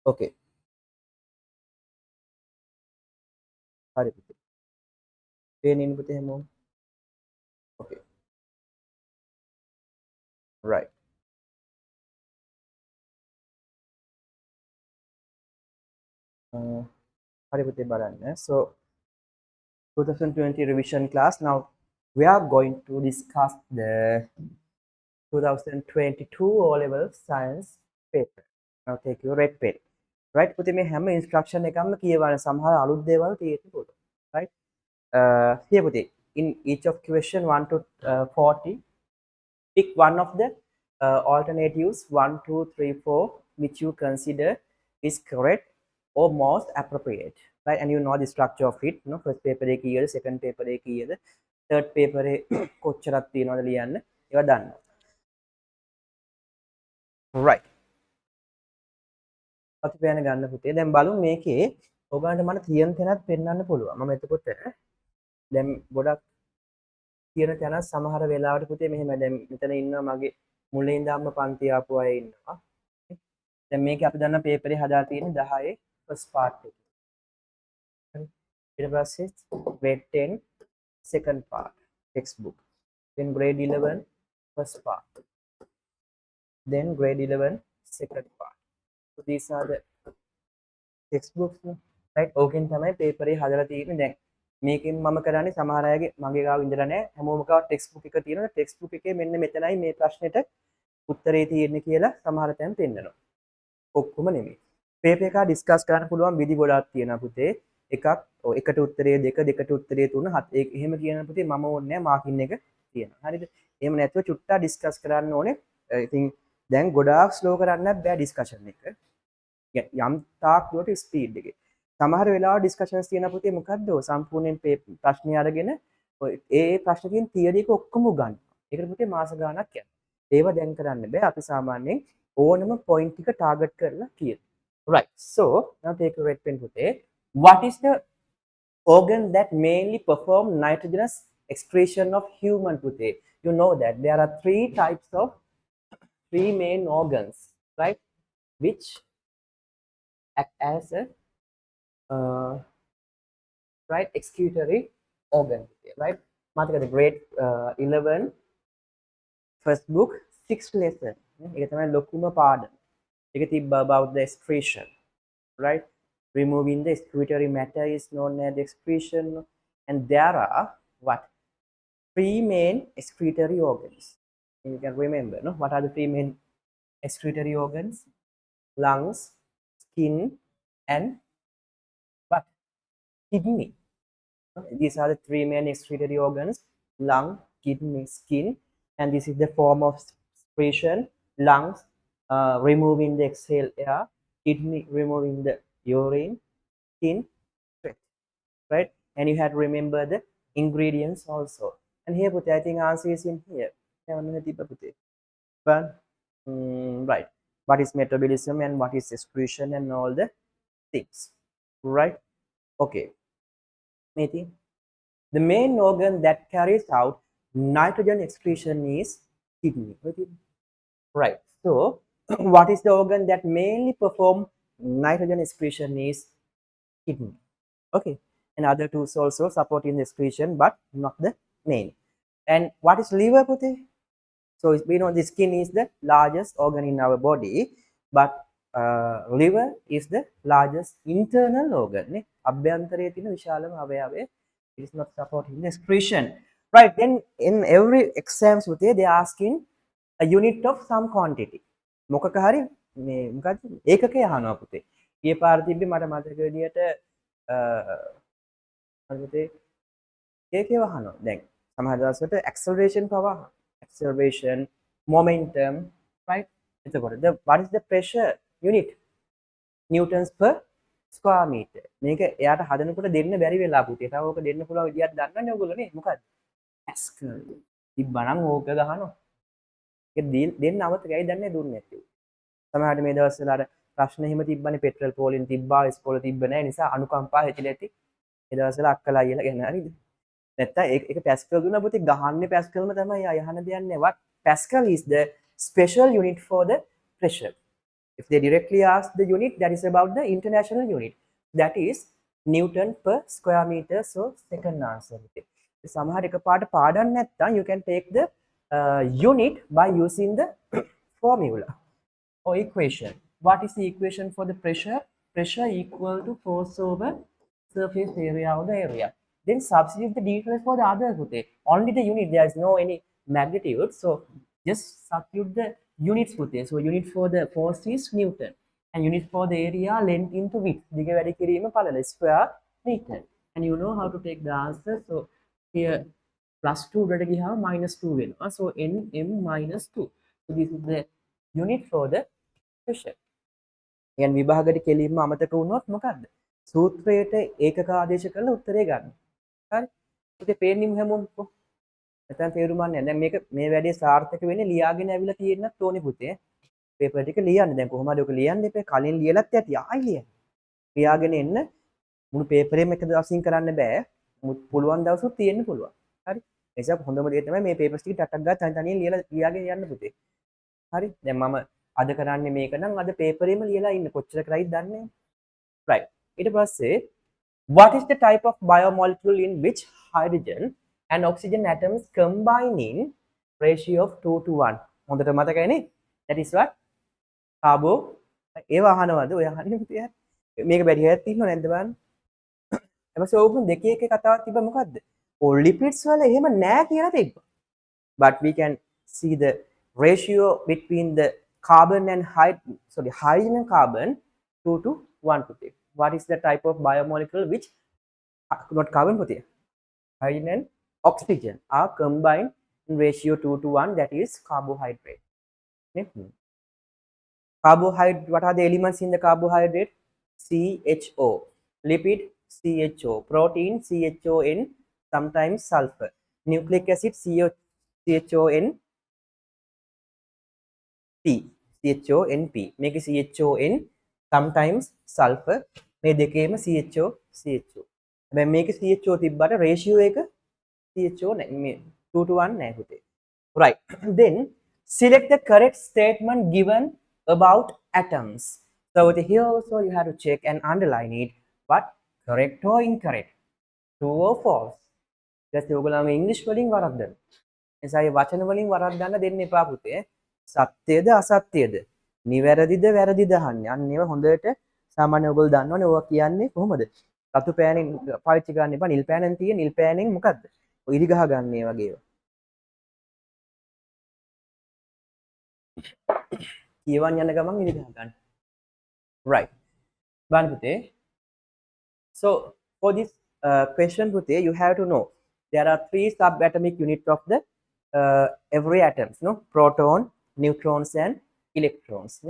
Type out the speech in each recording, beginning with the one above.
Okay. හරි පුතේ. පේන්නේ නේ පුතේ හැමෝම. Okay. Right. හරි පුතේ බලන්න. So 2020 revision class. Now we are going to discuss the 2022 O-level science paper. Now take your red pen. Right පුතේ මේ හැම instruction එකක්ම කියවන සමහර අලුත් දේවල් තියෙන්න පුළුවන්. Right. Here පුතේ in each of question 1 to 40 pick one of the alternatives 1, 2, 3, 4 which you consider is correct or most appropriate, right? And you know the structure of it. No, first paper එක කීයද, second paper එක කීයද, third paper එක කොච්චරක් තියෙනවද ලියන්න ඒවා දන්න. right. අපි පෑන ගන්න පුතේ. දැන් බලමු මේකේ ඔයගලන්ට මම තියෙන තැනත් පෙන්වන්න පුළුවන්. මම එතකොට දැන් ගොඩක් තියෙන තැන සමහර වෙලාවට පුතේ මෙහෙම දැන් මෙතන ඉන්නවා මගේ මුලින් ඉඳන්ම පන්ති ආපු අය ඉන්නවා. දැන් මේක අපි දන්න පේපරේ හදා තියෙන 10 first part එක. හරි. ඊට පස්සේ grade 10 second part textbook. Then grade 11 first part. Then grade 11 second part. So these are the textbooks. Right. ඕකෙන් තමයි පේපරේ හදලා තියෙන්නේ. දැන් මේකෙන් මම කරන්නේ සමහර අයගේ මගේ ගාව ඉඳලා නැහැ. හැමෝම ගාව textbook එක තියෙනවා. textbook එකේ මෙන්න මෙතනයි මේ ප්‍රශ්නෙට උත්තරේ තියෙන්නේ කියලා සමහර තැන් පෙන්නනවා. ඔක්කොම නෙමෙයි. පේපර් එක ඩිස්කස් කරන්න පුළුවන් විදි ගොඩාක් තියෙනවා පුතේ. එකක් එකට උත්තරේ දෙක, දෙකට උත්තරේ තුන, හත. ඒක එහෙම කියන පුතේ මම ඕනේ නැහැ මාකින් එක තියෙනවා. හරිද? එහෙම නැතුව චුට්ටා ඩිස්කස් කරන්න ඕනේ. ඉතින් දැන් ගොඩාක් ස්ලෝ කරන්නත් බෑ ඩිස්කෂන් එක. යම් තාක් දුරට ස්පීඩ් එකේ. සමහර වෙලාවට ඩිස්කෂන්ස් තියෙන පුතේ මොකද්ද? සම්පූර්ණයෙන් ප්‍රශ්නේ අරගෙන ඒ ප්‍රශ්නකින් තියරි එක ඔක්කොම ගන්න. ඒකට පුතේ මාස ගාණක් යනවා. ඒව දැන් කරන්න බෑ. අපි සාමාන්‍යයෙන් ඕනම පොයින්ට් එක ටාගට් කරලා කියනවා. Right. So now take a red pen පුතේ. What is the organ that mainly perform nitrogenous excretion of human පුතේ? You know that there are three main organs, right? Which act as a right excretory organ, right? මතකද grade 11 first book 6th lesson. ඒක තමයි ලොකුම පාඩම. ඒක තිබ්බා about the excretion, right? Removing the excretory matter is known as excretion, and there are what? Three main excretory organs. You can remember, no? What are the three main excretory organs? Lungs, skin, and what? Kidney. These are the three main excretory organs: lung, kidney, skin. And this is the form of excretion. Lungs removing the exhale air, kidney removing the urine, skin sweat, right? And you have to remember the ingredients also. And here put I think answer is in here. But right, what is metabolism and what is excretion and all the things, right? Okay. Maybe the main organ that carries out nitrogen excretion is kidney. Right. So what is the organ that mainly perform nitrogen excretion is kidney. Okay. And other two also supporting the excretion, but not the main. And what is liver putty? So we know the skin is the largest organ in our body, but liver is the largest internal organ. අභ්‍යන්තරයේ තියෙන විශාලම අවයවය. It is not supporting the excretion. Right. Then in every exams they are asking a unit of some quantity. මොකක හරි මේ මොකක්ද ඒකකය අහනවා පුතේ. ඊයේ පාර තිබ්බේ මට මතක විදියට පුතේ ඒකේ අහනවා. දැන් සමහර දවස්වලට acceleration පවා acceleration, momentum, right? එතකොට what is the pressure unit? Newtons per square meter. මේක එයාට හදනකොට දෙන්න බැරි වෙලා පුතේ. තව ඕක දෙන්න පුළුවන් විදියක් දන්නන්නේ ඔයගොල්ලෝ නේ. මොකද්ද? Pascal. තිබ්බනම් ඕක ගහනවා. ඒක දෙන්න අවතකයි දන්නේ දුන්නේ නැති. සමහරවිට මේ දවස්වල අර ප්‍රශ්න එහෙම තිබ්බනේ පෙට්‍රල් පෝලින් තිබ්බා ඉස්කෝලේ තිබ්බ නැහැ නිසා අනුකම්පා හිතිලා ඇති. ඒ දවස්වල අක්කලා අයියලා ගෙන හරිද? නැත්තම් ඒක පැස්කල් දුන්නා පුතේ ගහන්නේ පැස්කල්ම තමයි අයහන දෙයක් නෑ. What Pascal is the special unit for the pressure. If they directly ask the unit, that is about the international unit. That is Newton per square meter. So second answer. සමහර එකපාරට පාඩම් නැත්නම් you can take the unit by using the formula or equation. What is the equation for the pressure? Pressure equal to force over surface area of the area. Then substitute the details for the other. Only the unit, there is no any magnitude. So just substitute the units. So unit for the force is Newton. And unit for the area, length into width. Square meter. And you know how to take the answer. So here plus 2 minus 2 will. So nm minus 2. So this is the unit for the pressure. يعني විභාගයට කෙලින්ම අමතක වුණොත් මොකද්ද? සූත්‍රයට ඒකක ආදේශ කරලා උත්තරේ ගන්න. හරි? ඉතින් පේන්නේ හැමෝම නැත්නම් තේරුම් ගන්න. දැන් මේක මේ වැඩේ සාර්ථක වෙන්නේ ලියාගෙන ඇවිල්ලා තියෙන්නත් ඕනේ පුතේ. පේපර් ටික ලියන්න. දැන් කොහොමද ඔක ලියන්න එපේ. කලින් ලියලත් ඇති. ආයි ලියන්න. ලියාගෙන එන්න මුළු පේපරේම එක දවසින් කරන්න බෑ. පුළුවන් දවසුත් තියෙන්න පුළුවන්. හරි? ඒ නිසා හොඳම දේ තමයි මේ පේපර්ස් ටික ටටක් ගාලා තනි තනියෙන් ලියලා ලියාගෙන යන්න පුතේ. හරි? දැන් මම අද කරන්නේ මේක නම් අද පේපරේම ලියලා ඉන්න කොච්චර කරයිද දන්නේ නැහැ. right ඊට පස්සේ what is the type of biomolecule in which hydrogen and oxygen atoms combine in ratio of 2 to 1 හොඳට මතකයිනේ that is what carbo ඒව අහනවද ඔය අහන්නේ පුතේ මේක බැරි හැයක් තියෙනව නැද්ද බලන්න ඊපස්සේ ඕකෙන් දෙකේ එකේ කතාවක් තිබ්බ මොකද්ද all lipids වල එහෙම නෑ කියලා තිබ්බා but we can see the ratio between the carbon and hydrogen and carbon 2 to 1 puti. What is the type of biomolecule which not carbon puti? Hydrogen and oxygen are combined in ratio 2 to 1, that is carbohydrate. Carbohydrate, what are the elements in the carbohydrate? CHO, lipid CHO, protein CHON, sometimes sulfur, nucleic acid CHON P, CHONP. Make CHON, sometimes sulfur. මේ දෙකේම CHO. හැබැයි මේකේ CHO තිබ්බට ratio එක CHO නෑ 2 to 1 නෑ පුතේ. Right. Then select the correct statement given about atoms. So here also you have to check and underline it. But correct or incorrect? True or false? Just ඔයගොල්ලෝ English වලින් වරද්දන්න. එනිසා මේ වචන වලින් වරද්දන්න දෙන්න එපා පුතේ. සත්‍යද අසත්‍යද නිවැරදිද වැරදිද අහන්නේ අන්න ඒවා හොඳට සාමාන්‍ය ඔයගොල්ලෝ දන්නවනේ ඔවා කියන්නේ කොහොමද රතු පෑනෙන් පාවිච්චි කරන්න එපා නිල් පෑනෙන් තියෙන නිල් පෑනෙන් මොකද්ද ඔය ඉරි ගහ ගන්න ඒ වගේ ඒවා කියවන් යන ගමන් ඉරි ගහ ගන්න right බලන්න පුතේ so for this question පුතේ you have to know there are 3 subatomic units of the every atoms no proton neutrons and electrons.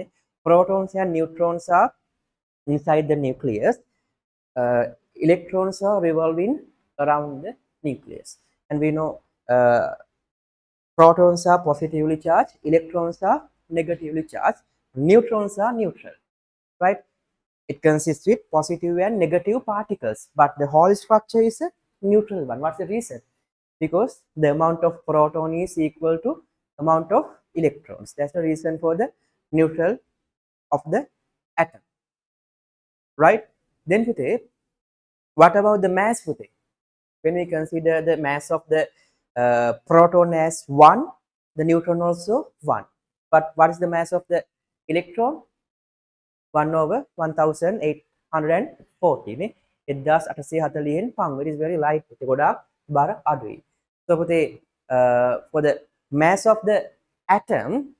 Protons and neutrons are inside the nucleus. Electrons are revolving around the nucleus. And we know protons are positively charged, electrons are negatively charged, neutrons are neutral. Right? It consists with positive and negative particles, but the whole structure is a neutral one. What's the reason? Because the amount of proton is equal to amount of electrons. That's the reason for the neutral of the atom. Right? Then what about the mass? When we consider the mass of the proton as 1, the neutron also 1. But what is the mass of the electron? 1 over 1840. It does at a pound. It is very light. So for the mass of the atom,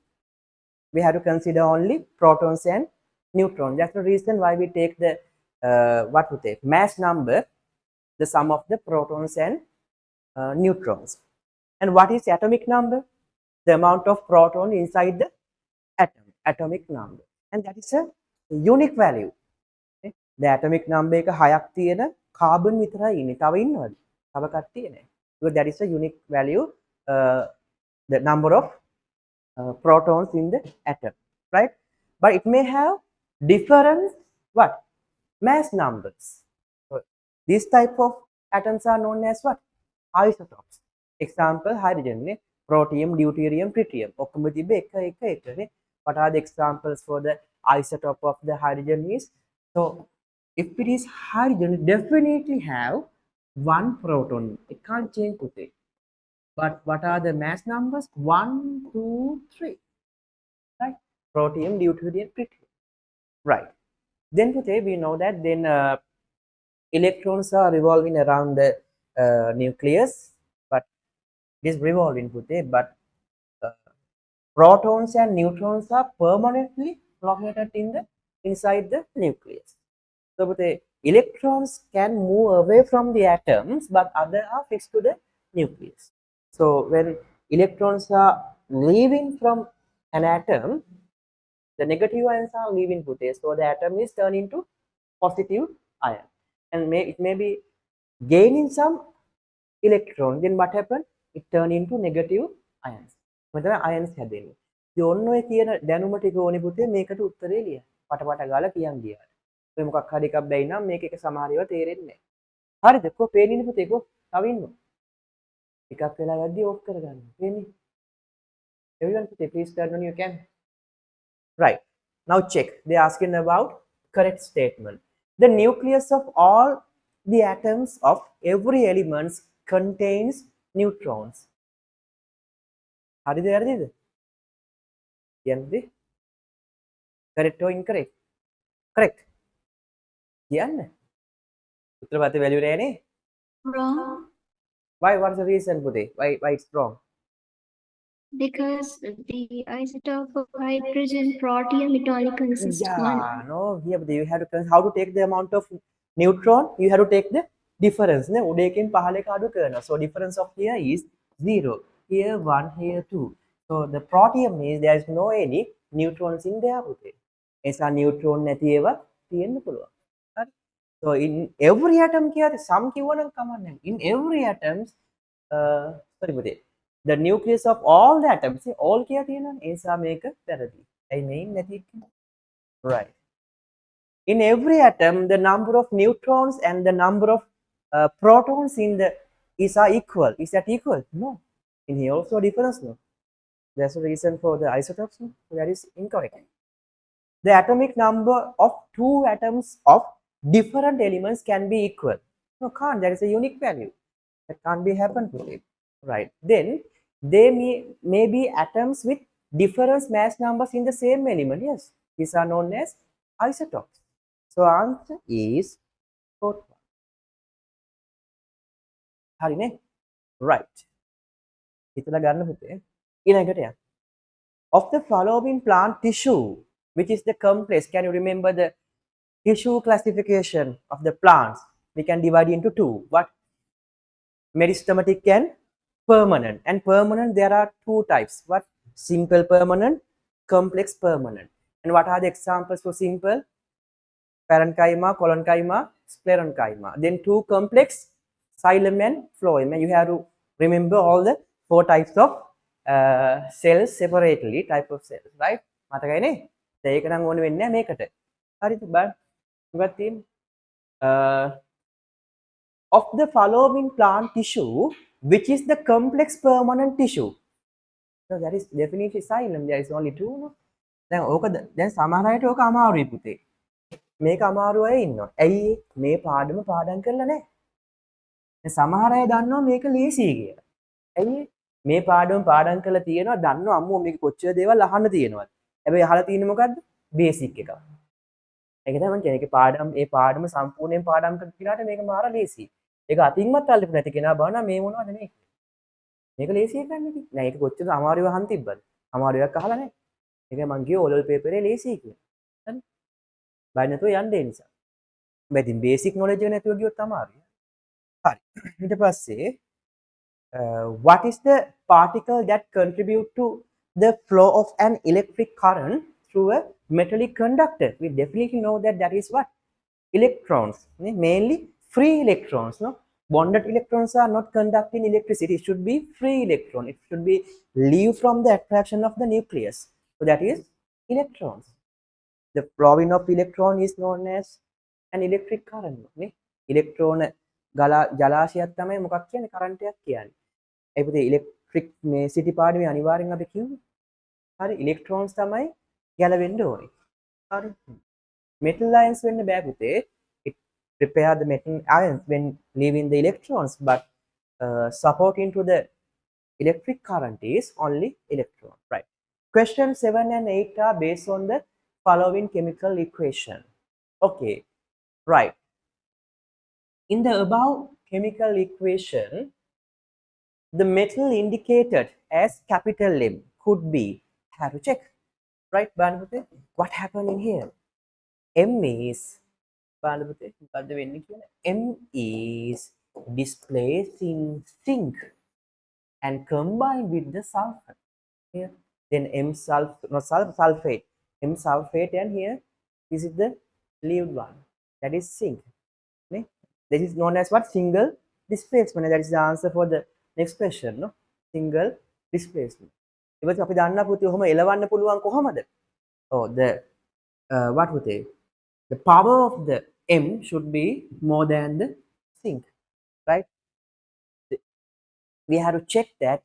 we have to consider only protons and neutrons. That's the reason why we take the mass number, the sum of the protons and neutrons. And what is atomic number? The amount of proton inside the atom, atomic number. And that is a unique value. Okay? The atomic number එක හයක් තියෙන carbon විතරයි ඉන්නේ. තව ඉන්නවද? තව කට්ටිය නැහැ. So that is a unique value, the number of protons in the atom, right? But it may have different mass numbers. So these type of atoms are known as isotopes. Example hydrogen, protium, deuterium, tritium. What are the examples for the isotope of the hydrogen is. So if it is hydrogen, it definitely have one proton. It can't change with it. But what are the mass numbers? 1, 2, 3. Right? Protium, deuterium, tritium. Right. Then today we know that then electrons are revolving around the nucleus, but it is revolving today. But uh, protons and neutrons are permanently located in the inside the nucleus. So the electrons can move away from the atoms, but other are fixed to the nucleus. So when electrons are leaving from an atom, the negative ions are leaving today. So the atom is turned into positive ion, and it may be gaining some electron. Then what happens? It turn into negative ions. මෙතන ions හැදෙන්නේ. ඉතින් ඔන්න ඔය කියන දැනුම ටික ඕනේ පුතේ මේකට උත්තරේ ලියන්න. පටපට ගාලා කියන් ගියාට. ඔය මොකක් හරි එකක් බැයි නම් මේක එක සමහර ඒවා තේරෙන්නේ නැහැ. හරිද? කො පේන්නේ පුතේ කො තව ඉන්නව. එකක් වෙලා යද්දි ඕෆ් කරගන්න. පේන්නේ? Everyone පුතේ please turn on your camera. Right. Now check. They are asking about correct statement. The nucleus of all the atoms of every element contains neutrons. හරිද වැරදිද? කියන්නද? correct or incorrect? Correct. කියන්න. උත්තර පතේ value නෑනේ. Wrong. Why? What's the reason පුතේ? Why it's wrong? Because the isotope of hydrogen protium, it only consists one. Yeah, no, here you have to how to take the amount of neutron, you have to take the difference. Ne? උඩ එකෙන් පහළ එක අඩු කරනවා. So difference of here is 0. Here 1, here 2. So the protium is there is no any neutrons in there පුතේ. එසා neutron නැති ඒවා තියෙන්න පුළුවන්. හරි. So in every atom කියද්දි some කිව්වනම් කමක් නැහැ. In every atoms sorry පුතේ. The nucleus of all the atoms, see, all kiya thiyena esa meka වැරදි. ඇයි main නැති එකනේ? Right. In every atom, the number of neutrons and the number of protons in the are equal. Is that equal? No. In here also difference, no. That's the reason for the isotopes. No? So that is incorrect. The atomic number of two atoms of different elements can be equal. No, can't. That is a unique value. That can't be happen to it. Right. Then they may be atoms with different mass numbers in the same element. Yes. These are known as isotopes. So answer is fourth one. හරිනේ? Right. හිතලා ගන්න පුතේ. ඊළඟට යන්න. Of the following plant tissue, which is the complex, can you remember the tissue classification of the plants? We can divide into two. What? Meristematic and permanent. And permanent, there are two types. What? Simple permanent, complex permanent. And what are the examples for simple? Parenchyma, collenchyma, sclerenchyma. Then two complex, xylem and phloem. And you have to remember all the four types of cells separately, type of cells, right? මතකයි නේ? ඒක නම් ඕනේ වෙන්නේ නැහැ මේකට. හරිද? බලන්න. මොකක්ද තියෙන්නේ? Of the following plant tissue, which is the complex permanent tissue? So that is definitely xylem. There is only two. No? දැන් ඕක දැන් සමහර අයට ඕක අමාරුයි පුතේ. මේක අමාරු අය ඉන්නවා. ඇයි මේ පාඩම පාඩම් කරලා නැහැ? දැන් සමහර අය දන්නවා මේක ලේසි කියලා. ඇයි මේ පාඩම පාඩම් කරලා තියෙනවා දන්නවා අම්මෝ මේක කොච්චර දේවල් අහන්න තියෙනවද? හැබැයි අහලා තියෙන්නේ මොකද්ද? බේසික් එකක්. ඒක තමයි මම කියන්නේ. ඒක පාඩම් ඒ පාඩම සම්පූර්ණයෙන් පාඩම් කරලා කියලාට මේක මාර ලේසි. ඒක අතින්වත් අල්ලපු නැති කෙනා බලනවා මේ මොනවද මේක? මේක ලේසි එකක් නෙකි. නෑ ඒක කොච්චර අමාරුව අහන් තිබ්බද? අමාරු එකක් අහලා නැහැ. ඒක මං කිව්ව ඕලල් පේපරේ ලේසි කියලා. හරි? බය නැතුව යන්න ඒ නිසා. හැබැයි ඉතින් බේසික් නොලෙජ් එක නැතුව ගියොත් අමාරුයි. හරි. ඊට පස්සේ what is the particle that contribute to the flow of an electric current through a metallic conductor? We definitely know that that is what? Electrons. Mainly free electrons. No? Bonded electrons are not conducting electricity. It should be free electron. It should be leave from the attraction of the nucleus. So that is electrons. The flowing of electron is known as an electric current. Ne? Electron ජලාශයක් තමයි මොකක් කියන්නේ current එකක් කියන්නේ. ඒ පුතේ electric මේ සිටි පාඩමේ අනිවාර්යෙන් අපි කිව්වේ. හරි ඉලෙක්ට්‍රෝන්ස් තමයි ගැලවෙන්න ඕනේ. හරි. metal ions වෙන්න බෑ පුතේ. It prepare the metal ions when leaving the electrons, but supporting to the electric current is only electron, right? Question 7 and 8 are based on the following chemical equation. Okay, right. In the above chemical equation, the metal indicated as capital M could be, have to check, right? Banapute, what happened in here? M is, Banapute, M is displaced in zinc and combined with the sulfur here. Then M not sulfate, M sulfate, and here this is the lead one, that is zinc. Okay? This is known as what? Single displacement. That is the answer for the next question. No? Single displacement. ඉවත් අපි දන්නා පුතේ ඔහොම එලවන්න පුළුවන් කොහමද? Oh, the what would they? The power of the M should be more than the zinc, right? We have to check that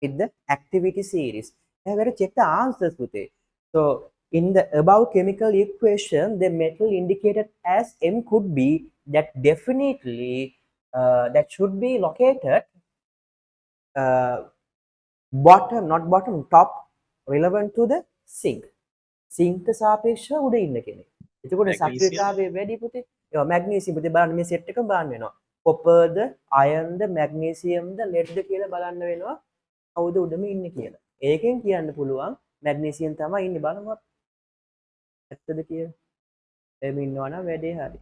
with the activity series. We have to check the answers with it. So in the above chemical equation, the metal indicated as M could be that definitely that should be located bottom, not bottom, top, relevant to the zinc. zinc සාපේක්ෂව උඩ ඉන්න කෙනෙක්. එතකොට සක්‍රියතාවය වැඩි පුතේ. ඒවා magnesium පුතේ බලන්න මේ සෙට් එක බලන්න වෙනවා. කොපර්ද, අයර්න්ද, මැග්නීසියම්ද, ලෙඩ්ද කියලා බලන්න වෙනවා. කවුද උඩම ඉන්නේ කියලා. ඒකෙන් කියන්න පුළුවන් මැග්නීසියම් තමයි ඉන්නේ බලමු. ඇත්තද කියලා. එහෙම ඉන්නවා නම් වැඩේ හරි.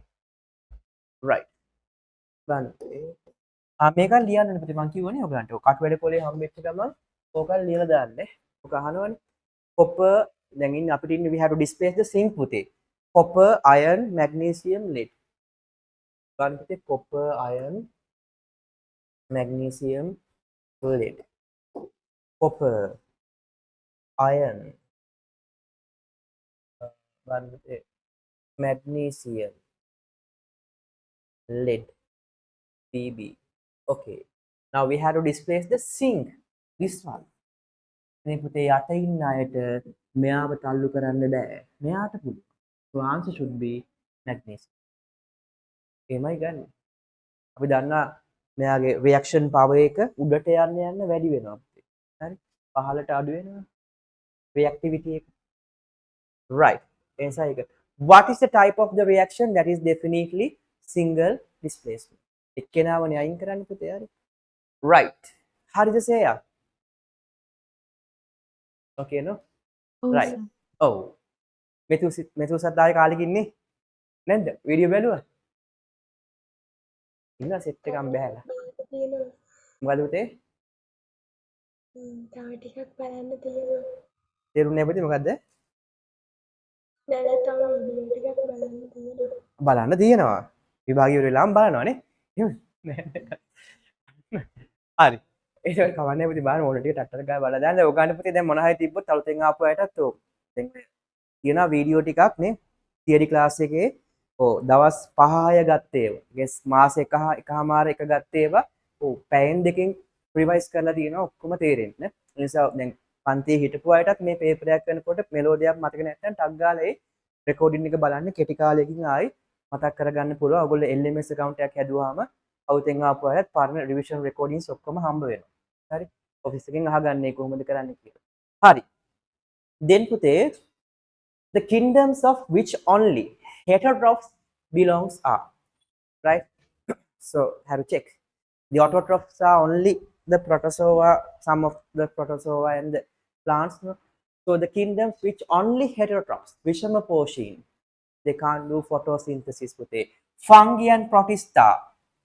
right. බලන්න. මේක ලියන්න පුතේ මං කිව්වනේ ඔයගලන්ට. ඔය කට් වැඩ පොලේ හම්බෙච්ච ගමන් ඕක ලියලා දාන්න. ඔක අහනවනේ. copper, then in අපිට ඉන්නේ we have to displace the zinc පුතේ. copper, iron, magnesium, lead. බලන්න පුතේ copper, iron, magnesium, lead. copper, iron, බලන්න පුතේ magnesium, lead, Pb. Okay, now we have to displace the zinc, this one. මේ පුතේ යට ඉන්න අයට මෙයාව තල්ලු කරන්න බෑ. මෙයාට පුළුවන්. So answer should be magnesium. එහෙමයි ගන්න. අපි දන්නා මෙයාගේ reaction power එක උඩට යන්න යන්න වැඩි වෙනවා පුතේ. හරි? පහළට අඩු වෙනවා. reactivity එක. right. එනිසා ඒක. What is the type of the reaction? That is definitely single displacement. එක්කෙනාවනේ අයින් කරන්න පුතේ හරි. right. හරිද සේයා? okay no? right. oh. මෙතු සද්දාවේ කාලෙක ඉන්නේ නැද්ද? වීඩියෝ බැලුවා? ඉන්න සෙට් එකක් බෑලා. මොකද පුතේ? තව ටිකක් බලන්න තියෙනවා. තේරුන්නේ නැබුදේ මොකද්ද? නෑ තව වීඩියෝ ටිකක් බලන්න තියෙනවා. බලන්න තියෙනවා. විභාගය ඉවර වෙලාම බලනවානේ. එහෙමද? හරි. ඒක කවන්නේ පුතේ බලන්න ඕන ටික ටට්ටර ගාලා බලලා දාන්න. ඔයගාන්න පුතේ දැන් මොන හරි තිබ්බොත් අලුතෙන් ආපු අයටත් ඕක. දැන් තියෙනවා වීඩියෝ ටිකක් නේ තියරි ක්ලාස් එකේ ඔව් දවස් 5-6 ගත්තේ ඒවා. ගෙස් මාස එකමාර එක ගත්තේ ඒවා. ඔව් පැයෙන් දෙකෙන් රිවයිස් කරලා තියෙනවා ඔක්කොම තේරෙන්න. ඒ නිසා දැන් පන්තියේ හිටපු අයටත් මේ පේපර් එකක් කරනකොට මෙලෝඩියක් මතක නැත්නම් ටක් ගාලා ඒ රෙකෝඩින් එක බලන්න කෙටි කාලයකින් ආයි මතක් කරගන්න පුළුවන්. ඔයගොල්ලෝ LMS account එකක් හැදුවාම අවුතෙන් ආපු අයත් පරණ රිවිෂන් රෙකෝඩින්ස් ඔක්කොම හම්බ වෙනවා. හරි? ඔෆිස් එකෙන් අහගන්නේ කොහොමද කරන්නේ කියලා. හරි. then පුතේ the kingdoms of which only heterotrophs belongs are, right? So have to check. The autotrophs are only the protozoa, some of the protozoa and the plants. No? So the kingdoms which only heterotrophs, Vishama porcine, they can't do photosynthesis pute. Fungi and protista.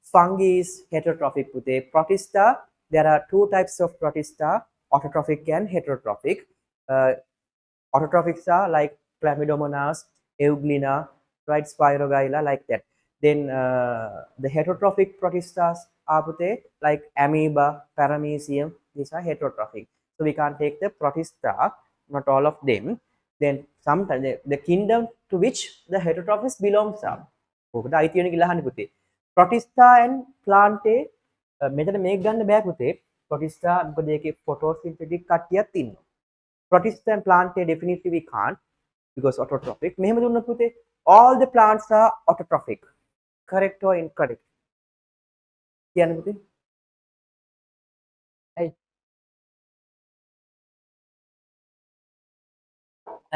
Fungi is heterotrophic pute. Protista, there are two types of protista, autotrophic and heterotrophic. Autotrophics are like Chlamydomonas, Euglena, right, Spirogyla, like that. Then the heterotrophic protistas are like amoeba, paramecium. These are heterotrophic. So we can't take the protista, not all of them. Then sometimes the kingdom to which the heterotrophs belongs are. Protista and plante මෙතන මේක ගන්න බෑ පුතේ. protista මොකද ඒකේ photosynthetic කට්ටියක් ඉන්නවා. Protista and plante definitely we can't. because autotrophic. මෙහෙම දුන්නොත් පුතේ all the plants are autotrophic. Correct or incorrect? කියන්න පුතේ. ඇයි?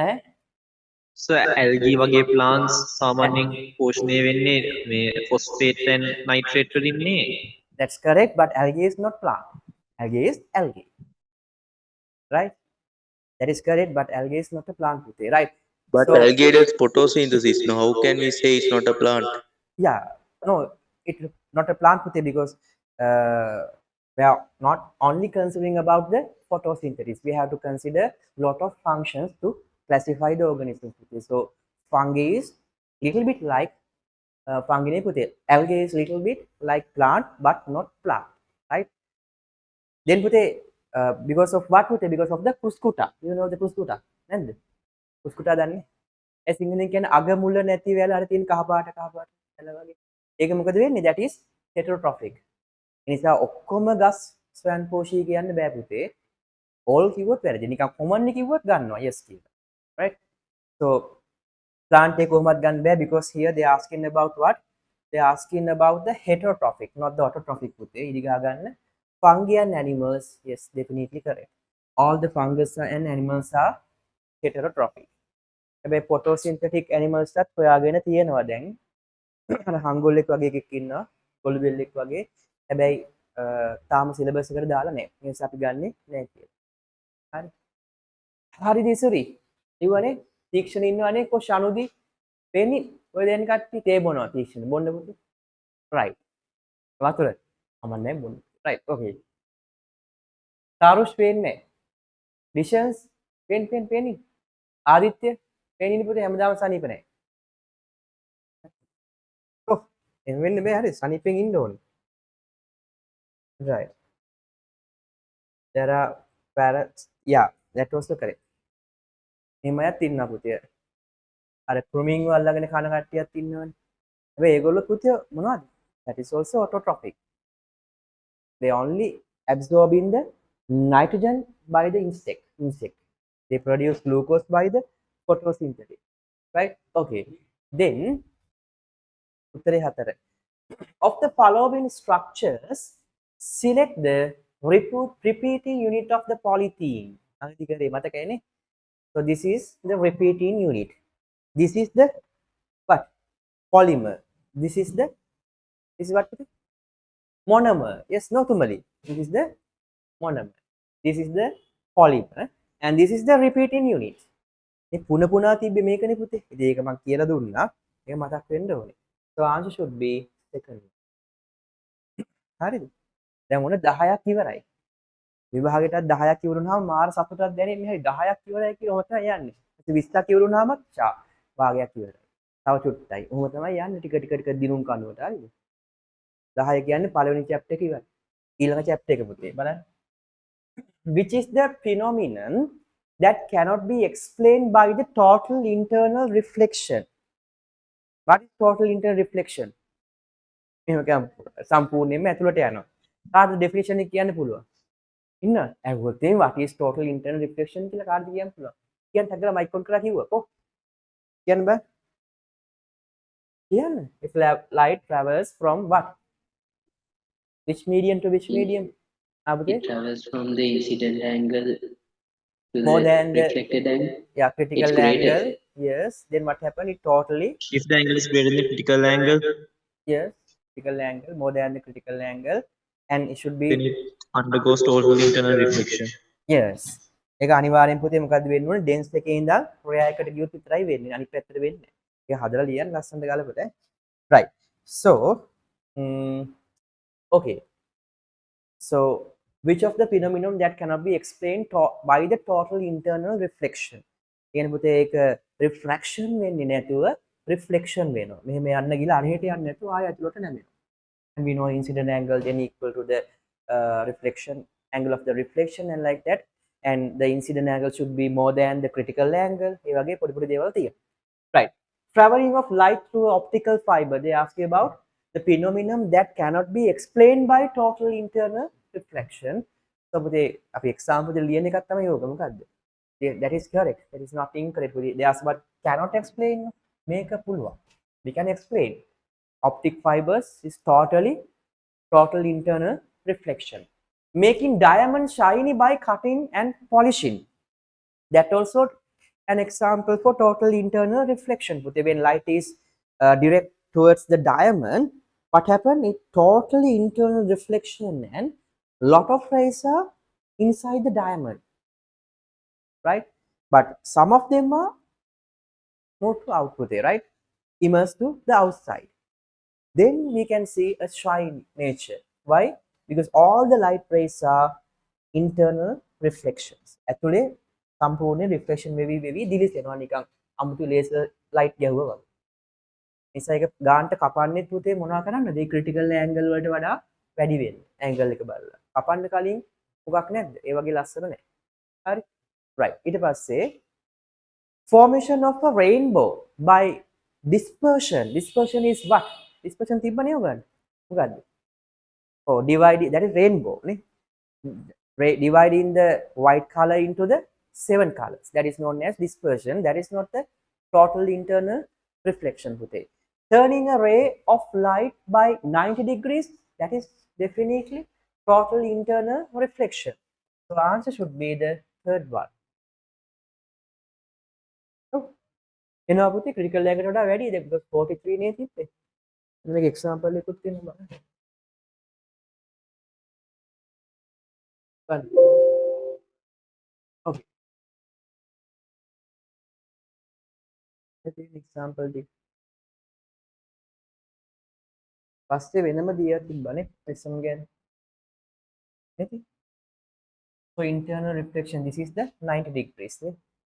ඈ? So algae වගේ plants සාමාන්‍යයෙන් පෝෂණය වෙන්නේ මේ phosphate and nitrate වලින් නේ. That's correct, but algae is not plant. Algae is algae. Right? That is correct, but algae is not a plant, Pute, right? But So, algae does photosynthesis. Now, how can we say it's not a plant? yeah, no, it's not a plant, Pute, because we are not only considering about the photosynthesis. We have to consider lot of functions to classify the organisms, Pute. So, fungi is little bit like fungi, Pute. Algae is little bit like plant, but not plant, right? Then Pute, because of what Pute? Because of the Cuscuta. You know the Cuscuta, and Cuscuta දන්නේ. ඒ සිංහලෙන් කියන්නේ අග මුල නැති වෙලා අර තියෙන කහ පාට එල වගේ. ඒක මොකද වෙන්නේ? That is heterotrophic. ඒ නිසා ඔක්කොම ගස් ස්වයංපෝෂී කියන්න බෑ පුතේ. all කිව්වොත් වැරදි. නිකන් common කිව්වොත් ගන්නවා. yes කියලා. right? So plant එක කොහොමද ගන්න බෑ because here they are asking about what? They are asking about the heterotrophic, not the autotrophic පුතේ. ඉදිගා ගන්න. Fungi and animals, yes, definitely correct. All the fungus and animals are heterotrophic. හැබැයි photosynthetic animals එකත් හොයාගෙන තියෙනවා දැන්. අර හංගොල්ලෙක් වගේ එකෙක් ඉන්නවා. කොළු බෙල්ලෙක් වගේ. හැබැයි තාම සිලබස් එකට දාලා නැහැ. ඒ නිසා අපි ගන්නෙ නැහැ කියලා. හරි. හරි දිසුරි. ඉවනේ තීක්ෂණ ඉන්නවනේ කො ශනුදි වෙන්නේ. ඔය දැන් කට්ටි තේ බොනවා තීක්ෂණ. බොන්න පුතේ. right. වතුර. අමන්නේ බොන්න. right. okay. තාරුෂ් වෙන්නේ. විෂන්ස් වෙන්නේ. ආදිත්‍ය පේනින් පුතේ හැමදාම සනීප නැහැ. ඔව් එහෙම වෙන්න බෑ හරි සනීපෙන් ඉන්න ඕනේ. right. There are parrots. Yeah, that was correct. එහෙම අයත් ඉන්නවා පුතේ. අර ක්‍රොමින් වල්ලාගෙන කන කට්ටියත් ඉන්නවනේ. හැබැයි ඒගොල්ලෝ පුතේ මොනවද? That is also autotrophic. They only absorbing the nitrogen by the insect. They produce glucose by the photosynthesis, right? Okay. Then උත්තරේ 4. Of the following structures, select the repeating unit of the polythene. අනිතිකරේ මතකයිනේ. So this is the repeating unit. This is the what? Polymer. This is what? Monomer. Yes, no tumali. This is the monomer. This is the polymer and this is the repeating unit. මේ පුන පුනා තිබ්බේ මේකනේ පුතේ. ඉතින් ඒක මම කියලා දුන්නා. ඒක මතක් වෙන්න ඕනේ. So answer should be second. හරිද? දැන් මොන 10ක් ඉවරයි. විභාගෙටත් 10ක් ඉවරුනහම මාර සතුටක් දැනෙන්නේ. හරි 10ක් ඉවරයි කියලා ඔහොම තමයි යන්නේ. 20ක් ඉවරුනහම භාගයක් ඉවරයි. තව චුට්ටයි. ඔහොම තමයි යන්නේ ටික දිනුම් කනුවට. හරිද? 10 කියන්නේ පළවෙනි chapter එක ඉවරයි. ඊළඟ chapter එක පුතේ බලන්න. Which is the phenomenon that cannot be explained by the total internal reflection? What is total internal reflection? එහෙම කියමු සම්පූර්ණයෙන්ම ඇතුළට යනවා. කාටද definition එක කියන්න පුළුවන්? ඉන්න. ඇහුවොත් එහෙනම් what is total internal reflection කියලා කාටද කියන්න පුළුවන්? කියන්න හැදලා මයික් ඔන් කරලා කිව්වා. කො? කියන්න බෑ. කියන්න. If light travels from what? Which medium to which medium? It travels from the incident angle to More the than the reflected angle. yeah critical It's greater. angle. Yes. Then what happened? It totally If the angle is greater than the critical angle, yes critical angle more than the critical angle and it should be then it undergoes total internal reflection. yes. ඒක අනිවාර්යෙන් පුතේ මොකද්ද වෙන්න ඕනේ? ඩෙන්ස් එකේ ඉඳන් රොයා එකට ගියොත් විතරයි වෙන්නේ. අනිත් පැත්තට වෙන්නේ නැහැ. ඒක හදලා ලියන්න ලස්සනට ගාලා පුතේ. Right. So okay. So which of the phenomenon that cannot be explained by the total internal reflection? කියන පුතේ ඒක refraction වෙන්නේ නැතුව reflection වෙනවා. මෙහෙම යන්න ගිහලා අරහෙට යන්නේ නැතුව ආය ඇතුළට නැමෙනවා. And we know incident angle then equal to the reflection angle of the reflection and like that. And the incident angle should be more than the critical angle. ඒ වගේ පොඩි පොඩි දේවල් තියෙනවා. Right. Traveling of light through optical fiber. They ask you about the phenomenon that cannot be explained by total internal reflection. So පුතේ අපි example දෙක ලියන එකක් තමයි ඕක මොකද්ද? That is correct. That is not incorrect. They ask about cannot explain මේක පුළුවන්. We can explain. Optic fibers is total internal reflection. Making diamond shiny by cutting and polishing. That also an example for total internal reflection. When light is direct towards the diamond, what happened? It totally internal reflection and lot of rays are inside the diamond, right? But some of them are more to output, right? Immersed to the outside. Then we can see a shine nature. Why? Because all the light rays are internal reflections. ඇතුලේ සම්පූර්ණ reflection වෙවි දිලිසෙනවා නිකන් අමුතු laser light ගැහුවා වගේ. නිසා ඒක ගානට කපන්නෙත් පුතේ මොනවා කරන්නද? ඒ critical angle වලට වඩා වැඩි වෙන්න. angle එක බලලා. කපන්න කලින් මොකක් නැද්ද? ඒ වගේ ලස්සන නැහැ. හරි? right. ඊට පස්සේ formation of a rainbow by dispersion. Dispersion is what? Dispersion තිබ්බනේ ඔයගොල්ලන්. මොකද්ද? Oh, divide, that is rainbow නේ. Dividing the white color into the 7 colors. That is known as dispersion. That is not the total internal reflection පුතේ. Turning a ray of light by 90 degrees, that is definitely total internal reflection. So answer should be the third one. එනවා පුතේ critical angle වලට වැඩි ඒක because 43 නේ තිබ්බේ. මේක example එකකුත් තියෙනවා බලන්න. Okay. Let's take an example. පස්සේ වෙනම දියා තිබ්බනේ prism ගැන. නේද? So internal reflection, this is the 90 degrees නේ.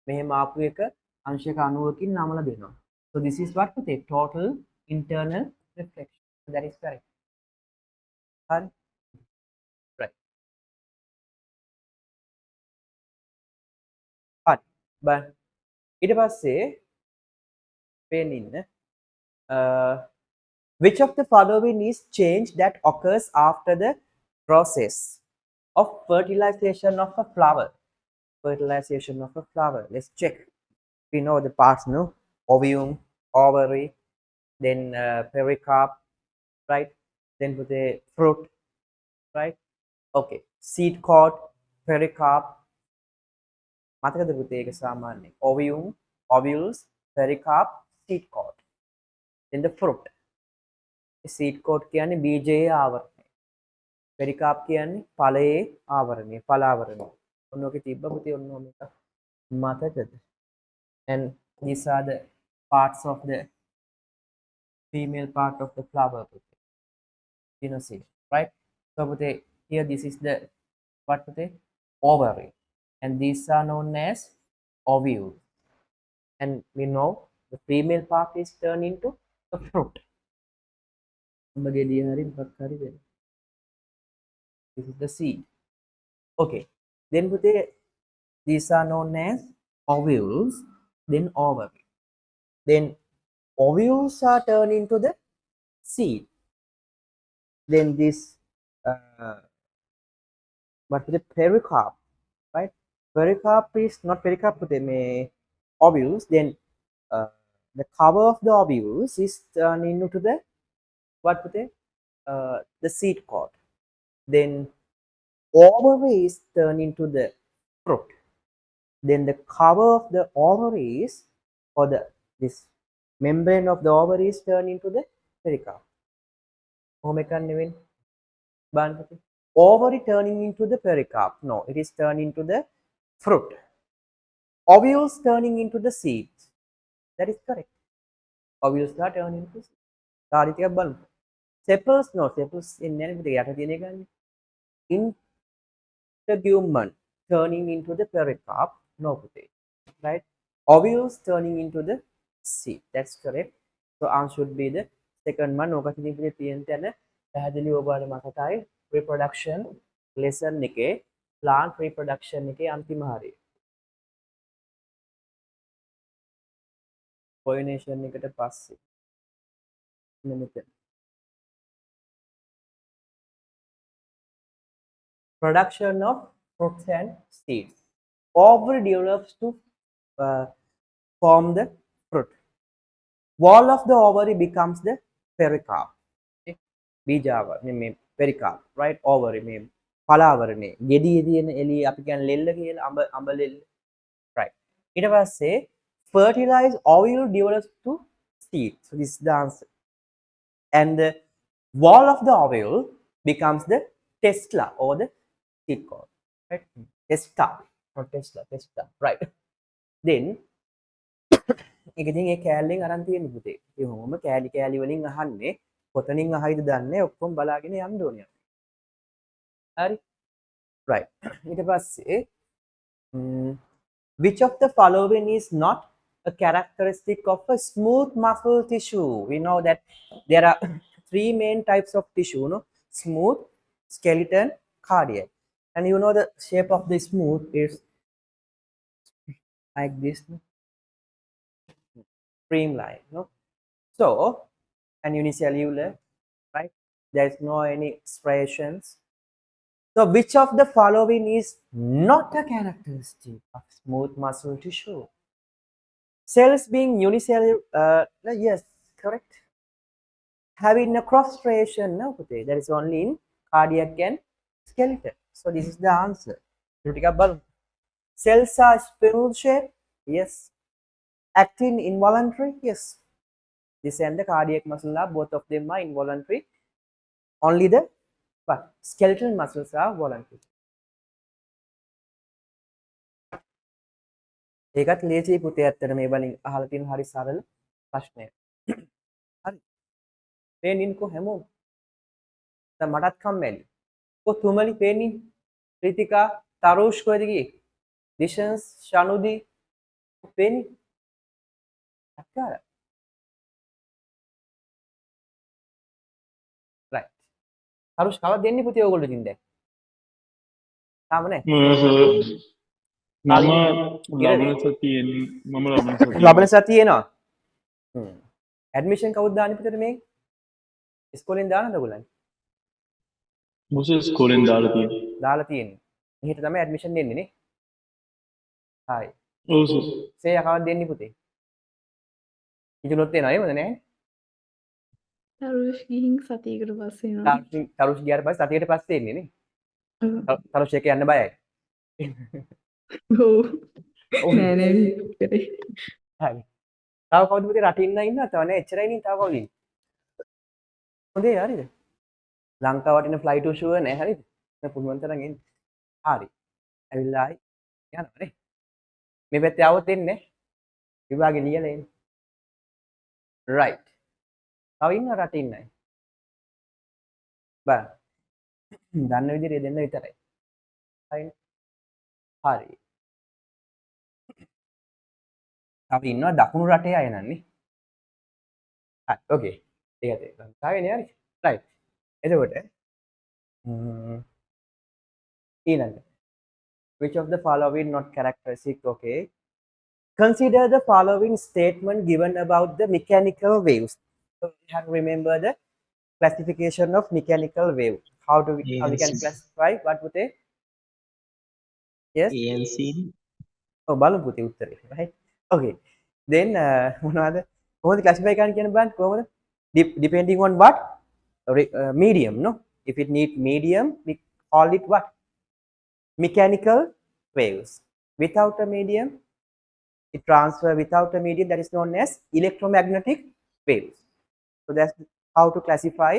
මෙහෙම ආපු එක අංශක 90කින් නමලා දෙනවා. So this is what පුතේ total internal reflection. So that is correct. හරි. Right. හරි. බා ඊට පස්සේ පේන්න which of the following is change that occurs after the process of fertilization of a flower? Fertilization of a flower. Let's check. We know the parts, no? Ovum, ovary, then pericarp, right? Then with the fruit, right? Okay. Seed coat, pericarp. මතකද පුතේ ඒක සාමාන්‍යයෙන් ovum, ovules, pericarp, seed coat. Then the fruit. seed coat කියන්නේ බීජයේ ආවරණය. pericarp කියන්නේ ඵලයේ ආවරණය, ඵලාවරණය. ඔන්න ඔකේ තිබ්බ පුතේ ඔන්න මේක මතකද? And these are the parts of the female part of the flower, you know, see, right? So here this is the what ovary, and these are known as ovule, and we know the female part is turned into a fruit. This is the seed. Okay, then these are known as ovules, then ovary. Then ovules are turned into the seed. Then this but the pericarp, right? Pericarp is not pericarp with the ovules. Then the cover of the ovules is turned into the what with the seed coat. Then ovary is turned into the fruit. Then the cover of the ovaries or this membrane of the ovary is turned into the pericarp. Ovary turning into the pericarp. No, it is turned into the fruit. Ovules turning into the seeds. That is correct. Ovules are turning into seeds. Sepals, no, sepals in integument turning into the pericarp. No, right? Ovules turning into the seed. That's correct. So answer should be the second one. Reproduction lesson එකේ plant reproduction එකේ අන්තිම හරිය. pollination එකට පස්සේ මෙතන production of fruits and seeds. Ovary develops to form the wall of the ovary becomes the pericarp. Okay? බීජාවරණය මේ pericarp, right? ovary මේ පලාවරණේ ගෙඩියේ තියෙන එළිය අපි කියන්නේ ලෙල්ල කියලා අඹ ලෙල්ල, right? ඊට පස්සේ fertilized ovule develops to seed. So this is the answer. And the wall of the ovule becomes the testla or the seed cord, right? Testa, not Tesla, testa, right? Then ඒක ඉතින් ඒ කෑල්ලෙන් අරන් තියෙන පුතේ. ඉතින් ඔහොම කෑලි වලින් අහන්නේ කොතනින් අහයිද දන්නේ ඔක්කොම බලාගෙන යන්න ඕනේ. හරි? right. ඊට පස්සේ which of the following is not a characteristic of a smooth muscle tissue? We know that there are three main types of tissue, no? Smooth, skeleton, cardiac. And you know the shape of the smooth is like this, no? Streamline, no? So, and unicellular, right? There's no any striations. So, which of the following is not a characteristic of smooth muscle tissue? Cells being unicellular, yes, correct. Having a cross striation, no, that is only in cardiac and skeleton. So, this is the answer. Cells are spiral shape, yes. Actin involuntary, yes. This and the cardiac muscle are both of them are involuntary. Only the but skeletal muscles are voluntary. ඒකත් ලේසි පුතේ ඇත්තට මේ වලින් අහලා තියෙන හරි සරල ප්‍රශ්නයක්. හරි. පේනින්කෝ හැමෝම. දැන් මටත් කම්මැලි. කො තුමලි පේනින් ක්‍රිතිකා තරුෂ් කොහෙද ගියේ? දිෂන්ස් ෂනුදි පේනි. අක්කාර. right. තරුෂ් කවද දෙන්නේ පුතේ ඕගොල්ලෝ ඉතින් දැන්? තාම නැහැ. ලබන සතියේ එනවා. ඇඩ්මිෂන් කවුද දාන්නේ පුතේට මේ? ඉස්කෝලෙන් දානද ඔයගොල්ලන්? මොකද ඉස්කෝලෙන් දාලා තියෙන්නේ. දාලා තියෙන්නේ. මෙහෙට තමයි ඇඩ්මිෂන් දෙන්නේ නේ. හරි. ඔව් සර්. සේයා කවද දෙන්නේ පුතේ? ඉතුරුත් එනවා එහෙමද නැහැ? තරුෂ් ගිහින් සතියකට පස්සේ එනවා. තරුෂ් ගියාට පස්සේ සතියට පස්සේ එන්නේ නේ. තරුෂ් එක යන්න බයයි. ඔව්. නෑ නෑ කරේ. හරි. තව කවුද පුතේ රටින් ඉන්නවා? තව නෑ එච්චරයි නේ තව කවුද ඉන්නේ? හොඳේ හරිද? ලංකාවට එන ෆ්ලයිට් එක ෂුවර් නෑ හරිද? මම පුළුවන් තරම් එන්න. හරි. ඇවිල්ලා ආයි යනවා නේ. මේ පැත්තේ આવොත් එන්නේ විභාගෙ ලියලා එන්න. right. තව ඉන්න රටින් නෑ. බා. දන්න විදිහට දෙන්න විතරයි. හරිනේ. හරි. තව ඉන්නවා දකුණු රටේ අය නන්නේ. හරි. ඕකේ. ඒකත් ලංකාවේනේ හරි. right. එතකොට ඊළඟ which of the following not characteristic? Okay. Consider the following statement given about the mechanical waves. So we have to remember the classification of mechanical wave. How we can classify? What would they? Yes. ANC. Oh, බලමු පුතේ උත්තරේ. right. Okay. Then මොනවද? කොහොමද classify කරන්න කියන බලන්න කොහොමද? Depending on what? Medium, no? If it need medium, we call it what? Mechanical waves. Without a medium, it transfer without a medium, that is known as electromagnetic waves. So that's how to classify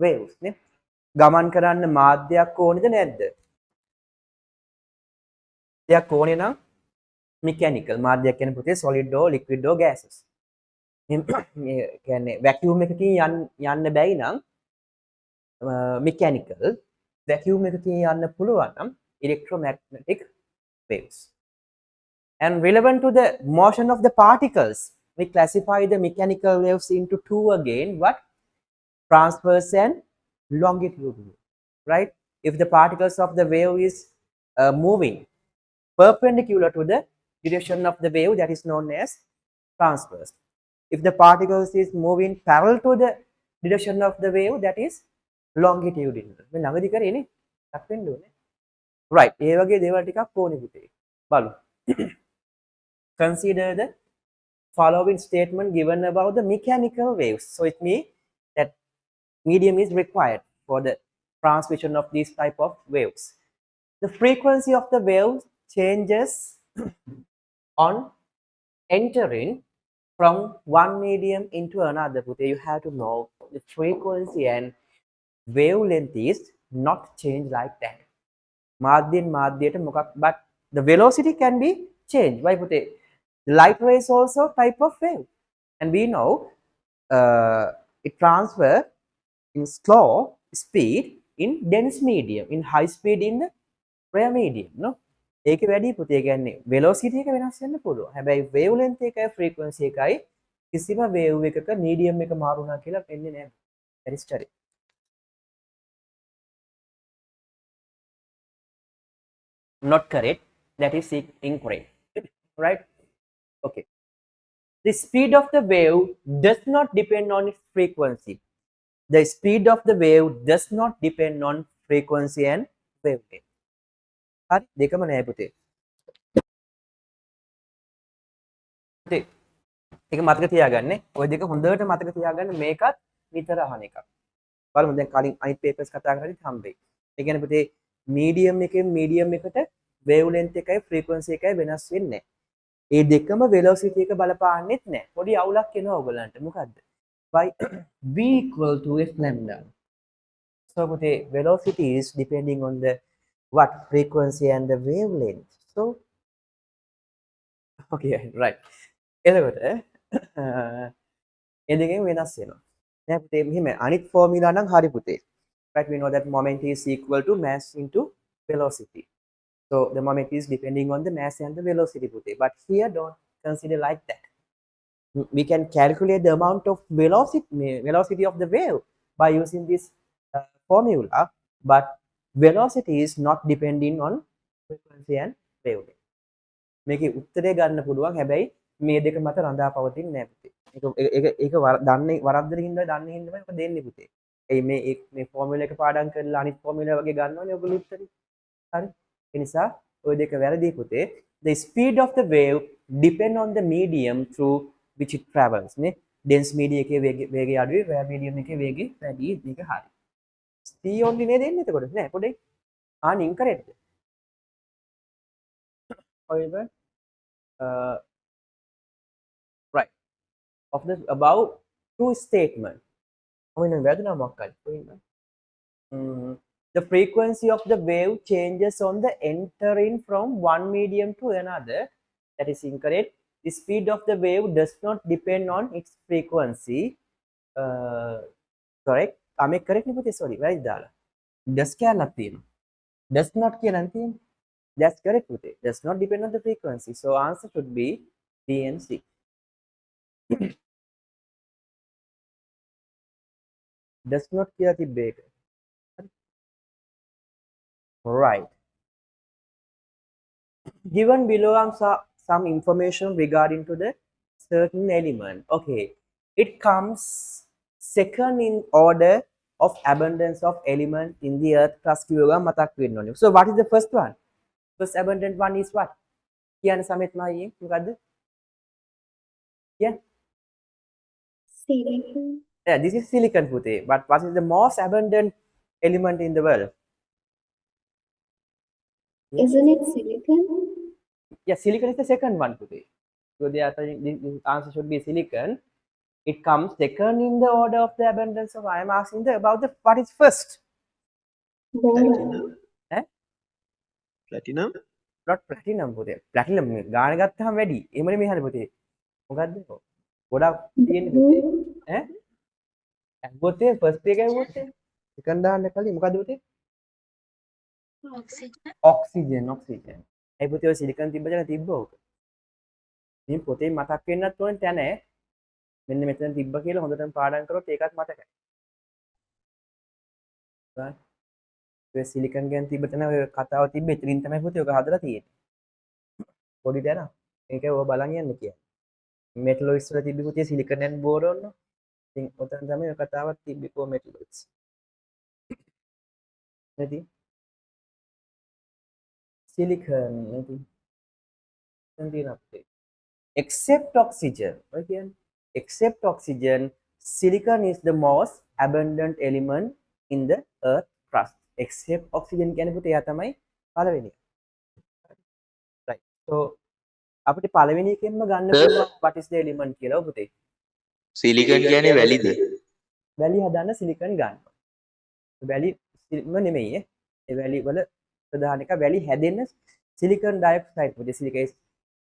waves. Ne? ගමන් කරන්න මාධ්‍යයක් ඕනේද නැද්ද? දෙයක් ඕනේ නම් mechanical මාධ්‍යයක් කියන්නේ පුතේ solid or liquid or gases. මේ කියන්නේ vacuum එකකින් යන්න බැයි නම් mechanical, vacuum එකකින් යන්න පුළුවන් නම් electromagnetic waves. And relevant to the motion of the particles, we classify the mechanical waves into two again. What? Transverse and longitudinal. Right? If the particles of the wave is moving perpendicular to the direction of the wave, that is known as transverse. If the particles is moving parallel to the direction of the wave, that is longitudinal. මේ ළඟදී කරේනේ. ටක් වෙන්න ඕනේ. right. ඒ වගේ දේවල් ටිකක් ඕනේ පුතේ. බලමු. Consider the following statement given about the mechanical waves. So it means that medium is required for the transmission of these type of waves. The frequency of the wave changes on entering from one medium into another. You have to know the frequency and wavelength is not changed like that. මාධ්‍යෙන් මාධ්‍යයට මොකක් but the velocity can be changed. Why පුතේ? The light ray is also type of wave and we know it transfer in slow speed in dense medium, in high speed in the rare medium, no? ඒකේ වැඩි පුතේ කියන්නේ velocity එක වෙනස් වෙන්න පුළුවන්. හැබැයි wavelength එකයි frequency එකයි කිසිම wave එකක medium එක මාරුණා කියලා වෙන්නේ නැහැ. That is correct. Not correct. That is incorrect. Right? Okay. The speed of the wave does not depend on its frequency. The speed of the wave does not depend on frequency and wavelength. හරි දෙකම නෑ පුතේ. පුතේ ඒක මතක තියාගන්න. ඔය දෙක හොඳට මතක තියාගන්න මේකත් නිතර අහන එකක්. බලමු දැන් කලින් අනිත් papers කතා කරද්දි හම්බෙයි. ඒ කියන්නේ පුතේ medium එකෙන් medium එකට wavelength එකයි frequency එකයි වෙනස් වෙන්නේ නැහැ. ඒ දෙකම velocity එක බලපාන්නෙත් නැහැ. පොඩි අවුලක් එනවා ඔයගලන්ට. මොකද්ද? y v equal to f lambda. So පුතේ velocity is depending on the what frequency and the wavelength. So okay, right. එතකොට ඒ දෙකෙන් වෙනස් වෙනවා. දැන් පුතේ මෙහෙම අනිත් ෆෝමියුලා නම් හරි පුතේ. Right, we know that moment is equal to mass into velocity. So the moment is depending on the mass and the velocity putte. But here don't consider like that. We can calculate the amount of velocity of the wave by using this formula. But velocity is not depending on frequency and wavelength. මේකේ උත්තරේ ගන්න පුළුවන් හැබැයි මේ දෙක මත රඳා පවතින්නේ නැහැ පුතේ. ඒක දන්නේ වරද්දන හින්දා දන්නේ හින්දාමයි ඔක දෙන්නේ පුතේ. ඒ මේ ෆෝමියුලා එක පාඩම් කරලා අනිත් ෆෝමියුලා වගේ ගන්නවනේ ඔයගොල්ලෝ උත්තරේ. හරි. ඒ නිසා ඔය දෙක වැරදි පුතේ. The speed of the wave depend on the medium through which it travels නේ. dense media එකේ වේගය අඩුයි, rare medium එකේ වේගය වැඩි. මේක හරි. C only නේද එන්නේ එතකොට නෑ පොඩේ. incorrect. However, right. Of the above two statements. The frequency of the wave changes on the entering from one medium to another. That is incorrect. The speed of the wave does not depend on its frequency. Correct. I make correct ni putih sorry. Right dala. Does kya natin? Does not kya natin? That's correct putih. Does not depend on the frequency. So answer should be B and C. Does not kya tibbe. Right. Given below some information regarding to the certain element. Okay. It comes second in order of abundance of element in the earth crust. So what is the first one? First abundant one is what? Yeah. Silicon. Yeah, this is silicon putih. But what is the most abundant element in the world? Isn't it silicon? Yeah, silicon is the second one today. So the answer should be silicon. It comes second in the order of the abundance of. I am asking about the what is first. Platinum. Eh? Platinum. Not platinum පුතේ. platinum ගාන ගත්තාම වැඩි. එහෙමනේ මේ හරිය පුතේ. මොකද්ද? ගොඩක් තියෙන්නේ පුතේ. ඈ? ඇහුවොත් first එක ඇහුවොත් second දාන්න කලින් මොකද්ද පුතේ? Oxygen. ඒ පුතේ ඔය සිලිකන් තිබ්බද තිබ්බ ඕක. මේ පොතේ මතක් වෙන්නත් ඕනේ තැන මෙන්න මෙතන තිබ්බ කියලා හොඳටම පාඩම් කරොත් ඒකත් මතකයි. right? ඔය සිලිකන් ගැන තිබ්බ තැන ඔය කතාව තිබ්බ ඉතින් තමයි පුතේ ඔක හදලා තියෙන්නේ. පොඩි තැන. මේක ඔය බලන් යන්න කියන්නේ. මෙටලොයිඩ්ස් වල තිබ්බ පුතේ සිලිකන් and boron. ඉතින් ඔතන තමයි ඔය කතාවක් තිබ්බේ කො මෙටලොයිඩ්ස්. නැති silicon nanti nanti except oxygen. Again, except oxygen, silicon is the most abundant element in the earth crust. Except oxygen කියන්නේ පුතේ එයා තමයි පළවෙනි. Right. So අපිට පළවෙනි එකෙන්ම ගන්න Sir? පුළුවන් what is the element කියලා පුතේ. සිලිකන් කියන්නේ වැලිද? වැලි හදන්න සිලිකන් ගන්නවා. වැලි නෙමෙයි ඒ වැලි වල ප්‍රධාන එක වැලි හැදෙන්න සිලිකන් ඩයොක්සයිඩ් පුතේ සිලිකේස්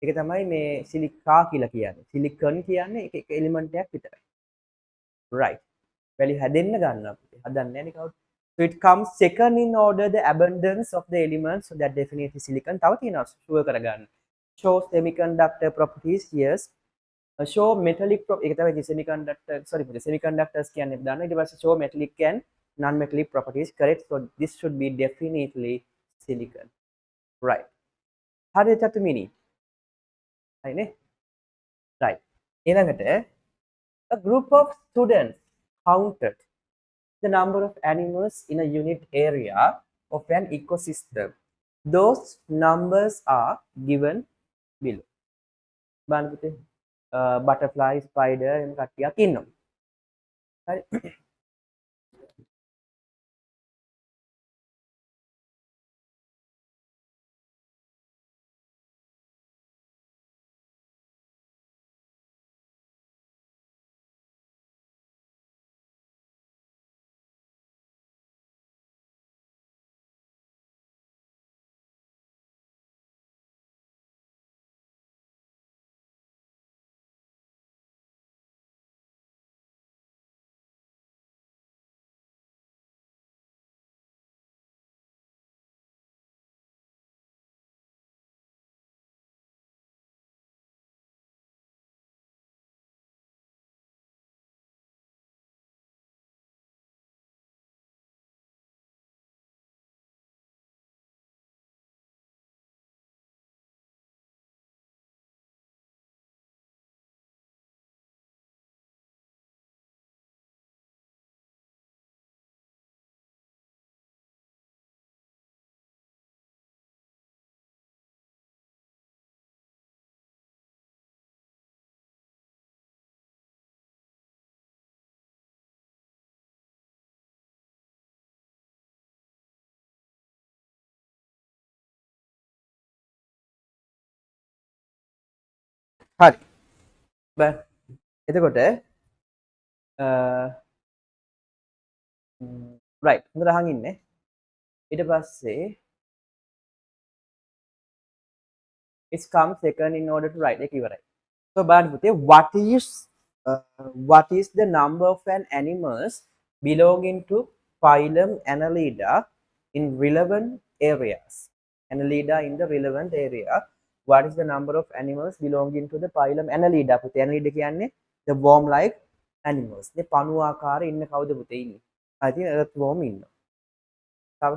ඒක තමයි මේ සිලිකා කියලා කියන්නේ. සිලිකන් කියන්නේ එක එලිමන්ට් එකක් විතරයි. Right. වැලි හැදෙන්න ගන්නවා පුතේ. හදන්නේ නැහැ නේ කවුද? So it comes second in order the abundance of the elements, so that definitely silicon. තව තියෙනවා sure කරගන්න. Show semiconductor properties. Yes. Show metallic ඒක තමයි semiconductor semiconductors කියන්නේ දාන්න. ඊට පස්සේ show metallic and non-metallic properties. Correct. So this should be definitely silicon. Right. හරියට චතුමිනි. හරිනේ. Right. ඊළඟට a group of students counted the number of animals in a unit area of an ecosystem. Those numbers are given below. බලන්න පුතේ butterfly, spider එහෙම කට්ටියක් ඉන්නවා. හරි. හරි. බෑ. එතකොට right හොඳට අහන් ඉන්නේ. ඊට පස්සේ it comes second in order to write එක ඉවරයි. So බලන්න පුතේ what is the number of an animals belonging to phylum Annelida in relevant areas. Annelida in the relevant area. What is the number of animals belonging to the phylum Annelida? පුතේ Annelida කියන්නේ the worm like animals. මේ පණු ආකාර ඉන්න කවුද පුතේ ඉන්නේ? I think earthworm ඉන්නවා. තව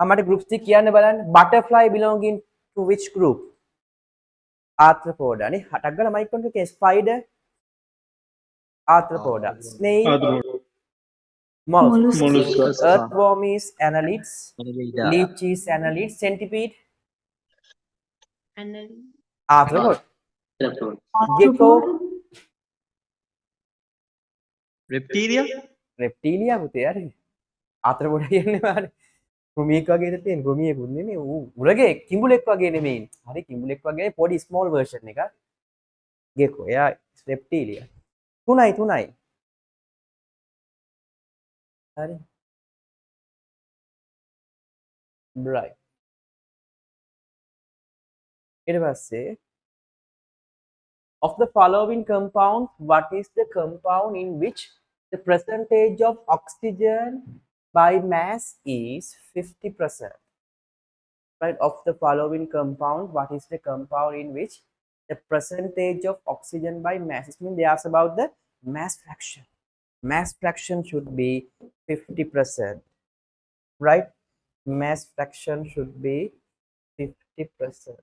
මට groups ටික කියන්න බලන්න. Butterfly belonging to which group? Arthropoda නේ. හටක් ගාලා මයික් කොන්ට එකේ spider Arthropoda. Snail mollusks. Molluscus. Earthworm is annelids. Annelida. Leech is annelids. Centipede Annel. arthropod. Arthropod. Gecko Reptilia? reptilia පුතේ හරි. arthropoda කියන්නේ මානේ. කෘමියෙක් වගේද තියෙන කෘමියෙකුත් නෙමෙයි ඌ උරගේ කිඹුලෙක් වගේ නෙමෙයි. හරි කිඹුලෙක් වගේ පොඩි small version එක. gecko එයා reptilia. තුනයි. හරි. right. ඊට පස්සේ of the following compounds, what is the compound in which the percentage of oxygen by mass is 50%? Right, of the following compound, what is the compound in which the percentage of oxygen by mass? It means they ask about the mass fraction. Mass fraction should be 50%. Right? Mass fraction should be 50%.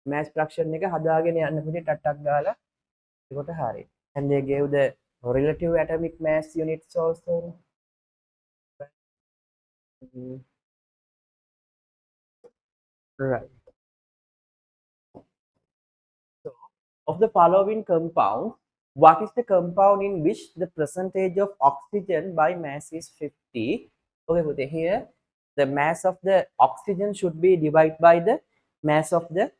Mass fraction එක හදාගෙන යන්න පුතේ ටට්ටක් ගාලා ඒකට හරියි. And they gave the relative atomic mass units also. Right. of the following compound, what is the compound in which the percentage of oxygen by mass is 50? Okay, put it here. The mass of the oxygen should be divided by the mass of the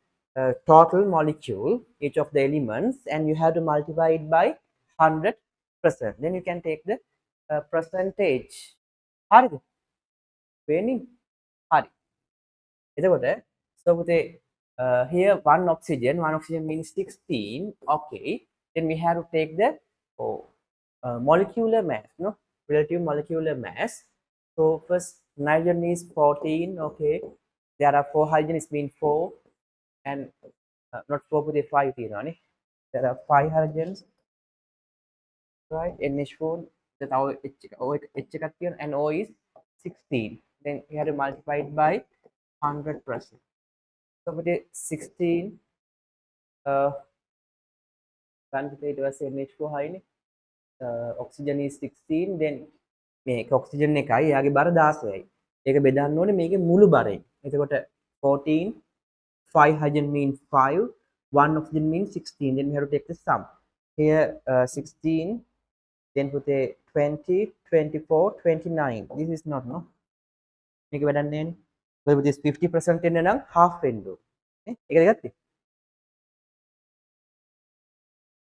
total molecule, each of the elements, and you have to multiply it by 100%. Then you can take the percentage. හරිද? වෙන්නේ? හරි. එතකොට so පුතේ here one oxygen means 16. Okay, then we have to take the molecular mass, no, relative molecular mass. So first nitrogen is 14. Okay, there are 4 hydrogens, mean 4, and not 4 පුතේ 5 තියෙනවානේ. There are 5 hydrogens, right? NH4, that our H එකක් තියෙනවා, and O is 16. Then you have to multiply it by 100%. So for the 16 it was NH4 high, oxygen is 16, then මේක oxygen එකයි එයාගේ බර 16යි. ඒක බෙදන්න ඕනේ මේකේ මුළු බරෙන්. එතකොට 14, 5 hydrogen means 5, 1 oxygen means 16. Then we have to take the sum. Here 16, then put a 20, 24, 29. This is not, no. මේක වැඩන්නේ නෑනේ. But this 50% එන්න නම් half වෙන්න ඕනේ. නේ? ඒකද ගත්තේ?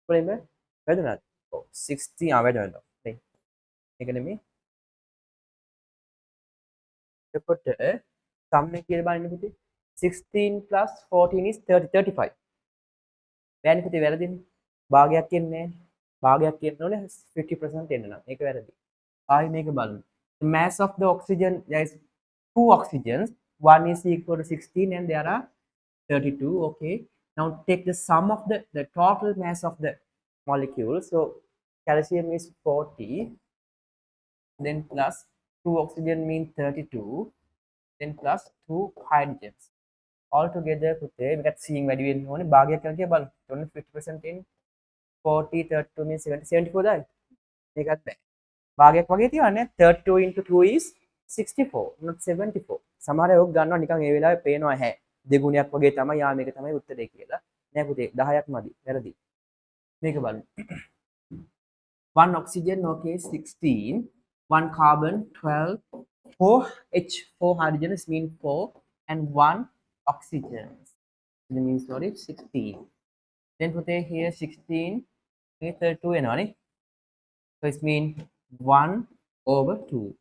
කොහෙන්ද? වැදුනාද? ඔව් 60 වැදුනා. නේ. ඒක නෙමෙයි. එතකොට sum එක කියලා බලන්න පුතේ. 16 plus 14 is 30, 35. බෑනේ පුතේ වැරදිනේ. භාගයක් එන්නේ නෑනේ. භාගයක් එන්න ඕනේ 50% එන්න නම්. ඒක වැරදි. ආයි මේක බලමු. The mass of the oxygen, there is 2 oxygens, one is equal to 16 and there are 32. Okay, now take the sum of the total mass of the molecule. So calcium is 40, then plus 2 oxygen means 32, then plus 2 hydrogens. All together පුතේ මේකත් seeing වැඩි වෙන්න ඕනේ. භාගයක් කරලා කියලා බලන්න. 50% in 40, 32 means 70, 74 දායි. මේකත් බෑ. භාගයක් වගේ තියවන්නේ. 32 into 2 is 64, not 74. සමහර අය ඔක් ගන්නවා නිකන් ඒ වෙලාවේ පේනවා හැ. දෙගුණයක් වගේ තමයි යා මේක තමයි උත්තරේ කියලා. නෑ පුතේ 10ක් මදි. වැරදි. මේක බලන්න. 1 oxygen, okay, 16, 1 carbon 12, 4 H, 4 hydrogens mean 4, and 1 oxygen. It means sorry 16. Then put here 16, 32 එනවනේ. So it means 1 over 2.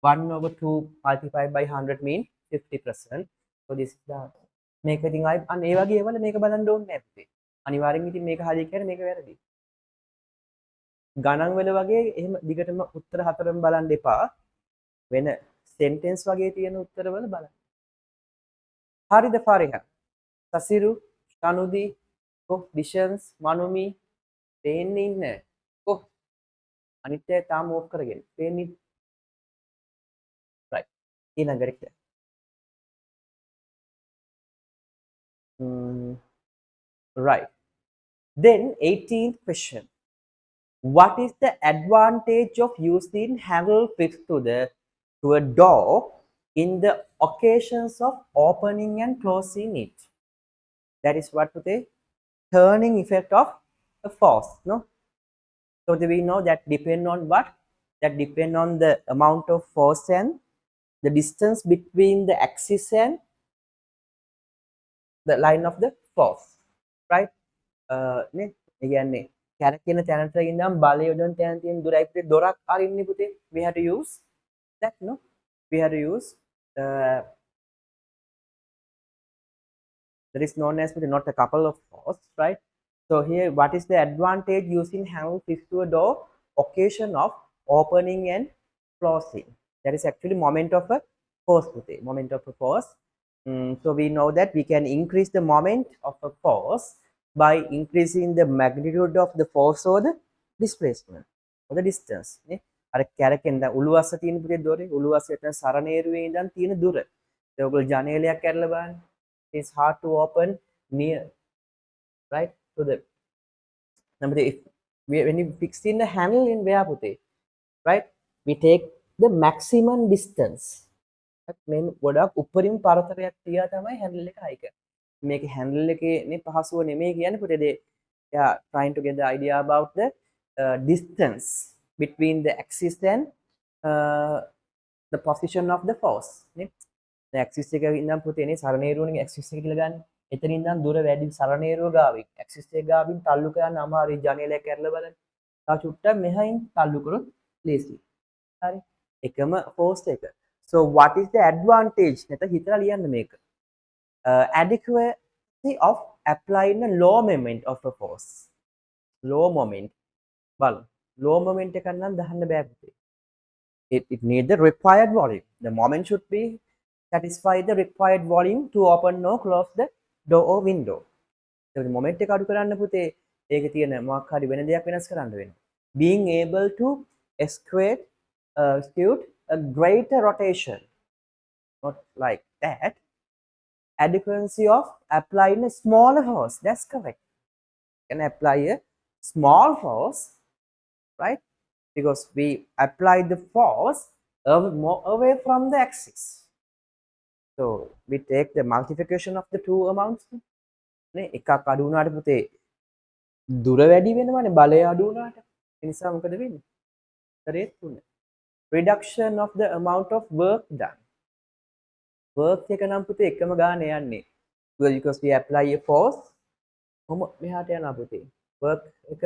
1 over 2 multiplied by 100 means 50%. So this is the මේක ඉතින් ආයි අන්න ඒ වගේ ඒවල මේක බලන්න ඕනේ නැහැ පුතේ. අනිවාර්යෙන් ඉතින් මේක හරිය කියන්නේ මේක වැරදි. ගණන් වල වගේ එහෙම දිගටම උත්තර හතරම බලන්න එපා. වෙන sentence වගේ තියෙන උත්තර වල බලන්න. හරිද ෆාරිහා? සසිරු, ශනුදි, ඩිෂන්ස්, මනුමි පේන්නේ නැහැ. කොහො අනිත් අය තාම ඕෆ් කරගෙන. පේන්නේ right. ඊළඟට right. Then 18th question. What is the advantage of using handle fixed to a door in the occasions of opening and closing it? That is what the turning effect of a force, no? So we know that depend on what? That depend on the amount of force and the distance between the axis and the line of the force, right? නේ ඒ කියන්නේ කැරකෙන තැනට ඉඳන් බලය යොදන තැන තියෙන දුරයි පුතේ දොරක් අරින්නේ පුතේ. We have to use that, no? We have to use that is known as not a couple of force, right? So here what is the advantage using handle fixed to a door occasion of opening and closing? That is actually moment of a force putte, moment of a force. So we know that we can increase the moment of a force by increasing the magnitude of the force or the displacement or the distance. නේ අර කැරකෙන් දැන් උළුවස්ස තියෙන පුතේ දොරේ උළුවස්සට සරණේරුවේ ඉඳන් තියෙන දුර. ඒ ඔයගොල්ලෝ ජනේලයක් ඇරලා බලන්න. It's hard to open near, right? So the number if when you fix in the handle in where පුතේ, right? We take the maximum distance. මේ ගොඩක් උඩරින් පරතරයක් තියා තමයි handle එක හයි කරන්නේ. මේක handle එකේ නේ පහසුව නෙමෙයි කියන්නේ පුතේ. Yeah, trying to get the idea about the distance between the axis and uh, the position of the force. නේ? දැන් axis එක ඉඳන් පුතේනේ සරණේරුවනේ axis එක කියලා ගන්න. එතන ඉඳන් දුර වැඩි සරණේරුව ගාවින් axis එක ගාවින් තල්ලු කරන්න අමාරුයි ජනේලයක් ඇරලා බලන්න. තව චුට්ටක් මෙහායින් තල්ලු කරොත් ලේසියි. හරි. එකම force එක. So what is the advantage? නැත්නම් හිතලා ලියන්න මේක. Adequacy of applying a low moment of a force. Low moment. බලන්න. Low moment එකක් නම් දාන්න බෑ පුතේ. It needs the required volume. The moment should be satisfy the required volume to open or close the door or window. So the moment එක අඩු කරන්න පුතේ ඒකේ තියෙන මොකක් හරි වෙන දෙයක් වෙනස් කරන්න වෙනවා. Being able to execute a greater rotation. Not like that. Adequacy of applying a smaller force. That's correct. You can apply a small force, right? Because we apply the force more away from the axis. So we take the multiplication of the two amounts. නේ එකක් අඩු වුණාට පුතේ දුර වැඩි වෙනවනේ බලය අඩු වුණාට. ඒ නිසා මොකද වෙන්නේ? උත්තරේ 3. Reduction of the amount of work done. Work එක නම් පුතේ එකම ගානේ යන්නේ. Because we apply a force කොහොම මෙහාට යනවා පුතේ. Work එක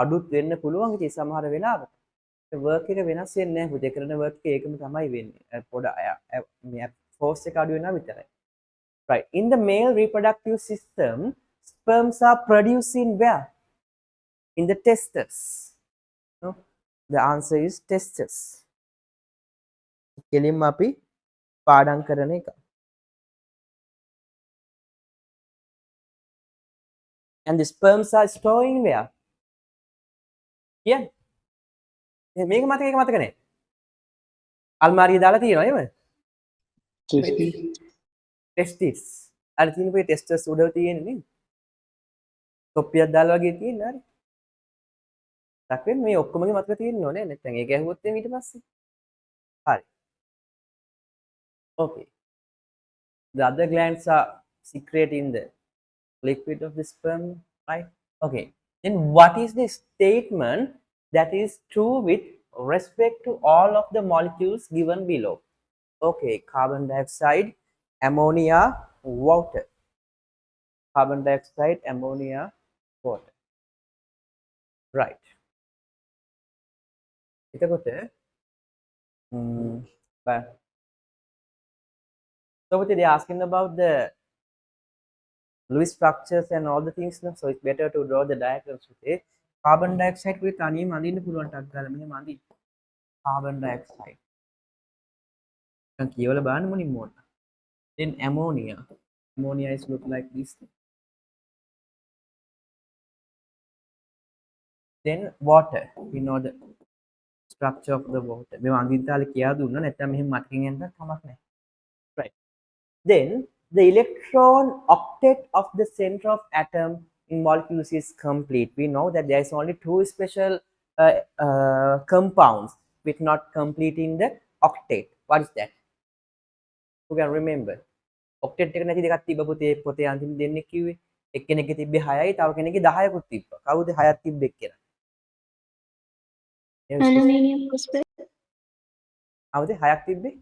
අඩුත් වෙන්න පුළුවන් ඉතින් සමහර වෙලාවට. work එක වෙනස් වෙන්නේ නැහැ පුතේ. කරන work එක ඒකම තමයි වෙන්නේ. පොඩ මේ force එක අඩු වෙනවා විතරයි. Right. In the male reproductive system, sperms are produced in where? In the testes. No? The answer is testes. කෙලින්ම අපි පාඩම් කරන එක. And the sperms are stored in where? Yeah. මේක මතක නෑ. අල්මාරිය දාලා තියෙනවා එහෙම? Testes. Testes. අර තියෙන පොයි testes උඩ තියෙන්නේ නේ. තොප්පියක් දාලා වගේ තියෙන්නේ හරි. දක්වෙන්න මේ ඔක්කොමගේ මතක තියෙන්න ඕනේ නැත්නම් ඒක ඇහුවොත් ඊට පස්සේ. හරි. Okay. The other glands are secreting the liquid of the sperm, right? Okay. Then what is the statement that is true with respect to all of the molecules given below? Okay, carbon dioxide, ammonia, water. Carbon dioxide, ammonia, water. Right. එතකොට so what they asking about the Lewis structures and all the things now, so it's better to draw the diagrams today. Carbon dioxide with තනියම අඳින්න පුළුවන් ටක් ගාලා මෙහෙම අඳින්න. Carbon dioxide. දැන් කියවලා බලන්න මොනින් මොන. Then ammonia. Ammonia is look like this. Then water. We know the structure of the water. මේ අඳින්න තාලේ කියා දුන්නා නැත්නම් මෙහෙම මතකින් යන්න කමක් නැහැ. Right. Then the electron octet of the center of atom in molecules is complete. We know that there is only two special compounds which not complete in the octet. What is that? Who can remember? Octet එක නැති දෙකක් තිබ්බ පොතේ අන්තිම දෙන්නේ කිව්වේ. එක්කෙනෙක්ගේ තිබ්බේ 6යි තව කෙනෙක්ගේ 10කුත් තිබ්බා. කවුද 6ක් තිබ්බේ කියලා? Aluminium phosphate. කවුද 6ක් තිබ්බේ?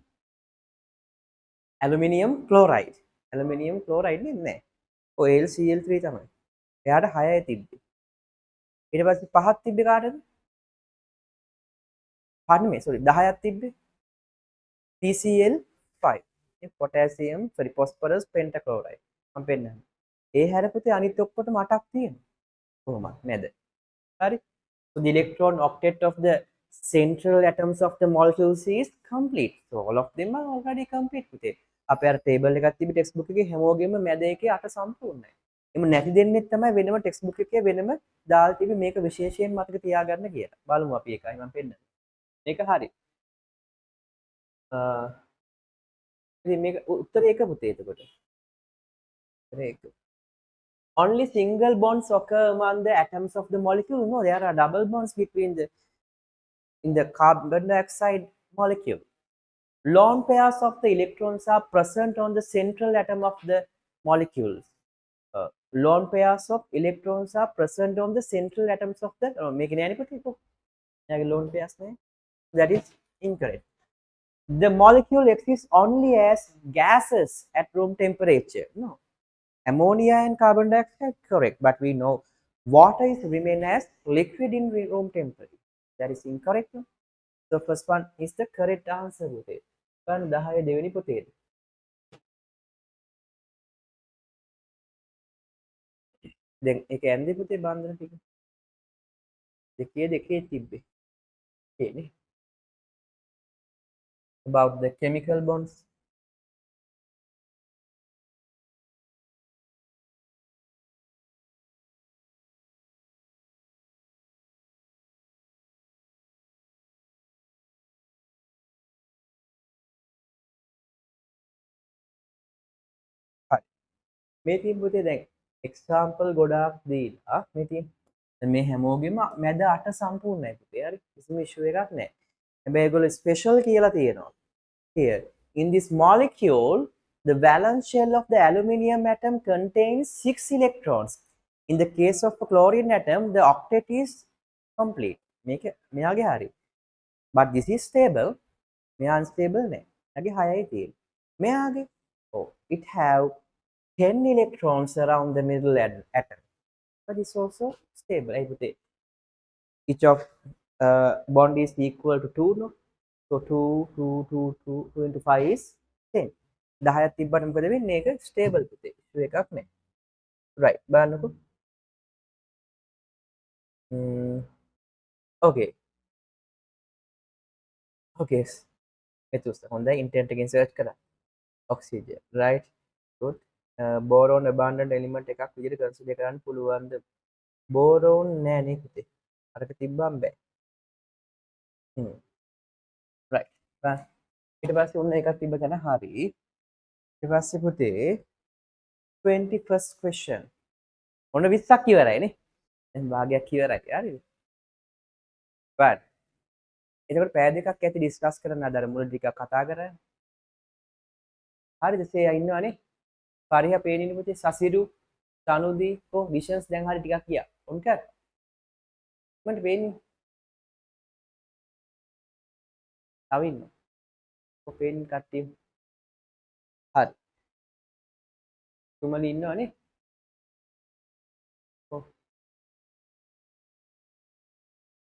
Aluminium chloride. Aluminium chloride නේ නැහැ. ඔය AlCl3 තමයි. එයාට 6යි තිබ්බේ. ඊට පස්සේ 5ක් තිබ්බේ කාටද? පන්නේ මේ sorry 10ක් තිබ්බේ. PCl5. potassium sorry phosphorus pentachloride. මම පෙන්නන්නේ. ඒ හැරපොතේ අනිත් ඔක්කොටම 8ක් තියෙනවා. කොහොමද? නේද? හරි. So the electron octet of the central atoms of the molecules is complete. So all of them are already complete පුතේ. අපේ අර ටේබල් එකක් තිබි ටෙක්ස්ට් බුක් එකේ හැමෝගෙම මැද එකේ 8 සම්පූර්ණයි. එමු නැති දෙන්නෙත් තමයි වෙනම ටෙක්ස්ට් බුක් එකේ වෙනම දාලා තිබි මේක විශේෂයෙන් මතක තියාගන්න කියලා. බලමු අපි ඒකයි මම පෙන්නන්නේ. මේක හරි. ඉතින් මේක උත්තරේ එක පුතේ එතකොට. උත්තරේ එක. Only single bonds occur among the atoms of the molecule. No, there are double bonds between the carbon dioxide molecule. Lone pairs of the electrons are present on the central atom of the molecules. lone pairs of electrons are present on the central atoms of the මේක නෑනේ පුතේ කො. එයාගේ lone pairs නෑ. That is incorrect. The molecule exists only as gases at room temperature. No. Ammonia and carbon dioxide, correct. But we know water is remain as liquid in room temperature. That is incorrect. No? So first one is the correct answer. පුතේ. ගන්න 10 දෙවෙනි පුතේ. දැන් ඒක ඇන්දේ පුතේ බන්ධන ටික. දෙකේ තිබ්බේ. ඒනේ. About the chemical bonds. හරි. මේ තියෙන පුතේ දැන් example ගොඩාක් දීලා මේ තියෙන මේ හැමෝගෙම මැද 8 සම්පූර්ණයි පුතේ. හරි. කිසිම issue එකක් නැහැ. හැබැයි ඒගොල්ලෝ special කියලා තියෙනවා. Here, in this molecule, the valence shell of the aluminium atom contains 6 electrons. In the case of a chlorine atom, the octet is complete. මේක මෙයාගේ හරි. But this is stable. මෙයා unstable නෑ. එයාගේ 6යි තියෙන්නේ. මෙයාගේ it have 10 electrons around the middle atom. But it's also stable. ඒ පුතේ. Each of bond is equal to 2 no. So 2 into 5 is 10. 10ක් තිබ්බට මොකද වෙන්නේ? ඒක ස්ටේබල් පුතේ. issue එකක් නෑ. right. බලන්නකෝ. okay. okay. මෙතුස්ස හොඳයි intent එකෙන් search කරා. oxygen. right. good. boron abundant element එකක් විදිහට consider කරන්න පුළුවන්ද? boron නෑ නේ පුතේ. අරක තිබ්බම බෑ. right. ඊට පස්සේ ඔන්න එකක් තිබ්බ තැන හරි. ඊට පස්සේ පුතේ 21st question. ඔන්න 20ක් ඉවරයි නේ. දැන් භාගයක් ඉවරයි. හරිද? right. එතකොට පැය දෙකක් ඇති ඩිස්කස් කරන්න අද අර මුල ටිකක් කතා කරා. හරිද? සේයා ඉන්නවනේ. පරිහ පේනිනි පුතේ සසිරු තනුදී කො විෂන්ස් දැන් හරි ටිකක් කියා. ඔන්න කර. මන්ට පේන්නේ. තව ඉන්නවා. කො පේන්නේ කට්ටිය. හරි. තුමලි ඉන්නවනේ. ඔව්.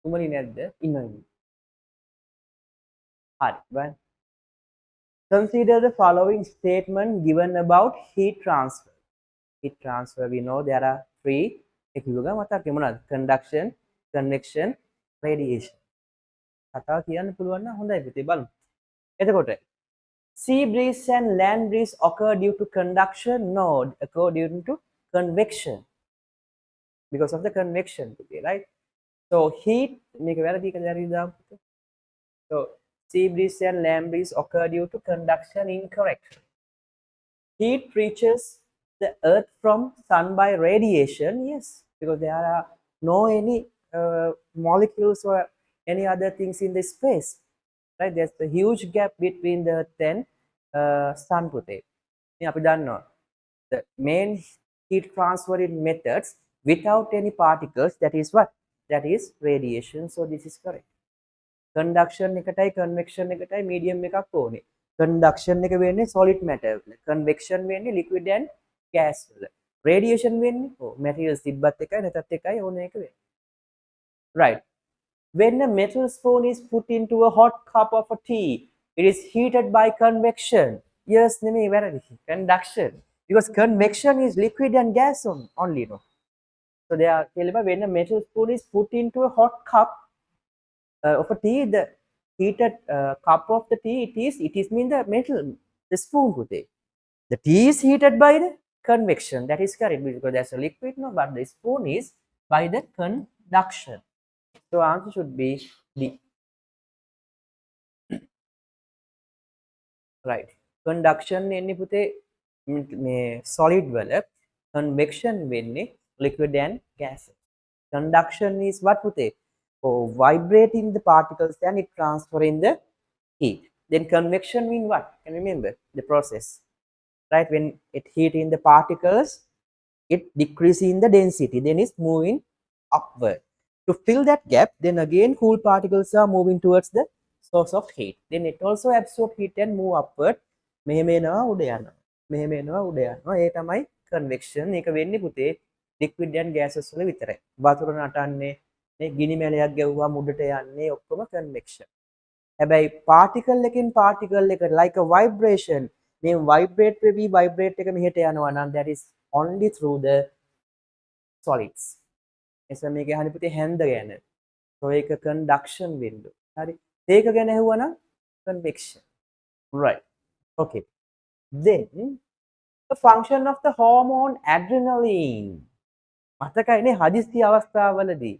තුමලි නැද්ද? ඉන්නවා. හරි. බලන්න. Consider the following statement given about heat transfer. Heat transfer, we know there are three. Conduction, convection, radiation. කතාව කියන්න පුළුවන් නම් හොඳයි පුතේ බලමු. එතකොට sea breeze and land breeze occur due to conduction? No, occur due to convection. Because of the convection, right? So heat මේක වැරදි කියලා හරි. So sea breeze and land breeze occur due to conduction, incorrect. Heat reaches the earth from sun by radiation, yes, because there are no any molecules or any other things in the space, right? There's a huge gap between the earth and sun පුතේ. ඉතින් අපි දන්නවා the main heat transferring methods without any particles, that is what? That is radiation. So this is correct. Conduction එකටයි convection එකටයි medium එකක් ඕනේ. Conduction එක වෙන්නේ solid matter වල. Convection වෙන්නේ liquid and gas වල. Radiation වෙන්නේ materials තිබ්බත් එකයි නැතත් එකයි ඕන එක වෙන්නේ. Right. When a metal spoon is put into a hot cup of a tea, it is heated by convection. Yes, නෙමෙයි වැරදි. Conduction. Because convection is liquid and gas only, no. So they are when a metal spoon is put into a hot cup of a tea, the heated cup of the tea, it is mean the metal, the spoon putte. The tea is heated by the convection. That is correct because there's a liquid, no, but the spoon is by the conduction. So answer should be D. Right. Conduction එන්නේ පුතේ මේ solid වල, convection වෙන්නේ liquid and gases. Conduction is what පුතේ? Vibrating the particles and it transferring the heat. Then convection mean what? Can you remember the process? Right, when it heat in the particles, it decreasing the density, then it's moving upward. To fill that gap, then again cool particles are moving towards the source of heat. Then it also absorb heat and move upward. මෙහෙම එනවා උඩ යනවා. මෙහෙම එනවා උඩ යනවා. ඒ තමයි convection. ඒක වෙන්නේ පුතේ liquid and gases වල විතරයි. වතුර නටන්නේ මේ ගිනි මැලයක් ගැව්වම උඩට යන්නේ ඔක්කොම convection. හැබැයි particle එකෙන් particle එකට like a vibration මේ vibrate වෙවි vibrate එක මෙහෙට යනවා නම් that is only through the solids. එසම මේක අහන්නේ පුතේ හැන්ද ගැන. so ඒක conduction window. හරි. ඒක ගැන ඇහුවනම් convection. Right. Okay. Then the function of the hormone adrenaline. මතකයිනේ හදිස්සි අවස්ථාවවලදී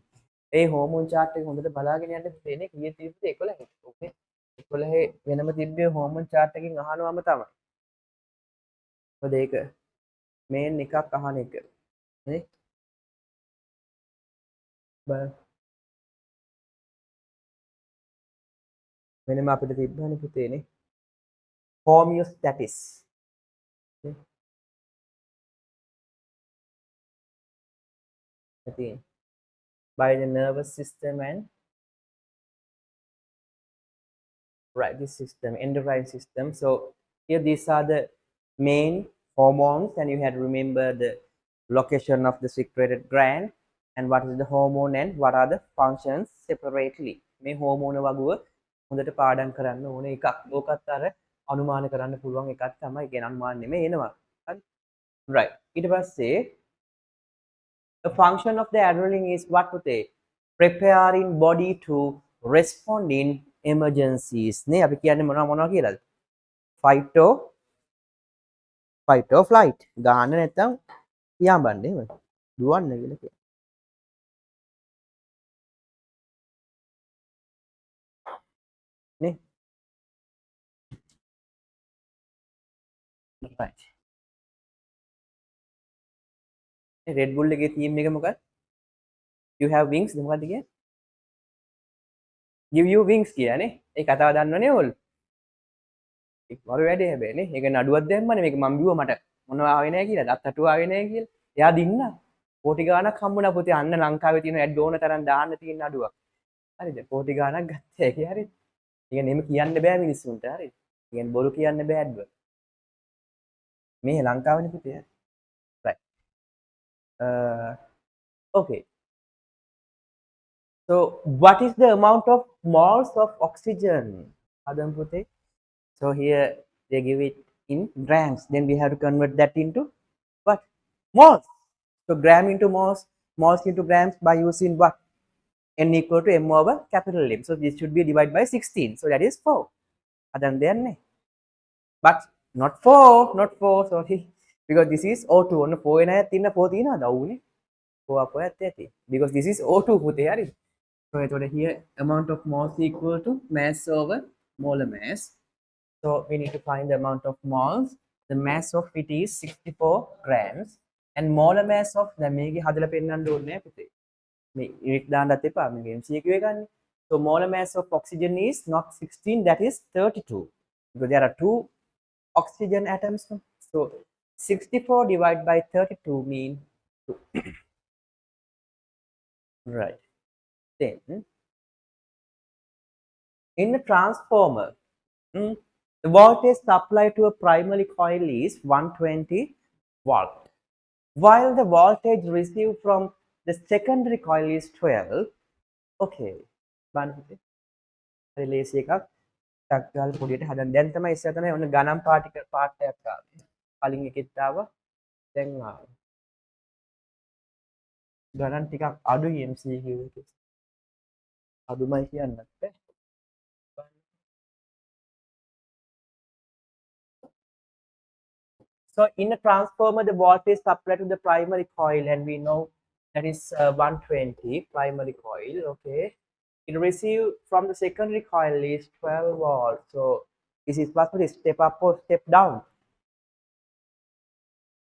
ඒ හෝමෝන් chart එක හොඳට බලාගෙන යන්න තියෙන්නේ කීයේ තිබ්බේ 11. Okay. 11 වෙනම තිබ්බේ හෝමෝන් chart එකකින් අහනවම තමයි. මොකද ඒක මේන් එකක් අහන එක. නේ? බලන්න. වෙනම අපිට තිබ්බනේ පුතේනේ. Homeostatis. Okay. Again, by the nervous system and right this system endocrine system. So here these are the main hormones and you had to remember the location of the secreted gland and what is the hormone and what are the functions separately. මේ හෝමෝන වගුව හොඳට පාඩම් කරන්න ඕනේ එකක්. ඕකත් අර අනුමාන කරන්න පුළුවන් එකක් තමයි. කියන අනුමාන නෙමෙයි එනවා. හරි. right. ඊට පස්සේ the function of the adrenaline is what පුතේ? preparing body to respond in emergencies. නේ අපි කියන්නේ මොනවා කියලාද? fight or flight. ගහන්න නැත්තම් පියාඹන්න එහෙම. දුවන්න කියලා කියනවා. නේ? right. Red Bull එකේ theme එක මොකක්ද? You have wings මොකක්ද කියන්නේ? Give you wings කියන්නේ. ඒ කතාව දන්නවනේ ඕගොල්ලෝ. ඒක මරු වැඩේ හැබැයි නේ. ඒක නඩුවක් දැම්මනේ මේක මම බිව්වා මට මොනවා ආවේ නැහැ කියලා. දත්තටුව ආවේ නැහැ කියලා. එයා දින්නා. කෝටි ගාණක් හම්බුණා පුතේ අන්න ලංකාවේ තියෙන ඇඩ් ඕන තරම් දාන්න තියෙන නඩුවක්. හරිද? කෝටි ගාණක් ගත්තා ඒක හරිද? ඒක නෙමෙයි කියන්න බෑ මිනිස්සුන්ට හරිද? කියන්නේ බොරු කියන්න බෑ ඇඩ් වල. මේ ලංකාවනේ පුතේ. right. Okay. So what is the amount of moles of oxygen? Adam Pute. So here they give it in grams. Then we have to convert that into what? Moles. So gram into moles, moles into grams by using what? N equal to M over capital M. So this should be divided by 16. So that is 4. Adam then. But not 4, sorry. Because this is O2. On 4 and I think 4 daune. 4 up because this is O2 pute hari. So here amount of moles equal to mass over molar mass. So we need to find the amount of moles. The mass of it is 64 grams and molar mass of මේකේ හදලා පෙන්නන්න ඕනේ නෑ පුතේ. මේ unit දාන්නත් එපා මේක MCQ එකන්නේ. So molar mass of oxygen is not 16, that is 32 because there are 2 oxygen atoms. So 64 divided by 32 mean 2. right. Then in the transformer, the voltage supplied to a primary coil is 120 volt, while the voltage received from the secondary coil is 12. Okay, හරි ලේසි එකක් ටක් ගාලා පොඩියට හදන්න. දැන් තමයි ඉස්සර තමයි ඔන්න ගණන් පාටිකල් පාර්ට් එකක් ආවේ. කලින් එකෙත් ආවා. දැන් ආවා. ගණන් ටිකක් අඩුයි MCQ එකේ. අඩුමයි කියන්නත් බෑ. So in a transformer, the voltage supplied to the primary coil, and we know that is 120 primary coil. Okay, it received from the secondary coil is 12 volts. So this is what is step up or step down.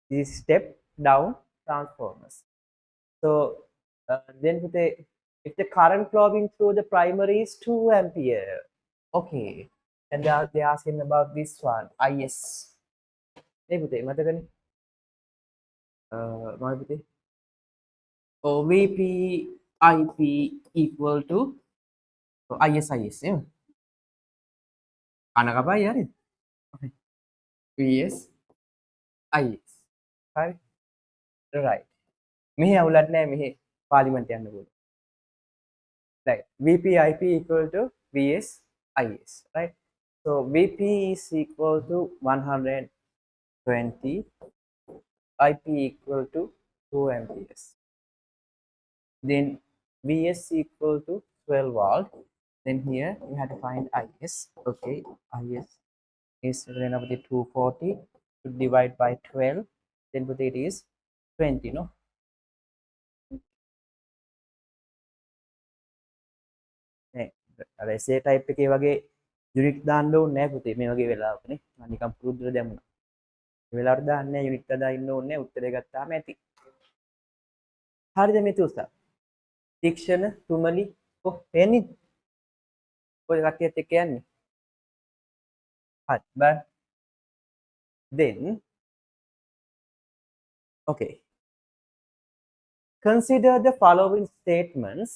This step down transformers. So then if the current flowing through the primary is 2 ampere. Okay, and they are asking about this one IS. නේ පුතේ මතකනේ මොකද පුතේ? VP IP equal to IS එහෙම. අන කපයි හරිද? VS IS. හරි. right. මෙහි අවුලක් නැහැ මෙහි පාර්ලිමේන්ත යන්න පුළුවන්. right. VP IP equal to VS IS. right. So VP is equal to 120, IP equal to 2 amperes. Then Vs equal to 12 volt. Then here you have to find Is. Okay, Is is then of the 240 to divide by 12. Then put it is 20. No. අර essay type එකේ වගේ unit දාන්න ඕනේ නැහැ පුතේ මේ වගේ වෙලාවකනේ. මම නිකන් පුරුද්දට දැම්මා. මේ වෙලාවට දාන්නේ නැහැ unit එක දාන්න ඕනේ නැහැ. උත්තරේ ගත්තාම ඇති. හරිද මේ තුසා? තීක්ෂණ තුමලි එන්නේ ඔය කට්ටියත් එක්ක යන්නේ හරි බෑ then okay consider the following statements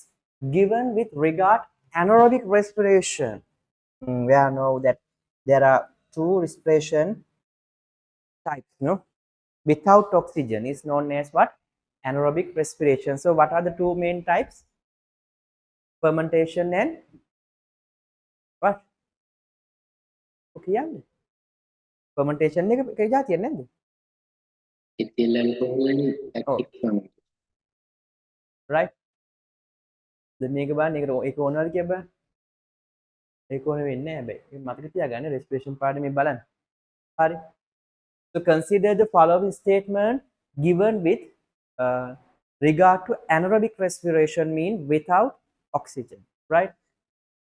given with regard anaerobic respiration. We all know that there are two respiration types, no? Without oxygen is known as what? Anaerobic respiration. So what are the two main types? Fermentation and what? Okay, yeah. Fermentation එක එක જાතියක් නැද්ද? ethyl alcohol and lactic fermentation. Right? දැන් මේක බලන්න ඒක ඕනවාද කියලා බලන්න. ඒක ඕන වෙන්නේ නැහැ හැබැයි. ඒක මතක තියාගන්න respiration part මේ බලන්න. හරි. So consider the following statement given with regard to anaerobic respiration mean without oxygen, right?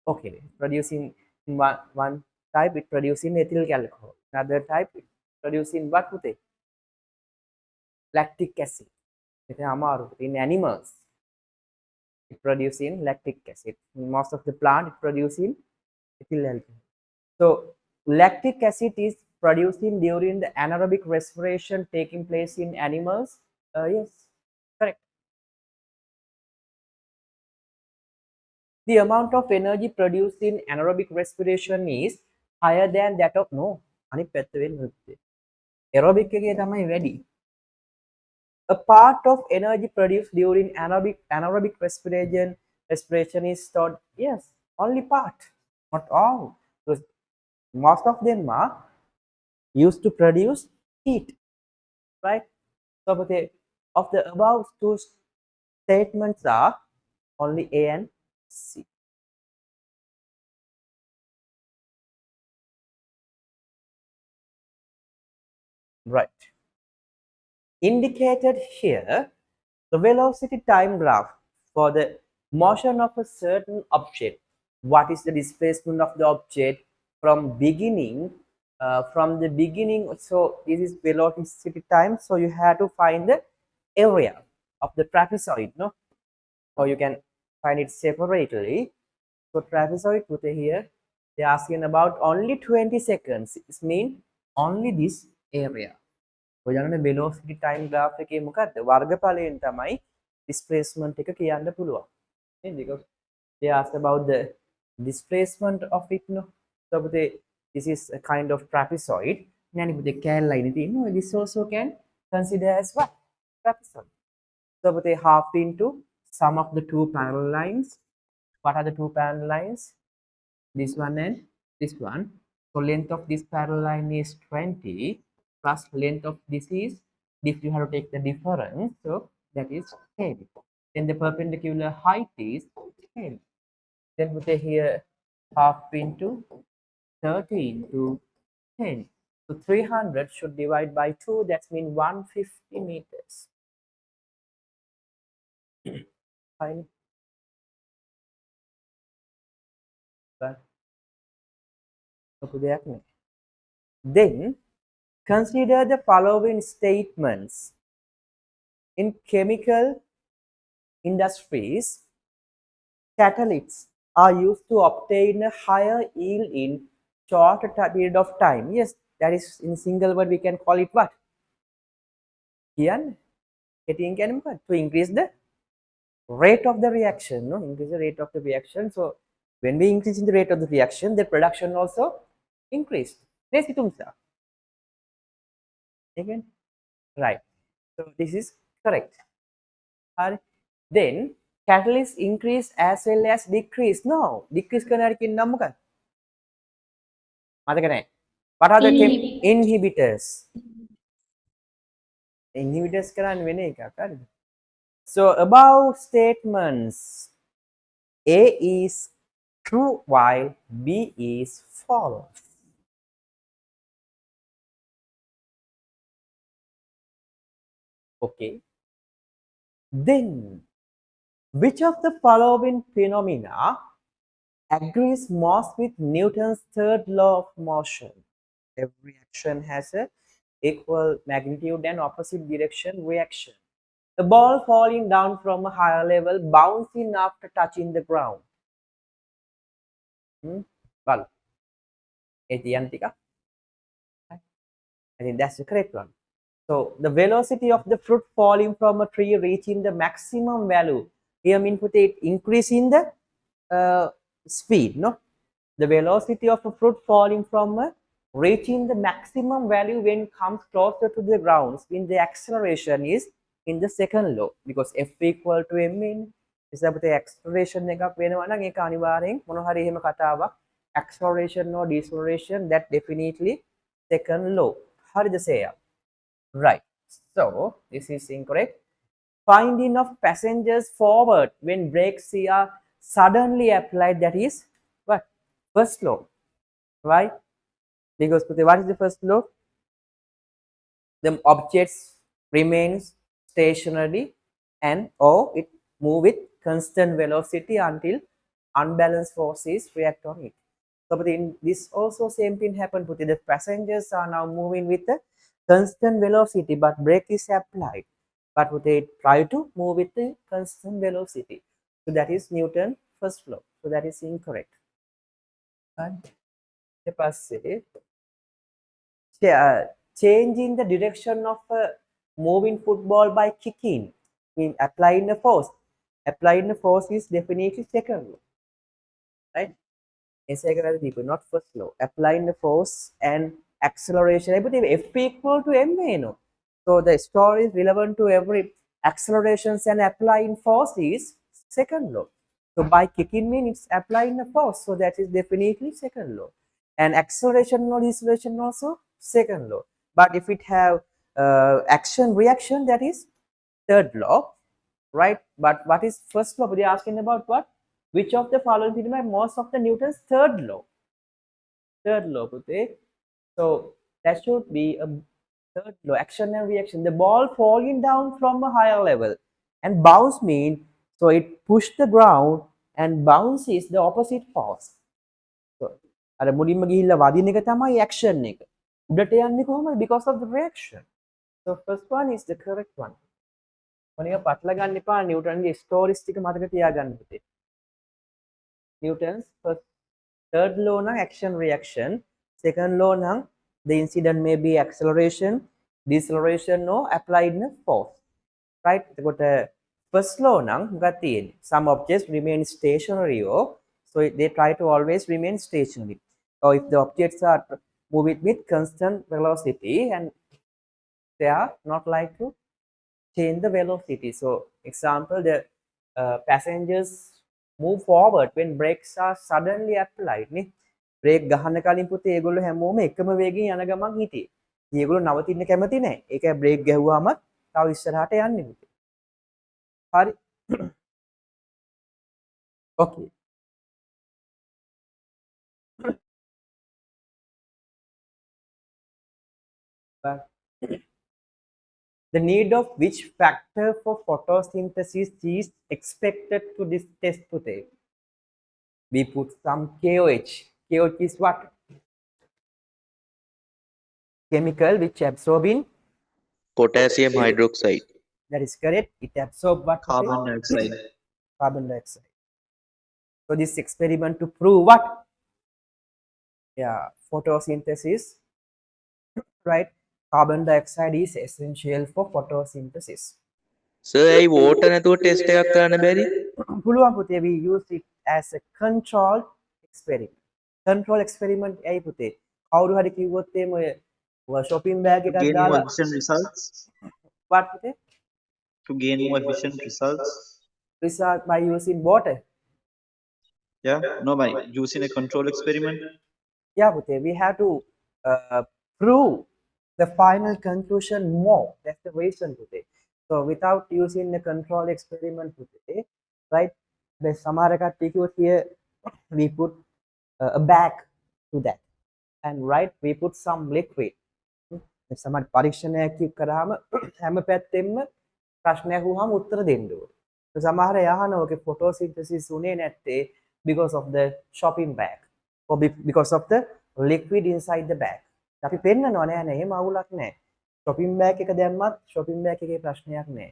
Okay, producing one type it producing ethyl alcohol, another type it producing what puthe? Lactic acid. It amaru in animals it producing lactic acid. In most of the plant it producing ethyl alcohol. So lactic acid is producing during the anaerobic respiration taking place in animals. Yes, correct. The amount of energy produced in anaerobic respiration is higher than that of no අනිත් පැත්ත වෙන්නේ aerobic එකේ තමයි වැඩි. A part of energy produced during anaerobic respiration is stored. Yes, only part, not all, because most of them are used to produce heat, right? So of the above two statements are only A and C. Right. Indicated here, the velocity time graph for the motion of a certain object. What is the displacement of the object from beginning? From the beginning, so this is velocity time. So you have to find the area of the trapezoid, no? Or you can find it separately. So trapezoid put here. They're asking about only 20 seconds. It means only this area. ඔයගොල්ලෝ velocity time graph එකේ මොකද්ද වර්ගඵලයෙන් තමයි displacement එක කියන්න පුළුවන් නේද because they asked about the displacement of it no so this is a kind of trapezoid නෑනේ පුතේ කෑල්ලයි නේ තියෙන්නේ this also can consider as what trapezoid so half into sum of the two parallel lines. What are the two parallel lines? This one and this one. So length of this parallel line is 20 plus length of this is, if you have to take the difference, so that is 10. Then the perpendicular height is 10. Then we say here half into 13 to 10. So 300 should divide by 2, that means 150 meters. Fine. But then consider the following statements. In chemical industries, catalysts are used to obtain a higher yield in shorter period of time. Yes, that is in single word we can call it what? Kian? Heating කියන්නේ මොකක්ද? To increase the rate of the reaction, no? Increase the rate of the reaction. So when we increase in the rate of the reaction, the production also increased. Nේද හිතුම්සා? Again, right. So this is correct. Hari. Then catalyst increase as well as decrease. No, decrease කරන හරි කියන නම් මොකක්ද? මතක නැහැ. What are the inhibitors? Inhibitors කරන්නේ වෙන එකක් හරිද? So above statements, A is true while B is false. Okay. Then, which of the following phenomena agrees most with Newton's third law of motion? Every action has a equal magnitude and opposite direction reaction. The ball falling down from a higher level, bouncing after touching the ground. Well, I think that's the correct one. So the velocity of the fruit falling from a tree reaching the maximum value. Here mean put it increase in the speed, no? The velocity of a fruit falling from a reaching the maximum value when it comes closer to the ground, when the acceleration is in the second law, because F equal to m in නිසා පුතේ acceleration එකක් වෙනවා නම් ඒක අනිවාර්යෙන් මොන හරි එහෙම කතාවක් acceleration or deceleration, that definitely second law. හරිද සේයා? Right. So this is incorrect. Finding of passengers forward when brakes are suddenly applied, that is what? First law. Right? Because what is the first law? The objects remains stationary and or it move with constant velocity until unbalanced forces react on it. So but in this also same thing happened. The passengers are now moving with the constant velocity, but brake is applied. But they try to move with the constant velocity. So that is Newton's first law. So that is incorrect. And changing the direction of a moving football by kicking, mean applying a force. Applying a force is definitely second law, right? In second people, not first law. Applying the force and acceleration. Everything F equal to m, you know. So the story is relevant to every accelerations and applying force is second law. So by kicking mean it's applying a force. So that is definitely second law. And acceleration or deceleration also second law. But if it have action reaction, that is third law, right? But what is first law? They are asking about what? Which of the following phenomena most of the Newton's third law? Third law, Pute. So that should be a third law, action and reaction. The ball falling down from a higher level and bounce mean, so it push the ground and bounce is the opposite force. So අර මුලින්ම ගිහිල්ලා වදින එක තමයි action එක. උඩට යන්නේ කොහොමද? Because of the reaction. So first one is the correct one. මොනික පටල ගන්න එපා නිව්ටන්ගේ ස්ටෝරිස් ටික මතක තියාගන්න පුතේ. Newton's first third law නම් action reaction, second law නම් the incident may be acceleration, deceleration or applied force, right? එතකොට first law නම් මොකක්ද තියෙන්නේ? Some objects remain stationary, or so they try to always remain stationary, or if the objects are moving with constant velocity and they are not like to change the velocity. So example, the passengers move forward when brakes are suddenly applied, නේ. brake ගහන්න කලින් පුතේ ඒගොල්ලෝ හැමෝම එකම වේගයෙන් යන ගමන් හිටියේ. ඒගොල්ලෝ නවතින්න කැමති නැහැ. ඒකයි brake ගැහුවාම තව ඉස්සරහට යන්නේ පුතේ. හරි. Okay. But the need of which factor for photosynthesis is expected to this test today? We put some KOH. KOH is what? Chemical which absorb in Potassium hydroxide. that is correct. It absorbs what? Carbon dioxide. Carbon dioxide. So this experiment to prove what? Yeah, photosynthesis, right? Carbon dioxide is essential for photosynthesis. Sir ඇයි water නැතුව test එකක් කරන්න බැරි? පුළුවන් පුතේ, we use it as a controlled experiment. Control experiment ඇයි පුතේ? කවුරු හරි කිව්වොත් එහෙම ඔය shopping bag To එකක් gain more දාලා efficient results. what පුතේ? To gain more efficient results. Result by using water. Yeah. No, by using a control experiment. Yeah, Pute, we have to prove the final conclusion more. That's the reason, Pute. So without using the control experiment, Pute, right? The Samaraka TQ here, we put a bag to that, and right, we put some liquid. සමහර පරීක්ෂණයක් කරාම හැම පැත්තෙම ප්‍රශ්නයක් වුණාම උත්තර දෙන්න ඕනේ. සමහර යහනවා ඔකේ photosynthesis උනේ නැත්තේ because of the shopping bag or because of the liquid inside the bag. අපි පෙන්නනවා නෑ නේ එහෙම අවුලක් නෑ. shopping bag එක දැම්මත් shopping bag එකේ ප්‍රශ්නයක් නෑ.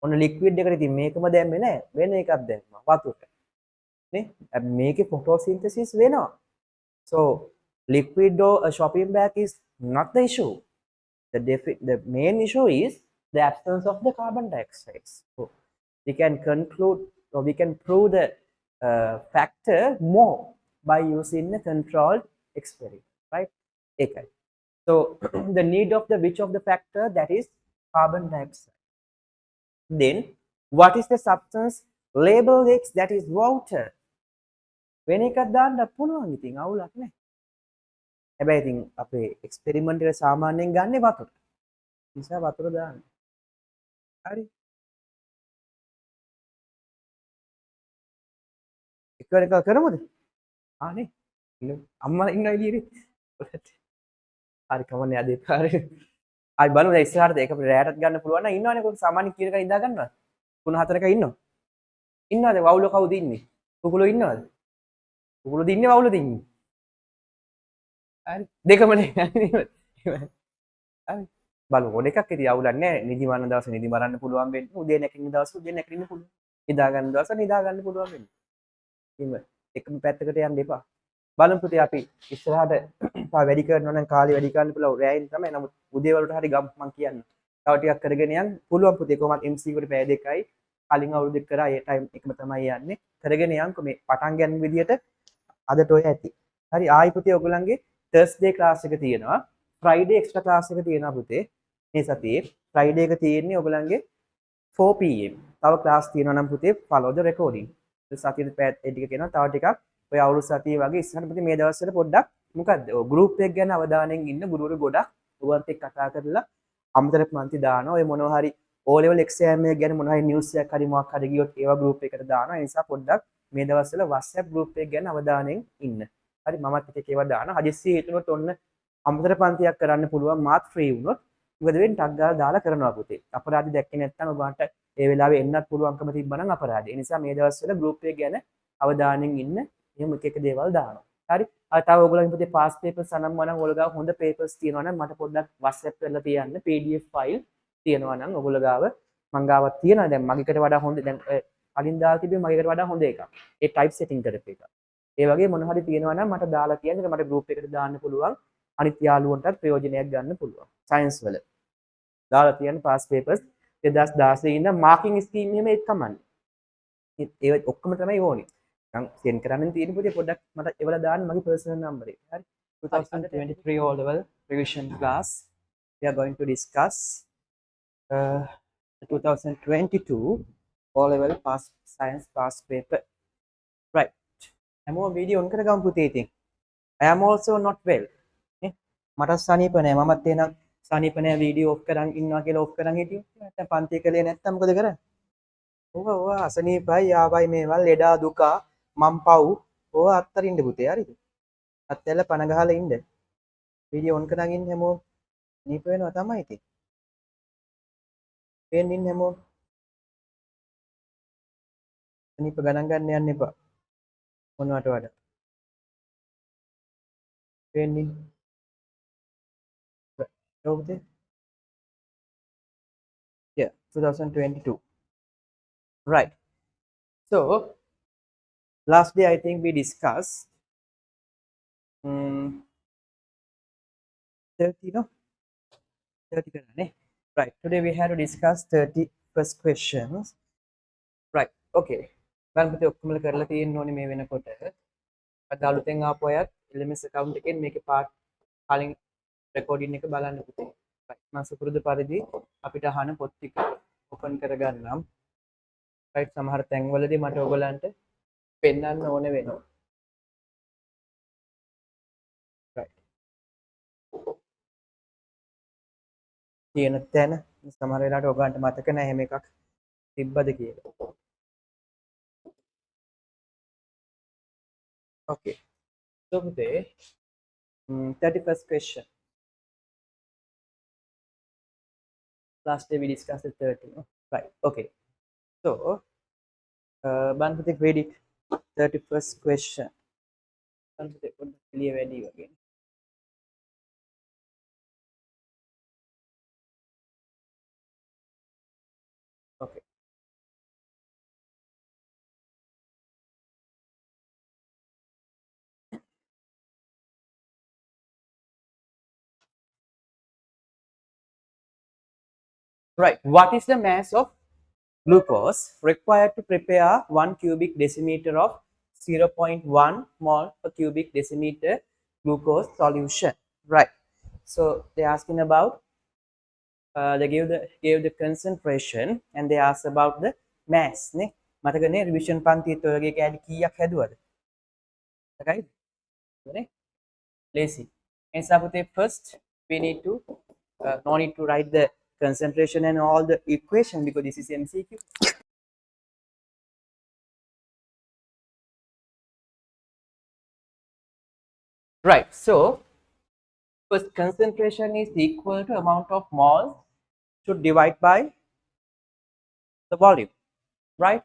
ඔන්න liquid එකට ඉතින් මේකම දැම්මේ නෑ. වෙන එකක් දැම්මා වතුර. නේ? මේකේ photosynthesis වෙනවා. So liquid or a shopping bag is not the issue. The main issue is the absence of the carbon dioxide. So we can conclude or we can prove the factor more by using the controlled experiment, right? Okay. So the need of the which of the factor, that is carbon dioxide. Then what is the substance labeled X, that is water. වෙන එකක් දාන්න පුළුවන් ඉතින් අවුලක් නැහැ. හැබැයි ඉතින් අපේ එක්ස්පෙරිමන්ට් එක සාමාන්‍යයෙන් ගන්නෙ වතුර. නිසා වතුර දාන්න. හරි. එක කරමුද? ආනේ. අම්මලා ඉන්නවා එළියේ. හරි කමන්නේ අද පාර. ආයි බලමු දැන් ඉස්සරහට ඒක අපිට රැයටත් ගන්න පුළුවන් නම් ඉන්නවනේ කොහොමද සාමාන්‍ය කීයක ඉඳා ගන්නවද? 3-4ක ඉන්නව. ඉන්නවද වවුල කවුද ඉන්නේ? කුකුලෝ ඉන්නවද? කුකුලෝ දින්නේ වවුල දින්නේ. හරි දෙකමනේ. හරි බලමු ඕන එකක් ඉතින් අවුලක් නැහැ. නිදි මරන දවසේ නිදි මරන්න පුළුවන් වෙන්නේ. උදේ නැගිටින දවසේ උදේ නැගිටින්න පුළුවන්. නිදා ගන්න දවසේ නිදා ගන්න පුළුවන් වෙන්නේ. ඉතින් එකම පැත්තකට යන්න එපා. බලමු පුතේ අපි ඉස්සරහට තව වැඩි කරනවා නම් කාලේ වැඩි කරන්න පුළුවන් රැයින් තමයි. නමුත් උදේ වලට හරි ගම් මං කියන්නේ. තව ටිකක් කරගෙන යන්න පුළුවන් පුතේ. කොහොමද MC එකට පැය දෙකයි කලින් අවුරුද්දක් කරා ඒ ටයිම් එකම තමයි යන්නේ. කරගෙන යන්කො මේ පටන් ගන්න විදියට අදට ඔය ඇති. හරි ආයි පුතේ ඔයගොල්ලන්ගේ Thursday class එක තියෙනවා. Friday extra class එක තියෙනවා පුතේ. මේ සතියේ Friday එක තියෙන්නේ ඔයගොල්ලන්ගේ 4 pm. තව class තියෙනවා නම් පුතේ follow the recording. සතියේ පැය ටික කියනවා. තව ටිකක් ඔය අවුරුදු සතියේ වගේ ඉස්සරහට පුතේ මේ දවස්වල පොඩ්ඩක් මොකද්ද ඔය group එක ගැන අවධානයෙන් ඉන්න ගුරුවරු ගොඩක් ඔයගොල්ලන්ත් එක්ක කතා කරලා අමතර පන්ති දානවා. ඔය මොනවා හරි O level exam එක ගැන මොනවා හරි news එකක් හරි මොකක් හරි ගියොත් ඒවා group එකට දානවා. ඒ නිසා පොඩ්ඩක් මේ දවස්වල WhatsApp group එක ගැන අවධානයෙන් ඉන්න. හරි මමත් එක ඒවා දානවා. හදිස්සියේ හිතුනොත් ඔන්න අමතර පන්තියක් කරන්න පුළුවන් මාත් ෆ්‍රී වුණොත් මොකද වෙන්නේ ටක් ගාලා දාලා කරනවා පුතේ. අපරාධි දැක්කේ නැත්නම් ඔබට ඒ වෙලාවේ එන්නත් පුළුවන්කම තිබ්බනම් අපරාධි. ඒ නිසා මේ දවස්වල group එක ගැන අවධානයෙන් ඉන්න. එහෙම එක දේවල් දානවා. හරි. අර තව ඔයගොල්ලන්ගේ පුතේ past papers අනම්මනම් ඔයගොල්ලෝ ගාව හොඳ papers තියෙනවා නම් මට පොඩ්ඩක් WhatsApp කරලා තියන්න. PDF file තියෙනවා නම් ඔයගොල්ලෝ ගාව මං ගාවත් තියෙනවා. දැන් මගේකට වඩා හොඳ දැන් කලින් දාලා තිබ්බේ මගේකට වඩා හොඳ එකක්. ඒ type setting කරපු එක. ඒ වගේ මොන හරි තියෙනවා නම් මට දාලා කියන්න. මට group එකට දාන්න පුළුවන්. අනිත් යාළුවන්ටත් ප්‍රයෝජනයක් ගන්න පුළුවන්. science වල. දාලා තියන්න past papers 2016 ඉඳන් marking scheme එහෙම ඒක කමන්නේ. ඒ ඔක්කොම තමයි ඕනේ. නම් send කරන්න තියෙන පුතේ පොඩ්ඩක් මට ඒවල දාන්න මගේ personal number එක. හරි. 2023 O level revision class we are going to discuss 2022 O level past science past paper. Right. හැමෝම වීඩියෝ ඔන් කරගමු පුතේ ඉතින්. I am also not well. නේ? මට සනීප නැහැ. මමත් එනං සනීප නැහැ වීඩියෝ ඔෆ් කරන් ඉන්නවා කියලා ඔෆ් කරන් හිටියොත් නැත්නම් පන්ති කලේ නැත්නම් මොකද කරන්නේ? ඕවා අසනීපයි ආවයි මේවල් ලෙඩා දුක මම් පව් ඕවා අත්තරින්න පුතේ හරිද? අත්තැල්ල පන ගහලා ඉන්න. වීඩියෝ ඔන් කරන් ඉන්න හැමෝම සනීප වෙනවා තමයි ඉතින්. පේන්න ඉන්න හැමෝම සනීප ගණන් ගන්න යන්න එපා. මොනවට වඩා පේන්නේ okay. Yeah, 2022. Right. So last day I think we discussed 30 no 30 karane. Right. Today we have to discuss 31. first questions. Right. Okay. බලන්න පුතේ ඔක්කොමල කරලා තියෙන්න ඕනේ මේ වෙනකොට. අද අලුතෙන් ආපු අයත් LMS account එකෙන් මේකේ part කලින් recording එක බලන්න පුතේ. right. මම සුපුරුදු පරිදි අපිට අහන පොත් ටික open කරගන්නම්. right. සමහර තැන්වලදී මට ඔයගලන්ට පෙන්වන්න ඕනේ වෙනවා. right. තියෙන තැන සමහර වෙලාවට ඔයගලන්ට මතක නැහැ එහෙම එකක් තිබ්බද කියලා. Okay. So today, 31st question. Last day we discussed the 30. Right. Okay. So, Banpati read it. 31st question. Banpati put the clear value again. Okay. Right. What is the mass of glucose required to prepare 1 cubic decimeter of 0.1 mole per cubic decimeter glucose solution? Right. So they're asking about they gave the concentration and they asked about the mass. Ne? මතකනේ revision පන්තියේ ඔයගේ කැලි කීයක් හැදුවද? right? නේ? Lazy. And Sabute first we need to no need to write the concentration and all the equation because this is MCQ. Right. So first concentration is equal to amount of moles should divide by the volume. Right.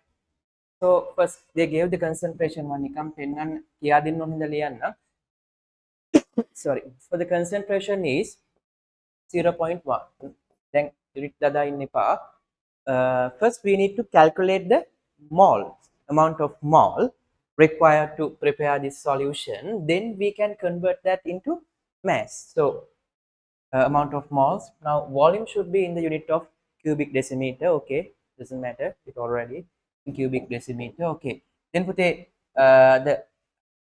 So first they gave the concentration one nikam pennan kiya dinna hinda liyanna. Sorry. So the concentration is 0.1. Then unit dada inne pa. First we need to calculate the mole amount of mole required to prepare this solution. Then we can convert that into mass. So amount of moles. Now volume should be in the unit of cubic decimeter. Okay, doesn't matter. It already in cubic decimeter. Okay. Then put a the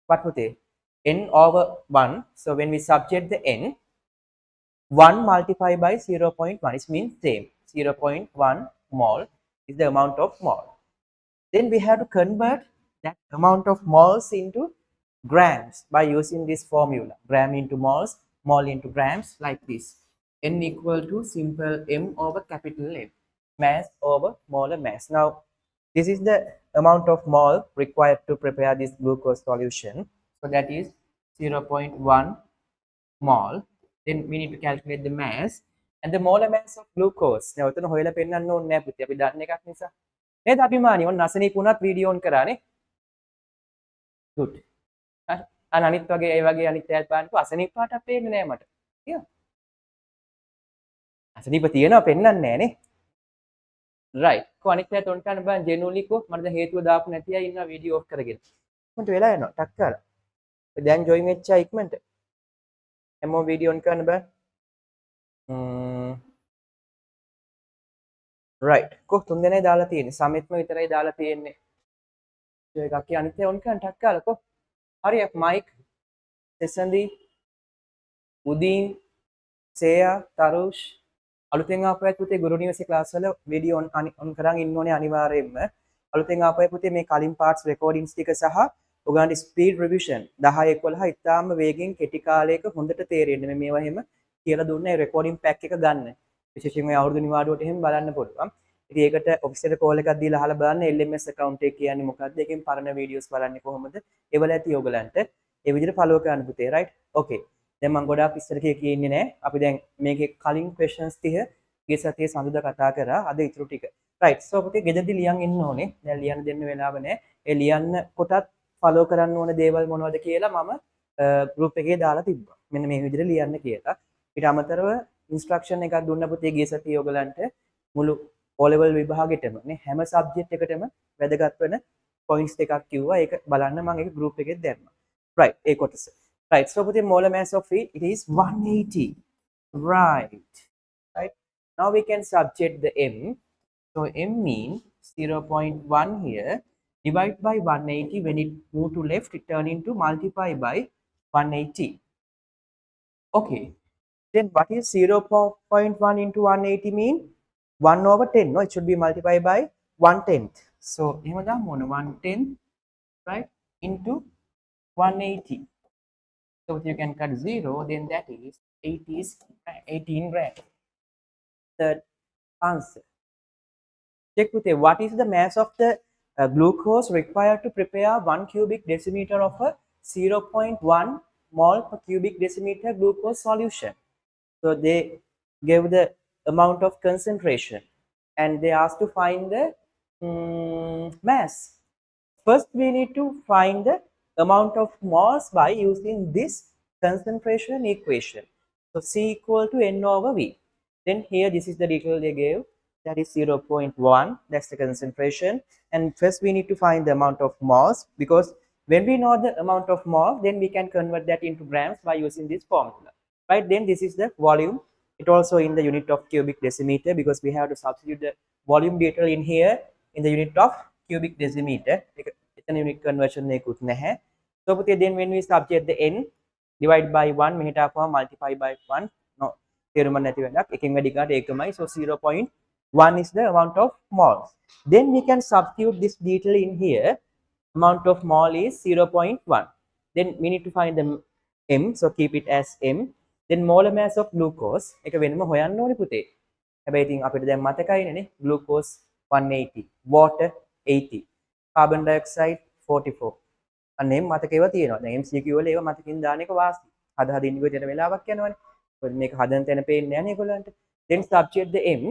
what put a n over 1. So when we subject the n, 1 multiplied by 0.1 is means same. 0.1 mole is the amount of mole. Then we have to convert that amount of moles into grams by using this formula. Gram into moles, mole into grams, like this. N equal to simple M over capital M. Mass over molar mass. Now, this is the amount of mole required to prepare this glucose solution. So that is 0.1 mole. Then we need to calculate the mass and the molar mass of glucose. Now, ඔතන හොයලා පෙන්නන්න ඕනේ නැහැ පුතේ. අපි දන්න එකක් නිසා. නේද අභිමානි? ඔන්න අසනීප වුණත් වීඩියෝ ඔන් කරානේ. good. හරි. අනිත් වගේ ඒ වගේ අනිත් ඈත් බලන්නකෝ අසනීප පාටක් පේන්නේ නැහැ මට. තියනවා. අසනීප තියෙනවා පෙන්නන්නේ නැහැ නේ. right. කො අනිත් ඈත් ඔන් කරන්න බෑ ජෙනුලි කො මට දැන් හේතුව දාපු නැති අය ඉන්නවා වීඩියෝ ඔෆ් කරගෙන. මට වෙලා යනවා ටක් කරලා. දැන් ජොයින් වෙච්ච අය ඉක්මනට. හැමෝම වීඩියෝ ඔන් කරන්න බෑ. right. කො තුන් දෙනයි දාලා තියෙන්නේ. සමිත්ම විතරයි දාලා තියෙන්නේ. එකක් අනිත් ඒවා ඔන් කරන්න ටක් කරලා කො. හරියක් මයික් සෙසන්දි උදීන් සේයා තරුෂ් අලුතෙන් ආපු අය පුතේ ගුරු නිවසේ ක්ලාස් වල වීඩියෝ ඔන් කරන් ඉන්න ඕනේ අනිවාර්යයෙන්ම. අලුතෙන් ආපු අය පුතේ මේ කලින් පාර්ට්ස් රෙකෝඩින්ග්ස් ටික සහ ඔයගොල්ලන්ගේ ස්පීඩ් රිවිෂන් 10 11 ඉතාම වේගෙන් කෙටි කාලයක හොඳට තේරෙන්න මේවා එහෙම කියලා දුන්නේ රෙකෝඩින් පැක් එක ගන්න. විශේෂයෙන්ම මේ අවුරුදු නිවාඩුවට එහෙම බලන්න පුළුවන්. ඉතින් ඒකට ඔෆිෂියල් කෝල් එකක් දීලා අහලා බලන්න LMS account එක කියන්නේ මොකක්ද? ඒකෙන් පරණ වීඩියෝස් බලන්නේ කොහොමද? ඒවල ඇති ඔයගලන්ට ඒ විදිහට ෆලෝ කරන්න පුතේ right? okay. දැන් මම ගොඩාක් ඉස්සර කියන්නේ නැහැ. අපි දැන් මේකේ කලින් questions 30 ගිය සතියේ සඳුදා කතා කරා. අද ඉතුරු ටික. right. so පුතේ ගෙදරදී ලියන් ඉන්න ඕනේ. දැන් ලියන්න දෙන්න වෙලාව නැහැ. ඒ ලියන්න කොටත් ෆලෝ කරන්න ඕන දේවල් මොනවද කියලා මම group එකේ දාලා තිබ්බා. මෙන්න මේ විදිහට ලියන්න කියලා. ඊට අමතරව instruction එකක් දුන්න පුතේ ගිය සතියේ ඔයගලන්ට මුළු O level විභාගෙටම නේ හැම සබ්ජෙක්ට් එකටම වැදගත් වෙන points ටිකක් කිව්වා. ඒක බලන්න මම ඒක group එකේ දැම්මා. right. ඒ කොටස. right. so පුතේ molar mass of it is 180. right. right. now we can subject the M So M mean 0.1 here, divide by 180. When it move to left, it turn into multiply by 180. Okay. Then what is 0.1 into 180 mean? 1 over 10. No, it should be multiplied by 1/10. So, 1/10, right, into 180. So, if you can cut 0, then that is 18 grams. Third answer. Check with a what is the mass of the glucose required to prepare 1 cubic decimeter of a 0.1 mole per cubic decimeter glucose solution. So they gave the amount of concentration and they asked to find the mass. First, we need to find the amount of moles by using this concentration equation. So C equal to N over V. Then here, this is the detail they gave. That is 0.1. That's the concentration. And first, we need to find the amount of moles, because when we know the amount of mole, then we can convert that into grams by using this formula. Right? Then this is the volume. It also in the unit of cubic decimeter, because we have to substitute the volume detail in here in the unit of cubic decimeter. It's unit conversion එකකුත් නැහැ. So then when we subject the n divide by 1 මෙහෙට ආපුවම multiply by 1 no තේරුම නැති වැඩක් එකෙන් වැඩි කාට ඒකමයි. So 0.1 is the amount of moles. Then we can substitute this detail in here. Amount of mole is 0.1. Then we need to find the m, so keep it as m. Then molar mass of glucose එක වෙනම හොයන්න ඕනේ පුතේ. හැබැයි ඉතින් අපිට දැන් මතකයිනේ glucose 180, water 80, carbon dioxide 44. අන්න එම් මතකේව තියෙනවා. දැන් MCQ වල ඒවා මතකින් දාන එක වාසි. හදින්න ගියොත් වෙලාවක් යනවනේ. මොකද මේක හදන තැන පේන්නේ නැහැ නේ ඒගොල්ලන්ට. Then substitute the m.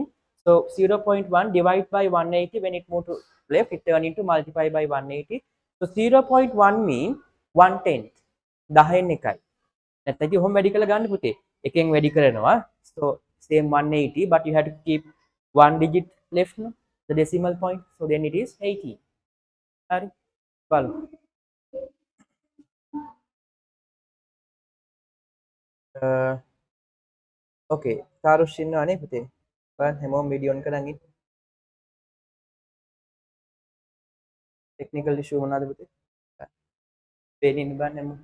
So 0.1 divide by 180. When it move to left, it turn into multiply by 180. So 0.1 mean 1/10. 10න් එකයි. නැත්නම් ඉතින් ඔහොම වැඩි කරලා ගන්න පුතේ. එකෙන් වැඩි කරනවා. So same 180, but you have to keep one digit left, no? The decimal point. So then it is 80. හරි. බලමු. Okay. තාරුෂ් ඉන්නව නේ පුතේ? බලන්න හැමෝම වීඩියෝ ඔන් කරන් ඉන්න. ටෙක්නිකල් ඉෂුව මොනවාද පුතේ? පේන්නේ ඉන්න බලන්න හැමෝම.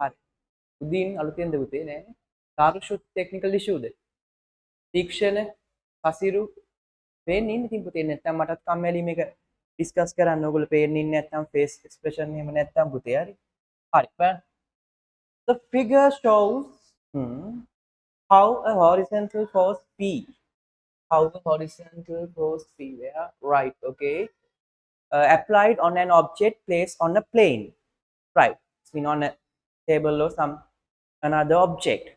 හරි. උදීන් අලුතෙන්ද පුතේ නෑ. තාරුෂ් ටෙක්නිකල් ඉෂුවද? තීක්ෂණ කසිරු පේන්නේ ඉන්න ඉතින් පුතේ නැත්තම් මටත් කම්මැලි මේක ඩිස්කස් කරන්න. ඕගොල්ලෝ පේන්නේ ඉන්නේ නැත්තම් ෆේස් එක්ස්ප්‍රෙෂන් එහෙම නැත්තම් පුතේ හරි. හරි බලන්න. The figure shows how a horizontal force P. How a horizontal force P. Yeah, right. Okay. Applied on an object placed on a plane. Right. It's been on a table or some another object.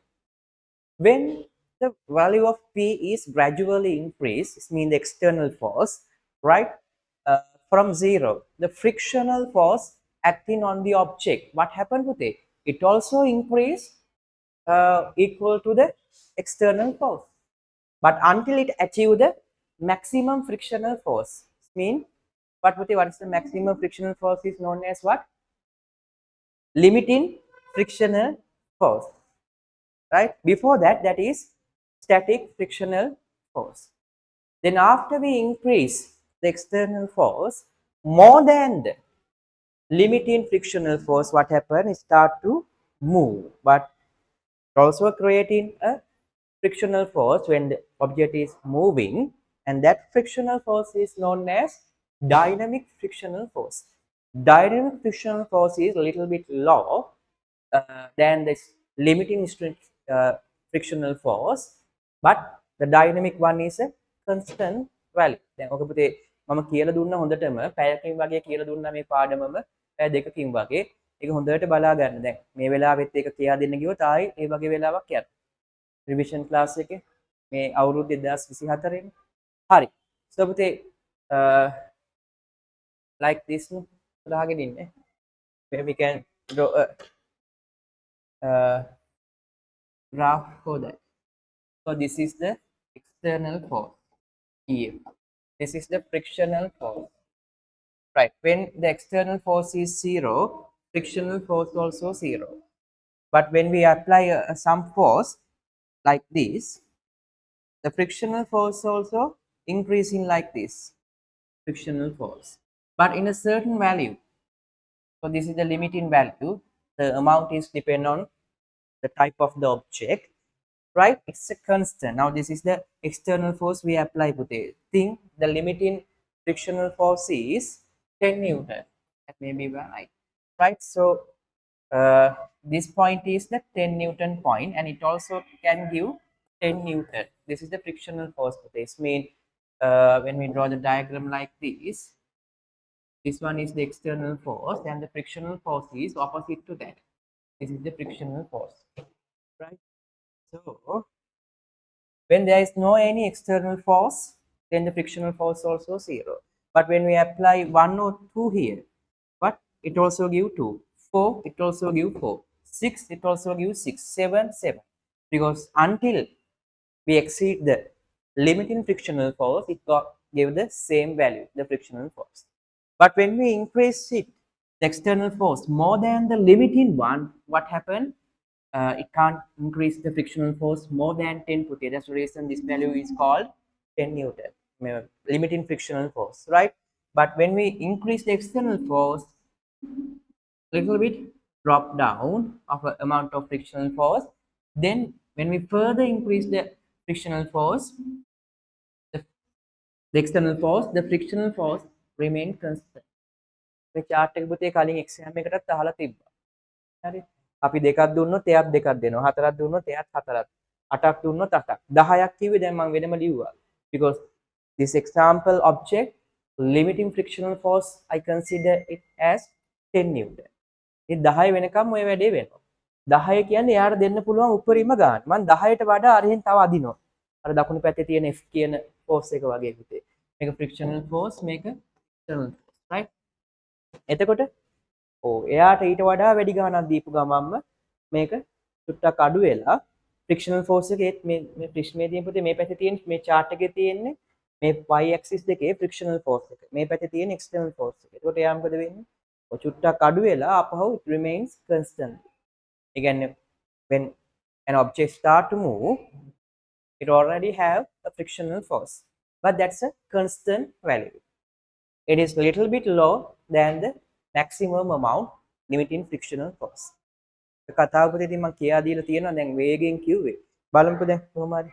When the value of P is gradually increased, it means the external force, right? From 0, the frictional force acting on the object. What happened with it? It also increased equal to the external force. But until it achieved the maximum frictional force. Mean what is the maximum frictional force is known as what? Limiting frictional force. Right? Before that, that is static frictional force. Then after we increase the external force more than the limiting frictional force, what happens? It start to move, but also creating a frictional force when the object is moving, and that frictional force is known as dynamic frictional force. Dynamic frictional force is a little bit low than this limiting frictional force, but the dynamic one is a constant value. දැන් ඔක පුතේ මම කියලා දුන්න හොඳටම පැයකින් වගේ කියලා දුන්නා මේ පාඩමම පැය දෙකකින් වගේ. ඒක හොඳට බලා ගන්න. දැන් මේ වෙලාවෙත් ඒක කියා දෙන්න ගියොත් ආයි ඒ වගේ වෙලාවක් යනවා. රිවිෂන් ක්ලාස් එකේ මේ අවුරුදු 2024 නේ. හරි. So පුතේ like this දාගෙන ඉන්නේ. We can draw a graph for that. So this is the external force here. This is the frictional force. Right. When the external force is 0, frictional force also 0. But when we apply some force, like this, the frictional force also increasing like this, frictional force, but in a certain value. So this is the limiting value. The amount is depend on the type of the object, right? It's a constant. Now this is the external force we apply to the thing. The limiting frictional force is 10 Newton. That may be right? So this point is the 10 Newton point, and it also can give 10 Newton. This is the frictional force. This means when we draw the diagram like this one is the external force, and the frictional force is opposite to that. This is the frictional force, right? So when there is no any external force, then the frictional force also 0. But when we apply 1 or 2 here, but it also give 2. 4, it also give 4. 6, it also give 6. 7, 7. Because until we exceed the limiting frictional force, it give the same value, the frictional force. But when we increase it, the external force more than the limiting one, what happened? It can't increase the frictional force more than 10 Newton. That's the reason this value is called 10 Newton, limiting frictional force, right? But when we increase the external force, little bit drop down of a amount of frictional force, then when we further increase the frictional force, the external force, the frictional force remain constant. මේ chart එක පුතේ කලින් exam එකටත් අහලා තිබ්බා. හරි. අපි දෙකක් දුන්නොත් එයාත් දෙකක් දෙනවා. හතරක් දුන්නොත් එයාත් හතරක්. අටක් දුන්නොත් අටක්. 10ක් කිව්වේ දැන් මම වෙනම ලිව්වා. Because this example object limiting frictional force I consider it as 10 Newton. ඒ 10 වෙනකම් ඔය වැඩේ වෙනවා. 10 කියන්නේ එයාට දෙන්න පුළුවන් උපරිම ගාන. මම 10ට වඩා අරහෙන් තව අදිනවා. අර දකුණු පැත්තේ තියෙන F කියන force එක වගේ පුතේ. මේක frictional force, මේක external force, right? එතකොට එයාට ඊට වඩා වැඩි ගාණක් දීපු ගමන්ම මේක චුට්ටක් අඩු වෙලා frictional force එක මේ ප්‍රශ්නේ තියෙන පුතේ මේ පැත්තේ තියෙන මේ chart එකේ තියෙන්නේ මේ y axis දෙකේ frictional force එක. මේ පැත්තේ තියෙන external force එක. එතකොට එයා මොකද වෙන්නේ? ඔය චුට්ටක් අඩු වෙලා අපහු it remains constant. ඒ කියන්නේ when an object start to move, it already have a frictional force, but that's a constant value. It is little bit low than the maximum amount limiting frictional force. කතාව පුතේදී මම කියා දීලා තියෙනවා දැන් වේගෙන් කිව්වේ. බලමුකෝ දැන් කොහොම හරි.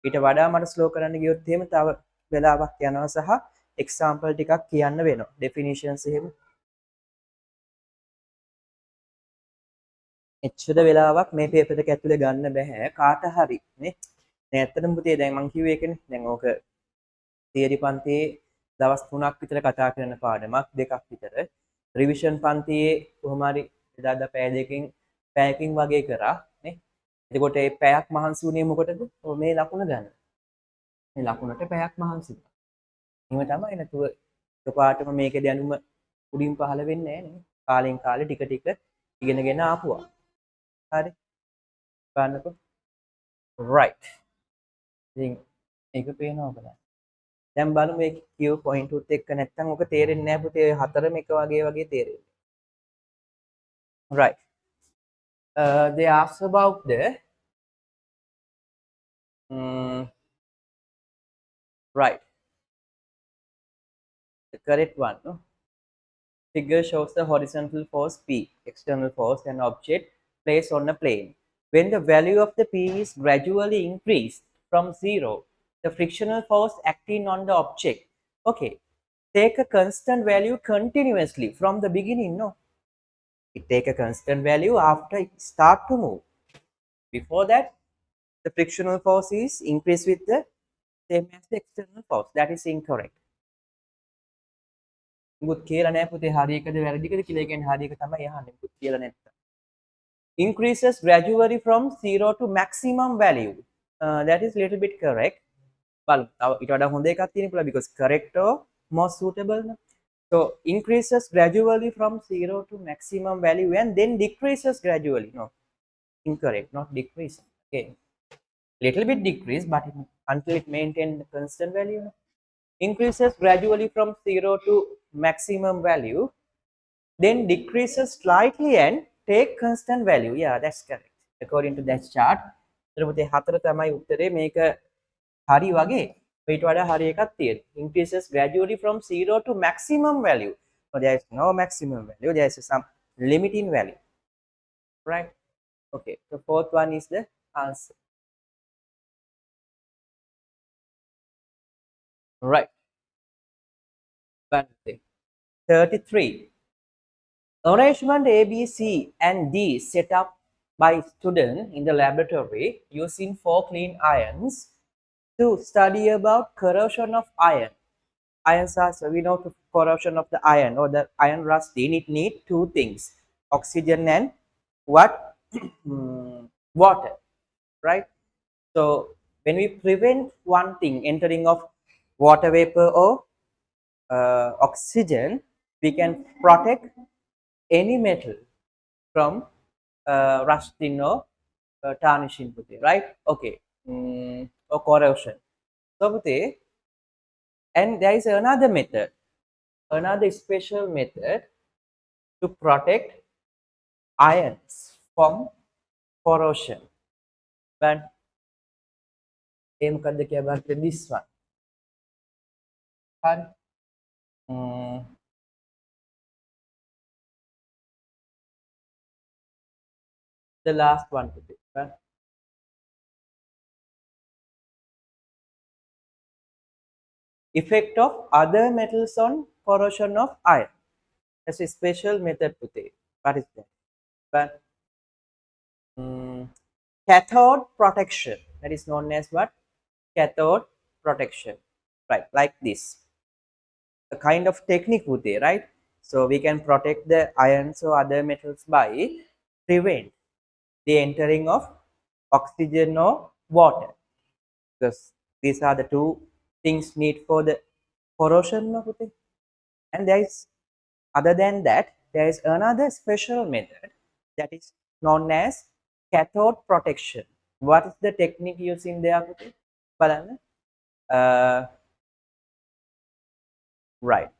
ඊට වඩා මට ස්ලෝ කරන්න ගියොත් එහෙම තව වෙලාවක් යනවා සහ එක්සැම්පල් ටිකක් කියන්න වෙනවා. ඩෙෆිනිෂන්ස් එහෙම. එච්චර වෙලාවක් මේ පේපර් එක ඇතුලේ ගන්න බෑ කාට හරි නේ. දැන් ඇත්තටම පුතේ දැන් මම කිව්වේ ඒකනේ. දැන් ඕක තියරි පන්තියේ දවස් 3ක් විතර කතා කරන පාඩමක්, 2ක් විතර. රිවිෂන් පන්තියේ කොහොම හරි එදාද පැයකින් වගේ කරා නේ. එතකොට මේ පැයක් මහන්සි වුණේ මොකටද? මේ ලකුණ ගන්න. මේ ලකුණට පැයක් මහන්සි වුණා. එහෙම තමයි නේතුව එකපාරටම මේකේ දැනුම උඩින් පහළ වෙන්නේ නැහැ නේ. කාලෙන් කාලේ ටික ටික ඉගෙනගෙන ආපුවා. හරි. ගන්නකො. right. ඉතින් ඒක පේනවා බලන්න. දැන් බලමු මේ කියව පොයින්ට් උත් එක්ක නැත්තම් ඔක තේරෙන්නේ නැහැ පුතේ. හතරම එක වගේ තේරෙන්නේ. right. They ask about the right. The correct one, no? Figure shows the horizontal force P, external force, an object placed on a plane. When the value of the P is gradually increased from 0, the frictional force acting on the object. Okay, take a constant value continuously from the beginning, no? It take a constant value after it start to move. Before that, the frictional force is increased with the same as the external force. That is incorrect. මුත් කියලා නැහැ පුතේ හරි එකද වැරදිකද කියලා. කියන්නේ හරි එක තමයි අහන්නේ. මුත් කියලා නැත්තම්. Increases gradually from 0 to maximum value. That is little bit correct. බලමු. තව ඊට වඩා හොඳ එකක් තියෙන පුළුවන් because correct or more suitable. So increases gradually from 0 to maximum value and then decreases gradually. No, incorrect. Not decreasing. Okay, little bit decrease, but until it maintain the constant value. No? Increases gradually from 0 to maximum value, then decreases slightly and take constant value. Yeah, that's correct. According to that chart, එතකොට පුතේ 4 තමයි උත්තරේ. මේක හරි වගේ ඊට වඩා හරි එකක් තියෙනවා. Increases gradually from 0 to maximum value. So there is no maximum value. There is some limiting value. Right? Okay. The fourth one is the answer. Right. 33. Arrangement A, B, C, and D set up by student in the laboratory using 4 clean irons to study about corrosion of iron. Irons are, so we know the corrosion of the iron or the iron rusting, it need two things, oxygen and what? Water, right? So when we prevent one thing entering of water vapor or oxygen, we can protect any metal from rusting or tarnishing, right? Okay. Or corrosion. So and there is another method, another special method to protect irons from corrosion. But this one. The last one. But effect of other metals on corrosion of iron. That's a special method. What is that? But cathode protection, that is known as what? Cathode protection, right? Like this, a kind of technique, right? So we can protect the irons or other metals by prevent the entering of oxygen or water, because these are the two things need for the corrosion. And there is, other than that, there is another special method that is known as cathode protection. What is the technique used in there? Right.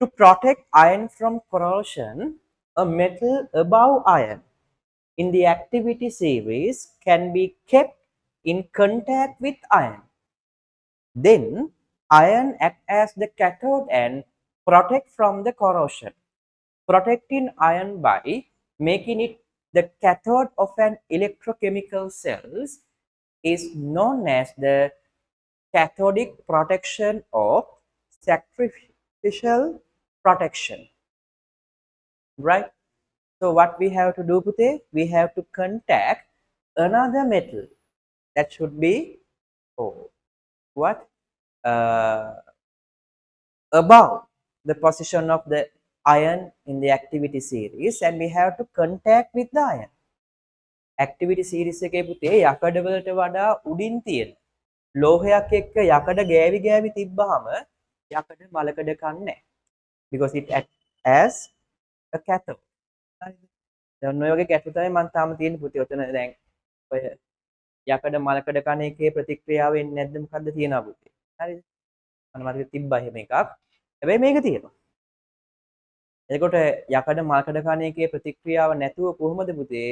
To protect iron from corrosion, a metal above iron in the activity series can be kept in contact with iron. Then iron acts as the cathode and protect from the corrosion. Protecting iron by making it the cathode of an electrochemical cells is known as the cathodic protection or sacrificial protection. Right? So what we have to do, we have to contact another metal that should be what? Above the position of the iron in the activity series, and we have to contact with the iron. Activity series එකේ පුතේ යකඩ වලට වඩා උඩින් තියෙන ලෝහයක් එක්ක යකඩ ගෑවි ගෑවි තිබ්බහම යකඩ මලකඩ කන්නේ, because it acts as a cathode. දැන් ඔය වගේ ගැටලු තමයි මම තාම තියෙන්නේ පුතේ. ඔතන දැන් ඔය යකඩ මලකඩ කන එකේ ප්‍රතික්‍රියාව එන්නේ නැද්ද, මොකද්ද තියෙනවා පුතේ? හරිද? මම මතක තිබ්බා එහෙම එකක්. හැබැයි මේක තියෙනවා. එතකොට යකඩ මලකඩ කන එකේ ප්‍රතික්‍රියාව නැතුව කොහොමද පුතේ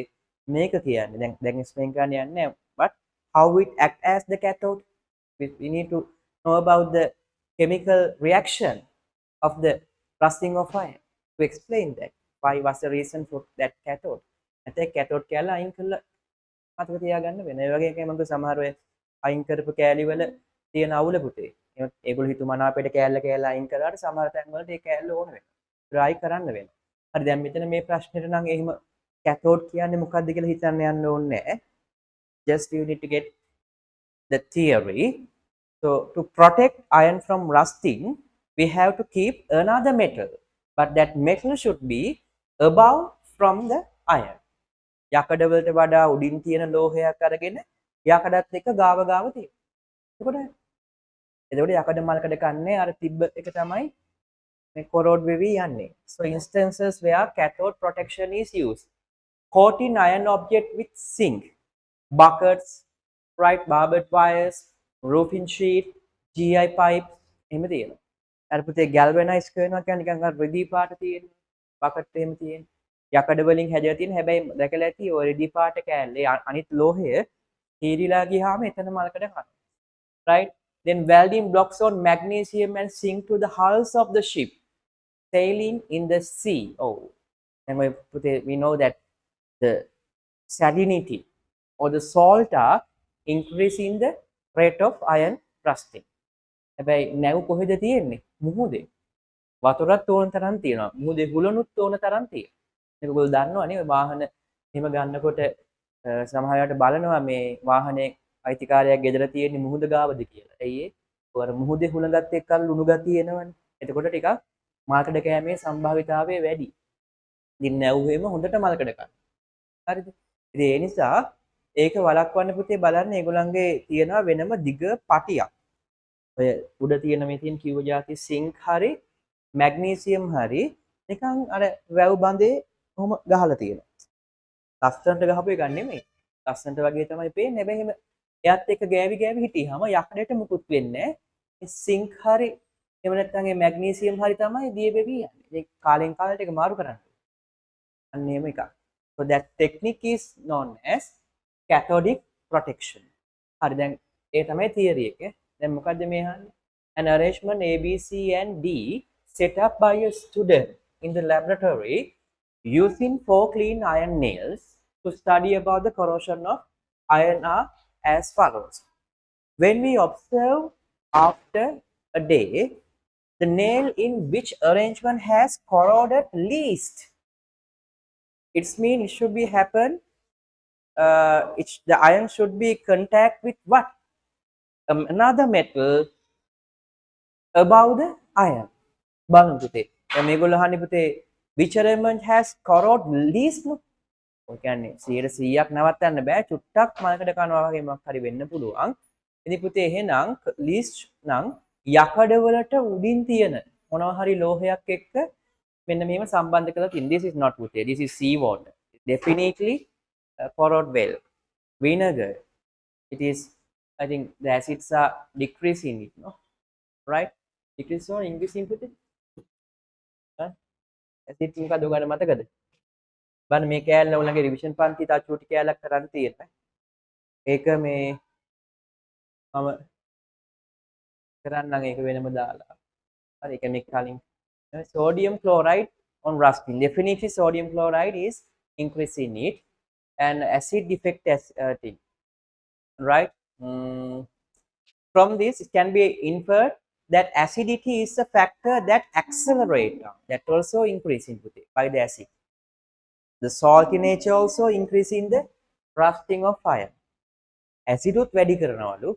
මේක කියන්නේ? දැන් explain කරන්න යන්නේ. But how it act as the cathode? We need to know about the chemical reaction of the rusting of iron to explain that. Why was the reason for that cathode? නැත්නම් cathode කියලා අයින් කළා මතක තියාගන්න වෙන. ඒ වගේ එකයි මම සමහර වෙලාවට අයින් කරපු කෑලි වල තියෙන අවුල පුතේ. ඒගොල්ලෝ හිතුමනාපයට කෑල්ල අයින් කරාට සමහර තැන් වලට ඒ කෑල්ල ඕන වෙනවා. try කරන්න වෙනවා. හරි, දැන් මෙතන මේ ප්‍රශ්නෙට නම් එහෙම cathode කියන්නේ මොකක්ද කියලා හිතන්න යන්න ඕනේ නැහැ. Just you need to get the theory. So to protect iron from rusting, we have to keep another metal, but that metal should be above from the iron. යකඩ වලට වඩා උඩින් තියෙන ලෝහයක් අරගෙන යකඩත් එක්ක ගාව තියෙනවා. එතකොට යකඩ මල්කඩ කන්නේ අර තිබ්බ එක තමයි මේ corrode වෙවි යන්නේ. So instances where cathode protection is used: coating iron object with zinc, buckets, right, barbed wires, roofing sheet, GI pipes, එහෙම තියෙනවා. අර පුතේ galvanize කරනවා කියන්නේ නිකන් අර රෙදි පාට තියෙන bucket එහෙම තියෙන. යකඩ වලින් හැදලා තියෙන හැබැයි දැකලා ඇති ඔය රෙදි පාට කෑල්ලේ අනිත් ලෝහය තීරිලා ගියාම එතන මලකඩ කනවා. Right? Then welding blocks on magnesium and zinc to the hulls of the ship sailing in the sea. Oh, and we know that the salinity or the salt are increasing the rate of iron rusting. හැබැයි නැව් කොහෙද තියෙන්නේ? මුහුදේ. වතුරත් ඕන තරම් තියෙනවා. මුහුදේ හුලනුත් ඕන තරම් තියෙනවා. මේක ඔයගොල්ලෝ දන්නවනේ ඔය වාහන එහෙම ගන්නකොට සමහර වෙලාවට බලනවා මේ වාහනේ අයිතිකාරයක් ගෙදර තියෙන්නේ මුහුද ගාවද කියලා. ඇයි ඒ? ඔය මුහුදේ හුලඟත් එක්ක ලුණු ගතිය එනවනේ. එතකොට ටිකක් මල්කඩ කෑමේ සම්භාවිතාවය වැඩි. ඉතින් නැව්වෙම හොඳට මල්කඩ කන්න. හරිද? ඉතින් ඒ නිසා ඒක වළක්වන්න පුතේ බලන්න ඒගොල්ලන්ගේ තියෙනවා වෙනම දිග පටියක්. ඔය උඩ තියෙන මේ තියෙන කිව්ව જાති සිංක් හරි මැග්නීසියම් හරි නිකන් අර වැව් බඳේ කොහොම ගහලා තියෙනවා. ලස්සනට ගහපු එක නෙමෙයි. ලස්සනට වගේ තමයි පේන්නේ. හැබැයි එහෙම එයත් එක්ක ගෑවි ගෑවි හිටියාම යකඩට මුකුත් වෙන්නේ නැහැ. මේ සිංක් හරි එහෙම නැත්නම් ඒ මැග්නීසියම් හරි තමයි දිය වෙවි යන්නේ. ඒ කාලෙන් කාලට ඒක මාරු කරන්න. අන්න එහෙම එකක්. So that technique is known as cathodic protection. හරි දැන් ඒ තමයි theory එක. දැන් මොකද්ද මේ අහන්නේ? An arrangement A, B, C and D set up by a student in the laboratory using 4 clean iron nails to study about the corrosion of iron are as follows. When we observe after a day, the nail in which arrangement has corroded least, it means it should be happen. The iron should be contact with what? Another metal above the iron. බලන්න පුතේ. දැන් මේගොල්ලෝ අහන්නේ පුතේ which arrangement has corroded least no? ඔය කියන්නේ 100%ක් නවත්තන්න බෑ. චුට්ටක් මලකඩ කනවා වගේ මොකක් හරි වෙන්න පුළුවන්. ඉතින් පුතේ එහෙනම් least නම් යකඩ වලට උඩින් තියෙන මොනවා හරි ලෝහයක් එක්ක මෙන්න මෙහෙම සම්බන්ධ කරලා තියෙන. This is not පුතේ. This is sea water. Definitely corrode well. Vinegar. It is, I think the acids are decreasing it, no? Right? Decrease or increasing පුතේ? ඇසිඩ් මොකද ඔයාලට මතකද? බලන්න මේ කෑල්ල උලගේ රිවිෂන් පන්ති තා චූටි කෑල්ලක් කරන් තියෙනවා. ඒක මේ මම කරන්නම් ඒක වෙනම දාලා. හරි ඒක මේ කලින් sodium chloride on rusting. Definitely sodium chloride is increasing it and acid defect thing. Right? From this it can be inferred that acidity is a factor that accelerates, that also increasing by the acid. The salty nature also increasing the rusting of iron. Acid උත් වැඩි කරනවලු.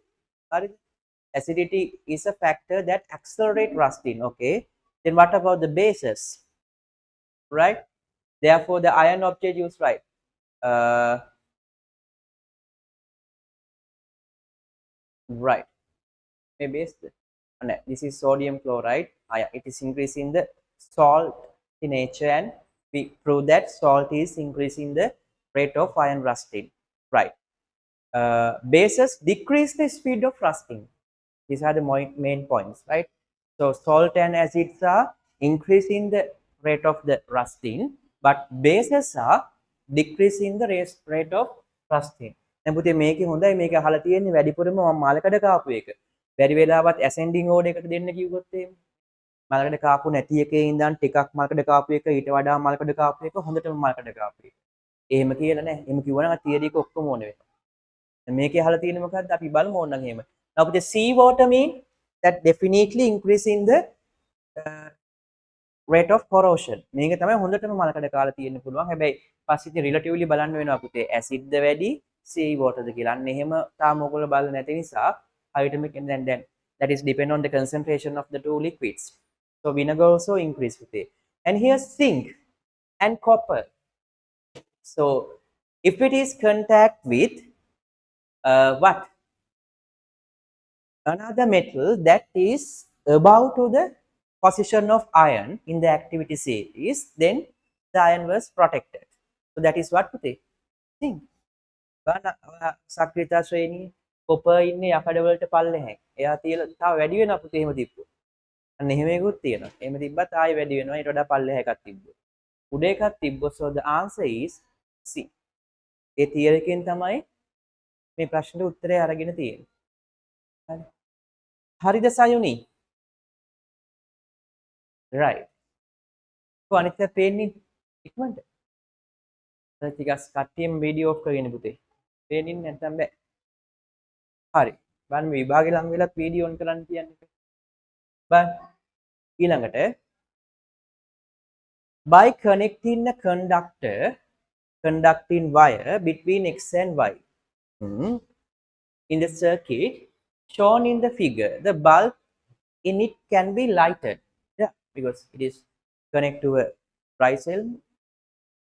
හරිද? Acidity is a factor that accelerate rusting. Okay. Then what about the bases? Right? Therefore, the iron object used right. Right. Maybe this is sodium chloride. It is increasing the salt in nature, and we prove that salt is increasing the rate of iron rusting. Right. Bases decrease the speed of rusting. These are the main points, right? So salt and acids are increasing the rate of the rusting, but bases are decreasing the rate of rusting. දැන් පුතේ මේකේ හොඳයි මේක අහලා තියෙන්නේ වැඩිපුරම මම මලකඩ කාපු එක. බැරි වෙලාවත් ascending order එකට දෙන්න කිව්වොත් එහෙම. මලකඩ කාපු නැති එකේ ඉඳන් ටිකක් මලකඩ කාපු එක ඊට වඩා මලකඩ කාපු එක හොඳටම මලකඩ කාපු එක. එහෙම කියලා නෑ. එහෙම කිව්වනම් theory එක ඔක්කොම ඕන වෙනවා. දැන් මේකේ අහලා තියෙන්නේ මොකද්ද? අපි බලමු ඕනනම් එහෙම. Now the sea water mean that definitely increasing the rate of corrosion. මේක තමයි හොඳටම මලකඩ කාලා තියෙන්න පුළුවන්. හැබැයි පස්සේ relatively බලන්න වෙනවා පුතේ acid ද වැඩි sea water ද කියලා. අන්න එහෙම තාම ඔයගොල්ලෝ බලලා නැති නිසා atomic and then that is depend on the concentration of the two liquids. So vinegar also increase පුතේ. And here zinc and copper. So if it is contact with what? Another metal that is above to the position of iron in the activity series, then the iron was protected. So that is what පුතේ? Zinc. බලන්න සක්‍රියතා ශ්‍රේණියේ copper ඉන්නේ යකඩ වලට පල්ලෙහාන්. එයා තියලා තව වැඩි වෙනවා පුතේ එහෙම තිබ්බොත්. අන්න එහෙම එකකුත් තියෙනවා. එහෙම තිබ්බත් ආයෙ වැඩි වෙනවා. ඊට වඩා පල්ලෙහා එකක් තිබ්බොත්. උඩ එකක් තිබ්බොත් so the answer is C. A theory එකෙන් තමයි මේ ප්‍රශ්නෙට උත්තරය අරගෙන තියෙන්නේ. හරි. හරිද සයුනි? right. කො අනිත් පැත්ත පේන්නේ ඉක්මනට. ටිකක් කට්ටියම වීඩියෝ ඔෆ් කරගෙන පුතේ. පේන්නේ නැත්නම් බෑ. හරි. බලන්න විභාගේ ළඟ වෙලා වීඩියෝ ඔන් කරන්න කියන්නේ. බලන්න. ඊළඟට by connecting a conducting wire between X and Y in the circuit shown in the figure, the bulb in it can be lighted. Yeah, because it is connected to a bright cell.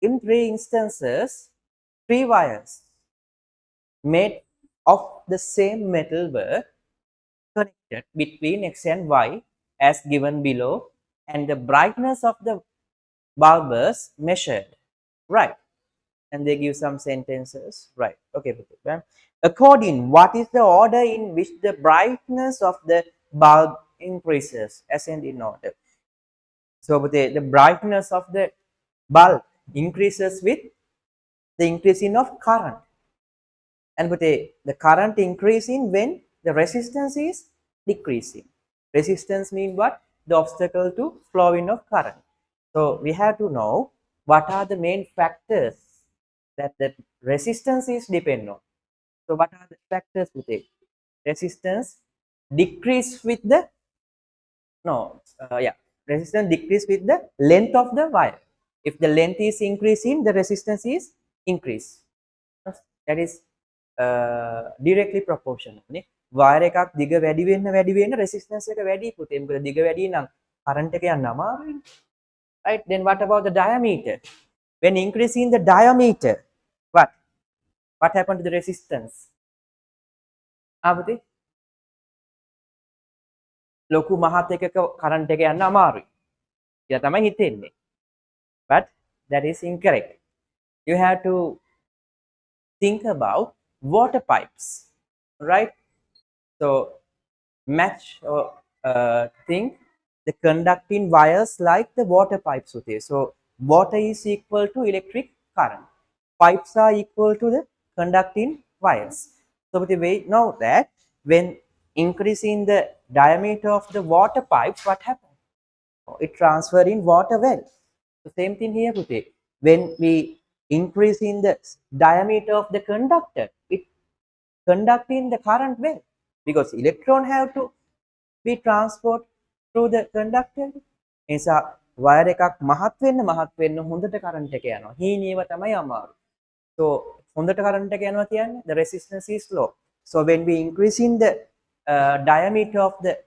In 3 instances, 3 wires made of the same metal were connected between X and Y as given below, and the brightness of the bulb was measured. Right. And they give some sentences. Right. Okay. According, what is the order in which the brightness of the bulb increases? Ascend in order. So the brightness of the bulb increases with the increasing of current. And the current increasing when the resistance is decreasing. Resistance means what? The obstacle to flowing of current. So we have to know what are the main factors that the resistance is depend on. So what are the factors with it? Resistance decrease with the resistance decrease with the length of the wire. If the length is increasing, the resistance is increase. That is directly proportional. Wire එකක් දිග වැඩි වෙන්න resistance එක වැඩි පුතේ. මොකද දිග වැඩි නම් current එක යන්න අමාරුයි. Right? Then what about the diameter? When increasing the diameter, what happened to the resistance? පුතේ ලොකු මහත් එකක current එක යන්න අමාරුයි. කියලා තමයි හිතෙන්නේ. But that is incorrect. You have to think about water pipes, right? So match or think the conducting wires like the water pipes. So water is equal to electric current. Pipes are equal to the conducting wires. So we know that when increasing the diameter of the water pipes, what happens? It transfer in water well. The same thing here, Pute. When we increase in the diameter of the conductor, it conducting the current well, because electron have to be transport through the conductor. නිසා wire එකක් මහත් වෙන්න හොඳට current එක යනවා. හීනියව තමයි අමාරු. So හොඳට current එක යනවා කියන්නේ the resistance is low. So when we increasing the diameter of the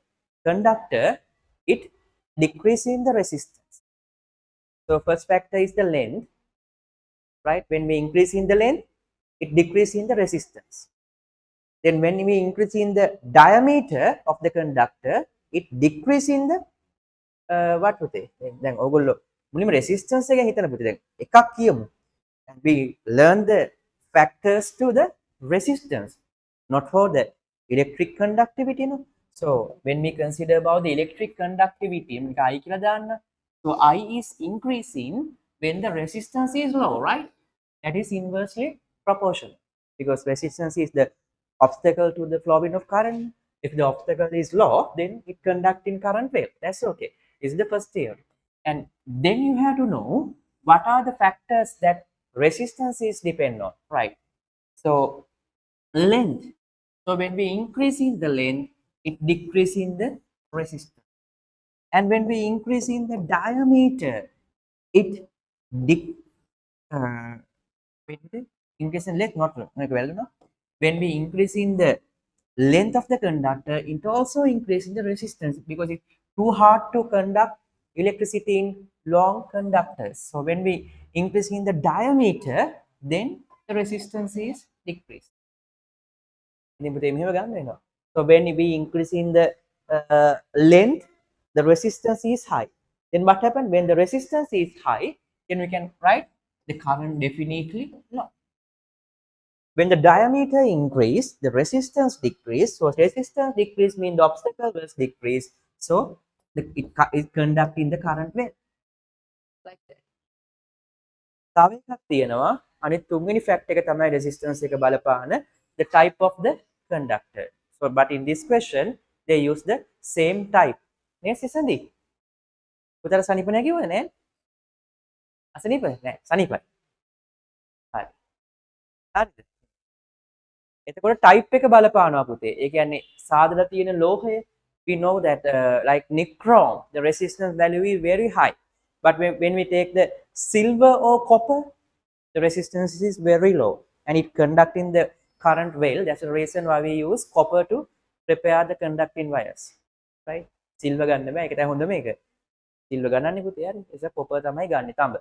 conductor, it decreasing the resistance. So first factor is the length, right? When we increasing the length, it decreasing the resistance. Then when we increasing the diameter of the conductor, it decreasing the what පුතේ දැන් ඕගොල්ලෝ මුලින්ම resistance එක හිතන පුතේ දැන් එකක් කියමු. And we learn the factors to the resistance, not for the electric conductivity, no. So when we consider about the electric conductivity, මේක I කියලා දාන්න. So I is increasing when the resistance is low, right? That is inversely proportional, because resistance is the obstacle to the flowing of current. If the obstacle is low, then it conducting current well. That's okay. This is the first theory. And then you have to know what are the factors that resistance is depend on, right? So length. So when we increasing the length, it decreasing the resistance. And when we increasing the diameter, it increasing length, not well, no. When we increasing the length of the conductor, it also increasing the resistance, because it's too hard to conduct electricity in long conductors. So when we increasing the diameter, then the resistance is decreased. So when we increasing the length, the resistance is high. Then what happens? When the resistance is high, then we can write the current definitely low. When the diameter increase, the resistance decrease. So resistance decrease means the obstacle will decrease. So it conducting the current well, like that. තව එකක් තියෙනවා අනිත් තුන්වෙනි fact එක තමයි resistance එක බලපාන the type of the conductor. So but in this question they use the same type. නේ සිසඳි? උතර සනීප නැහැ කිව්වද නෑ? අසනීප නෑ සනීපයි. හරි. හරිද? එතකොට type එක බලපානවා පුතේ. ඒ කියන්නේ සාදලා තියෙන ලෝහය we know that like nichrome the resistance value is very high. But when we take the silver or copper the resistance is very low and it conducting the current well. That's the reason why we use copper to prepare the conducting wires. Right? Silver ගන්න බෑ. ඒක තමයි හොඳ මේක. silver ගන්නන්නේ පුතේ හරි. ඒක copper තමයි ගන්න තඹ.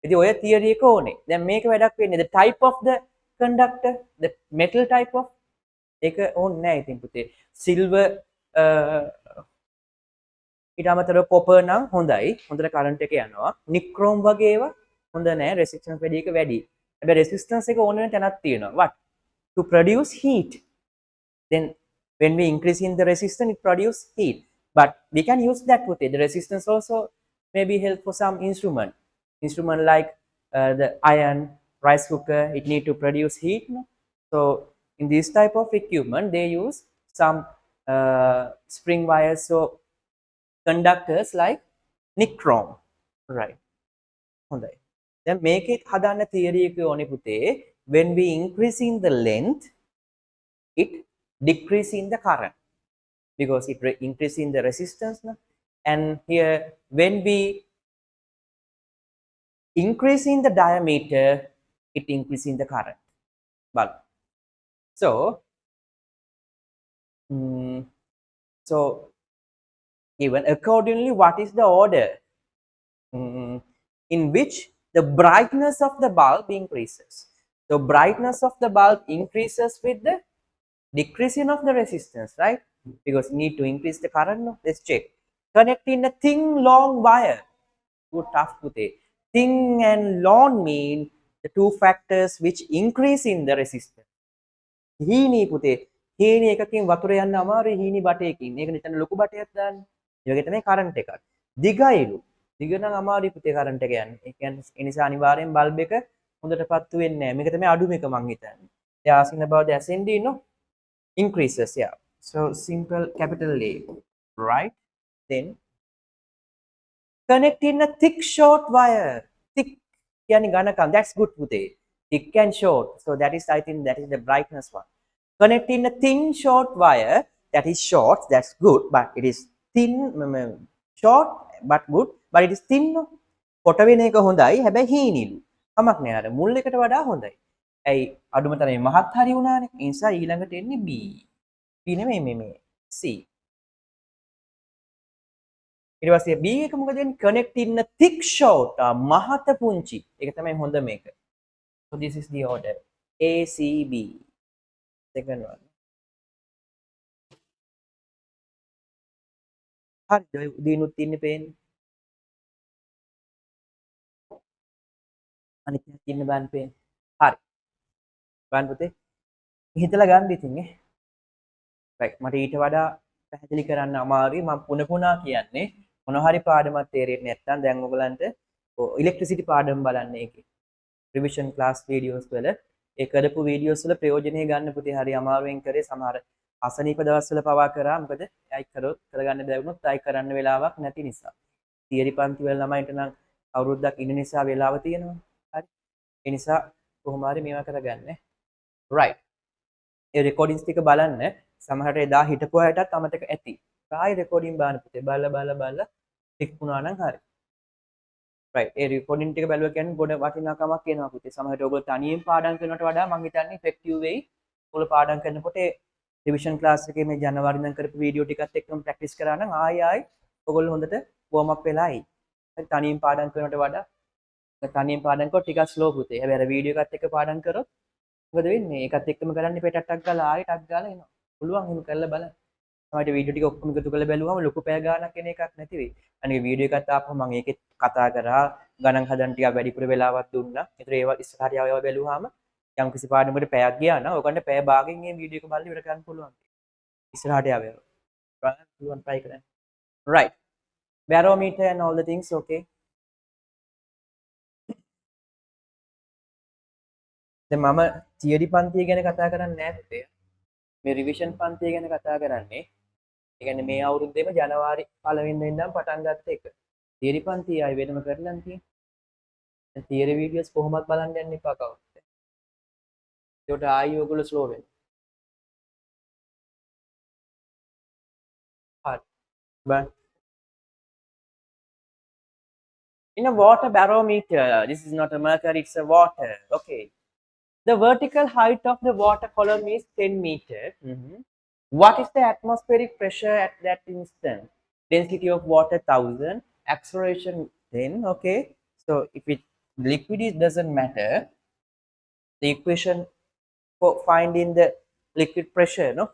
ඉතින් ඔය theory එක ඕනේ. දැන් මේක වැඩක් වෙන්නේ the type of the conductor, the metal type of ඒක ඕනේ නෑ ඉතින් පුතේ. silver ඊට අමතරව copper නම් හොඳයි. හොඳට current එක යනවා. nichrome වගේ ඒවා හොඳ නෑ. resistance වැඩි එක වැඩි. හැබැයි resistance එක ඕන වෙන තැනක් තියෙනවා. What? To produce heat. Then when we increase in the resistance it produce heat. But we can use that putte. The resistance also maybe help for some instrument like the iron, rice cooker, it need to produce heat. No? So in this type of equipment they use some spring wires, so conductors like nichrome. Right. හොඳයි. දැන් මේකෙත් හදන්න theory එක ඕනේ පුතේ. When we increasing the length it decreasing the current because it increasing the resistance. No? And here when we increasing the diameter it increasing the current. But so so even accordingly what is the order in which the brightness of the bulb increases. The brightness of the bulb increases with the decreasing of the resistance, right? Because you need to increase the current. No? Let's check. Connecting a thin long wire. Good tough putte. Thin and long mean the two factors which increase in the resistance. හීනී පුතේ. හීනී එකකින් වතුර යන්න අමාරුයි හීනී බටයකින්. මේක නිතර ලොකු බටයක් දාන්න. ඒ වගේ තමයි කරන්ට් එකක්. දිගයිලු. දිග නම් අමාරුයි පුතේ කරන්ට් එක යන්නේ. ඒ කියන්නේ ඒ නිසා අනිවාර්යෙන් බල්බ් එක හොඳට පත්තු වෙන්නේ නැහැ. මේක තමයි අඩුම එක මං හිතන්නේ. They are asking about the ascending, no? Increases, yeah. So simple capital A, right? Then connecting a thick short wire. Thick yani ganakam. That's good putte. Thick and short. So that is, I think that is the brightness one. Connecting a thin short wire. That is short. That's good, but it is thin. Short but good, but it is thin. කොට වෙන එක හොඳයි. හැබැයි හීනිලු. කමක් නෑ අර මුල් එකට වඩා හොඳයි. ඇයි අඩුම තරමේ මහත් හරි වුණානේ. ඒ නිසා ඊළඟට එන්නේ B. B නෙමෙයි මේ C. ඊට පස්සේ B එක මොකද වෙන්නේ? connecting a thick short මහත පුංචි. ඒක තමයි හොඳ මේක. So this is the order. A C B. Second one. හරි දිනුත් ඉන්නේ පේන්නේ. අනිත් එකක් ඉන්න බලන්න පේන්නේ. හරි. බලන්න පුතේ. හිතලා ගන්න ඉතින් ඈ. right මට ඊට වඩා පැහැදිලි කරන්න අමාරුයි මම පුන කියන්නේ මොන හරි පාඩමක් තේරෙන්නේ නැත්නම් දැන් ඔයගලන්ට ඉලෙක්ට්‍රිසිටි පාඩම බලන්න ඒකේ රිවිෂන් ක්ලාස් වීඩියෝස් වල ඒ කරපු වීඩියෝස් වල ප්‍රයෝජනෙ ගන්න පුතේ හරි අමාරුවෙන් කරේ සමහර අසනීප දවස්වල පවා කරා මොකද ඇයි කරොත් කරගන්න බැරිුණොත් අයි කරන්න වෙලාවක් නැති නිසා තියරි පන්ති වල ළමයින්ට නම් අවුරුද්දක් ඉන්න නිසා වෙලාව තියෙනවා හරි ඒ නිසා කොහොම හරි මේවා කරගන්න right ඒ රෙකෝඩින්ග්ස් ටික බලන්න සමහරට එදා හිටපු අයටත් අමතක ඇති. ආයි රෙකෝඩින් බලන්න පුතේ. බලලා ටික් වුණා නම් හරි. right. ඒ රෙකෝඩින් ටික බැලුවා කියන්නේ ගොඩ වටිනාකමක් එනවා පුතේ. සමහරට ඔයගොල්ලෝ තනියෙන් පාඩම් කරනවට වඩා මම හිතන්නේ ඉෆෙක්ටිව් වෙයි. ඔයගොල්ලෝ පාඩම් කරනකොට ඒ රිවිෂන් ක්ලාස් එකේ මේ ජනවාරි ඉඳන් කරපු වීඩියෝ ටිකත් එක්කම ප්‍රැක්ටිස් කරා නම් ආයි ඔයගොල්ලෝ හොඳට වෝම් අප් වෙලා ආයි. තනියෙන් පාඩම් කරනවට වඩා තනියෙන් පාඩම් කරොත් ටිකක් ස්ලෝ පුතේ. හැබැයි අර වීඩියෝ එකත් එක්ක පාඩම් කරොත් මොකද වෙන්නේ? ඒකත් එක්කම කරන්නේ පෙටටක් ගාලා ආයෙ ටක් ගාලා එනවා. පුළුවන් එහෙම කරලා බලන්න. තමයි වීඩියෝ ටික ඔක්කොම එකතු කරලා බැලුවම ලොකු පැය ගාණක් එන එකක් නැති වෙයි. අනික වීඩියෝ එකත් ආපහු මම ඒකෙත් කතා කරා ගණන් හදන්න ටිකක් වැඩිපුර වෙලාවක් දුන්නා. ඒතර ඒවා ඉස්සරහට යව බැලුවාම යම් කිසි පාඩමකට පැයක් ගියා නම් ඔයගොල්ලන්ට පැය භාගෙන් මේ වීඩියෝ එක බලලා ඉවර කරන්න පුළුවන්. ඉස්සරහට යව. පුළුවන් try කරන්න. right. barometer and all the things okay. දැන් මම තියරි පන්තිය ගැන කතා කරන්නේ නැහැ පුතේ. මේ රිවිෂන් පන්තිය ගැන කතා කරන්නේ. ඒ කියන්නේ මේ අවුරුද්දේම ජනවාරි 1 වෙනිදා ඉඳන් පටන් ගත්ත එක. තියරි පන්තිය ආයි වෙනම කරලා තියෙන්නේ. දැන් තියරි වීඩියෝස් කොහොමවත් බලන්න යන්න එපා කවුරුත්. ඒකට ආයි ඔයගොල්ලෝ ස්ලෝ වෙනවා. හරි. බං. In a water barometer, this is not a mercury, it's a water. Okay. The vertical height of the water column is 10 meters. What is the atmospheric pressure at that instant? Density of water 1000, acceleration 10. Okay. So if it liquid, it doesn't matter. The equation for finding the liquid pressure, no?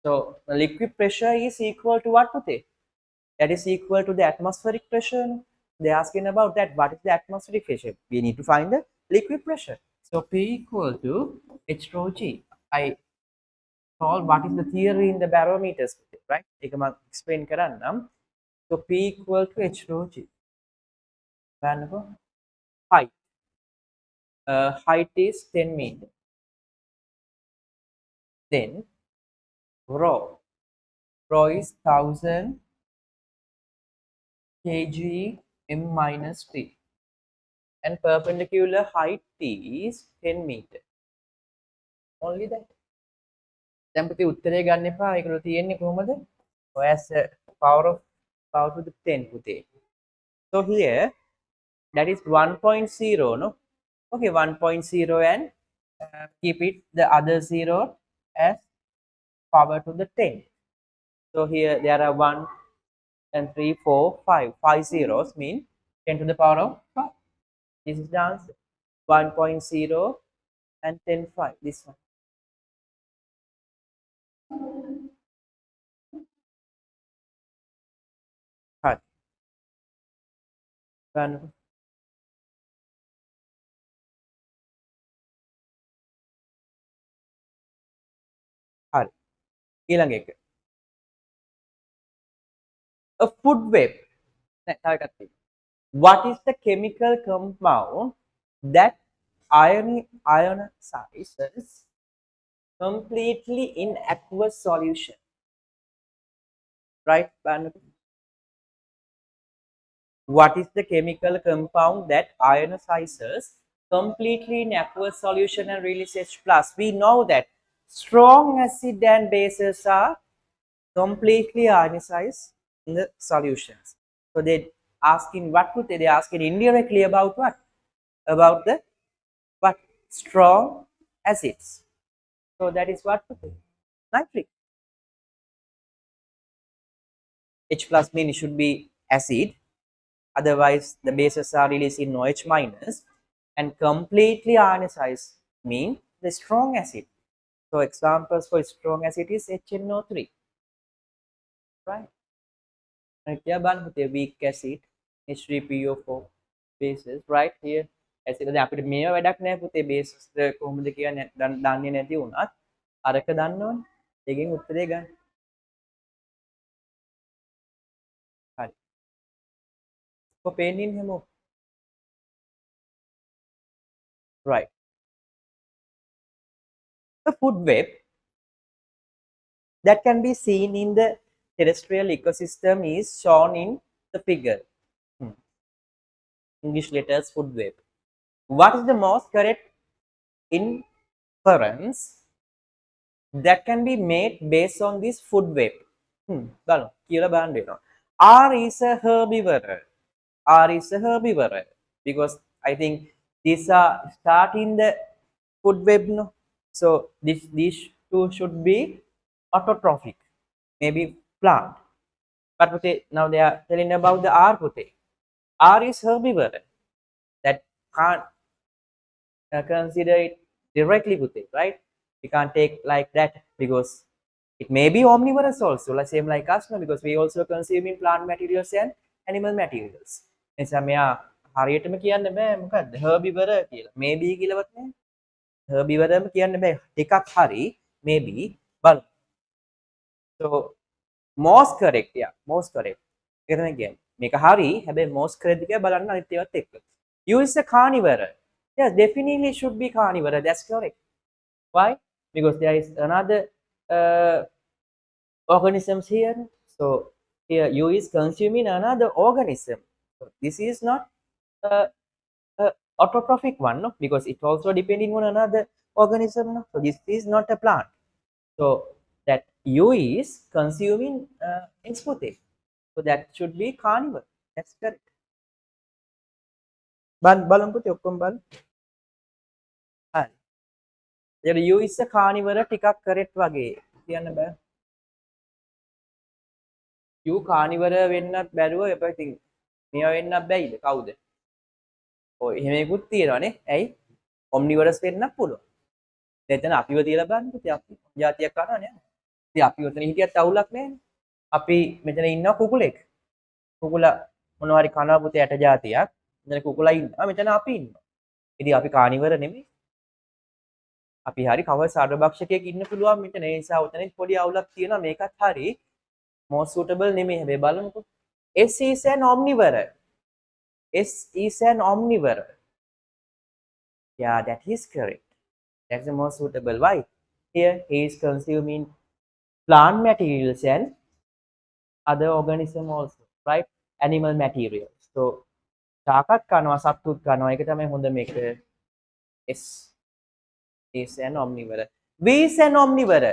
So the liquid pressure is equal to what, Pute? That is equal to the atmospheric pressure. No? They're asking about that. What is the atmospheric pressure? We need to find the liquid pressure. So P equal to H rho G. I told what is the theory in the barometers, right? I can explain කරන්නම්. So P equal to H rho G. Height. Height is 10 meters. Then rho. Rho is 1000 kg m minus 3. And perpendicular height is 10 meters. Only that. දැන් පුතේ උත්තරේ ගන්න එපා. ඒකල තියෙන්නේ කොහමද? as power to the 10 පුතේ. So here that is 1.0, no? Okay, 1.0 and keep it the other 0 as power to the 10. So here there are 1 and 3, 4, 5. 5 zeros mean 10 to the power of 5. This is the answer. 1.0 and 10, 5. This one. Right. Right. ඊළඟ එක. A food web. What is the chemical compound that ionizes completely in aqueous solution? Right, Banu? What is the chemical compound that ionizes completely in aqueous solution and releases H+? We know that strong acid and bases are completely ionized in the solutions. So they asking what would they asking indirectly about what? About the what? Strong acids. So that is what? Nitric. H plus mean it should be acid. Otherwise, the bases are releasing OH minus, and completely ionized mean the strong acid. So examples for strong acid is HNO3. Right? And here the weak acid, H3PO4 bases, right here. Acid අපිට මේව වැඩක් නැහැ පුතේ bases කොහොමද කියන්නේ දන්නේ නැති වුණත් අරක දන්නවනේ. ඒකෙන් උත්තරේ ගන්න. හරි. කො පේන්නේ හැමෝ. Right. The food web that can be seen in the terrestrial ecosystem is shown in the figure. English letters food web. What is the most correct inference that can be made based on this food web? R is a herbivore. R is a herbivore because I think these are start in the food web, no? So these two should be autotrophic, maybe plant. But now they are telling about the R. R is herbivore that can't consider it directly, right? We can't take like that because it may be omnivorous also, like same like us, no? Because we also consuming plant materials and animal materials. එනිසා මෙයා හරියටම කියන්න බෑ මොකද්ද herbivore කියලා. maybe කියලාවත් නෑ. herbivore කියන්න බෑ. ටිකක් හරි maybe බලමු. So most correct, yeah, most correct. ඒක තමයි කියන්නේ. මේක හරි හැබැයි most correct කියලා බලන්න අනිත් ඒවාත් එක්ක. You is a carnivore. Yes, definitely should be carnivore. That's correct. Why? Because there is another organisms here. So here you is consuming another organism. So this is not uh, autotrophic one, no? Because it also depending on another organism. No? So this is not a plant. So that you is consuming expute. So that should be carnivore. That's correct. බලමු පුතේ ඔක්කොම බලමු. හරි. එතකොට you is a carnivore ටිකක් correct වගේ කියන්න බෑ. you carnivore වෙන්නත් බැරුව එපා ඉතින් මේවා වෙන්නත් බැයිද කවුද? ඔය එහෙම එකකුත් තියෙනවානේ. ඇයි? omnivorous වෙන්නත් පුළුවන්. එතන අපිව තියලා බලන්න පුතේ අපි જાතියක් කරනවනේ. ඉතින් අපි උතන හිටියත් අවුලක් නැහැ. අපි මෙතන ඉන්නවා කුකුලෙක්. කුකුලා මොනවා හරි කනවා පුතේ ඇට જાතියක්. මෙතන කුකුලා ඉන්නවා. මෙතන අපි ඉන්නවා. ඉතින් අපි කානිවර නෙමෙයි. අපි හරි කවර සර්වභක්ෂකයෙක් ඉන්න පුළුවන් මෙතන. ඒ නිසා උතන පොඩි අවුලක් තියෙනවා. මේකත් හරි most suitable නෙමෙයි. හැබැයි බලමුකෝ. S is an omnivore. S is an omnivore. Yeah, that is correct. That's the most suitable. Why? Here he is consuming plant materials and other organism also, right? Animal materials. So ශාකත් කනවා සත්තුත් කනවා ඒක තමයි හොඳ මේක. S is an omnivore. V is an omnivore.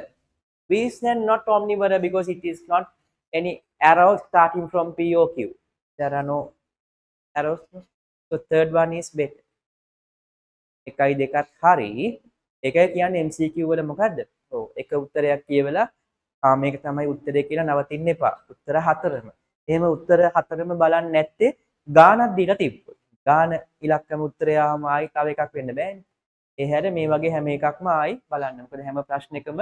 V is not omnivore because it is not any arrows starting from P or Q. There are no arrows. So third one is better. එකයි දෙකත් හරි. ඒකයි කියන්නේ MCQ වල මොකද්ද? ඔව් එක උත්තරයක් කියවලා මේක තමයි උත්තරේ කියලා නවතින්න එපා. උත්තර හතරම. එහෙම උත්තර හතරම බලන්නේ නැත්තේ ගානක් දීලා තිබ්බොත්. ගාන ඉලක්කම උත්තරය ආවම ආයි තව එකක් වෙන්න බෑනේ. ඒ හැර මේ වගේ හැම එකක්ම ආයි බලන්න. මොකද හැම ප්‍රශ්නෙකම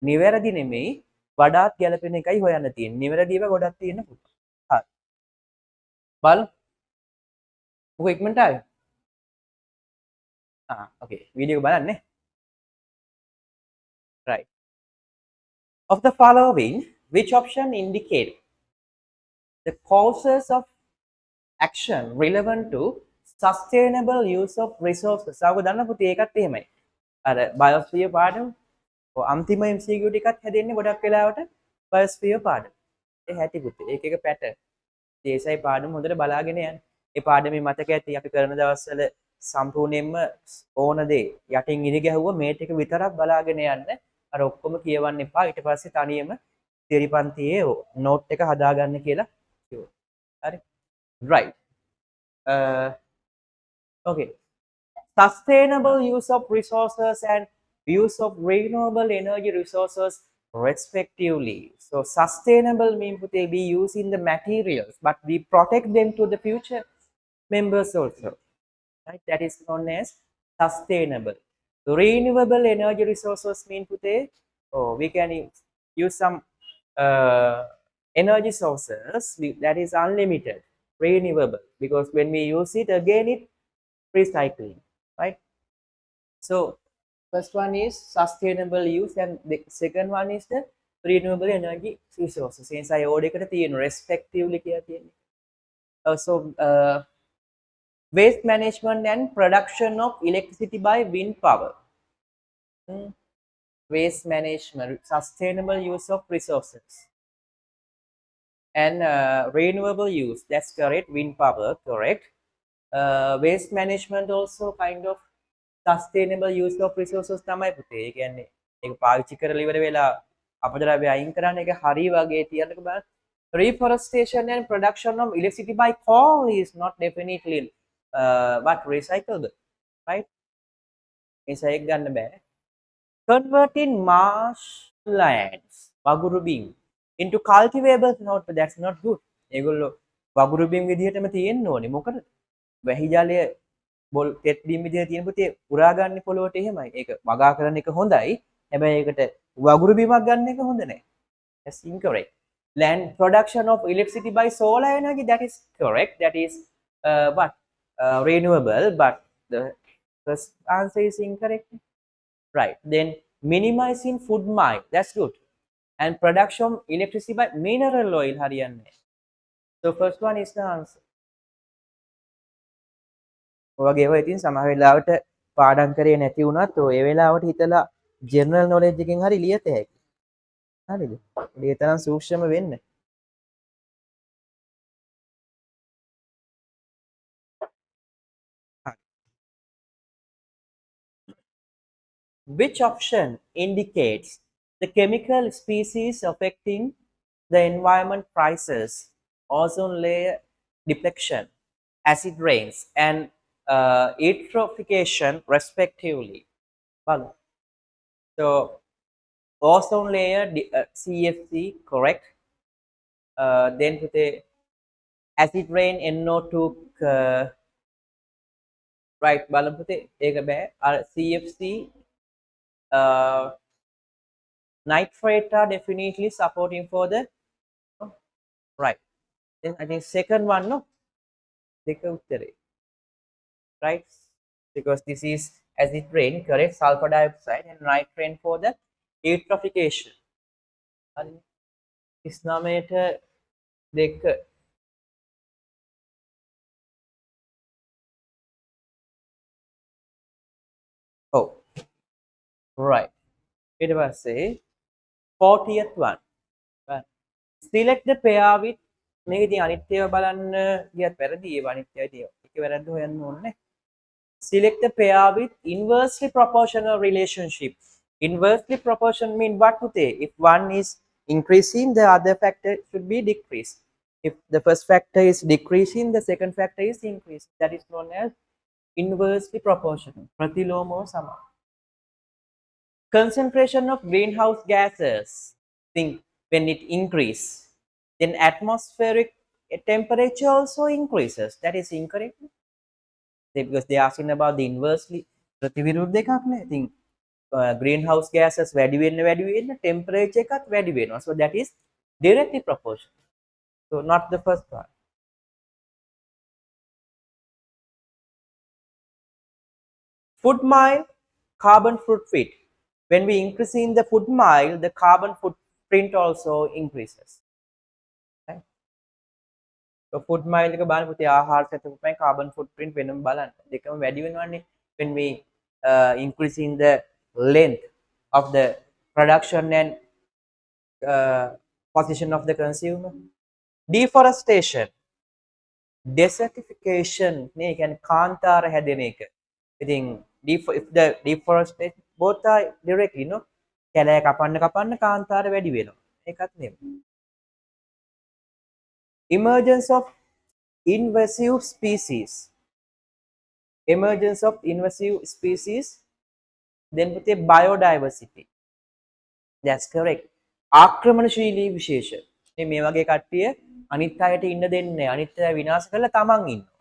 නිවැරදි නෙමෙයි වඩාත් ගැළපෙන එකයි හොයන්න තියෙන්නේ. නිවැරදිව ගොඩක් තියෙන්න පුළුවන්. හරි. බලමු. මොකෝ ඉක්මනට ආවේ? Okay. වීඩියෝ බලන්නේ. Right. Of the following, which option indicate the causes of action relevant to sustainable use of resources? සාග දන්න පුතේ ඒකත් එහෙමයි. අර බයොස්ෆියර් පාඩම අන්තිම MCQ ටිකත් හැදෙන්නේ ගොඩක් වෙලාවට බයොස්ෆියර් පාඩම. ඒ හැටි පුතේ. ඒක එක පැටර්න්. ඒසයි පාඩම හොඳට බලාගෙන යන්න. ඒ පාඩමේ මතක ඇති අපි කරන දවස්වල සම්පූර්ණයෙන්ම ඕන දේ යටින් ඉරි ගැහුවා මේ ටික විතරක් බලාගෙන යන්න. අර ඔක්කොම කියවන්න එපා. ඊට පස්සේ තනියම තියරි පන්තියේ නෝට් එක හදාගන්න කියලා කිව්වා. හරි. Right. Okay. Sustainable use of resources and use of renewable energy resources respectively. So sustainable means we use in the materials, but we protect them to the future members also. Right? That is known as sustainable. Renewable energy resources mean we can use some energy sources that is unlimited, renewable, because when we use it again, it recycling, right? So first one is sustainable use and the second one is the renewable energy resources. Since I already respectively also waste management and production of electricity by wind power. Waste management, sustainable use of resources, and renewable use. That's correct. Wind power, correct. Waste management also kind of sustainable use of resources තමයි පුතේ. ඒ කියන්නේ ඒක පාවිච්චි කරලා ඉවර වෙලා අපද්‍රව්‍ය අයින් කරන්න එක හරි වගේ තියන්නක බලන්න. Reforestation and production of electricity by coal is not definitely but recyclable, right? Isa ek ගන්න බෑ. Converting marshlands, වගුරු බිම්, into cultivable, not that's not good. ඒගොල්ලෝ වගුරු බිම් විදිහටම තියෙන්න ඕනේ. මොකද වැහි ජලය බොල් තෙත් බිම් විදිහට තියෙන පුතේ උරා ගන්න පොළොවට එහෙමයි. ඒක වගා කරන එක හොඳයි. හැබැයි ඒකට වගුරු බිමක් ගන්න එක හොඳ නැහැ. That's incorrect. Land production of electricity by solar energy, that is correct. That is renewable, but the first answer is incorrect. Right. Then minimizing food mine, that's good. And production of electricity by mineral oil, hariyanne. So first one is the answer. ඔය වගේ ඒවා ඉතින් සමහර වෙලාවට පාඩම් කරේ නැති වුණත් ඔය ඒ වෙලාවට හිතලා ජෙනරල් නොලෙජ් එකෙන් හරි ලියත හැකියි. හරිද? ඒ තරම් සූක්ෂම වෙන්න. Which option indicates the chemical species affecting the environment prices, ozone layer depletion, acid rains, and eutrophication, respectively? Well, so ozone layer CFC, correct. Then with the acid rain NO2, right. බලමු පුතේ ඒක බෑ. CFC nitrate are definitely supporting for the right. Then I think second one, no, දෙක උත්තරේ, right? Because this is acid rain, correct, sulfur dioxide, and nitrate for the eutrophication. හරි 39ට දෙක. Oh, right. ඊට පස්සේ 40th one. Right. Select the pair with මේක ඉතින් අනිත් ඒවා බලන්න ගියත් වැරදි. ඒවා අනිත් ඒවා ඉතින් එක වැරද්ද හොයන්න ඕනේ. Select the pair with inversely proportional relationship. Inversely proportional mean what to say? If one is increasing, the other factor should be decreased. If the first factor is decreasing, the second factor is increasing. That is known as inversely proportional. Pratiloma sama. Concentration of greenhouse gases. Think when it increase, then atmospheric temperature also increases. That is incorrect. Because they are asking about the inversely ප්‍රතිවිරුද්ධ එකක් නේ. ඉතින් greenhouse gases වැඩි වෙන්න temperature එකත් වැඩි වෙනවා. So that is directly proportional. So not the first one. Food mile, carbon footprint. When we increase in the food mile, the carbon footprint also increases. Right? So food mile එක බලන්න පුතේ ආහාර සැතපුමයි carbon footprint වෙනම බලන්න. දෙකම වැඩි වෙනවනේ when we increasing the length of the production and position of the consumer. Deforestation, desertification නේ කියන්නේ කාන්තාර හැදෙන එක. ඉතින් if the deforestation both are directly, no, කැලෑ කපන්න කාන්තාර වැඩි වෙනවා. ඒකත් නෙමෙයි. Emergence of invasive species. Emergence of invasive species. Then with a biodiversity. That's correct. ආක්‍රමණශීලී විශේෂ. මේ වගේ කට්ටිය අනිත් අයට ඉන්න දෙන්නේ නැහැ. අනිත් අය විනාශ කරලා තමන් ඉන්නවා.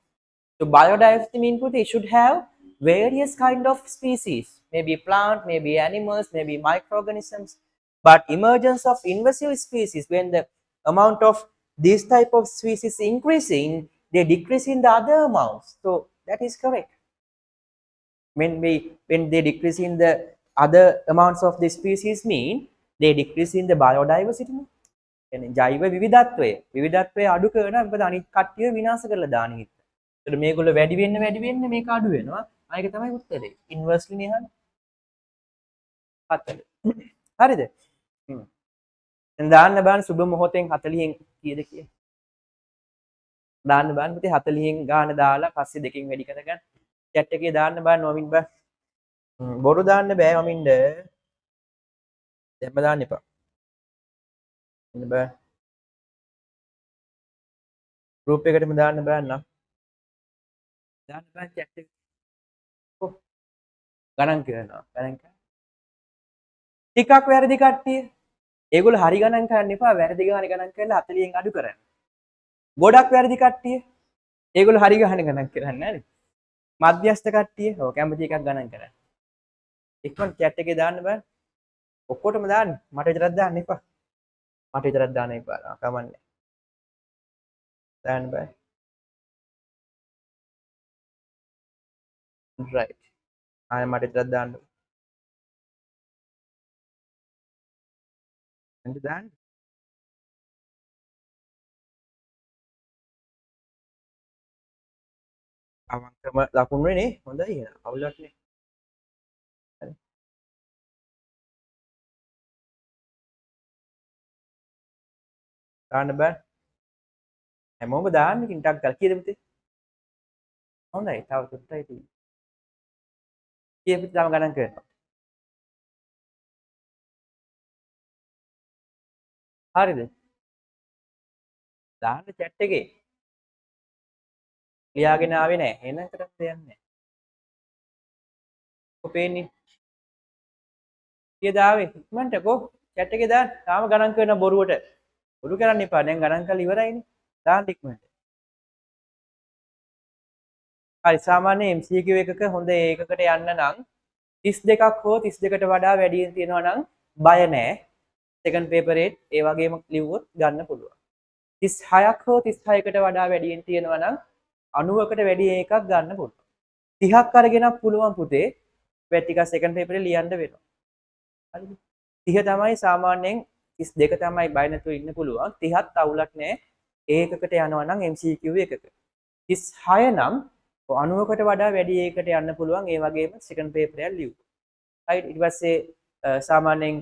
So biodiversity means it should have various kind of species. Maybe plant, maybe animals, maybe microorganisms. But emergence of invasive species, when the amount of this type of species increasing, they decrease in the other amounts. So that is correct. When they decrease in the other amounts of the species, mean they decrease in the biodiversity. කියන්නේ ජෛව විවිධත්වය අඩු කරනවා. මොකද අනිත් කට්ටිය විනාශ කරලා දාන හින්දා. ඒතර මේගොල්ලෝ වැඩි වෙන්න මේක අඩු වෙනවා. ආයෙක තමයි උත්තරේ. ඉන්වර්ස්ලි නේ අහන්නේ. 4. හරිද? දැන් දාන්න බලන්න සුබ මොහොතෙන් 40න් කීයද කියලා. දාන්න බලන්න පුතේ 40න් ගාන දාලා පස්සේ දෙකෙන් වැඩි කරගන්න. chat එකේ දාන්න බලන්න වමින් බෑ. බොරු දාන්න බෑ වමින්ද. දැම්ම දාන්න එපා. එන්න බෑ. group එකටම දාන්න බලන්න. දාන්න බලන්න chat එක. ඔව්. ගණන් කරනවා. ටිකක් වැරදි කට්ටිය. ඒගොල්ලෝ හරි ගණන් කරන්න එපා. වැරදි ගණන් කරලා 40න් අඩු කරන්න. ගොඩක් වැරදි කට්ටිය. ඒගොල්ලෝ හරි ගණන් කරන්නේ නැහැ. මධ්‍යස්ථ කට්ටිය ඔව් කැමති එකක් ගණන් කරන්න. ඉක්මන් chat එකේ දාන්න බෑ. ඔක්කොටම දාන්න. මට විතරක් දාන්න එපා. මට විතරක් දාන්න එපා. කමන්නේ. දාන්න බෑ. right. ආයෙ මට විතරක් දාන්න. එන්න දාන්න. අවංකම ලකුණු නේ හොඳයි එහෙනම් අවුලක් නේ හරි දාන්න බෑ හැමෝම දාන්න ඉතින් ටක් ගාලා කීයද පුතේ හොඳයි තව චුට්ටයි තියෙන්නේ කීයද පුතේ තව ගණන් කරනවා හරිද දාන්න chat එකේ ලියාගෙන ආවේ නැහැ එහෙනම් එකට දෙයක් නැහැ කො පේන්නේ කීයද ආවේ ඉක්මනට කො chat එකේ දාන්න තාම ගණන් කරන බොරුවට බොරු කරන්න එපා දැන් ගණන් කරලා ඉවරයිනේ දාන්න ඉක්මනට හරි සාමාන්‍ය MCQ එකක හොඳ ඒකකට යන්න නම් 32ක් හෝ 32කට වඩා වැඩියෙන් තියෙනවා නම් බය නැහැ සෙකන්ඩ් පේපරේ ඒ වගේම ලිව්වොත් ගන්න පුළුවන් 36ක් හෝ 36කට වඩා වැඩියෙන් තියෙනවා නම් 90කට වැඩි එකක් ගන්න පුළුවන් 30ක් අරගෙනක් පුළුවන් පුතේ වැඩ ටික සෙකන්ඩ් පේපරේ ලියන්න වෙනවා හරිද 30 තමයි සාමාන්‍යයෙන් 32 තමයි බය නැතුව ඉන්න පුළුවන් 30ත් අවුලක් නැහැ ඒකකට යනවා නම් MCQ එකක 36 නම් 90කට වඩා වැඩි ඒකට යන්න පුළුවන් ඒ වගේම සෙකන්ඩ් පේපර් එක ලියුවා. රයිට් ඊට පස්සේ සාමාන්‍යයෙන්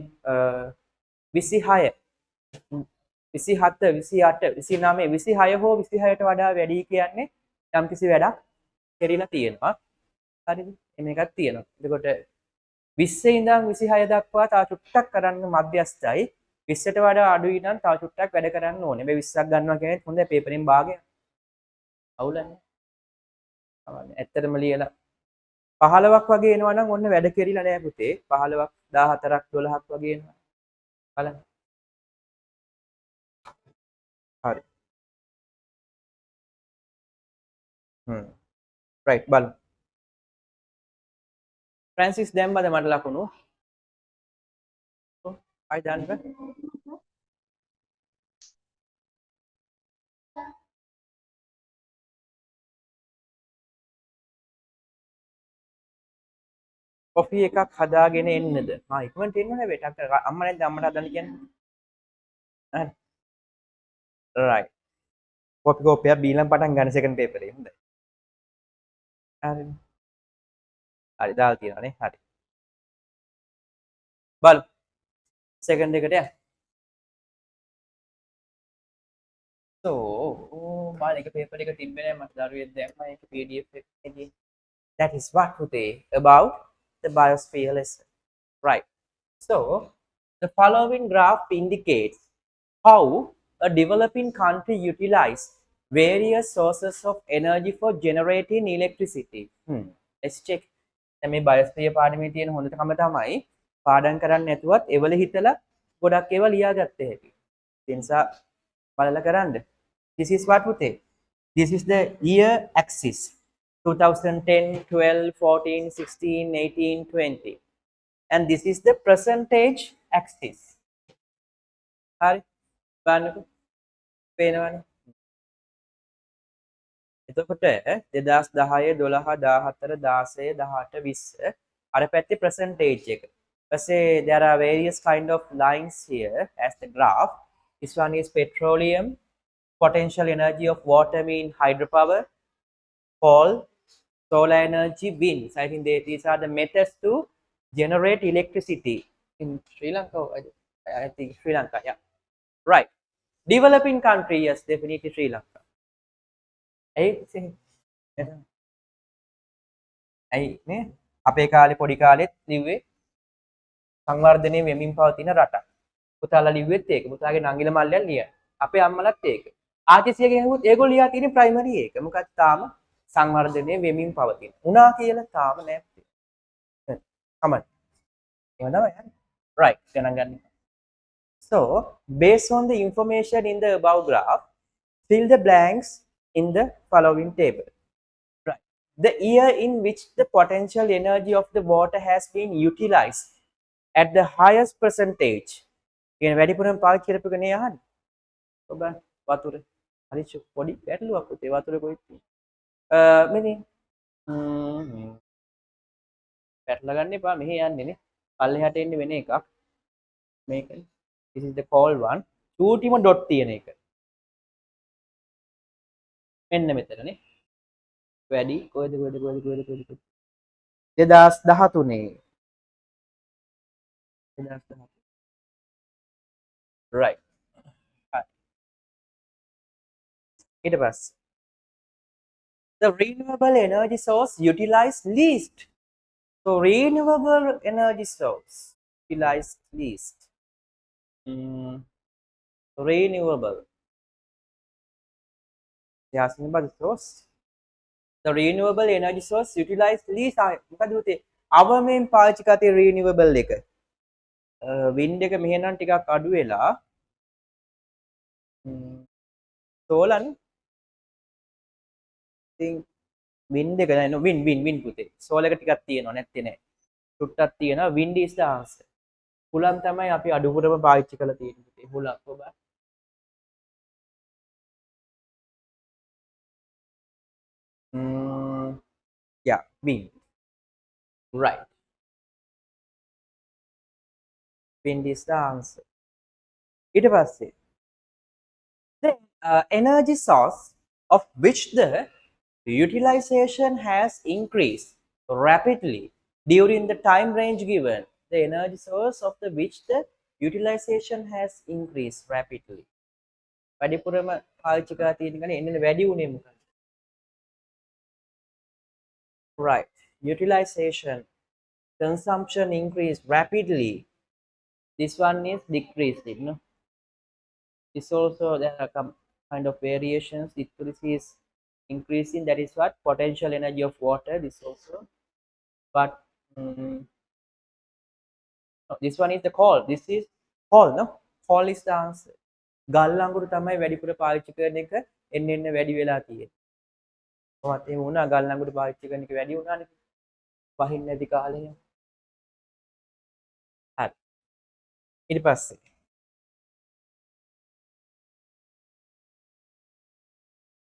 26 27 28 29 26 හෝ 26ට වඩා වැඩි කියන්නේ යම්කිසි වැඩක් කෙරිලා තියෙනවා. හරිද? මේකක් තියෙනවා. එතකොට 20 ඉඳන් 26 දක්වා තව චුට්ටක් කරන්න මධ්‍යස්ථයි 20ට වඩා අඩුයි නම් තව චුට්ටක් වැඩ කරන්න ඕනේ. මේ 20ක් ගන්නවා කියන්නේ හොඳ පේපරෙන් භාගයක්. අවුලන්නේ. ඇත්තටම ලියලා 15ක් වගේ එනවා නම් ඔන්න වැඩ කෙරිලා නෑ පුතේ 15ක් 14ක් 12ක් වගේ එනවා බලන්න හරි රයිට් බලමු ෆ්‍රැන්සිස් දැම්මද මට ලකුණු ආයි දාන්න බෑ කොෆි එකක් හදාගෙන එන්නද ඉක්මනට එන්න හැබැයි ටක් අම්මා නැද්ද අම්මට හදන්න කියන්නේ හරි රයිට් කොපි කොපියක් බීලම් පටන් ගන්න සෙකන්ඩ් පේපරේ හොඳයි හරි හරි දාලා තියෙනවානේ හරි බලමු සෙකන්ඩ් එකට යන්න so බලන්න එක පේපර් එක තිබ්බේ නැහැ මට දරුවෙක් දැම්මා ඒක PDF එකකදී that is what today about the biosphere lesson right so the following graph indicates how a developing country utilize various sources of energy for generating electricity let's check දැන් මේ බයෝස්ෆියර් පාඩමේ තියෙන හොඳටම තමයි පාඩම් කරන්න නැතුවත් ඒවල හිතලා ගොඩක් ඒවා ලියාගත්ත හැකි ඒ නිසා බලලා කරන්න this is what පුතේ this is the year axis 2010 12 14 16 18 20 and this is the percentage axis හරි බලන්නකෝ පේනවනේ එතකොට 2010 12 14 16 18 20 අර පැත්තේ percentage එක ඊපස්සේ there are various kind of lines here as the graph this one is petroleum potential energy of water mean hydropower coal solar energy winds I think these are the methods to generate electricity in Sri Lanka I think Sri Lanka yeah right developing country yes definitely Sri Lanka ඇයි නේ අපේ කාලේ පොඩි කාලෙත් ලිව්වේ සංවර්ධනයේ වෙමින් පවතින රටක් පුතාලා ලිව්වෙත් ඒක පුතාගේ නංගිල මල්ලයන් ලියන අපේ අම්මලත් ඒක ආචිසියගෙන් හෙව්වොත් ඒගොල්ලෝ ලියා තියෙන ප්‍රයිමරි ඒක මොකක්ද තාම සංවර්ධනයේ වෙමින් පවතින උනා කියලා තාම නෑ කමන්න එහෙම තමයි right ගණන් ගන්න so based on the information in the above graph fill the blanks in the following table right the year in which the potential energy of the water has been utilized at the highest percentage කියන වැඩිපුරම පාවිච්චි කරපු එක නේ අහන්නේ ඔබ වතුර හරි පොඩි ගැටලුවක් උතේ වතුර කොහෙද මෙනි පැටල ගන්න එපා මෙහෙ යන්නේ නේ පල්ලෙහාට එන්නේ වෙන එකක් මේක this is the cold one චූටිම ඩොට් තියෙන එක මෙන්න මෙතන නේ වැඩි කොහෙද 2013 2013 right ඊට පස්සේ the renewable energy source utilized least. So renewable energy source utilized least. Renewable. They asking about the source. The renewable energy source utilized least. මොකද උතේ අවමෙන් පාවිච්චි කරතේ renewable එක. wind එක මෙහෙනම් ටිකක් අඩු වෙලා solar නේ. ඉතින් wind එක නෑ wind පුතේ. solar එක ටිකක් තියෙනවා නැත්තේ නෑ. ටුට්ටක් තියෙනවා wind is the answer. හුලම් තමයි අපි අඩුපුරම පාවිච්චි කරලා තියෙන්නේ පුතේ. හුලම් ඔබ yeah wind right wind is the answer ඊට පස්සේ the energy source of which the utilization has increased rapidly during the time range given the energy source of the which the utilization has increased rapidly වැඩිපුරම පාවිච්චි කරලා තියෙන ගන්නේ එන්නේ වැඩි උනේ මොකක්ද right utilization consumption increased rapidly this one is decreasing no this also there are kind of variations this is increasing that is what potential energy of water this also but no, this one is the coal this is coal no coal is the answer ගල් අඟුරු තමයි වැඩිපුර පාවිච්චි කරන එක එන්න වැඩි වෙලා තියෙන්නේ කොහොමද එහෙම වුණා ගල් අඟුරු පාවිච්චි කරන එක වැඩි වුණානේ වහින්න නැති කාලේ හරි ඊට පස්සේ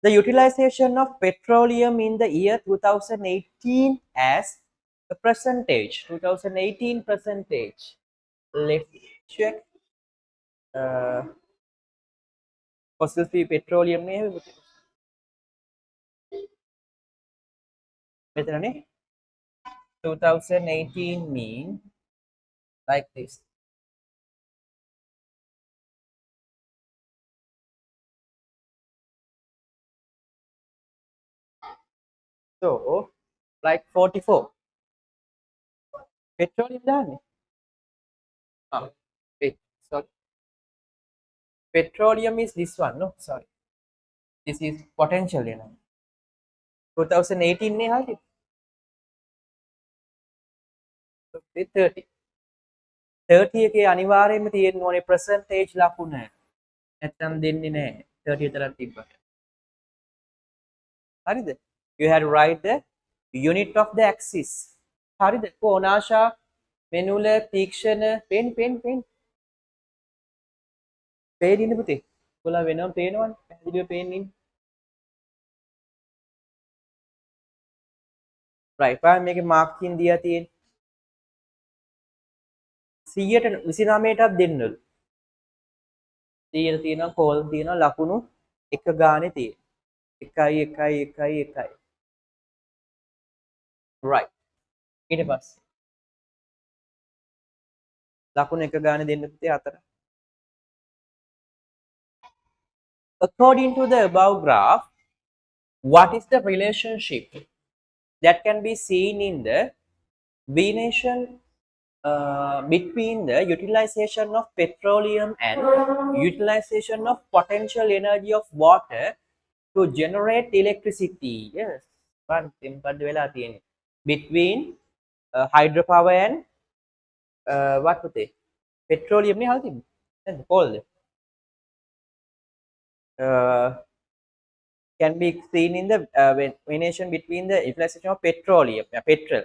the utilization of petroleum in the year 2018 as a percentage 2018 percentage let's check fossil fuel petroleum නේ මෙතනනේ 2018 mean like this so like 44 petroleum දාන්නේ wait sorry petroleum is this one no sorry this is potential energy 2018 නේ හරියට 30 30 එකේ අනිවාර්යයෙන්ම තියෙන්න ඕනේ percentage ලකුණ නැත්නම් දෙන්නේ නැහැ 30 විතරක් තිබ්බට හරිද you had to write the unit of the axis හරිද කොනාශා මෙනුල තීක්ෂණ පෙන් පේන්නේ පුතේ ඔයාලා වෙනම පේනවනේ පැහැදිලිව පේන්නේ right බලන්න මේකේ මාර්කින් දීලා තියෙන්නේ 129ටත් දෙන්නලු 100 තියෙනවා කෝල් තියෙනවා ලකුණු එක ගානේ තියෙන 1 right ඊට පස්සේ ලකුණු එක ගානේ දෙන්න පුතේ 4 according to the above graph what is the relationship that can be seen in the Venetian between the utilization of petroleum and utilization of potential energy of water to generate electricity yes one මොකද්ද වෙලා තියෙන්නේ between hydropower and what පුතේ petroleum නේ හල් තිබ්බේ නැද්ද coal can be seen in the relation between the utilization of petroleum petrol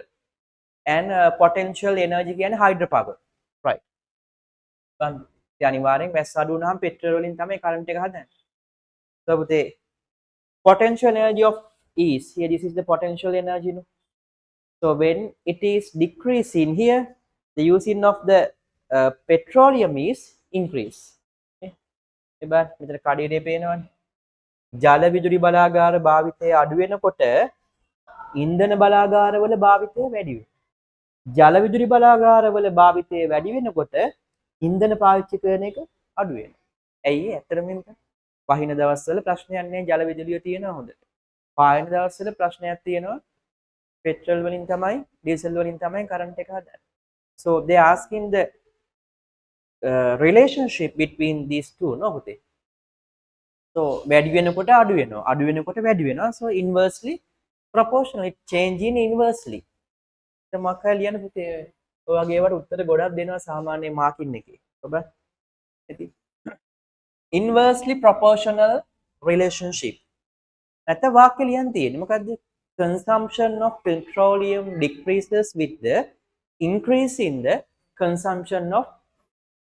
and potential energy and hydropower right අනිවාර්යෙන් වැස්ස අඩු වුණාම පෙට්‍රල් වලින් තමයි කරන්ට් එක හදන්නේ so පුතේ potential energy of is here this is the potential energy no so when it is decreasing here the using of the petroleum is increase එබැ මෙතන කඩේනේ පේනවනේ ජල විදුලි බලාගාර භාවිතය අඩු වෙනකොට ඉන්ධන බලාගාරවල භාවිතය වැඩි වෙනවා. ජල විදුලි බලාගාරවල භාවිතය වැඩි වෙනකොට ඉන්ධන පාවිච්චි කරන එක අඩු වෙනවා. ඇයි ඇත්තටම මේක? වහින දවස්වල ප්‍රශ්නයක් නැහැ ජල විදුලිය තියෙනවා හොඳට. පායන දවස්වල ප්‍රශ්නයක් තියෙනවා පෙට්‍රල් වලින් තමයි ඩීසල් වලින් තමයි කරන්ට් එක හදන්නේ. So they asking the relationship between these two no පුතේ. So වැඩි වෙනකොට අඩු වෙනවා. අඩු වෙනකොට වැඩි වෙනවා. So inversely proportional it changing inversely. දැන් මොකක් හරි ලියන්න පුතේ. ඔය වගේ ඒවට උත්තර ගොඩක් දෙනවා සාමාන්‍ය මාකින් එකේ. ඔබ ඉතින් inversely proportional relationship. නැත්නම් වාක්‍ය ලියන්න තියෙන්නේ මොකද්ද? Consumption of petroleum decreases with the increase in the consumption of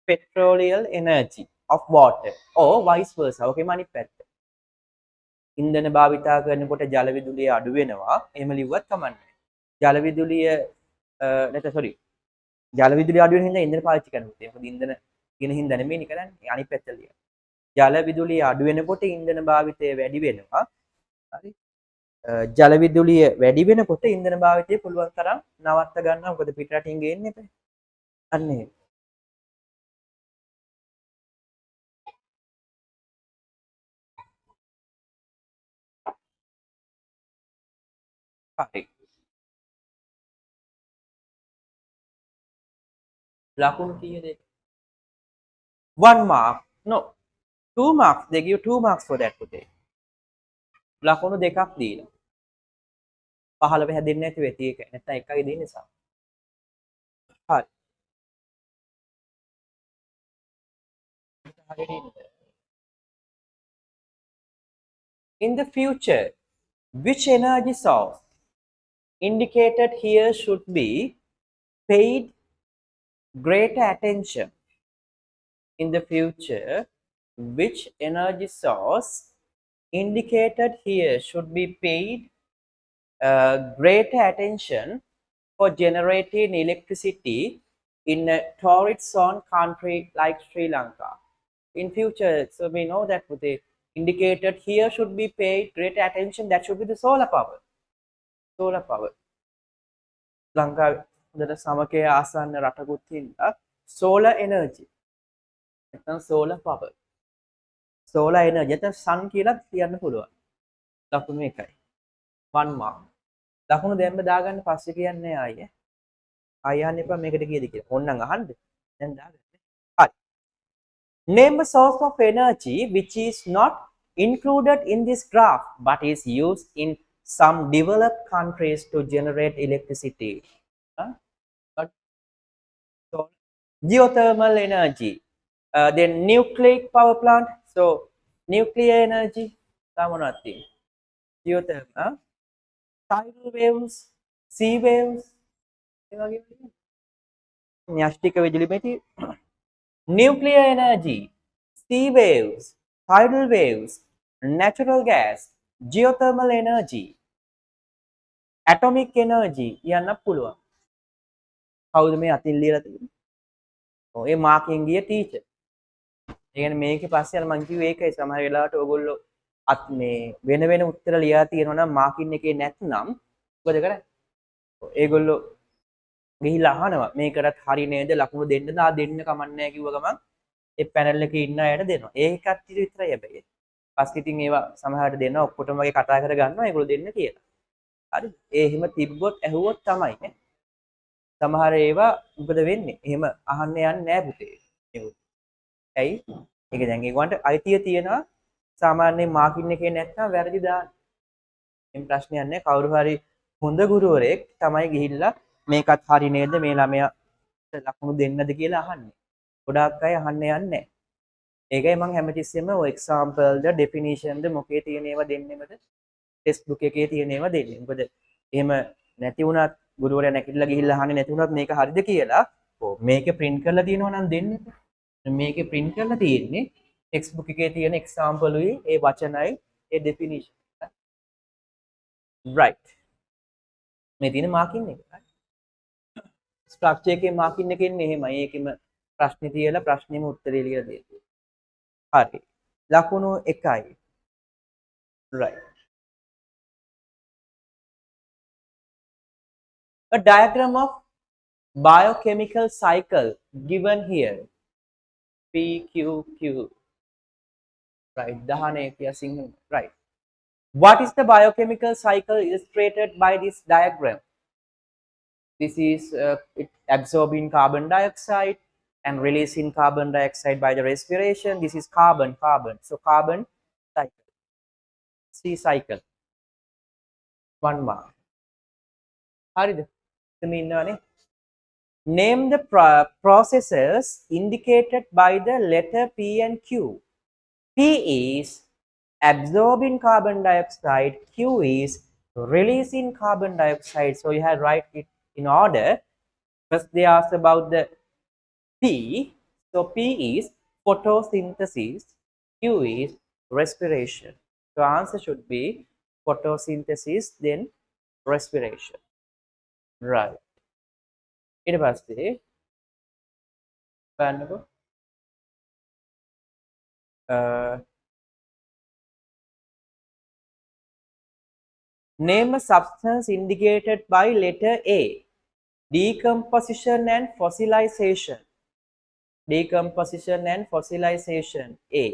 petroleal energy of water or vice versa. Okay අනිත් පැත්ත. ඉන්ධන භාවිතා කරනකොට ජල විදුලිය අඩු වෙනවා. එහෙම ලිව්වත් කමන්නේ. ජල විදුලිය නැත්නම් sorry. ජල විදුලිය අඩු වෙන හින්දා ඉන්ධන පාවිච්චි කරනවා. මොකද ඉන්ධන කියන හින්දා නෙමෙයි කරන්නේ. අනිත් පැත්ත ලියන්න. ජල විදුලිය අඩු වෙනකොට ඉන්ධන භාවිතය වැඩි වෙනවා. හරි. ජල විදුලිය වැඩි වෙනකොට ඉන්ධන භාවිතය පුළුවන් තරම් නවත්ත ගන්නවා. මොකද පිටරටින් ගේන්නේ නැහැ. අන්න එහෙම. හරි. ලකුණු කීයද? 1 mark. No. 2 marks. They give 2 marks for that පුතේ. ලකුණු දෙකක් දීලා. 15 හැදෙන්නේ නැති වෙති ඒක. නැත්නම් එකයි දෙන්නේ නිසා. හරි. In the future, which energy source indicated here should be paid greater attention? In the future, which energy source indicated here should be paid greater attention for generating electricity in a torrid zone country like Sri Lanka? In future, so we know that the indicated here should be paid greater attention. That should be the solar power. Solar power. Lanka, the Samake Asan Ratagutin, solar energy. Solar power. Solar energy. That's sun kila තියන්න පුළුවන්. ලකුණු එකයි. 1 mark. ලකුණු දෙන්න දාගන්න පස්සේ කියන්නේ ආයේ. ආය යන්න එපා මේකට කීයද කියලා. ඕන්නම් අහන්න. දැන් දාගන්න. හරි. Name a source of energy which is not included in this graph but is used in some developed countries to generate electricity. But so geothermal energy. Then nuclear power plant. So nuclear energy. Samonati. Geothermal. Tidal waves. Sea waves. න්‍යෂ්ටික විදුලි මෙටි. Nuclear energy. Sea waves. Tidal waves. Natural gas. Geothermal energy. Atomic energy. යන්න පුළුවන්. කවුද මේ අතින් ලියලා තියෙන්නේ? ඔය මාකින් ගිය ටීචර්. ඒ කියන්නේ මේකේ පස්සේ අර මං කිව්වේ ඒකයි සමහර වෙලාවට ඕගොල්ලෝ අත් මේ වෙන වෙන උත්තර ලියා තියෙනවා නම් මාකින් එකේ නැත්නම් මොකද කරන්නේ? ඒගොල්ලෝ ගිහිල්ලා අහනවා මේකටත් හරි නේද ලකුණු දෙන්නද දෙන්න කමක් නැහැ කිව්ව ගමන් ඒ පැනල් එකේ ඉන්න අයට දෙනවා. ඒ කට්ටිය විතරයි හැබැයි. පස්සේ ඉතින් ඒවා සමහරට දෙනවා ඔක්කොටම වගේ කතා කර ගන්නවා ඒගොල්ලෝ දෙන්න කියලා. හරි. ඒ එහෙම තිබ්බොත් ඇහුවොත් තමයි නේ. සමහර ඒවා මොකද වෙන්නේ? එහෙම අහන්න යන්නේ නැහැ පුතේ. ඒගොල්ලෝ. ඇයි? ඒක දැන් ඒගොල්ලන්ට අයිතිය තියෙනවා සාමාන්‍ය මාකින් එකේ නැත්නම් වැරදි දාන්න. මේ ප්‍රශ්නයක් නැහැ. කවුරු හරි හොඳ ගුරුවරයෙක් තමයි ගිහිල්ලා මේකත් හරි නේද මේ ළමයා ලකුණු දෙන්නද කියලා අහන්නේ. ගොඩාක් අය අහන්න යන්නේ නැහැ. ඒකයි මම හැමතිස්සෙම ඔය example ද definition ද මොකේ තියෙන ඒවා දෙන්නෙමද ටෙක්ස්ට් බුක් එකේ තියෙන ඒවා දෙන්නේ. මොකද එහෙම නැති වුණත් ගුරුවරයා නැගිටලා ගිහිල්ලා අහන්නේ නැති වුණත් මේක හරිද කියලා මේකේ print කරලා තියෙනවා නම් දෙන්න. මේකේ print කරලා තියෙන්නේ ටෙක්ස්ට් බුක් එකේ තියෙන example උයි ඒ වචනයි ඒ definition. right. මේ තියෙන මාකින් එක. ස්ට්‍රක්චර් එකේ මාකින් එකේ ඉන්නේ එහෙමයි. ඒකෙම ප්‍රශ්නේ තියලා ප්‍රශ්නෙම උත්තරේ ලියලා දෙන්න. හරි. ලකුණු 1යි. right. a diagram of biochemical cycle given here. PQQ. Right. Dahane kiya single. Right. What is the biochemical cycle illustrated by this diagram? This is it absorbing carbon dioxide and releasing carbon dioxide by the respiration. This is carbon. So carbon cycle. C cycle. 1 mark. හරිද? එතන ඉන්නවනේ. Name the processes indicated by the letter P and Q. P is absorbing carbon dioxide, Q is releasing carbon dioxide. So you have to write it in order. First they ask about the P. So P is photosynthesis, Q is respiration. So answer should be photosynthesis, then respiration. Right. ඊට පස්සේ බලන්නකෝ name a substance indicated by letter A. Decomposition and fossilization. Decomposition and fossilization. A.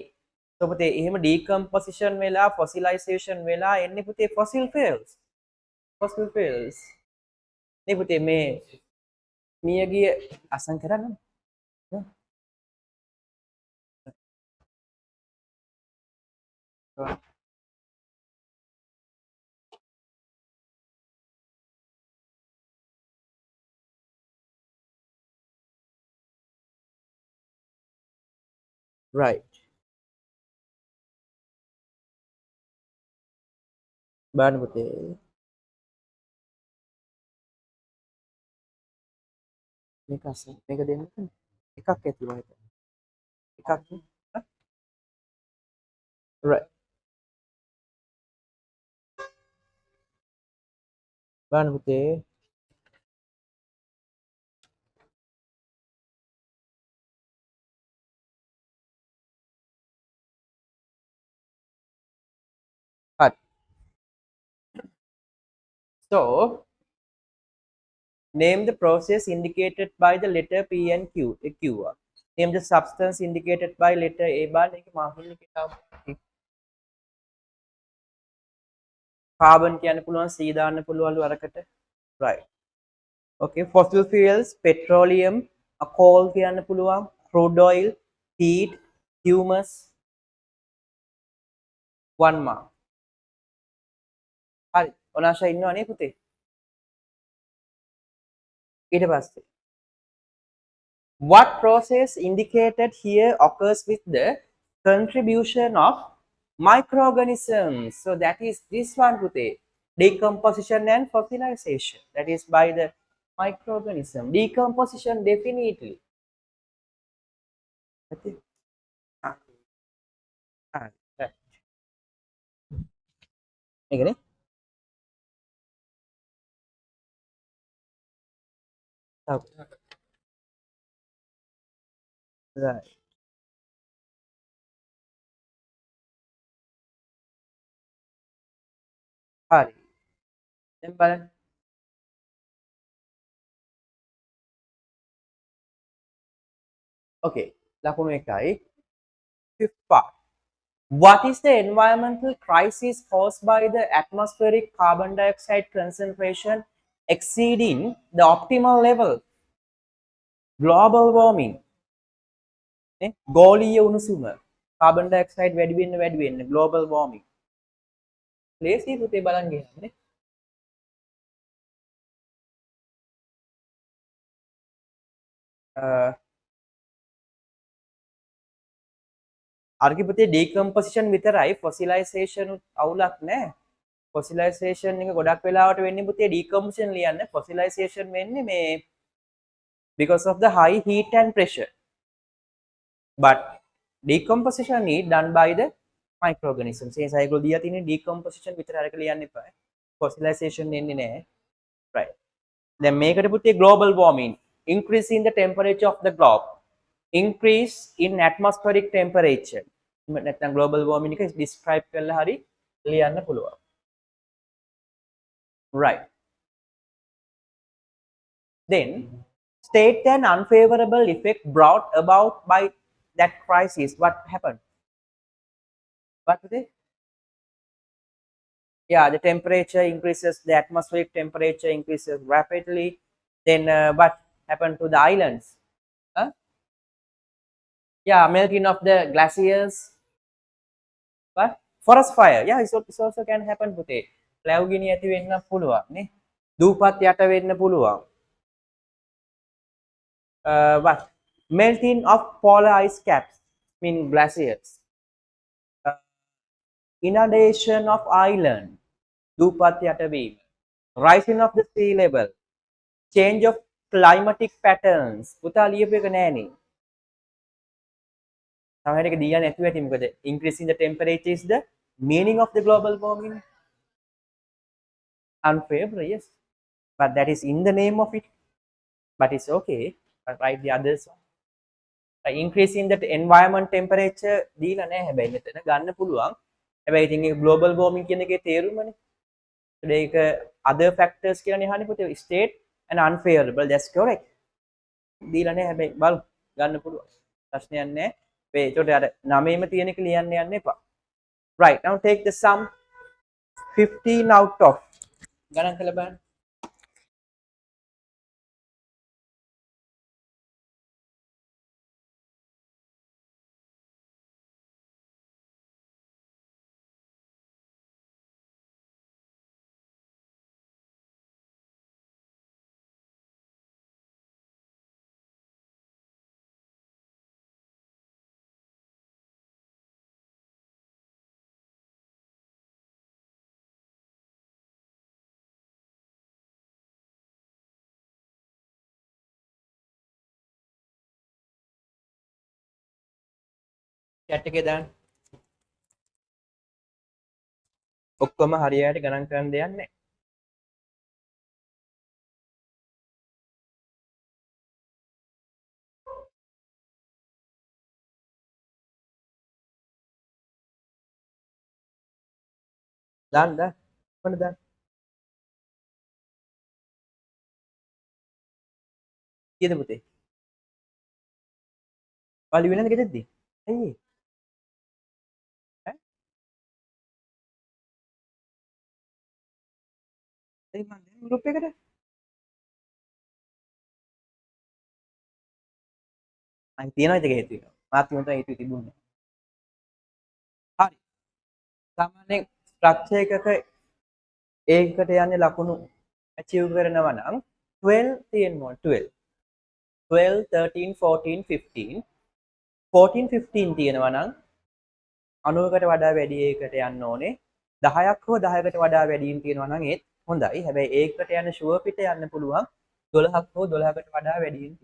So පුතේ එහෙම decomposition වෙලා fossilization වෙලා එන්නේ පුතේ fossil fuels. Fossil fuels. නේ පුතේ මේ මියගිය අසං කරන්න. Right. බලන්න පුතේ. මේක අසං මේක දෙන්න එකක් ඇතුළේ හිටන්න. එකක් නේ. Right. බලන්න පුතේ. Right. So name the process indicated by the letter P and Q. Q. Name the substance indicated by letter A. බලන්න ඒක මාර්කින් එකේ තාම carbon කියන්න පුළුවන් C දාන්න පුළුවන්ලු අරකට. Right. Okay, fossil fuels, petroleum, coal කියන්න පුළුවන්, crude oil, heat, humus. 1 mark. හරි. ඔනාෂා ඉන්නවනේ පුතේ. ඊට පස්සේ what process indicated here occurs with the contribution of microorganisms? So that is this one පුතේ. Decomposition and fossilization. That is by the microorganism. Decomposition definitely. Okay. Right. මේකනේ. Right. හරි. දැන් බලන්න. Okay. ලකුණු 1යි. Fifth part. What is the environmental crisis caused by the atmospheric carbon dioxide concentration exceeding the optimal level? Global warming. ගෝලීය උණුසුම. carbon dioxide වැඩි වෙන්න global warming. ලේසි පුතේ බලන් ගියානේ. අරකි පුතේ decomposition විතරයි fossilization අවුලක් නැහැ. fossilization එක ගොඩක් වෙලාවට වෙන්නේ පුතේ decomposition ලියන්න fossilization වෙන්නේ මේ because of the high heat and pressure. But decomposition is done by the microorganisms. ඒ සයිකල් දියා තියෙන decomposition විතර අරක ලියන්න එපා. fossilization එන්නේ නැහැ. Right. දැන් මේකට පුතේ global warming, increase in the temperature of the globe, increase in atmospheric temperature. නැත්නම් global warming එක describe කරලා හරි ලියන්න පුළුවන්. Right. Then state an unfavorable effect brought about by that crisis. What happened? What did they? Yeah, the temperature increases, the atmospheric temperature increases rapidly. Then what happened to the islands? Huh? Yeah, melting of the glaciers. What? Forest fire. Yeah, it's also can happen පුතේ. ලැබුගිනි ඇති වෙන්න පුළුවන් නේ. දූපත් යට වෙන්න පුළුවන්. What? Melting of polar ice caps, mean glaciers. Inundation of island. දූපත් යට වීම. Rising of the sea level. Change of climatic patterns. පුතා ලියපු එක නෑනේ. සමහර එක දීලා නැතුව ඇති මොකද? Increasing the temperature is the meaning of the global warming. Unfavorable, yes. But that is in the name of it. But it's okay. But write the others. Increasing the environment temperature දීලා නැහැ හැබැයි මෙතන ගන්න පුළුවන්. හැබැයි ඉතින් ඒ global warming කියන එකේ තේරුමනේ. ඒක other factors කියලානේ අහන්නේ පුතේ. State and unfavorable. That's correct. දීලා නැහැ හැබැයි බලමු ගන්න පුළුවන්. ප්‍රශ්නයක් නැහැ. මේ ඒකට අර 9ෙම තියෙන එක ලියන්න යන්න එපා. Right. Now take the sum 15 out of ගණන් කළ බලන්න. chat එකේ දාන්න. ඔක්කොම හරියට ගණන් කරන්න දෙයක් නැහැ. දාන්න දාන්න. කොහොමද දාන්න? කීයද පුතේ? ඔයාලා ලියුවේ නැද්ද ගෙදරදී? ඇයි ඒ? ඈ? ඒ මන් දැන් ගෲප් එකට අයි තියනවා ඒක හේතු වෙනවා. මාත් උන්ට හේතු තිබුණේ. හරි. සාමාන්‍යයෙන් ස්ට්‍රක්චර් එකක ඒකට යන්නේ ලකුණු achieve කරනවා නම් 12 තියෙනවා 12. 12 13 14 15 14 15 තියෙනවා නම් 90කට වඩා වැඩි ඒකට යන්න ඕනේ. 10ක් හෝ 10කට වඩා වැඩිම තියෙනවා නම් ඒත් හොඳයි. හැබැයි ඒකට යන ෂුවර් පිට යන්න පුළුවන් 12ක් හෝ 12කට වඩා වැඩිම.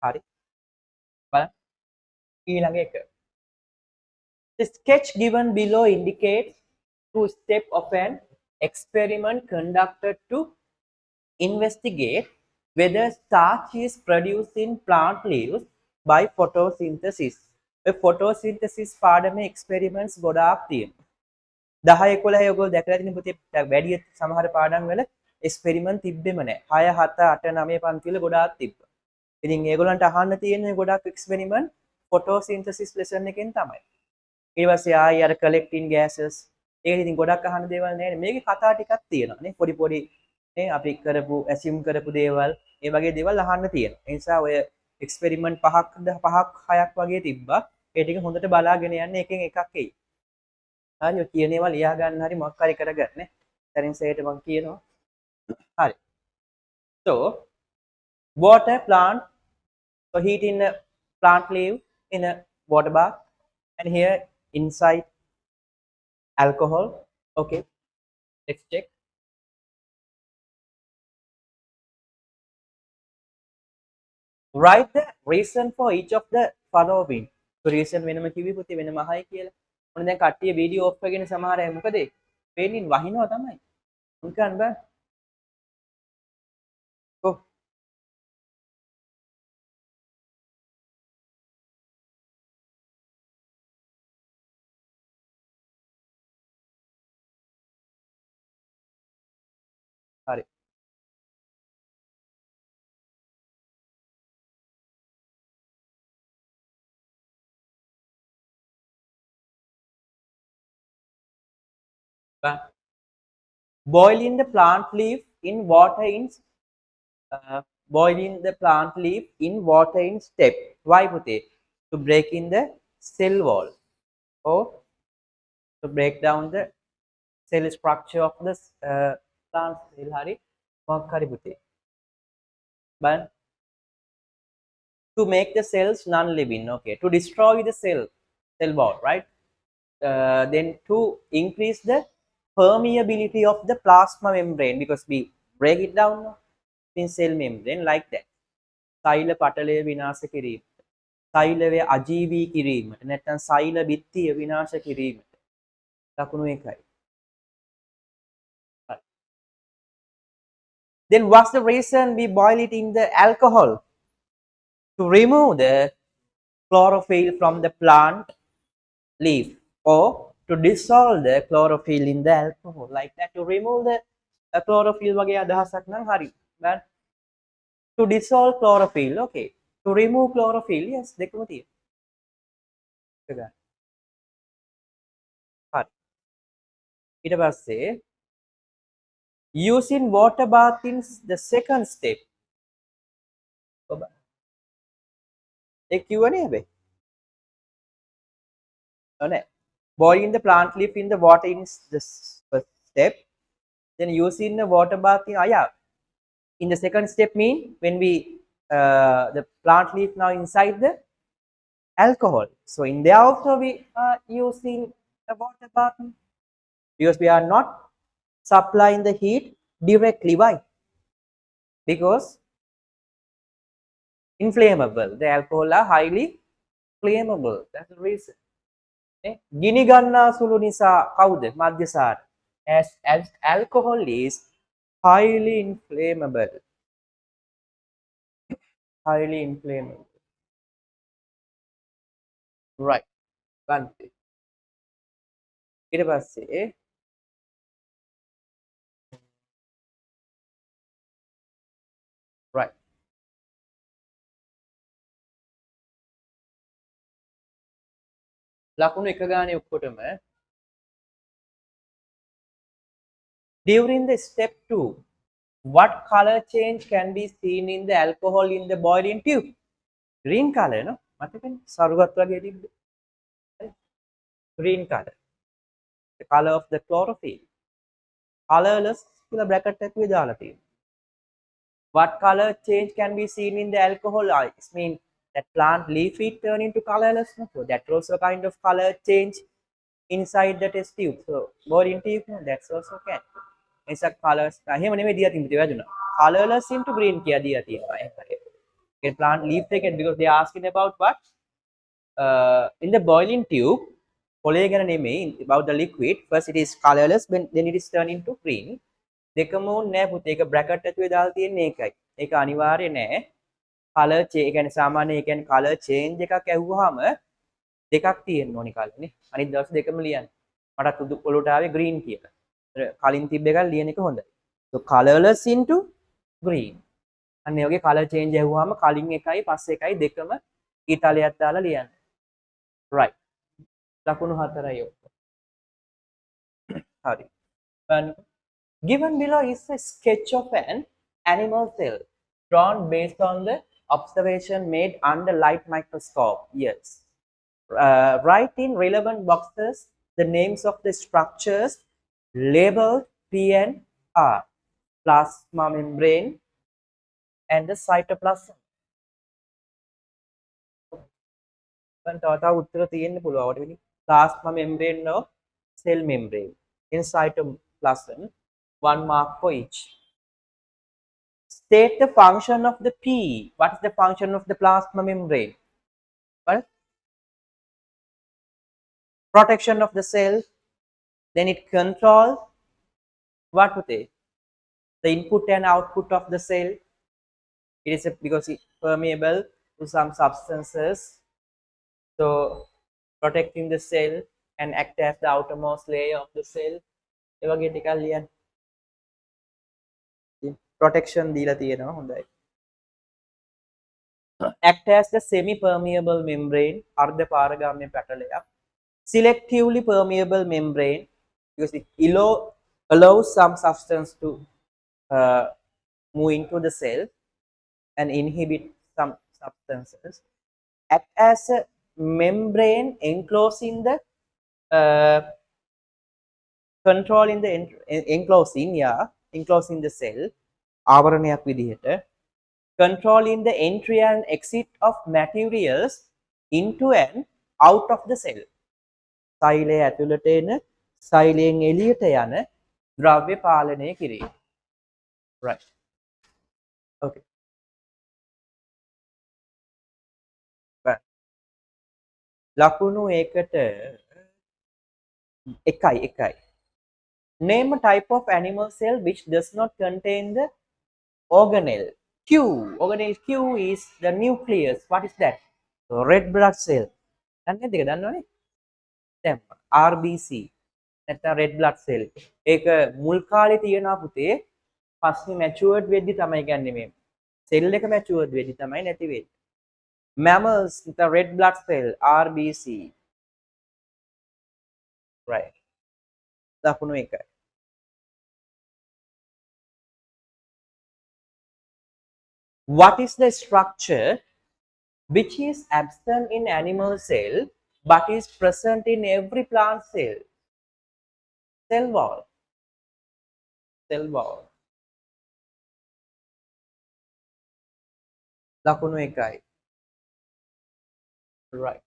හරි. බලන්න. ඊළඟ එක. The sketch given below indicates two steps of an experiment conducted to investigate whether starch is produced in plant leaves by photosynthesis. The photosynthesis පාඩමේ experiments ගොඩාක් තියෙනවා. 10 11 ඔයගොල්ලෝ දැකලා තියෙන පුතේ වැඩි සමහර පාඩම් වල experiment තිබ්බෙම නැහැ. 6 7 8 9 පන්තිවල ගොඩාක් තිබ්බා. ඉතින් ඒගොල්ලන්ට අහන්න තියෙන්නේ ගොඩාක් experiment photosynthesis lesson එකෙන් තමයි. ඊට පස්සේ ආයි අර collecting gases ඒක ඉතින් ගොඩක් අහන්න දේවල් නෑනේ. මේකේ කතා ටිකක් තියෙනවා නේ. පොඩි පොඩි නේ අපි කරපු assume කරපු දේවල් ඒ වගේ දේවල් අහන්න තියෙනවා. ඒ නිසා ඔය experiment 5ක් 6ක් වගේ තිබ්බා. ඒ ටික හොඳට බලාගෙන යන්න එකෙන් එකක් එයි. හරි ඔය කියන ඒවා ලියා ගන්න හරි මොකක් හරි කරගන්න නේ. දැන් සේට මම කියනවා. හරි. So water plant, so heat in a plant leaf in a water bath, and here inside alcohol. Okay, let's check. Write the reason for each of the following. So reason වෙනම කිව්වේ පුතේ වෙනම අහයි කියලා. මොන දැන් කට්ටිය වීඩියෝ ඔෆ් කරගෙන සමහර අය මොකද පේනින් වහිනවා තමයි. මොකක්ද බෑ. ඔව්. හරි. boiling the plant leaf in water in boiling the plant leaf in water in step. Why පුතේ? To break in the cell wall or to break down the cell structure of the plant cell hari මොකක් හරි පුතේ. බලන්න. To make the cells non-living, okay, to destroy the cell wall, right? Then to increase the permeability of the plasma membrane, because we break it down in cell membrane like that. සෛල පටලය විනාශ කිරීම, සෛලය අජීවී කිරීමට, නැත්නම් සෛල බිත්තිය විනාශ කිරීමට ලකුණු එකයි. Then what's the reason we boil it in the alcohol? To remove the chlorophyll from the plant leaf, or to dissolve the chlorophyll in the alcohol, like that. To remove the chlorophyll වගේ අදහසක් නම් හරි. right? To dissolve chlorophyll, okay. To remove chlorophyll, yes, දෙකම තියෙනවා. හරි. ඊට පස්සේ using water bath in the second step. ඔබ ඒ කියවනේ හැබැයි. නෑ. Boiling the plant leaf in the water in the first step, then using the water bath in in the second step mean when we the plant leaf now inside the alcohol. So in there also we are using the water bath because we are not supplying the heat directly. Why? Because inflammable. The alcohol are highly flammable. That's the reason. ගිනි ගන්නා සුළු නිසා කවුද මධ්‍යසාර? As alcohol is highly inflammable. Highly inflammable. Right. Bante. ඊට පස්සේ right. ලකුණු එක ගානේ ඔක්කොටම during the step 2, what color change can be seen in the alcohol in the boiling tube? Green color, no? මතකනේ සරුවත් වගේ තිබ්බේ. Green color. The color of the chlorophyll. Colorless කියලා bracket එකේ දාලා තියෙනවා. What color change can be seen in the alcohol? It means that plant leaf it turn into colorless. No? So that's also kind of color change inside the test tube. So boiling tube, no? That's also can. It's a colors. එහෙම නෙමෙයි දියා තිබුණේ වැදුනා. Colorless into green කියලා දියා තියෙනවා. ඒ plant leaf එකෙන් because they are asking about what? In the boiling tube, පොළේ ගැන නෙමෙයි about the liquid. First it is colorless, then it is turned into green. දෙකම නෑ පුතේ. ඒක bracket එකේ දාලා තියෙන්නේ ඒකයි. ඒක අනිවාර්ය නෑ. color change ඒ කියන්නේ සාමාන්‍ය ඒ කියන්නේ color change එකක් ඇහුවාම දෙකක් තියෙන්න ඕනි කලින් නේ. අනිත් දවස් දෙකම ලියන්න. මටත් ඔලුවට ආවේ green කියලා. කලින් තිබ්බ එකක් ලියන එක හොඳයි. So colorless into green. අන්න ඒ වගේ color change ඇහුවාම කලින් එකයි පස්සේ එකයි දෙකම ඊතාලියක් දාලා ලියන්න. right. ලකුණු 4යි ඔක්කොම. හරි. Given below is a sketch of an animal cell drawn based on the observation made under light microscope. Yes. Write in relevant boxes the names of the structures labeled P and R, plasma membrane and the cytoplasm. තව උත්තර තියෙන්න පුළුවන් ඔයාලට වෙන්නේ plasma membrane or cell membrane. In cytoplasm, 1 mark for each. State the function of the P. What is the function of the plasma membrane? What? Protection of the cell. Then it controls what would they? The input and output of the cell. It is because it's permeable to some substances. So protecting the cell and act as the outermost layer of the cell. ඒ වගේ ටිකක් ලියන්න. protection දීලා තියෙනවා හොඳයි. Act as the semi permeable membrane අර්ධ පාරගාමී පැටලයක්. Selectively permeable membrane because it allows some substance to uh, move into the cell and inhibit some substances, act as a membrane enclosing the controlling the enclosing the cell ආවරණයක් විදිහට controlling the entry and exit of materials into and out of the cell. සෛලය ඇතුළට එන සෛලයෙන් එළියට යන ද්‍රව්‍ය පාලනය කිරීම. Right. Okay. Right. ලකුණු ඒකට එකයි. Name a type of animal cell which does not contain the organelle Q. Organelle Q is the nucleus. What is that? So red blood cell. දන්නවනේ? දැන් RBC නැත්නම් red blood cell. ඒක මුල් කාලේ තියෙනවා පුතේ. පස්සේ matured වෙද්දි තමයි කියන්නේ මේ cell එක matured වෙද්දි තමයි නැති වෙන්නේ. Mammals the red blood cell RBC. Right. ලකුණු එකයි. What is the structure which is absent in animal cell but is present in every plant cell? Cell wall. Cell wall. ලකුණු එකයි. Right.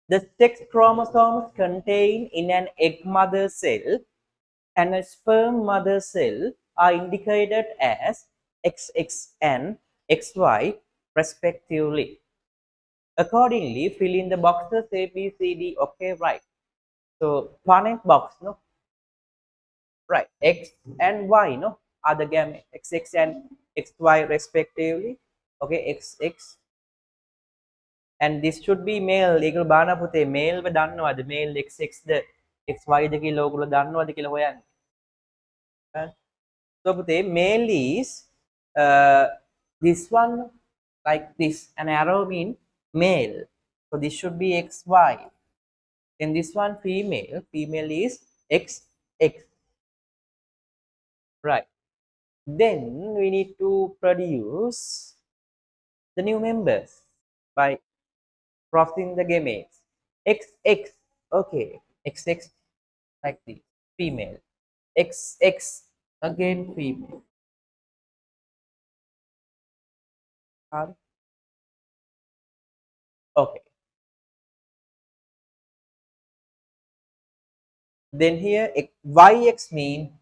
The sex chromosomes contained in an egg mother cell and a sperm mother cell are indicated as XX and XY respectively. Accordingly, fill in the boxes A, B, C, D. Okay, right. So, planet box, no? Right. X and Y, no? Are the gamete. XX and XY respectively. Okay, XX. And this should be male. ඒගොල්ලෝ බාන පුතේ male ව දන්නවද? Male XX ද XY ද කියලා ඕගොල්ලෝ දන්නවද කියලා හොයන්න. So පුතේ male is this one like this. An arrow mean male. So this should be XY. Then this one female. Female is XX. Right. Then we need to produce the new members by crossing the gametes. XX, okay, XX like this, female. XX again female. Okay. Then here YX mean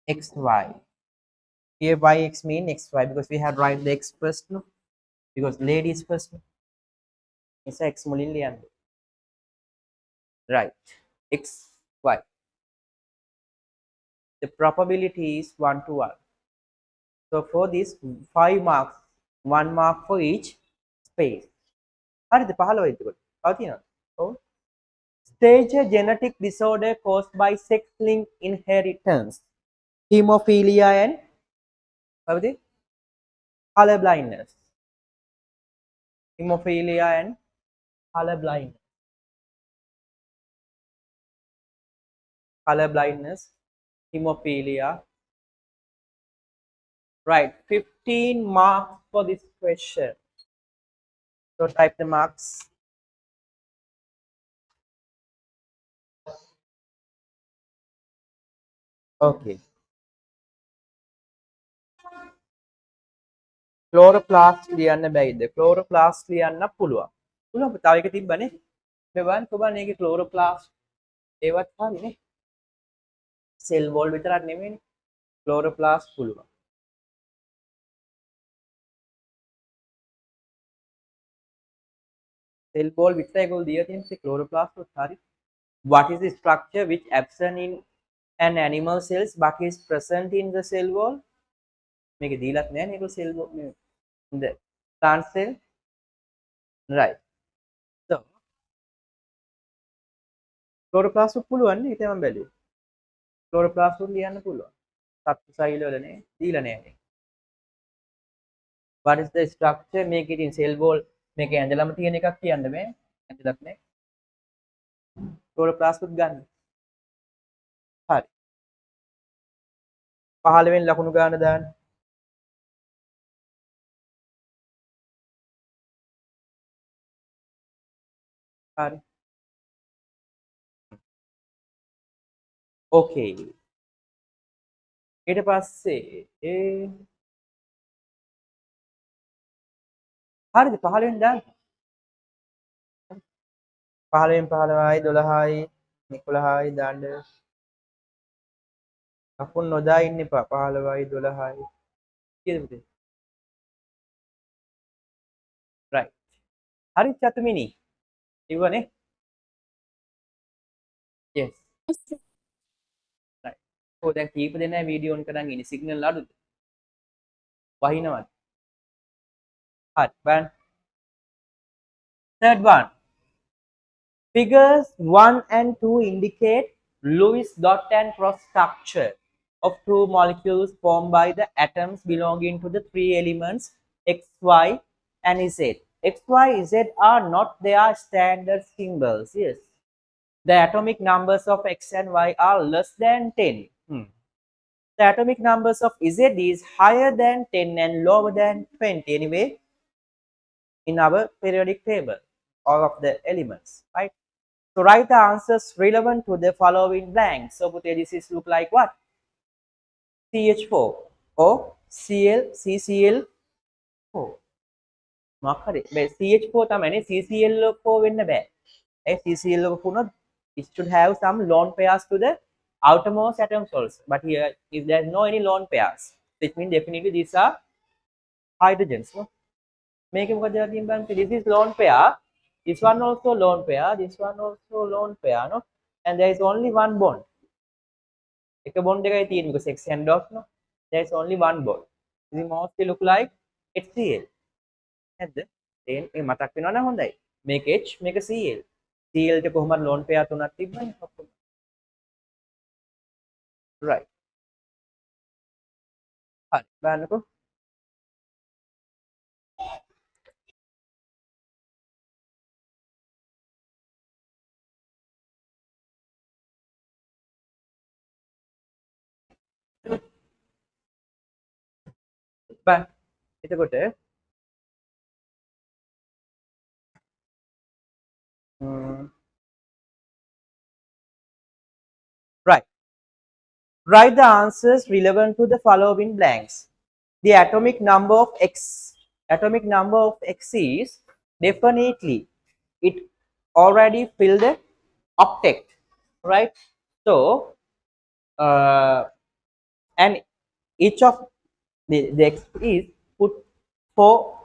XY. Here YX mean XY because we have write the X first, no? Because ladies first, no? It's X mulinlian. Right. X, Y. The probability is 1 to 1. So for this 5 marks, 1 mark for each space. හරිද 15 එතකොට. තව තියෙනවද? ඔව්. Stage a genetic disorder caused by sex-linked inheritance. Hemophilia and what is color blindness. Hemophilia and color blindness. Color blindness, hemophilia. Right, 15 marks for this question. So type the marks. Okay. Chloroplast ලියන්න බැයිද? Chloroplast ලියන්න පුළුවන්. පුළුවන්. තව එක තිබ්බනේ. මේ බලන්න කොබන්නේ ඒකේ chloroplast ඒවත් හරිනේ. cell wall විතරක් නෙමෙයිනේ. Chloroplast පුළුවන්. cell wall විතරයි ඒගොල්ලෝ දීලා තියෙන්නේ chloroplast උත් හරි. What is the structure which absent in an animal cells but is present in the cell wall? මේක දීලත් නැහැ නේ ඒගොල්ලෝ cell wall the plant cell. Right. So chloroplast පුළුවන් නේ ඒක මම බැලුවේ. chloroplast ලියන්න පුළුවන්. සත්තු සෛල වල නේ දීලා නැහැ. What is the structure? Make it in cell wall. මේක ඇඳලම තියෙන එකක් කියන්න බෑ. ඇඳලත් නැහැ. ක්ලෝරෝප්ලාස්ට් ගන්න. හරි. 15 වෙනි ලකුණු ගාන දාන්න. හරි. ඕකේ. ඊට පස්සේ හරිද 15 වෙනි දාන්න. 15න් 15යි 12යි 11යි දාන්න. ලකුණු නොදා ඉන්න එපා 15යි 12යි. කීයද පුතේ? right. හරි චතුමිනි. ඉවනේ. yes. right. ඔය දැන් කීප දෙනා වීඩියෝ ඔන් කරන් ඉන්නේ සිග්නල් අඩුද? වහිනවද? හරි බලන්න. third one. Figures 1 and 2 indicate Lewis dot and cross structure of two molecules formed by the atoms belonging to the three elements X, Y, and Z. X, Y, Z are not their standard symbols. Yes. The atomic numbers of X and Y are less than 10. The atomic numbers of Z is higher than 10 and lower than 20. Anyway, in our periodic table, all of the elements, right? So write the answers relevant to the following blanks. So this is look like what? CH4 or Cl, CCl4. මොකක්ද? CH4 තමයිනේ CCl4 වෙන්න බෑ. ඒ CCl4 වුණොත් it should have some lone pairs to the outermost atoms also. But here if there is no any lone pairs, which means definitely these are hydrogens. No? Make it this is lone pair. This one also lone pair. This one also lone pair. No? And there is only one bond. එක bond එකයි තියෙන්නේ because X and dot no. There is only one bond. This mostly look like HCl. නැද්ද? then මේ මතක් වෙනවා නම් හොඳයි. Make H, make a Cl. Cl ට කොහොමද lone pair තුනක් තිබ්බනේ. right. හරි. බලන්නකෝ. බලන්න. එතකොට right. Write the answers relevant to the following blanks. The atomic number of X is definitely it already filled the octet, right? So and each of the X is put 4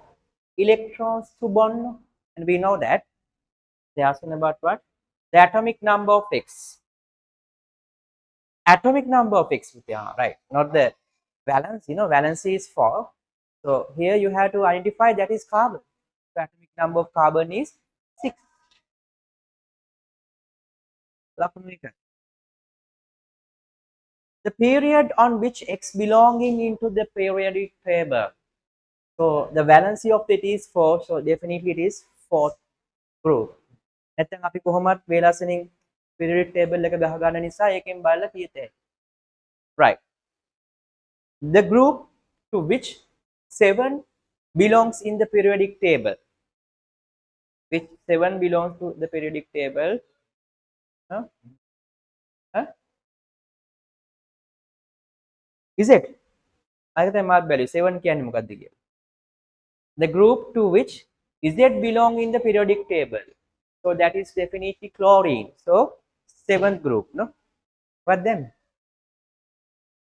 electrons to bond, and we know that they are asking about what? The atomic number of X. Atomic number of X, yeah, right? Not the valence. You know, valency is 4. So here you have to identify that is carbon. The atomic number of carbon is 6. The period on which X belonging into the periodic table. So the valency of it is 4. So definitely it is 4th group. නැත්නම් අපි කොහොමත් වේලාසනින් periodic table එක ගහ ගන්න නිසා ඒකෙන් බලලා තියෙතේ. Right. The group to which 7 belongs in the periodic table. Which 7 belongs to the periodic table? Huh? Huh? Is it? I think mark value 7 කියන්නේ මොකක්ද කියලා. The group to which is that belong in the periodic table. So that is definitely chlorine. So 7th group, no? What then?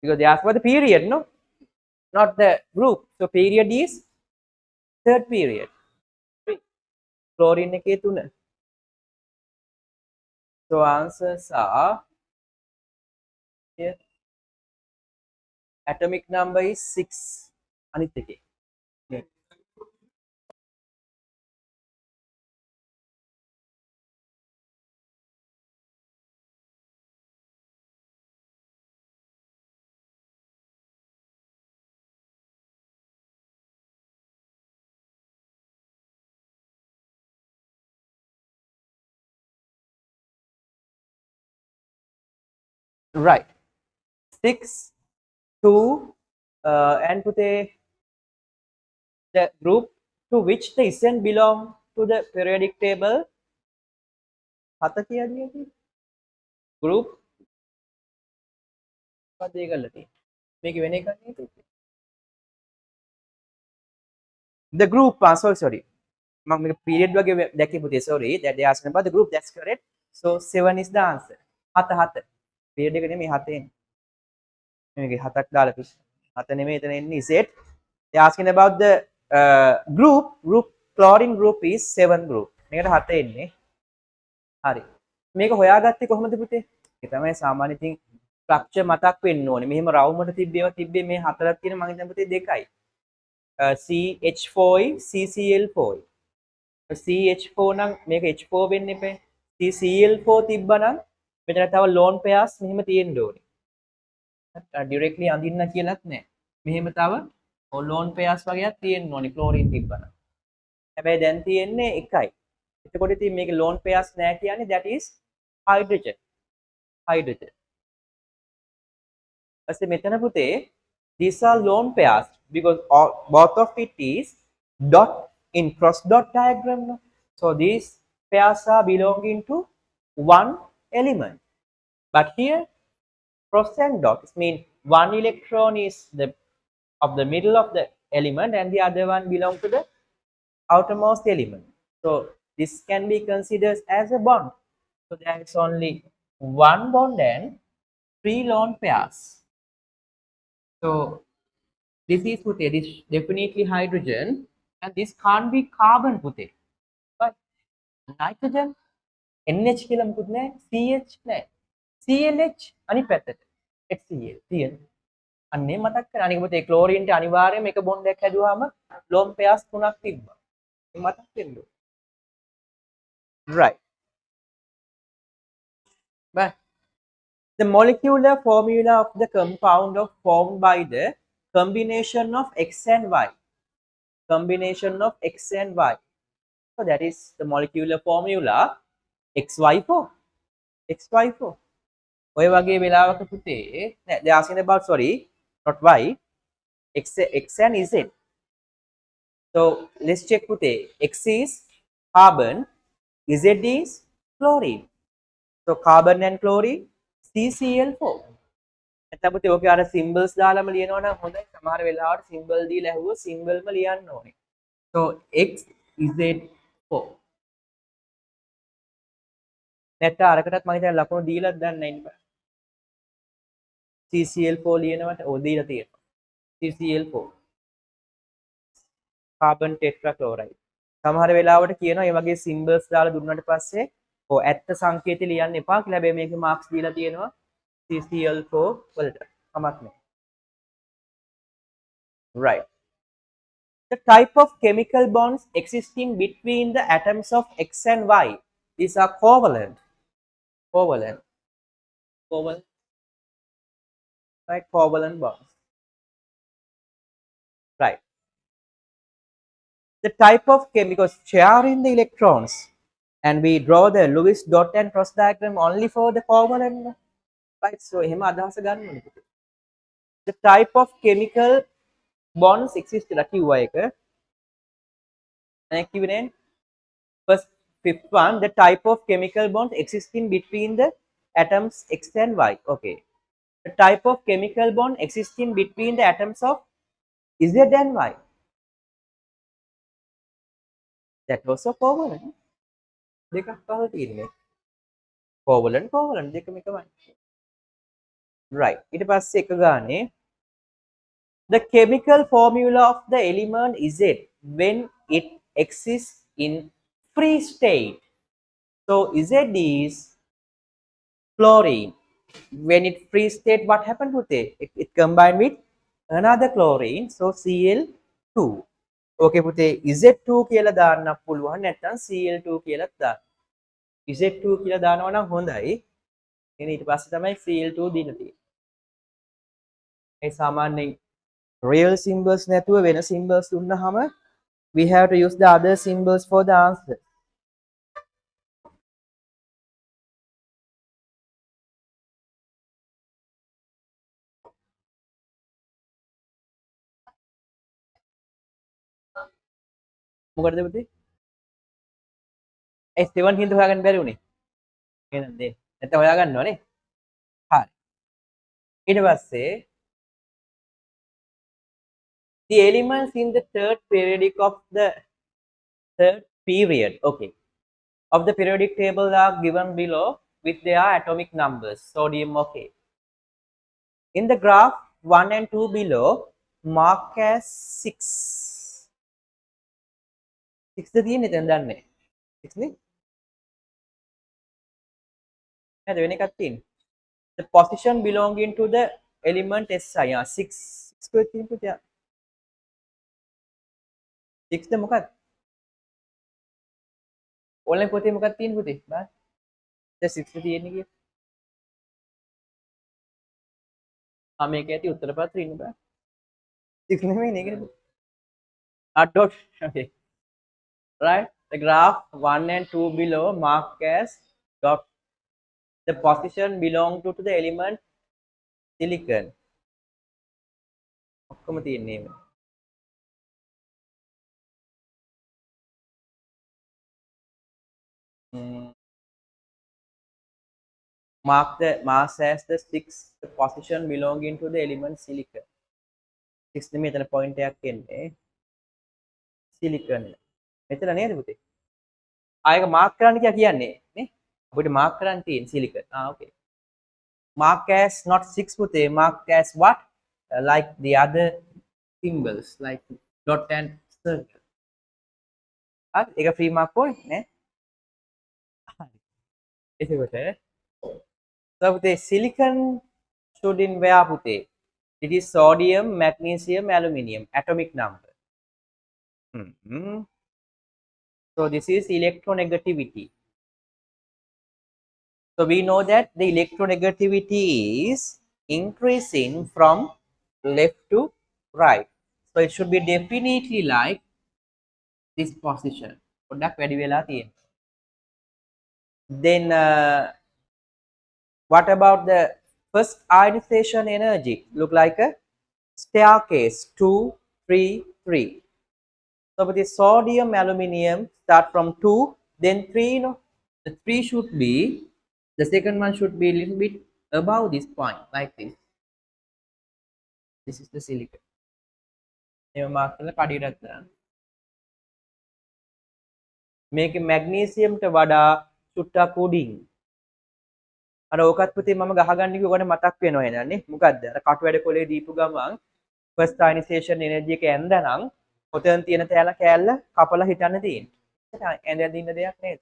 Because they ask for the period, no? Not the group. So period is 3rd period. Chlorine එකේ 3. So answers are here. Atomic number is 6. අනිත් එකේ. right. 6, 2, and put a the group to which the isn't belong to the periodic table. හත කියන්නේ කි? group මොකක්ද ඒ කරලා තියෙන්නේ? මේක වෙන එකක් නේද? The group, sorry. මම මේක period වගේ දැක්කේ පුතේ, sorry. That they asking about the group, that's correct. So 7 is the answer. හත. period එක නෙමෙයි 7 එන්නේ. මේකේ 7ක් දාලා පිස්ස. 7 නෙමෙයි එතන එන්නේ is 8. They asking about the group chlorine group is 7 group. මේකට 7 එන්නේ. හරි. මේක හොයාගත්තේ කොහොමද පුතේ? ඒ තමයි සාමාන්‍ය ඉතින් ස්ට්‍රක්චර් මතක් වෙන්න ඕනේ. මෙහෙම රවුමට තිබ්බේ මේ හතරක් තියෙන මම හිතන්නේ පුතේ දෙකයි. CH4යි CCl4යි. CH4 නම් මේක H4 වෙන්න එපේ. CCl4 තිබ්බනම් මෙතන තව lone pairs මෙහෙම තියෙන්න ඕනේ. directly අඳින්න කියලාත් නැහැ. මෙහෙම තව lone pairs වගේක් තියෙන්න ඕනේ chlorine තිබ්බනම්. හැබැයි දැන් තියෙන්නේ එකයි. එතකොට ඉතින් මේක lone pairs නැහැ කියන්නේ that is hydrogen. ඊපස්සේ මෙතන පුතේ these are lone pairs because both of it is dot in cross dot diagram. So these pairs are belonging to one element. But here cross and dot mean one electron is of the middle of the element and the other one belong to the outermost element. So this can be considered as a bond. So there is only one bond and 3 lone pairs. So this is putty, this definitely hydrogen, and this can't be carbon putty. But nitrogen, NH කියලා මුකුත් නැහැ, CH නැහැ. CLH අනිත් පැත්තට. HCl තියෙන. අන්නේ මතක් කරගන්න. අනික පුතේ ක්ලෝරින්ට අනිවාර්යයෙන්ම එක බොන්ඩ් එකක් හැදුවාම lone pairs 3ක් තිබ්බා. මේ මතක් වෙන්න ඕනේ. Right. But the molecular formula of the compound of formed by the combination of X and Y. Combination of X and Y. So that is the molecular formula XY4. XY4. ඔය වගේ වෙලාවක පුතේ they asking about sorry not Y X and Z. So let's check පුතේ X is carbon, Z is chlorine. So carbon and chlorine CCl4. නැත්නම් පුතේ ඔකේ අර symbols දාලාම ලියනවා නම් හොඳයි. සමහර වෙලාවට symbol දීලා ඇහුවොත් symbolම ලියන්න ඕනේ. So XZ4. නැත්නම් අරකටත් මම හිතන්නේ ලකුණු දීලාත් දන්නේ නැහැ නේ. CCl4 ලියනවට ඔය දීලා තියෙනවා. CCl4. carbon tetrachloride. සමහර වෙලාවට කියනවා මේ වගේ symbols දාලා දුන්නාට පස්සේ ඔය ඇත්ත සංකේතය ලියන්න එපා කියලා. හැබැයි මේකේ marks දීලා තියෙනවා CCl4 වලට. කමක් නැහැ. Right. The type of chemical bonds existing between the atoms of X and Y. These are covalent. Right, covalent bonds. Right. The type of chemicals sharing the electrons, and we draw the Lewis dot and cross diagram only for the covalent. Right. So එහෙම අදහස ගන්න ඕනේ. The type of chemical bonds exist කියලා කිව්වා එක. දැන් කිව්වේ නේ. First fifth one, the type of chemical bonds existing between the atoms X and Y. Okay. The type of chemical bond existing between the atoms of Z and Y. That was a covalent. දෙකක් පහළ තියෙන්නේ. Covalent දෙකම එකමයි. Right. ඊට පස්සේ එක ගානේ the chemical formula of the element Z when it exists in free state. So Z is chlorine. When it free state, what happened with it? It combined with another chlorine, so Cl2. Okay, පුතේ Z2 කියලා දාන්න පුළුවන් නැත්නම් Cl2 කියලා දාන්න. Z2 කියලා දානවා නම් හොඳයි. එනේ ඊට පස්සේ තමයි Cl2 දීලා තියෙන්නේ. ඒ සාමාන්‍යයෙන් real symbols නැතුව වෙන symbols දුන්නාම we have to use the other symbols for the answer. මොකටද පුතේ? ඒ 7 හින්දා හොයාගන්න බැරි උනේ. එහෙනම් දෙන්න. නැත්නම් හොයාගන්න ඕනේ. හරි. ඊට පස්සේ the elements in the third periodic of the third period, okay, of the periodic table are given below with their atomic numbers. Sodium, okay. In the graph 1 and 2 below, mark as 6. 6 ද තියෙන්නේ දැන් දන්නේ. 6 නේ? නේද වෙන එකක් තියෙන්නේ. The position belonging to the element SI. 6 square තියෙන පුතේ. 6 ද මොකක්ද? ඕන්ලයින් පොතේ මොකක්ද තියෙන්නේ පුතේ? බලන්න. දැන් 6 ද තියෙන්නේ කිය. මේක ඇති උත්තර පත්‍රය ඉන්න බෑ. 6 නෙමෙයි නේ. Dot. Okay. Right. The graph 1 and 2 below mark as dot. The position belong to the element silicon. ඔක්කොම තියෙන්නේ මේ. Mark the mass as the 6 the position belonging to the element silicon. 6 නෙමෙයි එතන point එකක් එන්නේ. silicon. මෙතන නේද පුතේ? ආයක මාක් කරන්න කියන්නේ නේ? අපිට මාක් කරන්න තියෙන silicon. Okay. Mark as not 6 පුතේ, mark as what? Like the other symbols like dot and circle. හරි ඒක free mark point නේ? හරි. එතකොට so පුතේ silicon should in where පුතේ? It is sodium, magnesium, aluminium atomic number. So this is electronegativity. So we know that the electronegativity is increasing from left to right. So it should be definitely like this position. Then what about the first ionization energy? Look like a staircase 2, 3, 3. So with the sodium, aluminium start from 2, then 3. No, the 3 should be, the second one should be a little bit above this point, like this. This is the silicon. Make magnesium to vada chutta coding. අර ඕකත් පුතේ මම ගහගන්න කිව්වනේ මතක් වෙනවා එනන්නේ. මොකද්ද? අර කටු වැඩ කොලේ දීපු ගමන් first ionization energy එක ඇඳනනම් ඔතන තියෙන කෑල්ල කපලා හිටන්න තියෙන්නේ. ඇඳ දින්න දෙයක් නෑ ඒක.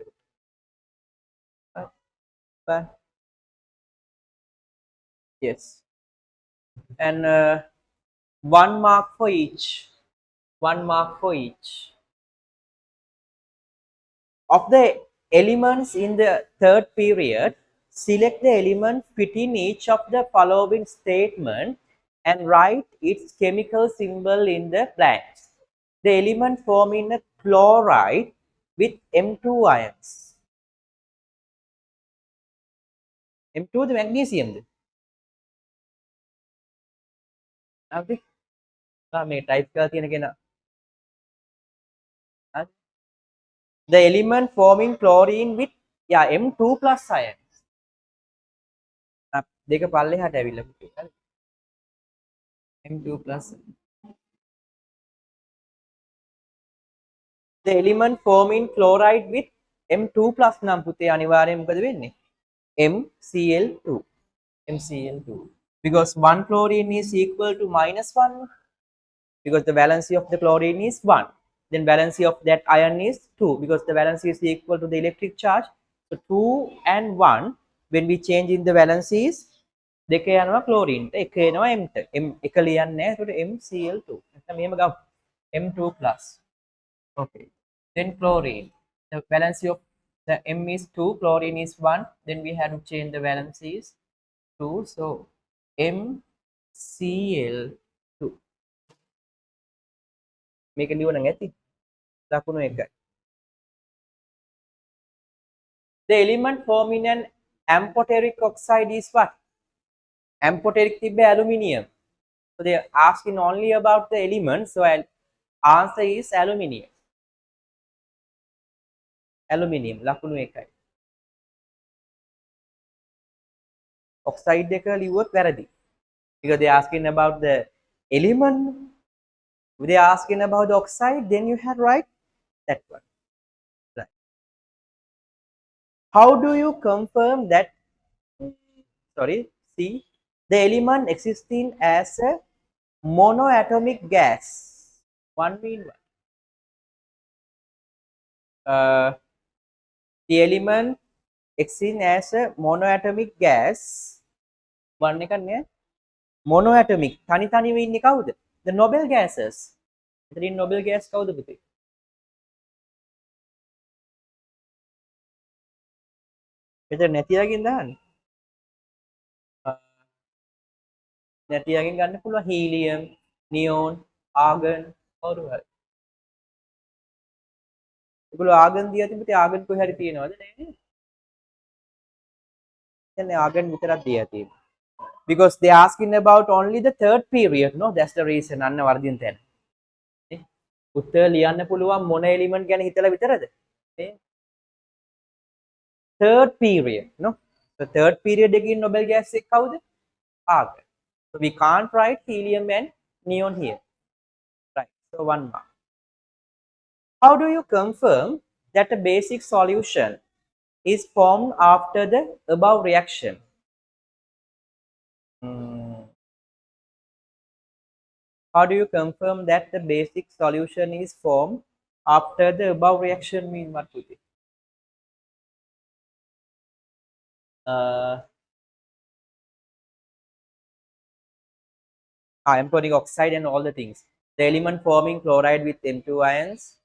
Yes. And 1 mark for each. 1 mark for each. Of the elements in the third period, select the element fitting each of the following statement and write its chemical symbol in the blanks. The element forming a chloride with M2 ions. M2 the magnesium. Okay. මේ type කරලා තියෙන කෙනා. The element forming chlorine with M2 plus ions. දෙක පල්ලෙහාට ඇවිල්ලා පුතේ. හරි. M2 plus. The element forming chloride with M2 plus නම් පුතේ අනිවාර්යෙන් මොකද වෙන්නේ? MCl2. MCl2. Because 1 chlorine is equal to -1. Because the valency of the chlorine is 1. Then valency of that ion is 2 because the valency is equal to the electric charge. So 2 and 1 when we change in the valencies දෙක යනවා chlorine ට එක එනවා M ට. M එක ලියන්නේ නැහැ. ඒකට MCl2. නැත්නම් මෙහෙම ගමු. M2 plus. Okay. Then chlorine. The valency of the M is 2, chlorine is 1. Then we have to change the valencies 2. So MCl2. මේක ලියුණා නැති. ලකුණු 1යි. The element forming an amphoteric oxide is what? Amphoteric tibbe aluminium. So they are asking only about the element. So answer is aluminium. aluminium ලකුණු 1යි. oxide එක ලිව්වොත් වැරදි. because they asking about the element. If they asking about the oxide, then you have write that one. Right. How do you confirm that? Sorry, see the element existing as a monoatomic gas. One mean what? The element existing as a monoatomic gas. One එක නෑ monoatomic තනි තනිව ඉන්නේ කවුද? The noble gases. එතනින් noble gas කවුද පුතේ? මෙතන නැතියකින් දාන්න. නැතියකින් ගන්න පුළුවන් helium, neon, argon කවුරු හරි. ඒගොල්ලෝ argon දිය තිබුණේ argon කොහේ හරි තියෙනවද නේද? කියන්නේ argon විතරක් දිය තියෙනවා. Because they asking about only the third period, no? That's the reason. අන්න වර්ධින් තැන. උත්තර ලියන්න පුළුවන් මොන එලිමන්ට් ගැන හිතලා විතරද? Third period, no? The third period එකකින් noble gas එක කවුද? Argon. So we can't write helium and neon here. Right. So one mark. How do you confirm that a basic solution is formed after the above reaction? How do you confirm that the basic solution is formed after the above reaction? Mean what would it? I am putting oxide and all the things. The element forming chloride with M2 ions.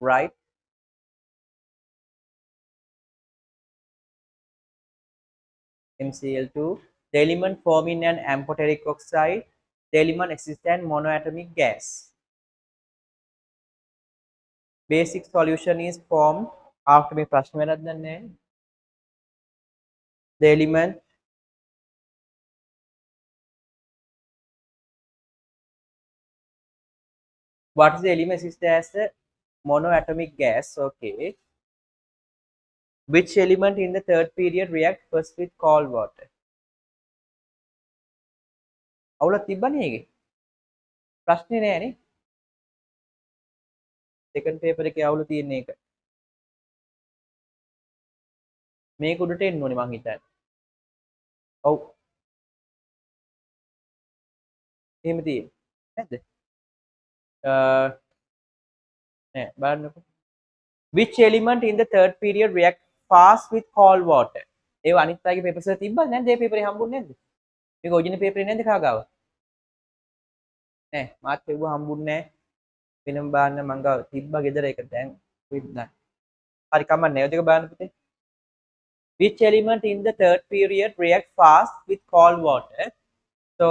Right. MCl2. The element forming an amphoteric oxide. The element exists in monoatomic gas. Basic solution is formed after me ප්‍රශ්න වැරද්දක් නැහැ. The element what is the element exists as a monoatomic gas? Okay. Which element in the third period react first with cold water? අවුලක් තිබ්බනේ ඒකේ. ප්‍රශ්නේ නෑනේ. second paper එකේ අවුල තියෙන්නේ ඒක. මේක උඩට එන්න ඕනේ මං හිතන්නේ. ඔව්. එහෙම තියෙන්නේ. නැද්ද? නෑ බලන්නකෝ. Which element in the third period react fast with cold water? ඒව අනිත් අයගේ papers වල තිබ්බද නැද්ද? ඒ paper එක හම්බුනේ නැද්ද? මේක ඔරිජිනල් paper එක නැද්ද කාගාව? නෑ මාත් පෙව්ව හම්බුන්නේ නෑ. වෙනම බලන්න මං ගාව තිබ්බා ගෙදර එක දැන් විද්දා. හරි කමන්නේ. ඔය දෙක බලන්න පුතේ. Which element in the third period react fast with cold water? So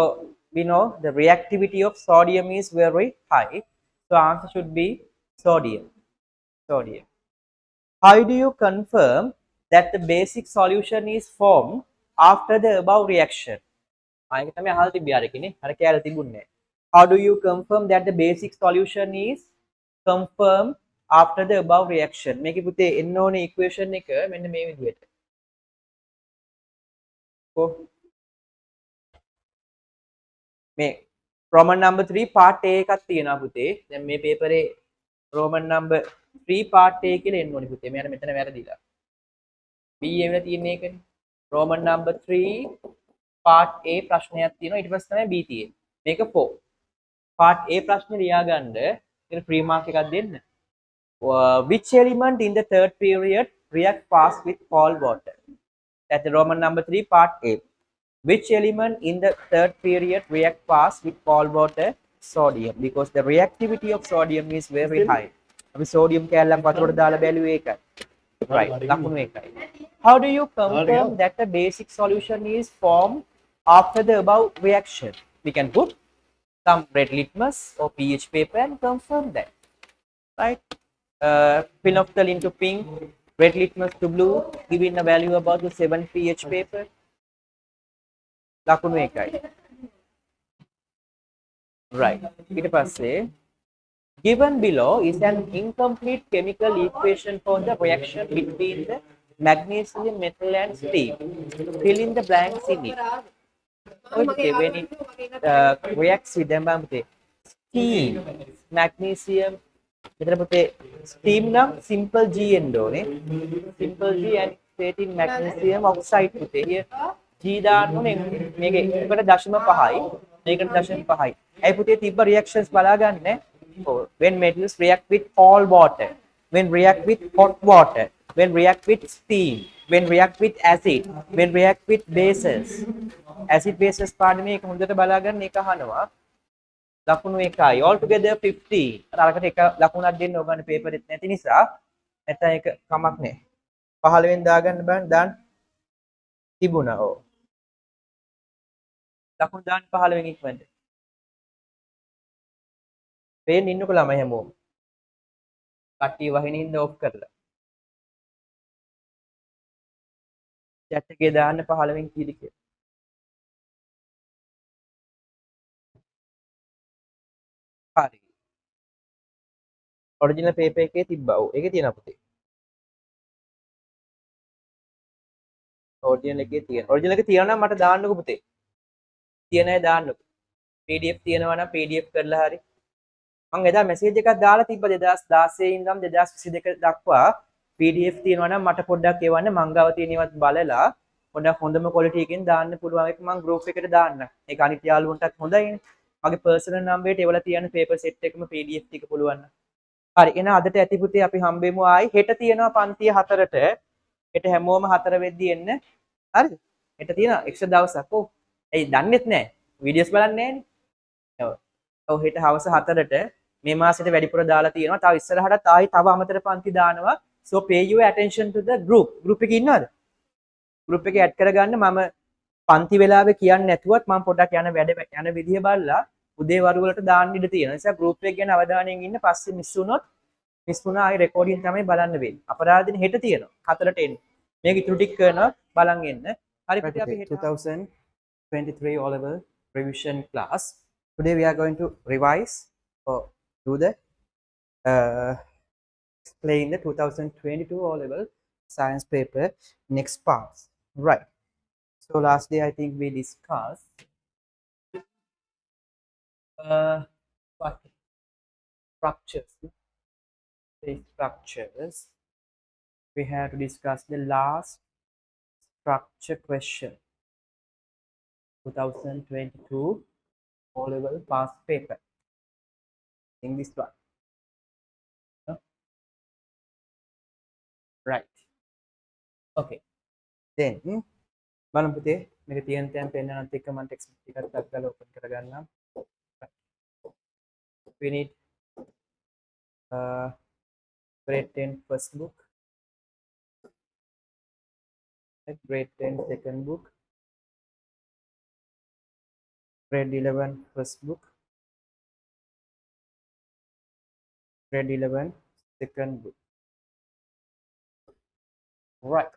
we know the reactivity of sodium is very high. So answer should be sodium. Sodium. How do you confirm that the basic solution is formed after the above reaction? ආයෙක තමයි අහලා තිබ්බේ අර එකනේ. අර කැලේ තිබුණේ. How do you confirm that the basic solution is confirmed after the above reaction? මේකේ පුතේ එන්න ඕනේ equation එක මෙන්න මේ විදිහට. මේ Roman number 3 part A එකක් තියෙනවා පුතේ. දැන් මේ පේපරේ Roman number 3 part A කියලා එන්න ඕනේ පුතේ. මෙයාට මෙතන වැරදිලා. B එවල තියෙන එකනේ. Roman number 3 part A ප්‍රශ්නයක් තියෙනවා. ඊට පස්සේ තමයි B තියෙන්නේ. මේක 4. part A ප්‍රශ්නේ ලියා ගන්න. ඒක free mark එකක් දෙන්න. Which element in the third period react fast with cold water? That's the Roman number 3 part A. Which element in the third period react fast with cold water? Sodium, because the reactivity of sodium is very high. අපි sodium කැලලක් වතුරට දාලා බැලුවේ ඒකයි. Right. ලකුණු ඒකයි. How do you confirm that the basic solution is formed after the above reaction? We can put some red litmus or pH paper and confirm that. Right. Phenolphthalein into pink, red litmus to blue, giving a value about the 7 pH paper. ලකුණු එකයි. right ඊට පස්සේ Given below is an incomplete chemical equation for the reaction between the magnesium metal and steam. Fill in the blanks in it. Okay, when it reacts with them, steam, magnesium, steam නම් simple G එන්න ඕනේ. Simple G and creating magnesium oxide පුතේ. Here G දාන්න ඕනේ. මේක එකට 0.5යි. මේකට 0.5යි. ඇයි පුතේ තිබ්බ reactions බලා ගන්න. When metals react with cold water, when react with hot water, when react with steam, when react with acid, when react with bases. Acid bases පාඩමේ එක හොඳට බලා ගන්න එක අහනවා. ලකුණු 1යි all together 50. අරකට එක ලකුණක් දෙන්න ඕගන්න පේපර් එකේ නැති නිසා නැත්නම් ඒක කමක් නැහැ. 15 වෙනි දාගන්න බෑ දාන්න තිබුණා. ඔව්. ලකුණු දාන්න 15 වෙනි ඉක්මනට. පේන්න ඉන්නකො ළමයි හැමෝම. කට්ටිය වහින හින්දා ඔෆ් කරලා. chat එකේ දාන්න 15 වෙනි කීයද කියලා. හරි. ඔරිජිනල් පේපර් එකේ තිබ්බා. ඔව්. ඒකේ තියෙනවා පුතේ. ඔරිජිනල් එකේ තියෙනවා. ඔරිජිනල් එකේ තියෙනවා නම් මට දාන්නකෝ පුතේ. තියෙන අය දාන්නකෝ. PDF තියෙනවා නම් PDF කරලා හරි. මම එදා මැසේජ් එකක් දාලා තිබ්බ 2016 ඉඳන් 2022 දක්වා PDF තියෙනවා නම් මට පොඩ්ඩක් එවන්න මං ගාව තියෙනවත් බලලා පොඩ්ඩක් හොඳම quality එකකින් දාන්න පුළුවන් එක මං group එකට දාන්න. ඒක අනිත් යාළුවන්ටත් හොඳයිනේ. මගේ personal number එකට එවලා තියන්න paper set එකම PDF ටික පුළුවන් නම්. හරි එහෙනම් අදට ඇති පුතේ අපි හම්බෙමු ආයි හෙට තියෙනවා පන්තිය 4ට. හෙට හැමෝම 4 වෙද්දි එන්න. හරිද? හෙට තියෙනවා එක්ස්ට්‍රා දවසක්. ඔව්. ඇයි දන්නෙත් නැහැ. වීඩියෝස් බලන්නේ නැහැනේ. ඔව්. ඔව් හෙට හවස 4ට මේ මාසෙට වැඩිපුර දාලා තියෙනවා. තව ඉස්සරහටත් ආයි තව අමතර පන්ති දානවා. So pay your attention to the group. group එකේ ඉන්නවද? group එකේ add කරගන්න මම පන්ති වෙලාවේ කියන්නේ නැතුවත් මම පොඩ්ඩක් යන විදිය බලලා උදේ වරු වලට දාන්න ඉඩ තියෙනවා. ඒ නිසා group එක ගැන අවධානයෙන් ඉන්න. පස්සේ මිස් වුණා ආයි recording තමයි බලන්න වෙන්නේ. අපරාධින හෙට තියෙනවා. 4ට එන්න. මේක ඉතුරු ටික කරනවා බලන් එන්න. හරි පුතේ අපි 2023 O level revision class. Today we are going to revise or do the explain the 2022 O level science paper next part. Right. So last day I think we discussed what structures. The structures. We have to discuss the last structure question. 2022 O level past paper. In this one. No? Right. Okay. Then බලමු පුතේ මේක තියෙන තැන් පෙන්නනත් එක්ක මම text එකක් දාලා open කරගන්නම්. We need grade 10 first book, grade 10 second book, grade 11 first book, grade 11 second book. Right.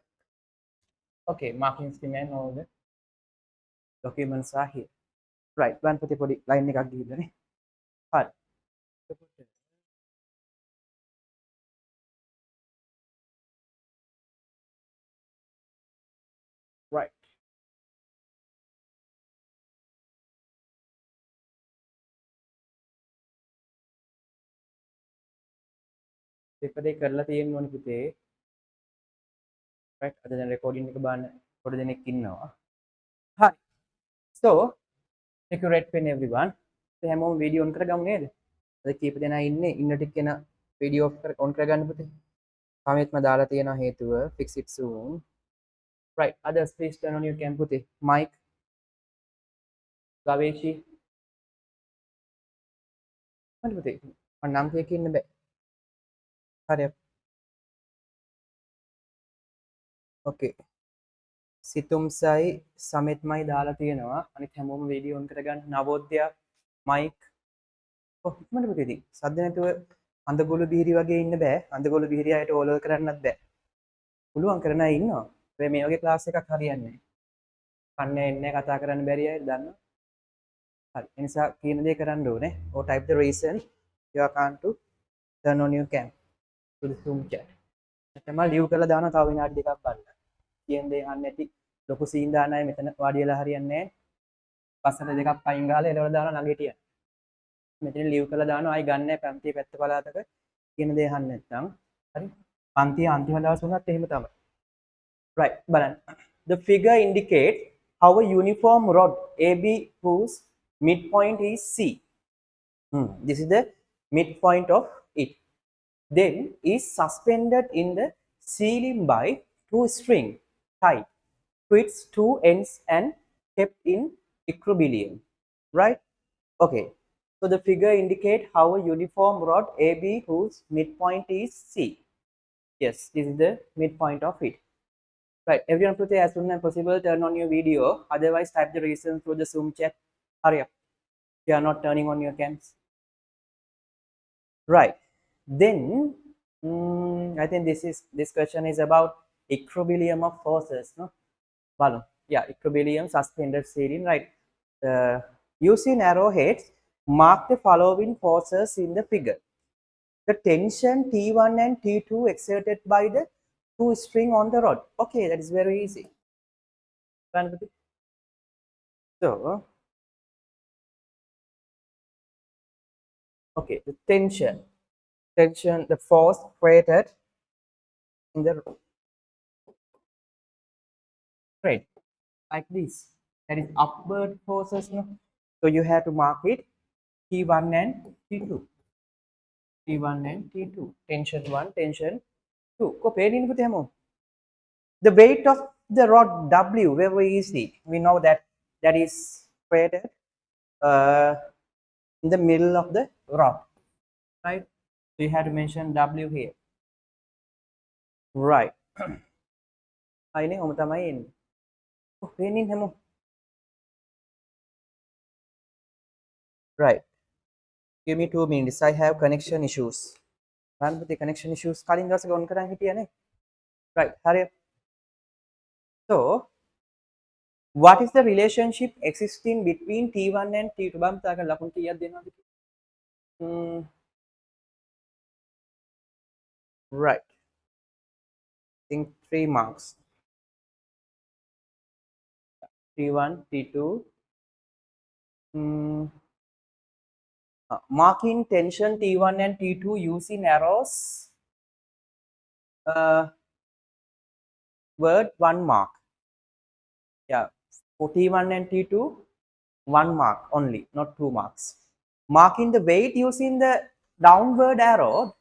Okay, marking scheme and all the documents are here. Right, one putty putty line එකක් ගිහිල්ලානේ. හරි. Right. paper එක කරලා තියෙන්න ඕනේ පුතේ. Right, අද දැන් recording එක බලන්න පොඩි දෙනෙක් ඉන්නවා. හරි. So, accurate pen everyone. So හැමෝම වීඩියෝ on කරගමු නේද? අද කීප දෙනා ඉන්නේ ඉන්න ටික කෙනා වීඩියෝ on කරගන්න පුතේ. කමෙන්ට්ම දාලා තියෙනවා හේතුව fix it soon. Right, others please turn on your cam පුතේ. Mic. ගවේෂි. මම පුතේ මම නම් කියක ඉන්න බෑ. හරි. Okay. සිතුම්සයි සමෙත්මයි දාලා තියෙනවා. අනිත් හැමෝම වීඩියෝ on කරගන්න. නවෝදය මයික්. ඔව් ඉක්මනට පුතේ ඉතින්. සද්ද නැතුව අඳගොළු බීරි වගේ ඉන්න බෑ. අඳගොළු බීරි අයට ඕලවල් කරන්නත් බෑ. පුළුවන් කරන අය ඉන්නවා. හැබැයි මේ වගේ ක්ලාස් එකක් හරියන්නේ නැහැ. කන්නේ එන්නේ කතා කරන්න බැරි අය දන්නවා. හරි. ඒ නිසා කියන දේ කරන්න ඕනේ. or type the reason you are going to turn on your cam to the Zoom chat. තමයි ලිව් කරලා දානවා තව විනාඩි දෙකක් බලන්න. කියන දේ අහන්න ඇති. ලොකු සීන් දාන්න අය මෙතන වාඩි වෙලා හරියන්නේ නැහැ. පස්සට දෙකක් පයින් ගහලා එලවලා දානවා ළඟට. මෙතන ලිව් කරලා දානවා ආයි ගන්න නැහැ පන්තියේ පැත්ත පළාතක කියන දේ අහන්න නැත්නම්. හරි. පන්තියේ අන්තිම දවස් වුණත් එහෙම තමයි. Right, බලන්න. The figure indicates how a uniform rod AB whose midpoint is C. This is the midpoint of it. Then is suspended in the ceiling by two string tied to its two ends and kept in equilibrium. Right? Okay. So the figure indicates how a uniform rod AB whose midpoint is C. Yes, this is the midpoint of it. Right, everyone put as soon as possible turn on your video, otherwise type the reason through the Zoom chat. Hurry up, you are not turning on your cams. Right, then I think this question is about equilibrium of forces, no? Balloon. Yeah, equilibrium, suspended ceiling, right? Using arrowheads, mark the following forces in the figure. The tension T1 and T2 exerted by the two string on the rod. Okay, that is very easy. So, okay, the tension, the force created in the thread, like this. That is upward forces. No? So you have to mark it T1 and T2. T1 and T2. Tension 1, tension 2. The weight of the rod W, very easy. We know that that is created in the middle of the rod, right? So you have to mention W here, right? Ini home tamain. Oh, ini hemo. Right. Give me 2 minutes. I have connection issues. The connection issues. Kalin dasa on karang hitiya ne. Right. Hurry up. So, what is the relationship existing between T1 and T2? Bam taka lakun kiyad dena. Right. I think 3 marks. T1, T2. Marking tension T1 and T2 using arrows. Word 1 mark. Yeah, for T1 and T2, 1 mark only, not 2 marks. Marking the weight using the downward arrow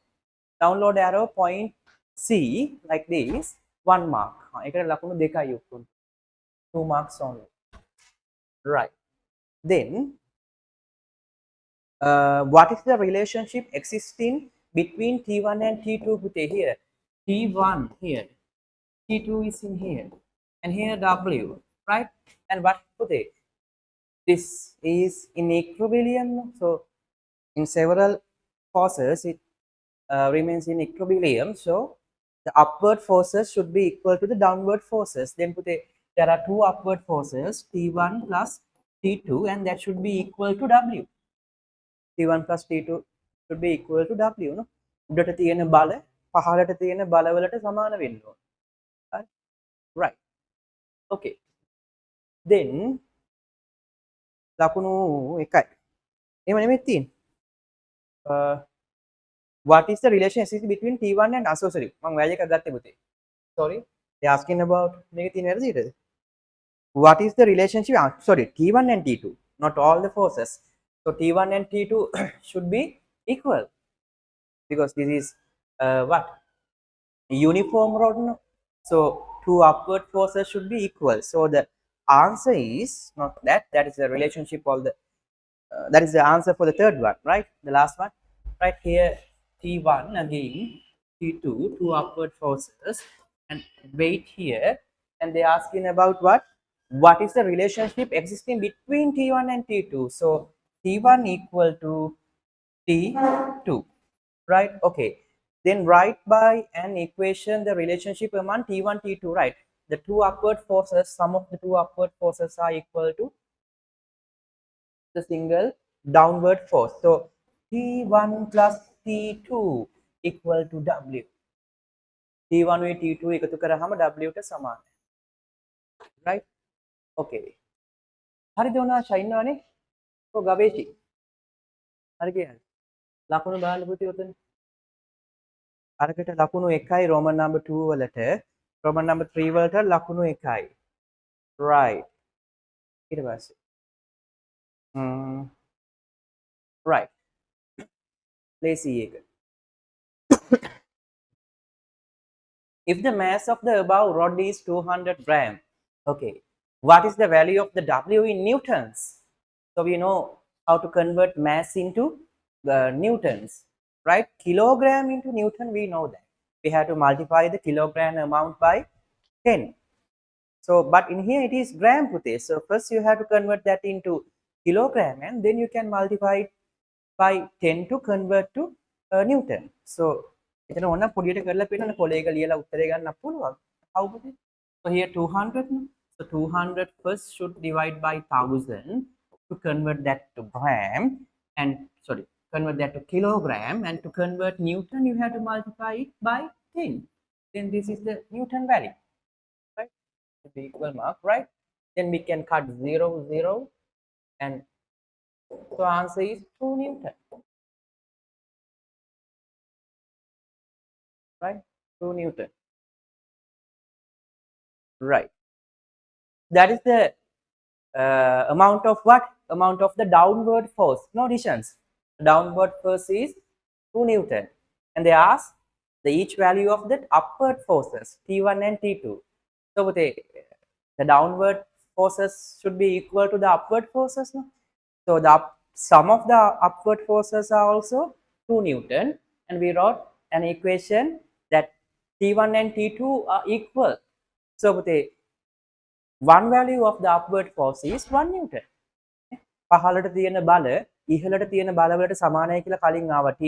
point C like this, 1 mark. 2 marks only. Right. Then, what is the relationship existing between T1 and T2? Here, T1 here, T2 is in here, and here W, right? And what this is in equilibrium. So in several forces it remains in equilibrium. So the upward forces should be equal to the downward forces. Then there are 2 upward forces, T1 plus T2, and that should be equal to W. T1 plus T2 should be equal to W. No? උඩට තියෙන බල පහළට තියෙන බලවලට සමාන වෙන්න ඕන. Right. Okay. Then ලකුණු 1යි. එහෙම නෙමෙයි තියෙන්නේ. What is the relationship between T1 and sorry මම වැය එකක් ගත්තේ පුතේ. Sorry. They asking about මේකේ තියෙන වැරදිද? What is the relationship? Sorry, T1 and T2, not all the forces. So T1 and T2 should be equal because this is what? Uniform rod. No? So 2 upward forces should be equal. So the answer is not that. That is the relationship of the. That is the answer for the third one, right? The last one, right here. T1 again, T2, 2 upward forces, and weight here. And they are asking about what? What is the relationship existing between T1 and T2? So T1 equal to T2, right? Okay. Then write by an equation the relationship among T1, T2, right? The 2 upward forces, sum of the 2 upward forces are equal to the single downward force. So T1 plus T2 equal to W. T1 with T2 එකතු කරාම W ට සමානයි. right? okay. හරිද උනාෂා ඉන්නවනේ? ඔය ගවේෂි. හරි කියන්නේ. ලකුණු බලන්න පුතේ උතන. අරකට ලකුණු 1යි Roman number 2 වලට Roman number 3 වලට ලකුණු 1යි. right. ඊට පස්සේ right. ලේසි එක. If the mass of the above rod is 200 gram, okay, what is the value of the W in newtons? So we know how to convert mass into the newtons, right? Kilogram into newton, we know that. We have to multiply the kilogram amount by 10. So, but in here it is gram pute. So first you have to convert that into kilogram and then you can multiply it by 10 to convert to Newton. So එතන ඕන පොඩියට කරලා පෙන්නන්න කොලේක ලියලා උත්තරේ ගන්න පුළුවන්. How about it? So here 200. So 200 first should divide by 1000 to convert that to gram and sorry, convert that to kilogram, and to convert Newton you have to multiply it by 10. Then this is the Newton value, right? To be equal mark, right? Then we can cut 0, 0, and so answer is 2 Newton. Right? 2 Newton. Right. That is the amount of what? Amount of the downward force. No additions. Downward force is 2 Newton. And they ask the each value of the upward forces, T1 and T2. So the downward forces should be equal to the upward forces. No? So the sum of the upward forces are also 2 Newton. And we wrote an equation that T1 and T2 are equal. So one value of the upward force is 1 Newton. පහළට තියෙන බල ඉහළට තියෙන බල වලට සමානයි කියලා කලින් ආවා T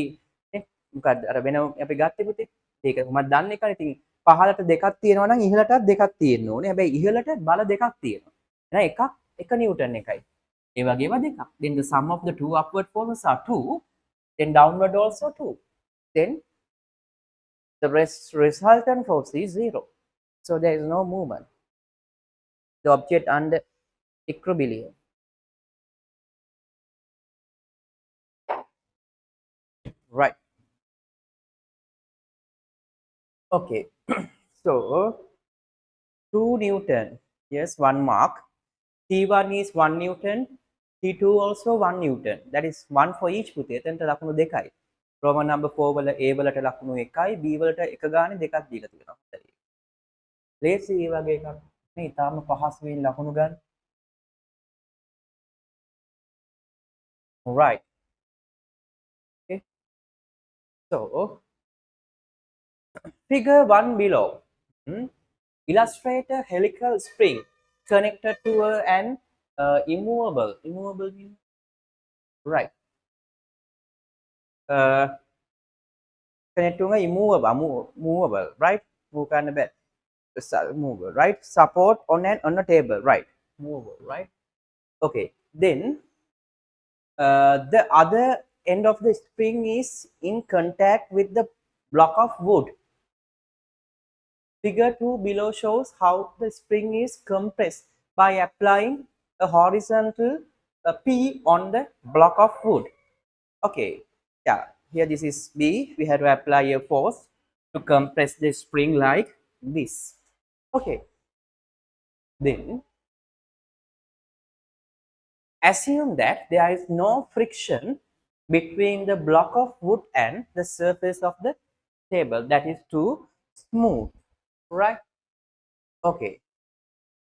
නේ මොකද්ද අර වෙන අපි ගත්තේ පුතේ ඒක මම දන්නේ කනේ ඉතින් පහළට දෙකක් තියෙනවා නම් ඉහළටත් දෙකක් තියෙන්න ඕනේ හැබැයි ඉහළට බල දෙකක් තියෙනවා එහෙනම් එකක් 1 නිව්ටන් එකයි ඒ වගේම දෙකක් then the sum of the two upward forces are 2 then downward also 2 then the resultant force is 0 so there is no movement the object under equilibrium. Right. Okay. So 2 Newton. Yes, 1 mark. T1 is 1 Newton. T2 also 1 Newton. That is 1 for each පුතේ. එතනට ලකුණු දෙකයි. Roman number 4 වල A වලට ලකුණු 1යි B වලට එක ගානේ දෙකක් දීලා තියෙනවා. හරි. ලේසි මේ වගේ එකක්. මේ ඊටාම පහසුවෙන් ලකුණු ගන්න. Right. Okay. So figure 1 below illustrate a helical spring connected to an immovable means right connected to a movable right move කරන්න බෑ movable right support on a table right movable right okay then the other end of the spring is in contact with the block of wood. Figure 2 below shows how the spring is compressed by applying a horizontal P on the block of wood. Okay, yeah, here this is B. We have to apply a force to compress the spring like this. Okay, then assume that there is no friction between the block of wood and the surface of the table, that is too smooth, right? Okay,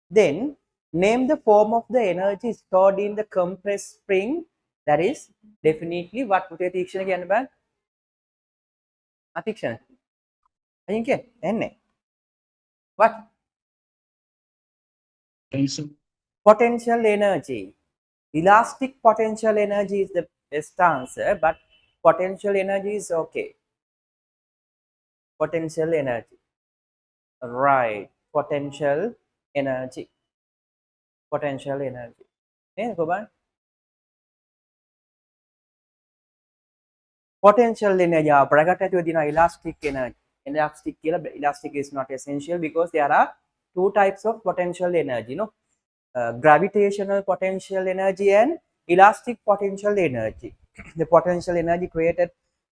then name the form of the energy stored in the compressed spring. That is definitely what පුතේ තීක්ෂණ කියන්න බෑ අතීක්ෂණ අයින් කිය එන්නේ what potential energy. Elastic potential energy is the best answer, but potential energy is okay. Potential energy, right? Potential energy. Yeah, go back. potential energy bracket ඇතුලේ තියෙනවා elastic energy. Elastic is not essential because there are two types of potential energy, no? Gravitational potential energy and elastic potential energy. The potential energy created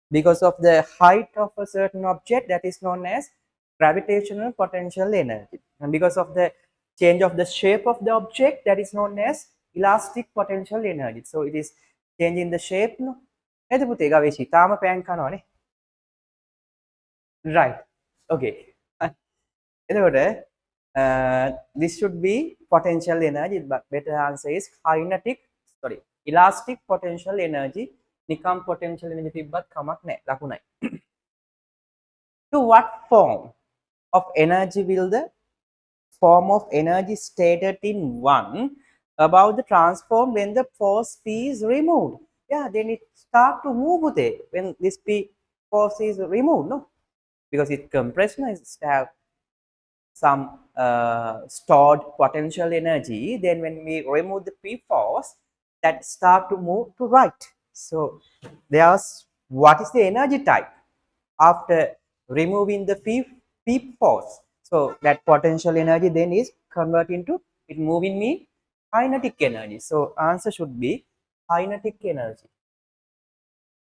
because of the height of a certain object, that is known as gravitational potential energy, and because of the change of the shape of the object, that is known as elastic potential energy. So it is changing the shape, no? එද පුතේ ගවේෂි තාම පෑන් කනවනේ. Right. Okay. එතකොට this should be potential energy, but better answer is elastic potential energy. නිකම් potential energy තිබ්බත් කමක් නැහැ, ලකුණයි. To what form of energy will the form of energy stated in 1 about the transform when the force P is removed? Yeah, then it start to move there when this P force is removed, no? Because it compressed, no? It have some stored potential energy. Then when we remove the P force, that start to move to right. So there's what is the energy type after removing the P force? So that potential energy then is converted into it moving me kinetic energy. So answer should be kinetic energy.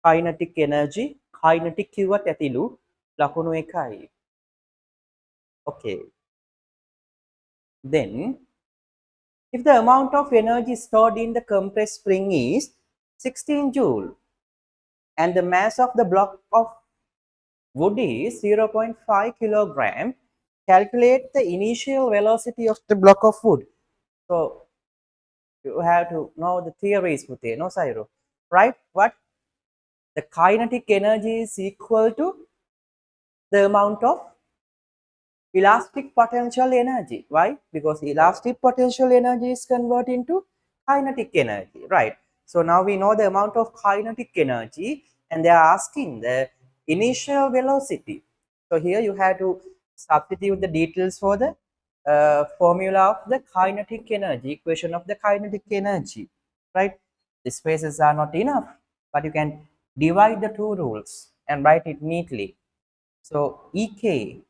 Kinetic energy, kinetic කිව්වත් ඇතිලු ලකුණු එකයි. Okay. Then if the amount of energy stored in the compressed spring is 16 joule and the mass of the block of wood is 0.5 kilogram, calculate the initial velocity of the block of wood. So you have to know the theories, Pute, no Sairo, right? What? The kinetic energy is equal to the amount of elastic potential energy. Why? Because elastic potential energy is converted into kinetic energy, right? So now we know the amount of kinetic energy and they are asking the initial velocity. So here you have to substitute the details for the formula of the kinetic energy, equation of the kinetic energy, right? The spaces are not enough, but you can divide the two rules and write it neatly. So EK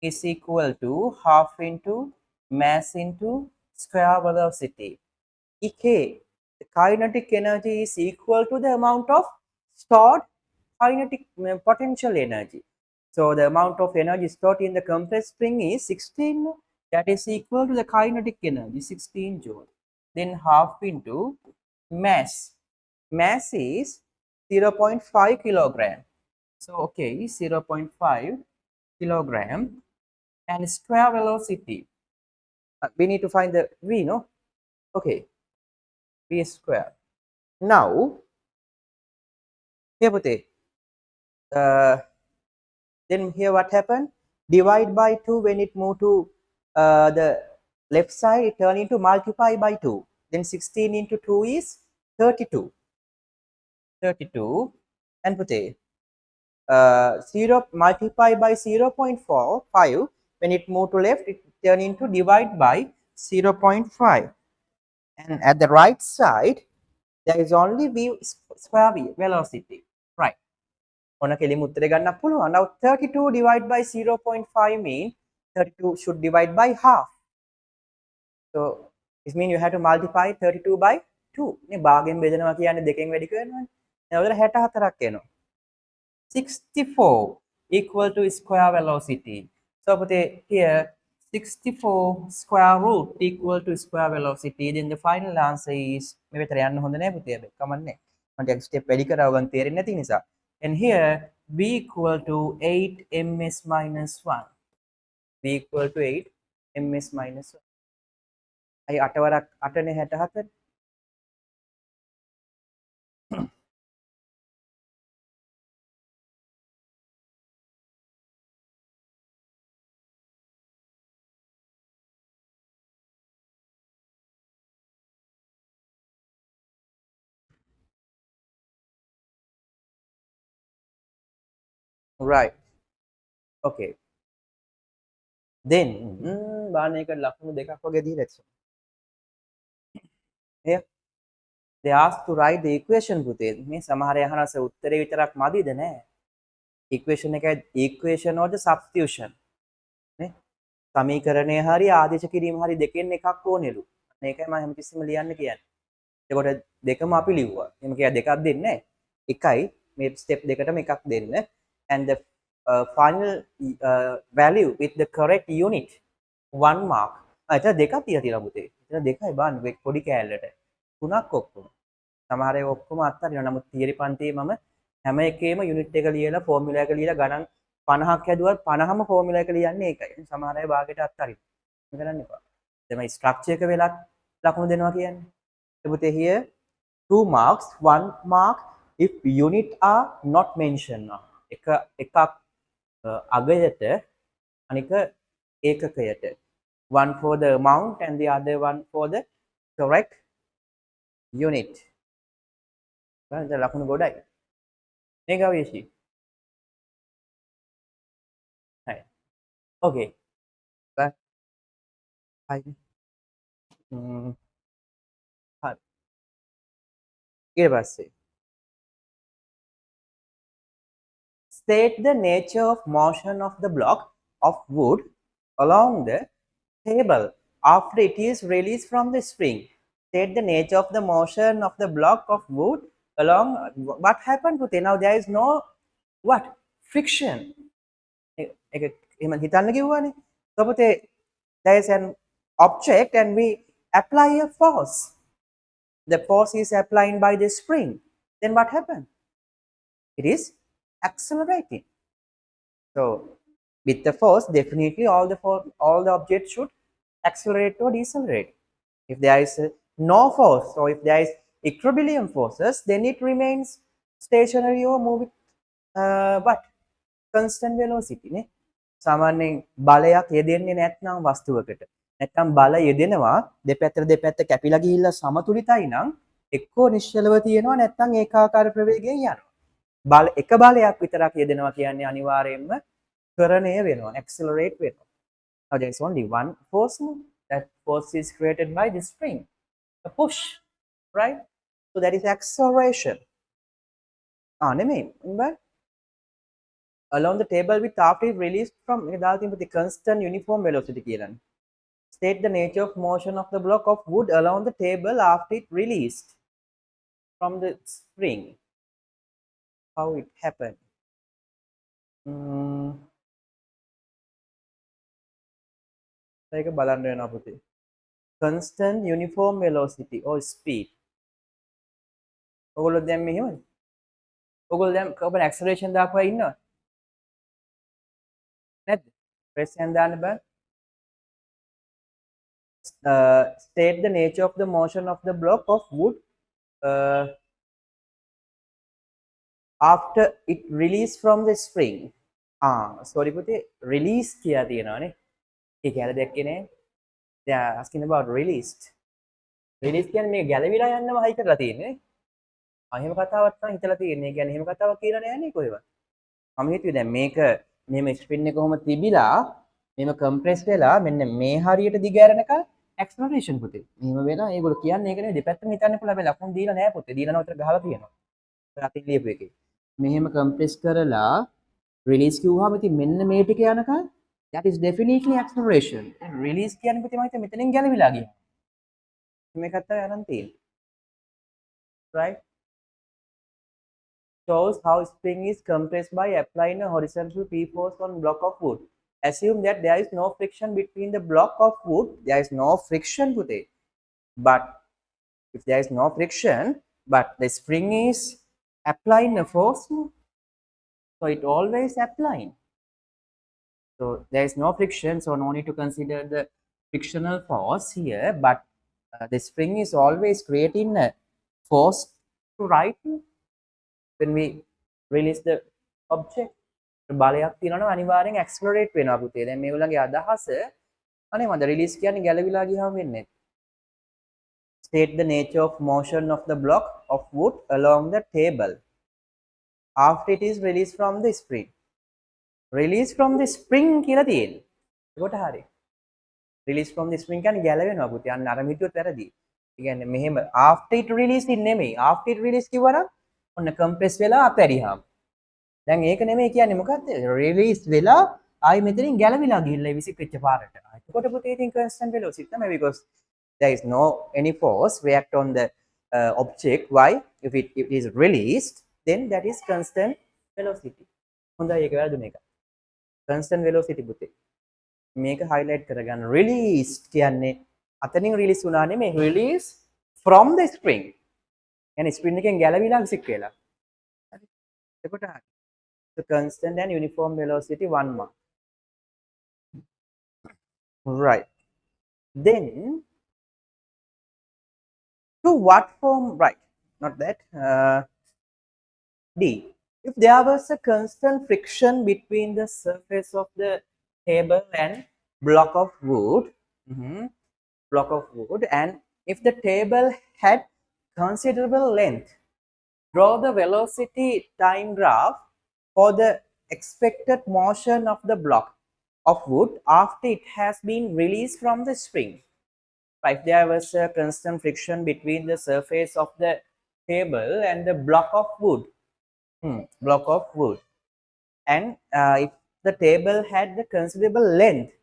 is equal to half into mass into square velocity. EK, the kinetic energy is equal to the amount of stored kinetic potential energy. So the amount of energy stored in the compressed spring is 16, that is equal to the kinetic energy 16 joule. Then half into mass. Mass is 0.5 kilogram. So okay, 0.5 kilogram and square velocity. We need to find the V, no? Okay, V square. Now, here put then here what happened? Divide by 2 when it moved to the left side, it turned into multiply by 2. Then 16 into 2 is 32. 32 and put 0 multiply by 0.45. When it moved to left, it turned into divide by 0.5. And at the right side, there is only v square v velocity, right? On a කෙලින් උත්තරේ ගන්නත් පුළුවන්. Now 32 divided by 0.5 mean 32 should divide by half. So this means you have to multiply 32 by 2. නේ භාගයෙන් බෙදනවා කියන්නේ දෙකෙන් වැඩි කරනවානේ. දැන් උදේට 64ක් එනවා. 64 equal to square velocity. So put here 64 square root equal to square velocity. Then the final answer is මේ විතර යන්න හොඳ නැහැ පුතේ. කමන්නේ. මම ටික ස්ටෙප් වැඩි කරව ගන්න තේරෙන්නේ නැති නිසා. And here v equal to 8 ms minus 1. V equal to 8 ms minus 1. අයි 8 වරක් 8 නේ 64. Right. Okay. Then බාන එක ලකුණු දෙකක් වගේ දීලා ඉතින්. Here they asked to write the equation පුතේ. මේ සමහර අහනස උත්තරේ විතරක් මදිද නෑ. equation එකයි equation or the substitution. නේ? සමීකරණය හරි ආදේශ කිරීම හරි දෙකෙන් එකක් ඕනෙලු. මේකයි මම හැමතිස්සෙම ලියන්න කියන්නේ. එතකොට දෙකම අපි ලිව්වා. එහෙම කියලා දෙකක් දෙන්නේ නැහැ. එකයි මේ step දෙකටම එකක් දෙන්න. And the final value with the correct unit 1 mark. එතන දෙකක් තියලා තියෙනවා පුතේ. එතන දෙකයි බලන්න පොඩි කෑල්ලට. තුනක් ඔක්කොම. සමහර ඒවා ඔක්කොම අත්හරිනවා. නමුත් තියරි පන්තියේ මම හැම එකේම යුනිට් එක ලියලා ෆෝමියුලා එක ලියලා ගණන් 50ක් හැදුවත් 50ම ෆෝමියුලා එක ලියන්නේ ඒකයි. සමහර අය භාගයට අත්හරිනවා. මේ කරන්න එපා. තමයි ස්ට්‍රක්චර් එක වෙලත් ලකුණු දෙනවා කියන්නේ. එතකොට here 2 marks 1 mark if unit are not mentioned. එකක් අගයට අනික ඒකකයට. One for the amount and the other one for the correct unit. බලන්න ලකුණු ගොඩයි. මේක අවශ්‍යයි. හරි. Okay. හරි. හරි. ඊට පස්සේ state the nature of motion of the block of wood along the table after it is released from the spring. State the nature of the motion of the block of wood along what happened to now there is no what friction. එක එහෙම හිතන්න කිව්වනේ. එතකොට there is an object and we apply a force. The force is applied by the spring. Then what happened? It is accelerating. So with the force, definitely all the objects should accelerate or decelerate. If there is no force or if there is equilibrium forces, then it remains stationary or moving but constant velocity. නේ සාමාන්‍යයෙන් බලයක් යෙදෙන්නේ නැත්නම් වස්තුවකට නැත්නම් බල යෙදෙනවා දෙපැත්ත කැපිලා ගිහිල්ලා සමතුලිතයි නම් එක්කෝ නිශ්චලව තියෙනවා නැත්නම් ඒකාකාර ප්‍රවේගයෙන් යනවා. බල එක බලයක් විතරක් යෙදෙනවා කියන්නේ අනිවාර්යයෙන්ම ත්වරණය වෙනවා, accelerate වෙනවා. Now there is only one force. That force is created by the spring, a push, right? So that is acceleration. නෙමෙයි. but along the table with after it released from the constant uniform velocity කියලානේ. State the nature of motion of the block of wood along the table after it released from the spring. How it happened. ඒක බලන්න වෙනවා පුතේ. Constant uniform velocity or speed. ඔයගොල්ලෝ දැන් මෙහෙමද? ඔයගොල්ලෝ දැන් කවුරුන් acceleration දාපුවා ඉන්නවද? නැද්ද? press hand දාන්න බෑ. State the nature of the motion of the block of wood after it released from the spring. Sorry පුතේ release කියලා තියෙනවානේ. ඒ කියලා දැක්කේ නෑ. They are asking about released. Release කියන්නේ මේ ගැලවිලා යන්නම හයි කරලා තියෙන්නේ. එහෙම කතාවක් තමයි හිතලා තියෙන්නේ. ඒ කියන්නේ එහෙම කතාවක් කියලා නෑනේ කොහෙවත්. මම හිතුවේ දැන් මේක මෙහෙම ස්ප්‍රින් එක කොහොම තිබිලා මෙහෙම කම්ප්‍රෙස් වෙලා මෙන්න මේ හරියට දිග ඇරෙනකල් ඇක්සලරේෂන් පුතේ. මෙහෙම වෙලා ඒගොල්ලෝ කියන්නේ ඒක නෙවෙයි දෙපැත්තම හිතන්න පුළුවන්. අපි ලකුණු දීලා නෑ පුතේ. දීලා නෝතර ගහලා තියෙනවා. රටින් ලියපු එකේ. මෙහෙම කම්ප්‍රෙස් කරලා රිලීස් කිව්වහම ඉතින් මෙන්න මේ ටික යනකල් that is definitely acceleration. And release කියන්නේ පුතේ මම හිතුවේ මෙතනින් ගැලවිලා ගියා. මේකත් අරන් තියෙනවා. Right? Shows how spring is compressed by applying a horizontal P force on block of wood. Assume that there is no friction between the block of wood. There is no friction today. But if there is no friction, but the spring is applying a force, so it always applying. So there is no friction, so no need to consider the frictional force here. But the spring is always creating a force to right when we release the object. බලයක් තියෙනවනම් අනිවාර්යෙන් accelerate වෙනවා පුතේ. දැන් මේගොල්ලන්ගේ අදහස අනේ මන්ද release කියන්නේ ගැලවිලා ගියාම වෙන්නේ. State the nature of motion of the block of wood along the table after it is released from the spring. Release from the spring කියලා තියෙන්නේ. ඒකට හරි. Release from the spring කියන්නේ ගැලවෙනවා පුතේ. අන්න අර හිතුවත් වැරදි. ඒ කියන්නේ මෙහෙම after it release නෙමෙයි. after it release කිව්වනම් ඔන්න compress වෙලා අතහැරියාම. දැන් ඒක නෙමෙයි කියන්නේ මොකද්ද? release වෙලා ආයි මෙතනින් ගැලවිලා ගිහිල්ලා විසිකච්ච පාරට. එතකොට පුතේ ඉතින් constant velocity තමයි because there is no any force react on the object. Why? If it is released, then that is constant velocity. හොඳයි ඒක වැරදුන එක. constant velocity පුතේ. මේක highlight කරගන්න. released කියන්නේ අතනින් release වුණා නෙමෙයි release from the spring. يعني spring එකෙන් ගැලවිලා විසික් වෙලා. හරි. එතකොට හරි. So constant and uniform velocity 1 mark. Right. Then to what form? Right. Not that. D. If there was a constant friction between the surface of the table and block of wood, and if the table had considerable length, draw the velocity time graph for the expected motion of the block of wood after it has been released from the spring. Right, there was a constant friction between the surface of the table and the block of wood. And if the table had the considerable length,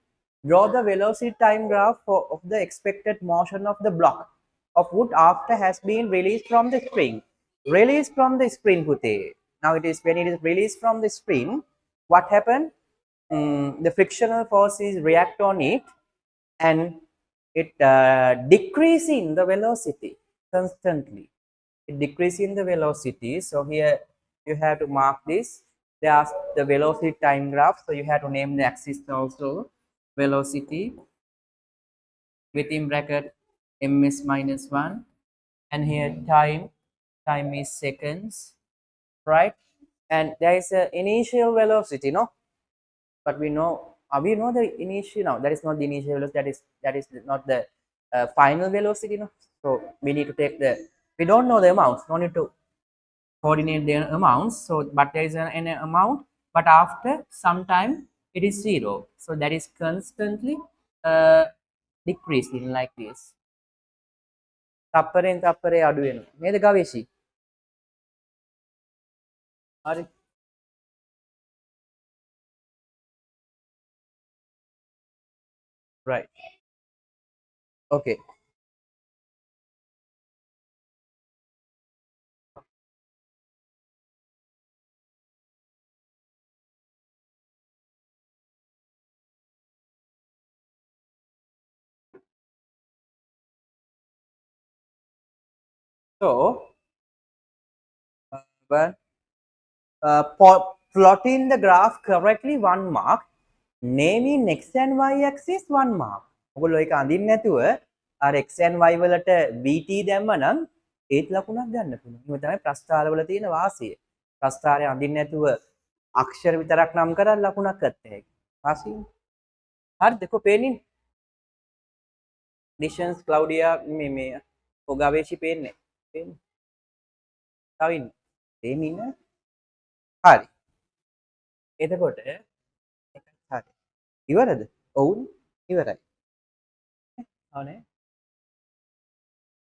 draw the velocity time graph of the expected motion of the block of wood after has been released from the spring. Released from the spring, Pute. Now it is when it is released from the spring, what happened? The frictional forces react on it and it decreasing the velocity constantly. It decreasing the velocity. So here you have to mark this. There's the velocity time graph. So you have to name the axis also. Velocity within bracket ms minus 1, and here time is seconds, right? And there is a initial velocity, no? But we know the initial now. That is not the initial velocity. That is not the final velocity, no? So we need to take the. We don't know the amounts. No need to coordinate the amounts. So, but there is an amount. But after some time, it is 0. So that is constantly decreasing like this. තප්පරෙන් තප්පරේ අඩු වෙනවා. නේද ගවේෂි? හරි. Right. Okay. So, plotting the graph correctly 1 mark, naming x and y axis 1 mark. ඔයගොල්ලෝ ඒක අඳින්න නැතුව අර x and y වලට vt දැම්ම නම් ඒත් ලකුණක් ගන්න පුළුවන්. මේ තමයි ප්‍රස්ථාර වල තියෙන වාසිය. ප්‍රස්ථාරය අඳින්න නැතුව අක්ෂර විතරක් නම් කරලා ලකුණක් ගන්න හැකියි. වාසිය. හරිද? කො පේන්නේ? Distance Claudia මේ ඔගාවේෂි පේන්නේ. පේන්නේ. තව ඉන්න. පේන්නේ නෑ. හරි. එතකොට හරි. ඉවරද? ඔවුන් ඉවරයි. අවනේ.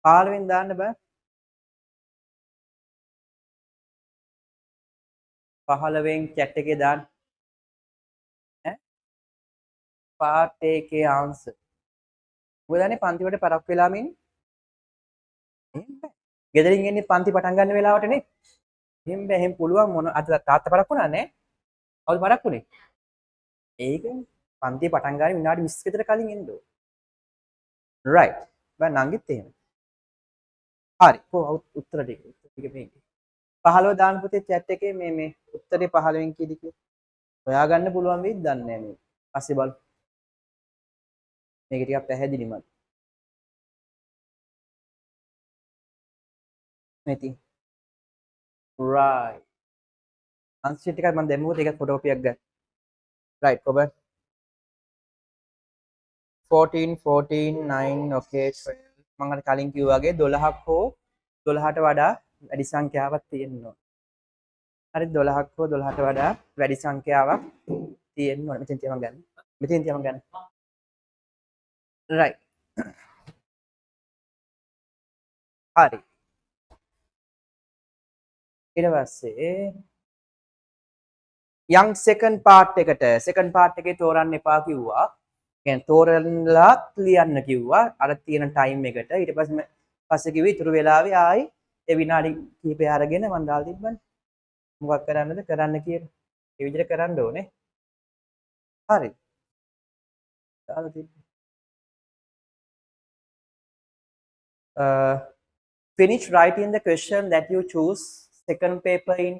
15 වෙනි දාන්න බෑ. 15 වෙනි chat එකේ දාන්න. ඈ? part A එකේ answer. ඔයලානේ පන්ති වලට පරක් වෙලාම ඉන්නේ. එහෙම බෑ. ගෙදරින් එන්නේ පන්ති පටන් ගන්න වෙලාවට නේ. එහෙම බෑ. එහෙම පුළුවන් මොන අද තාත්තා පරක් වුණා නේ? කවුද පරක් වුණේ? ඒකනේ. පන්ති පටන් ගන්න විනාඩි 20 කට කලින් එන්න ඕන. right. බෑ නංගිත් එහෙම. හරි. කොහොම උත්තර ටික මේක. 15 දාන පුතේ chat එකේ මේ උත්තරේ 15 වෙනි කීයද කියලා. හොයාගන්න පුළුවන් වෙයිද දන්නේ නැහැ මේ. පස්සේ බලමු. මේක ටිකක් පැහැදිලි මත. මෙති. right. answer sheet එකක් මම දැම්මුවොත් ඒක ෆොටෝපියක් ගන්න. right කොබ 14 9 okay මම අර කලින් කිව්වා වගේ 12ක් හෝ 12ට වඩා වැඩි සංඛ්‍යාවක් තියෙනවා. හරි 12ක් හෝ 12ට වඩා වැඩි සංඛ්‍යාවක් තියෙනවා. මෙතෙන් තියම ගන්න. මෙතෙන් තියම ගන්න. right. හරි. ඊට පස්සේ young second part එකේ තෝරන්න එපා කිව්වා. කියන්නේ තෝරලා ලියන්න කිව්වා අර තියෙන ටයිම් එකට. ඊට පස්සේ කිව්වේ ඉතුරු වෙලාවේ ආයි ඒ විනාඩි කිහිපය අරගෙන මම දාලා තිබ්බනේ. මොකක් කරන්නද කරන්න කියලා. ඒ විදිහට කරන්න ඕනේ. හරි. දාලා තිබ්බේ. Finish writing the question that you choose second paper in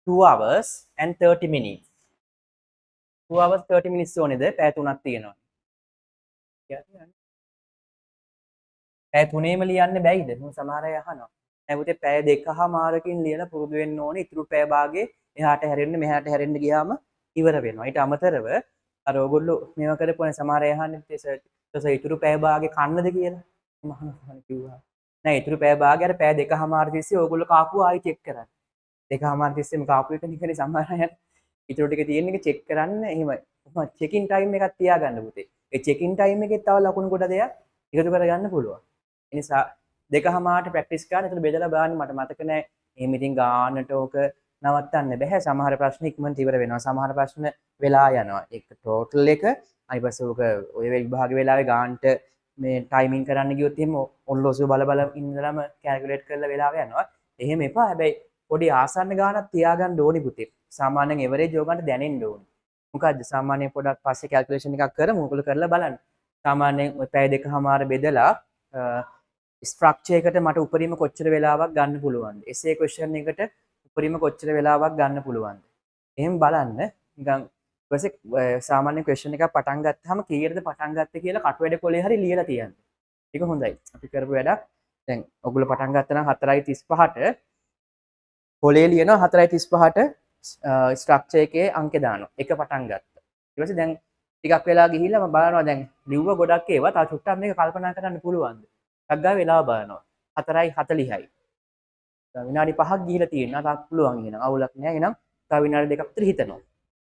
2 hours and 30 minutes. 2 hours 30 minutes ඕනේද? පැය 3ක් තියෙනවා. පැය 3ෙම ලියන්න බැයිද? මම සමහර අය අහනවා. නැවුතේ පැය 2කමාරකින් ලියලා පුරුදු වෙන්න ඕනේ. ඉතුරු පැය භාගේ එහාට හැරෙන්න මෙහාට හැරෙන්න ගියාම ඉවර වෙනවා. ඊට අමතරව අර ඔයගොල්ලෝ මේවා කරපුවානේ සමහර අය අහන්නේ සර් ඉතුරු පැය භාගේ කන්නද කියලා. මම අහනවා කිව්වා. නෑ ඉතුරු පැය භාගේ අර පැය 2කමාර තිස්සේ ඔයගොල්ලෝ කාපුවා ආයි චෙක් කරන්න. 2කමාර තිස්සේම කාපු එක නිකනේ සමහර අය ඉතුරු ටික තියෙන එක චෙක් කරන්න. එහෙම චෙකින් ටයිම් එකක් තියාගන්න පුතේ. ඒ චෙකින් ටයිම් එකේ තව ලකුණු කොට දෙයක් එකතු කරගන්න පුළුවන්. ඒ නිසා 2කමාරට ප්‍රැක්ටිස් කරන්න. ඒතර බෙදලා බලන්න. මට මතක නෑ. එහෙම ඉතින් ගානට ඕක නවත්තන්න බෑ. සමහර ප්‍රශ්න ඉක්මනට ඉවර වෙනවා. සමහර ප්‍රශ්න වෙලා යනවා. ඒක ටෝටල් එක ඊට පස්සේ ඕක ඔය විභාග වෙලාවේ ගානට මේ ටයිමින් කරන්න ගියොත් එහෙම ඔන්ලෝසුව බල බල ඉඳලාම කැල්කියුලේට් කරලා වෙලාව යනවා. එහෙම එපා. හැබැයි පොඩි ආසන්න ගානක් තියාගන්න ඕනි පුතේ. සාමාන්‍යයෙන් එවරේජ් ඕගන්ට දැනෙන්න ඕනි. මොකද්ද සාමාන්‍යයෙන් පොඩක් පස්සේ කැල්කියුලේෂන් එකක් කරමු. ඔයගොල්ලෝ කරලා බලන්න. සාමාන්‍යයෙන් ඔය පැය 2කමාර බෙදලා ස්ට්‍රක්චර් එකට මට උපරිම කොච්චර වෙලාවක් ගන්න පුළුවන්ද? essay question එකට උපරිම කොච්චර වෙලාවක් ගන්න පුළුවන්ද? එහෙම බලන්න. නිකන් ඊපස්සේ සාමාන්‍ය question එකක් පටන් ගත්තාම කීයටද පටන් ගත්තේ කියලා කටුවැඩ කොලේ හරි ලියලා තියන්න. ඒක හොඳයි. අපි කරපු වැඩක්. දැන් ඔයගොල්ලෝ පටන් ගත්තා නම් 4:35ට කොලේ ලියනවා 4:35ට ස්ට්‍රක්චර් එකේ අංක දානවා. එක පටන් ගත්තා. ඊට පස්සේ දැන් ටිකක් වෙලා ගිහිල්ලා මම බලනවා දැන් ලිව්ව ගොඩක් ඒවා තව චුට්ටක් මේක කල්පනා කරන්න පුළුවන්ද? ටක් ගාලා වෙලාව බලනවා. 4:40යි. විනාඩි 5ක් ගිහිලා තියෙනවා. තාක් පුළුවන් එහෙනම් අවුලක් නෑ. එහෙනම් තව විනාඩි දෙකක් විතර හිතනවා.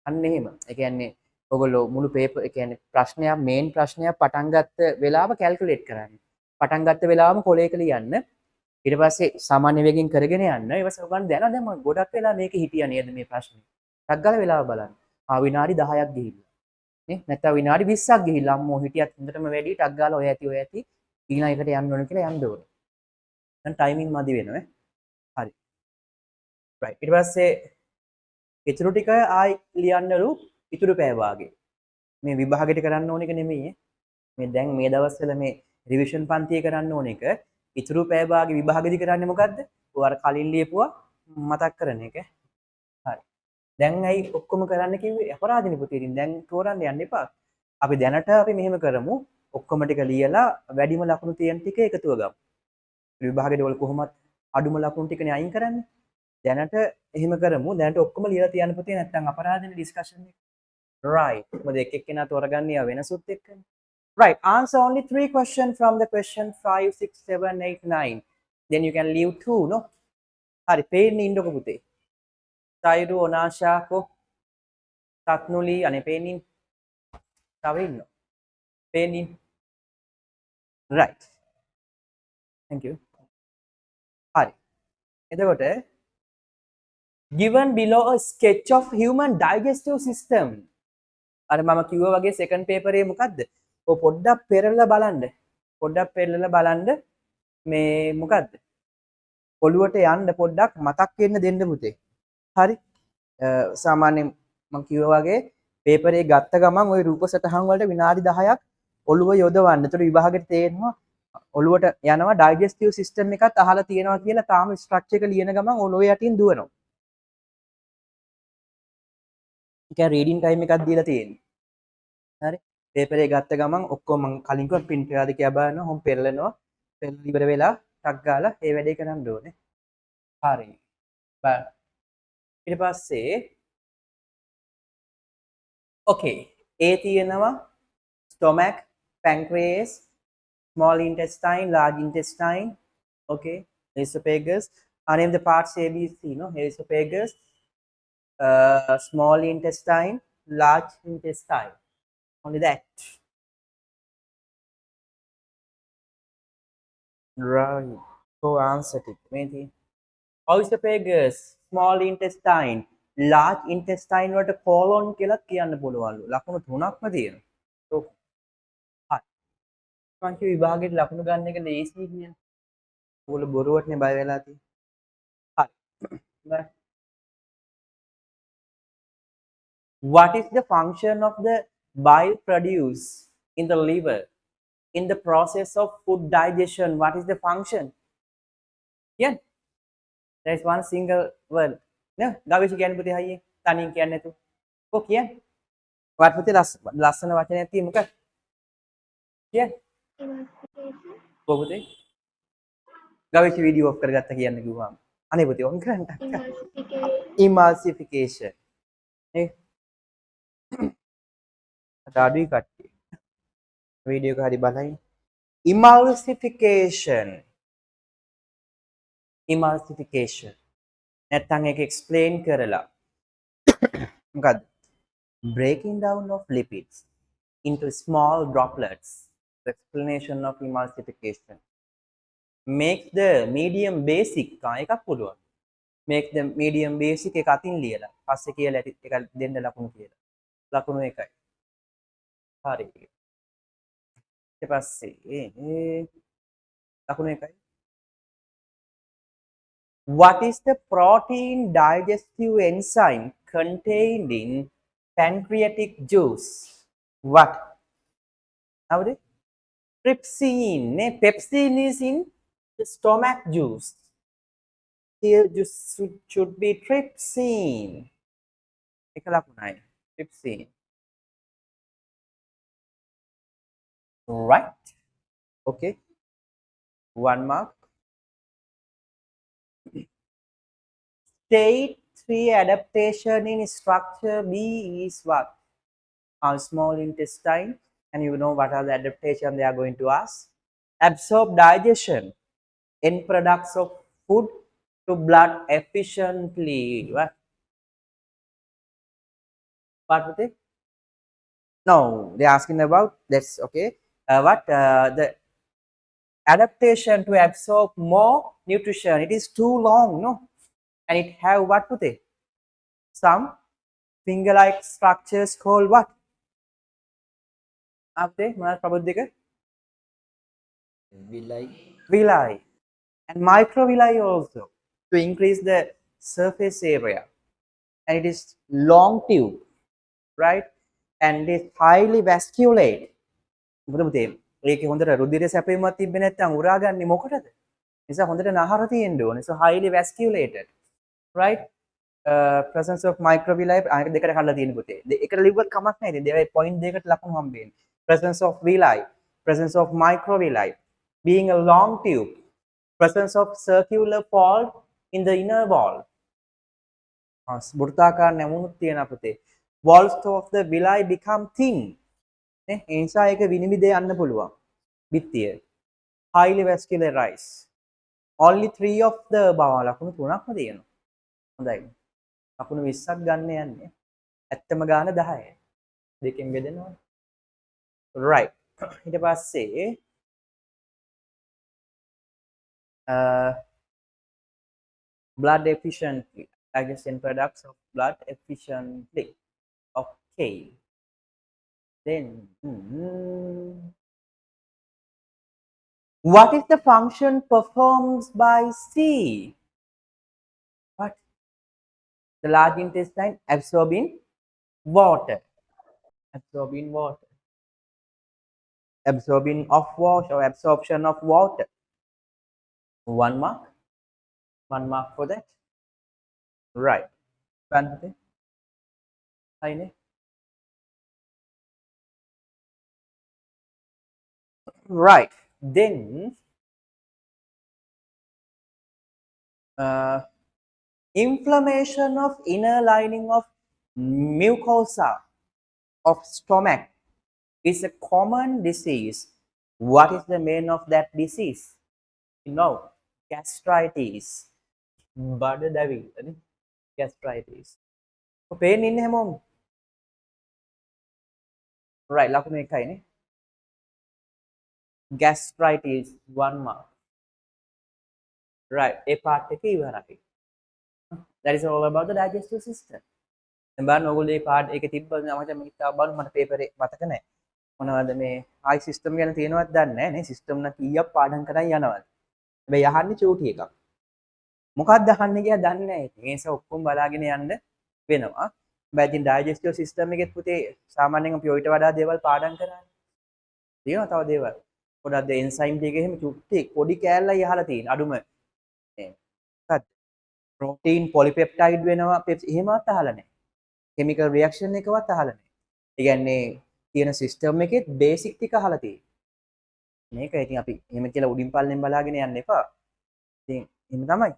අන්න එහෙම. ඒ කියන්නේ ඔයගොල්ලෝ මුළු පේපර් ඒ කියන්නේ ප්‍රශ්නයක් මේන් ප්‍රශ්නයක් පටන් ගත්ත වෙලාව කැල්කියුලේට් කරන්න. පටන් ගත්ත වෙලාවම කොලේක ලියන්න. ඊට පස්සේ සාමාන්‍ය වේගෙන් කරගෙන යන්න. ඊට පස්සේ ඔයගොල්ලන් දැනන දැන් මම ගොඩක් වෙලා මේකේ හිටියා නේද මේ ප්‍රශ්නේ. ටක් ගාලා වෙලාව බලන්න. විනාඩි 10ක් ගිහිල්ලා. නේ? නැත්නම් විනාඩි 20ක් ගිහිල්ලා අම්මෝ හිටියත් හොඳටම වැඩි ටක් ගාලා ඔය ඇති ඊළඟ එකට යන්න ඕන කියලා යන්න ඕනේ. දැන් ටයිමින් මදි වෙනවා හරි. right. ඊට පස්සේ ඉතුරු ටික ආයි ලියන්නලු ඉතුරු පැය වාගේ. මේ විභාගෙට කරන්න ඕන එක නෙමෙයි. මේ දැන් මේ දවස්වල මේ රිවිෂන් පන්තියේ කරන්න ඕන එක ඉතුරු පැය වාගේ විභාගෙදි කරන්නේ මොකද්ද? ඔය අර කලින් ලියපුවා මතක් කරන එක. හරි. දැන් ඇයි ඔක්කොම කරන්න කිව්වේ? අපරාධිනේ පුතේ. ඉතින් දැන් තෝරන්න යන්න එපා. අපි දැනට අපි මෙහෙම කරමු. ඔක්කොම ටික ලියලා වැඩිම ලකුණු තියෙන ටික එකතුව ගමු. විභාගෙට වල කොහොමත් අඩුම ලකුණු ටිකනේ අයින් කරන්නේ. දැනට එහෙම කරමු. දැනට ඔක්කොම ලියලා තියන්න පුතේ නැත්නම් අපරාධනේ ඩිස්කෂන් එක. right. මොකද එක එක්කෙනා තෝරගන්නේ වෙනසුත් එක්කනේ. right. answer only 3 questions from the question 5 6 7 8 9. then you can leave 2 no. හරි පේන්නේ ඉන්නකො පුතේ. සයිරු ඔනාෂාකෝ සත්නුලි අනේ පේන්නේ. තව ඉන්නවා. පේන්නේ. right. thank you. හරි. එතකොට given below a sketch of human digestive system. අර මම කිව්වා වගේ second paper එකේ මොකද්ද? ඔය පොඩ්ඩක් පෙරලා බලන්න. පොඩ්ඩක් පෙරලා බලන්න මේ මොකද්ද? ඔළුවට යන්න පොඩ්ඩක් මතක් වෙන්න දෙන්න පුතේ. හරි. සාමාන්‍යයෙන් මම කිව්වා වගේ paper එක ගත්ත ගමන් ওই රූප සටහන් වලට විනාඩි 10ක් ඔළුව යොදවන්න. ඒතර විභාගෙට තේරෙනවා ඔළුවට යනවා digestive system එකත් අහලා තියෙනවා කියලා තාම structure එක ලියන ගමන් ඔළුව යටින් දුවනවා. ඒක රීඩින් ටයිම් එකක් දීලා තියෙන්නේ. හරි. පේපර් එක ගත්ත ගමන් ඔක්කොම මම කලින් කිව්වා print කරලාද කියලා බලනවා. හොම් පෙරලනවා. පෙරලා ඉවර වෙලා ටක් ගාලා ඒ වැඩේ කරන්න ඕනේ. හරි. බලන්න. ඊට පස්සේ okay. ඒ තියෙනවා stomach, pancreas, small intestine, large intestine, okay, esophagus. Name the parts A, B, C, no? Esophagus, small intestine, large intestine. Only that. Right. answer ටික මේ තියෙන්නේ. Oesophagus, small intestine, large intestine වලට colon කියලා කියන්න පුළුවන්ලු. ලකුණු තුනක්ම තියෙනවා. So හරි. මං කිව්ව විභාගෙට ලකුණු ගන්න එක ලේසි කියන්නේ. ඔයගොල්ලෝ බොරුවටනේ බය වෙලා තියෙන්නේ. හරි. What is the function of the bile produced in the liver in the process of food digestion? What is the function? Yeah, there is one single word. No, ගවේෂක කියන්නේ පුතේ හයියේ තනියෙන් කියන්නේ නැතුව. කො කියන්නේ? වත් පුතේ ලස්සන වචනයක් තියෙන මොකක්ද? කියන්නේ? Emulsification. කො පුතේ? ගවේෂක වීඩියෝ ඔෆ් කරගත්ත කියන්න කිව්වම. අනේ පුතේ ඔන් කරන්න. Emulsification. Emulsification. නේ? අඩුයි කට්ටිය. වීඩියෝ එක හරි බලයි. Emulsification. Emulsification. නැත්තම් ඒක explain කරලා. මොකද්ද? Breaking down of lipids into small droplets. The explanation of emulsification. Make the medium basic එකක් පුළුවන්. Make the medium basic එක අතින් ලියලා. පස්සේ කියලා එක දෙන්න ලකුණු කියලා. ලකුණු එකයි. හරි. ඊට පස්සේ ලකුණු එකයි. What is the protein digestive enzyme contained in pancreatic juice? What? Howdy? Trypsin. Pepsin is in the stomach juice. Here juice should be trypsin. එක ලකුණයි. Trypsin. Right. Okay. 1 mark. State 3 adaptation in structure B is what? Our small intestine. And you know what are the adaptation they are going to ask? Absorb digestion, end products of food to blood efficiently. What with it? No, they're asking about that's okay. The adaptation to absorb more nutrition. It is too long, no? And it have what with it? Some finger-like structures called what? After mana prabodhika? Villi. And microvilli also to increase the surface area. And it is long tube, right? And it is highly vasculate. මොකද පුතේ ඒකේ හොඳට රුධිර සැපීමක් තිබ්බේ නැත්නම් උරාගන්නේ මොකටද? නිසා හොඳට නහර තියෙන්න ඕනේ. So highly vasculated, right? Presence of microvilli ආයක දෙකට කඩලා තියෙන පුතේ. ඒකට ලිව්වත් කමක් නැහැ. ඉතින් දෙවයි පොයින්ට් දෙකකට ලකුණු හම්බෙන්නේ. Presence of villi, presence of microvilli, being a long tube, presence of circular fold in the inner wall. වෘත්තාකාර නැමුණුත් තියෙන පුතේ. Walls of the villi become thin. නේ ඒ නිසා ඒක විනිවිද යන්න පුළුවන්. බිත්තිය. Highly vascularized. Only 3 of the ලකුණු 3ක්ම තියෙනවා. හොඳයි. ලකුණු 20ක් ගන්න යන්නේ. ඇත්තම ගාන 10යි. දෙකෙන් බෙදෙනවා. Right. ඊට පස්සේ blood efficiently. Digestion products of blood efficiently. Okay. Then, what is the function performed by C? What? The large intestine absorbing water. Absorbing water. Absorbing of water or absorption of water. 1 mark. 1 mark for that. Right. Right. Then inflammation of inner lining of mucosa of stomach is a common disease. What is the name of that disease? You know, gastritis. Bada davi, gastritis. Pain in hemom. Right, lakune ekai ne. Gastritis 1 mark. right A part එක ඉවරයි. That is all about the digestive system. දැන් බලන්න ඕගොල්ලෝ මේ part එකේ තිබ්බද මම හිතා බලන්න මට paper එක මතක නැහැ. මොනවද මේ ආයි system ගැන තියෙනවද දන්නේ නැහැ නේ. system නම් කීයක් පාඩම් කරන් යනවද. හැබැයි අහන්නේ චූටි එකක්. මොකක්ද අහන්නේ කියලා දන්නේ නැහැ. ඉතින් ඒ නිසා ඔක්කොම බලාගෙන යන්න වෙනවා. හැබැයි ඉතින් digestive system එකෙත් පුතේ සාමාන්‍යයෙන් අපි ඔයිට වඩා දේවල් පාඩම් කරානේ. තියෙනවා තව දේවල්. පොඩක් එන්සයිම් ටික එහෙම චුට්ටි පොඩි කෑල්ලයි අහලා තියෙන. අඩුම මේ මොකක්ද? ප්‍රෝටීන් පොලිපෙප්ටයිඩ් වෙනවා එහෙමවත් අහලා නැහැ. කෙමිකල් රියැක්ෂන් එකවත් අහලා නැහැ. ඒ කියන්නේ තියෙන සිස්ටම් එකෙත් බේසික් ටික අහලා තියෙනවා. මේක ඉතින් අපි එහෙම කියලා උඩින් පල්ලෙන් බලාගෙන යන්න එපා. ඉතින් එහෙම තමයි.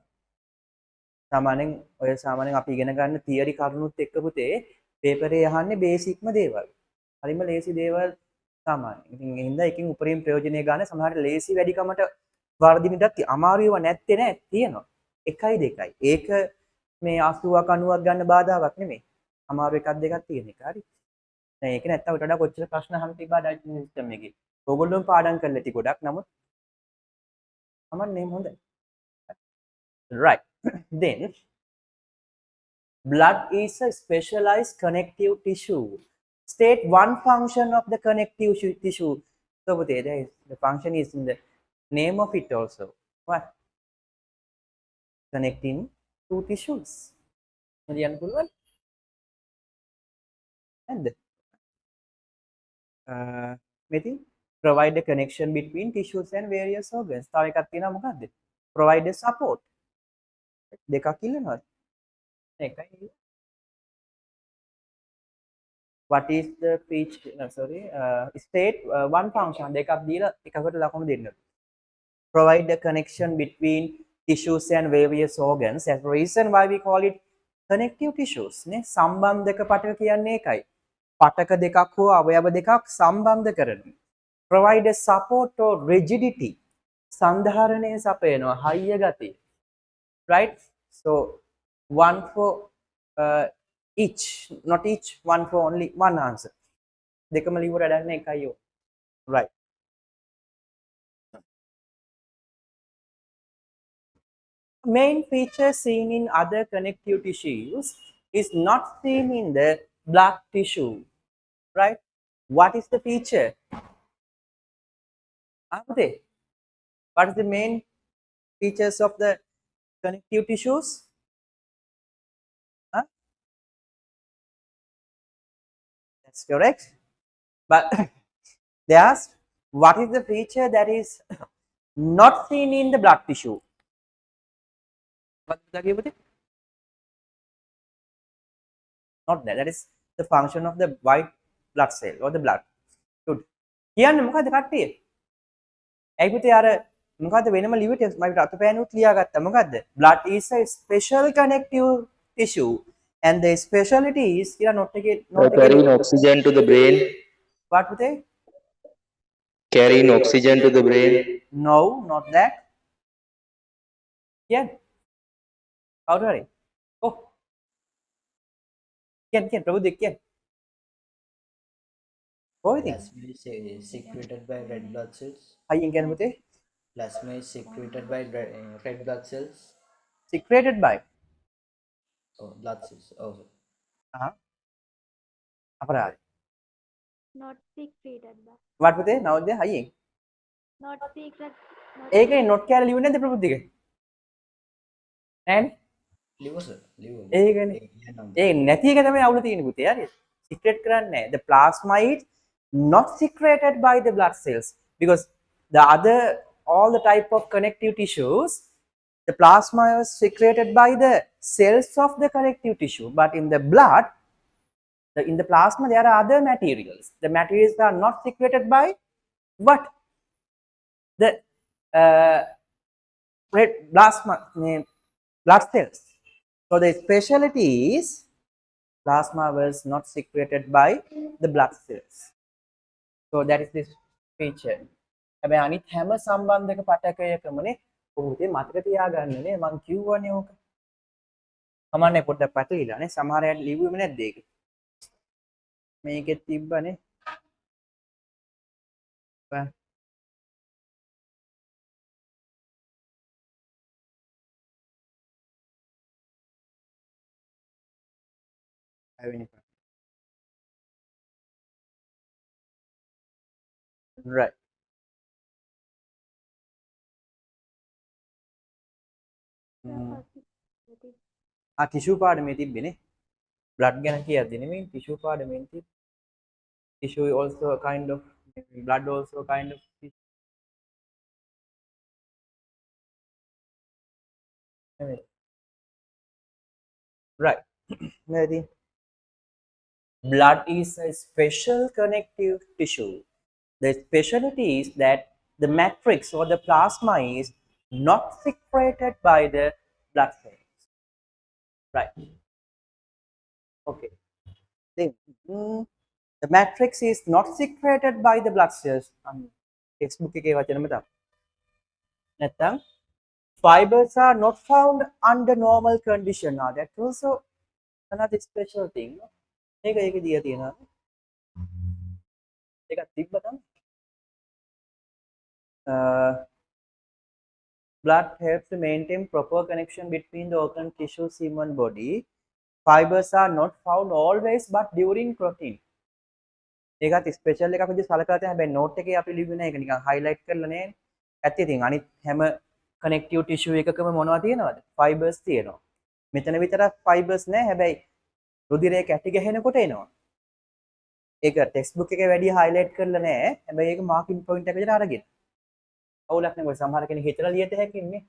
සාමාන්‍යයෙන් අපි ඉගෙන ගන්න තියරි කරුණුත් එක්ක පුතේ පේපරේ අහන්නේ බේසික්ම දේවල්. හරිම ලේසි දේවල් සාමාන්‍යයෙන්. ඉතින් ඒ හින්දා එකකින් උපරිම ප්‍රයෝජනය ගන්න සමහරට ලේසි වැඩිකමට වර්ධිනටත් අමාරුව නැත්තේ නෑ තියෙනවා. 1යි 2යි. ඒක මේ 80ක් 90ක් ගන්න බාධාවක් නෙමෙයි. අමාරු එකක් දෙකක් තියෙන එක. හරි. දැන් ඒක නැත්තම් උට වඩා කොච්චර ප්‍රශ්න අහන්න තිබ්බා ඩයිජෙස්ටිව් සිස්ටම් එකේ. ඕගොල්ලෝම පාඩම් කරලා ඇති ගොඩක්. නමුත් අමන්නේ හොඳයි. Right. Then blood is a specialized connective tissue. State one function of the connective tissue. So the function is in the name of it also. What? Connecting two tissues. And provide a connection between tissues and various organs. තව එකක් තියෙනවා මොකද්ද? Provide a support. දෙකක් ඉල්ලනවා. එකයි. What is the feature? No, sorry. State one function. දෙකක් දීලා එකකට ලකුණු දෙන්න. Provide a connection between tissues and various organs. That's the reason why we call it connective tissues. නේ සම්බන්ධක පටක කියන්නේ ඒකයි. පටක දෙකක් හෝ අවයව දෙකක් සම්බන්ධ කරනවා. Provide a support or rigidity. සන්ධාරණය සපයනවා හයිය ගතිය. Right? So one for each, not each, one for only one answer. දෙකම ලියුවට වැඩක් එකයි යෝ. Right. Main feature seen in other connective tissues is not seen in the blood tissue. Right? What is the feature? What is the main features of the connective tissues? Huh? That's correct. But they ask, what is the feature that is not seen in the blood tissue? What did I give it? Not that. That is the function of the white blood cell or the blood. Good. කියන්නේ මොකද්ද කට්ටිය? ඇයි පුතේ අර මොකද්ද වෙනම ලිවිට මම අතපෑනුත් ලියාගත්තා. මොකද්ද? Blood is a special connective tissue and the specialty is කියලා note එකේ carrying oxygen to the brain. What පුතේ? Carrying oxygen to the brain. No, not that. Yeah. How do I? Oh. Can Prabhu Ken. Plasma is secreted by red blood cells. Plasma is secreted by red blood cells. Secreted by? Oh, blood cells. Oh. Not secreted by. What was it? Now they are Not secret. ඒකේ not කියලා ලියුවේ නැද්ද ප්‍රබුද්ධික? නෑනේ. Liver. ඒකනේ. ඒ නැති එක තමයි අවුල තියෙන්නේ පුතේ. හරිද? Secret කරන්නේ නැහැ. The plasma is not secreted by the blood cells because the other all the type of connective tissues the plasma is secreted by the cells of the connective tissue, but in the blood in the plasma there are other materials. The materials are not secreted by what? The red plasma blood cells. So the specialty is plasma was not secreted by the blood cells. So that is this feature. හැබැයි අනිත් හැම සම්බන්ධක පටකයකමනේ පොහුතේ මතක තියාගන්නනේ මං කිව්වනේ ඕක. කමන්නේ පොඩ්ඩක් පැටලිලානේ සමහර අය ලිව්වෙම නැද්ද ඒක? මේකෙත් තිබ්බනේ. 5 වෙනි එක. right ටිෂු පාඩමේ තිබ්බනේ blood ගැන කියද්දි නෙමෙයි ටිෂු පාඩමෙන් තිබ්බ tissue also a kind of blood also a kind of right maybe blood is a special connective tissue. The specialty is that the matrix or the plasma is not secreted by the blood cells. Right. Okay. Then, the matrix is not secreted by the blood cells. Textbook එකේ වචනම තමයි. නැත්තම් fibers are not found under normal condition. Now that's also another special thing. මේක ඒකේ දියා තියෙනවා. ඒකත් තිබ්බ තමයි. Blood helps to maintain proper connection between the organ tissues in one body. Fibers are not found always but during clotting. ඒකත් special එකක් විදිහට සලකලා තියෙනවා. හැබැයි නෝට් එකේ අපි ලිව්වේ නැහැ. ඒක නිකන් highlight කරලා නේ. ඇත්ත ඉතින් අනිත් හැම connective tissue එකකම මොනවද තියෙනවද? Fibers තියෙනවා. මෙතන විතරක් fibers නැහැ. හැබැයි රුධිරය කැටි ගහනකොට එනවා. ඒක ටෙක්ස්ට් එකේ වැඩි highlight කරලා නැහැ. හැබැයි ඒක marking point එක විදිහට අරගෙන. අවුලක් නෙවෙයි. සමහර කෙනෙක් හිතලා ලියත හැකින්නේ.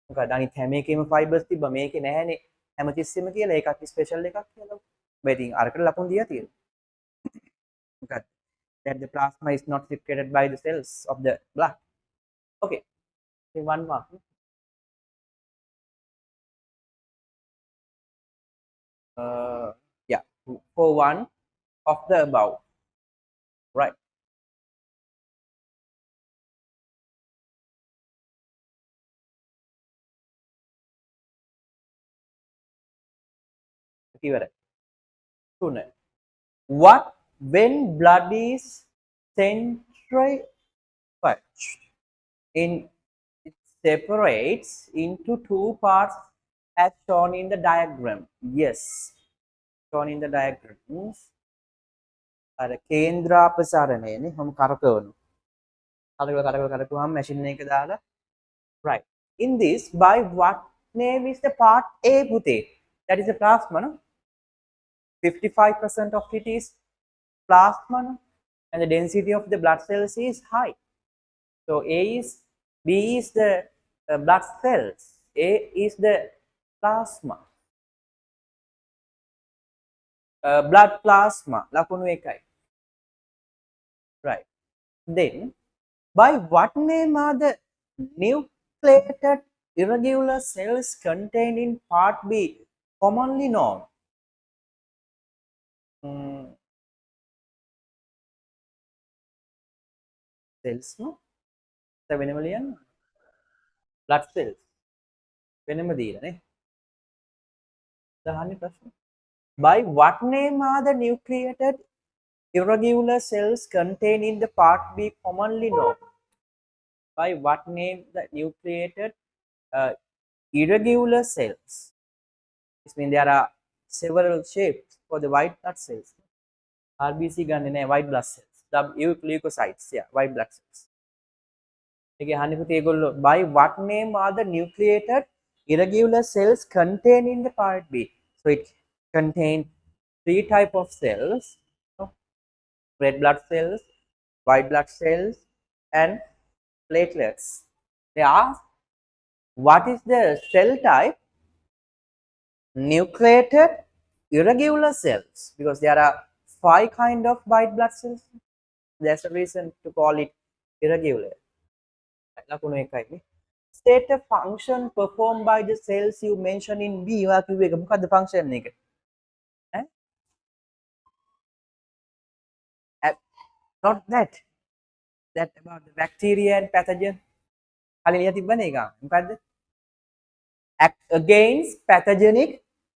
මොකද අනිත් හැම එකේම fibers තිබ්බා මේකේ නැහැනේ. හැමතිස්සෙම කියලා ඒකත් ස්පෙෂල් එකක් කියලා. මේ ඉතින් අරකට ලකුණු දීලා තියෙනවා. මොකද that the plasma is not secreted by the cells of the blood. Okay. So one mark. Yeah, for one of the above. Right. What when blood is centrifuged in it separates into two parts as shown in the diagram. Yes, shown in the diagram. අර කේන්ද්‍රාපසරණයනේ මම කරකවනවා machine එක දාලා right in this by what name is the part A පුතේ that is the plasma no 55% of it is plasma no? And the density of the blood cells is high. So B is the blood cells, A is the plasma. Blood plasma, lakunu ekai. Right. Then, by what name are the nucleated irregular cells contained in part B commonly known? Cells no? වෙනම ලියන්න blood cells වෙනම දීලා නේ දහන්නේ ප්‍රශ්න by what name are the nucleated irregular cells contained in the part B commonly known? By what name the nucleated irregular cells? This means there are several shapes for the white blood cells. RBC ගන්නේ නැහැ white blood cells. Leukocytes, yeah, white blood cells. By what name are the nucleated irregular cells contained in the part B? So it contains 3 types of cells: red blood cells, white blood cells, and platelets. They ask what is the cell type? Nucleated irregular cells, because there are 5 kind of white blood cells. There's a reason to call it irregular. State a function performed by the cells you mentioned in B. මොකක්ද function එක? Not that. That about the bacteria and pathogen. කලින් ලියලා තිබ්බනේ ඒක. මොකද්ද? Act against pathogenic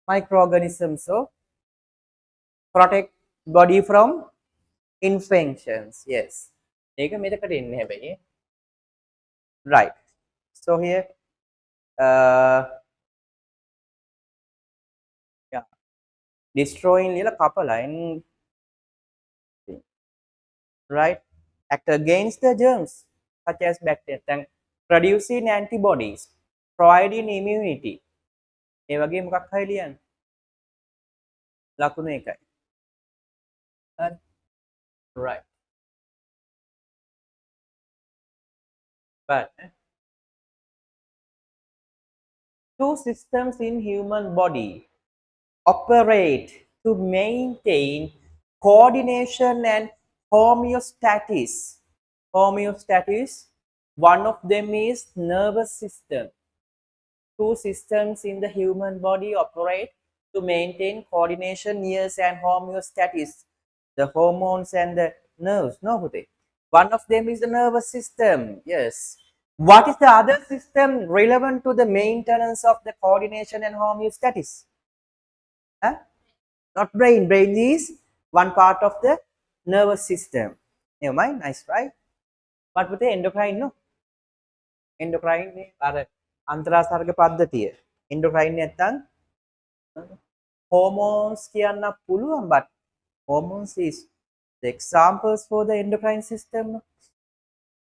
microorganisms. So protect body from infections. Yes. ඒක මෙතකට එන්නේ හැබැයි. Right. So here, yeah, destroying ලියලා කපලා right act against the germs such as bacteria and producing antibodies providing immunity ඒ වගේ මොකක් හරි ලියන්න ලකුණු එකයි හරි right but two systems in human body operate to maintain coordination and homeostasis. Homeostasis, one of them is nervous system. Two systems in the human body operate to maintain coordination, ears and homeostasis. The hormones and the nerves. No, Pute. One of them is the nervous system. Yes. What is the other system relevant to the maintenance of the coordination and homeostasis? Huh? Not brain. Brain is one part of the nervous system. Never mind. Nice, right? But with the endocrine, no. Endocrine are අන්තරාසර්ග පද්ධතිය. Endocrine නැත්තම් hormones කියන්න පුළුවන්, but hormones is the examples for the endocrine system.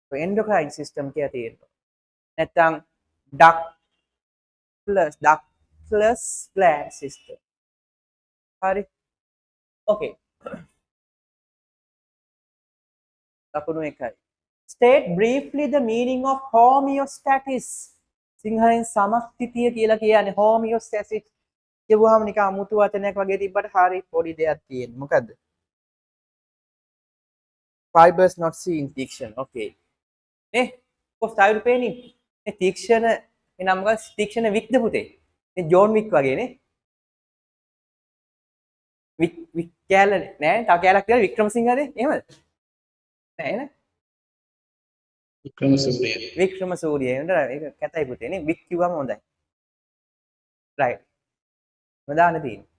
So endocrine system කියලා තියෙනවා. නැත්තම් ductless gland system. හරි. Okay. ලකුණු එකයි. State briefly the meaning of homeostasis. සිංහලෙන් සමස්ථිතිය කියලා කියන්නේ homeostasis. කියවුවාම නිකන් අමුතු වචනයක් වගේ තිබ්බට හරි පොඩි දෙයක් තියෙනවා. මොකද්ද? Fibers not seen diction. Okay. නේ කොස්ටයිල් පේන්නේ. මේ තීක්ෂණ එනම් මොකද තීක්ෂණ වික්ද පුතේ. මේ ජෝන් වික් වගේ නේ. වික් කැල නෑ. තව කැලක් කියලා වික්‍රමසිංහනේ. එහෙමද? නෑ නේ. වික්‍රමසූරිය නේද? ඒක කැතයි පුතේ නේ. වික් කිව්වම හොඳයි. right. මදාන තියෙන්නේ.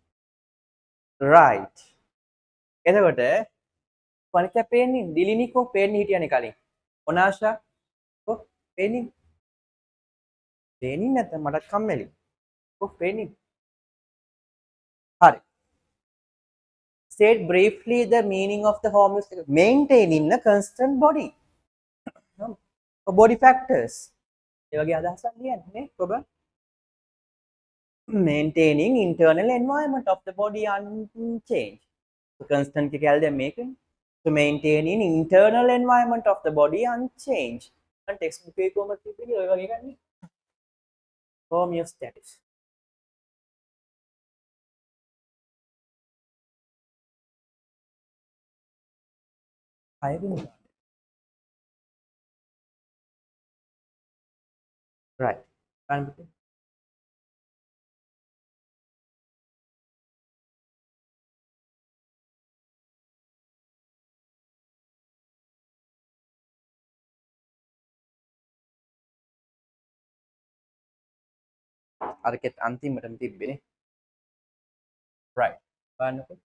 right. එතකොට කොනිට පේන්නේ දිලිනිකෝ පේන්නේ හිටියනේ කලින්. ඔනාෂා කො පේන්නේ. පේන්නේ නැත්නම් මට කම්මැලි. කො පේන්නේ. හරි. State briefly the meaning of the homeostasis. Maintaining a constant body. Body factors. ඒ වගේ අදහසක් ලියන්නේ නේ ඔබ. Maintaining internal environment of the body unchanged. So constant එක කියලා දැන් මේකනේ. So maintaining internal environment of the body unchanged. and textbook එකේ කොහොමද තිබෙන්නේ ඔය වගේ ගන්නේ. Homeostasis. හයවෙනි. right. අරකෙත් අන්තිමටම තිබ්බේ. right. බලන්නකෝ.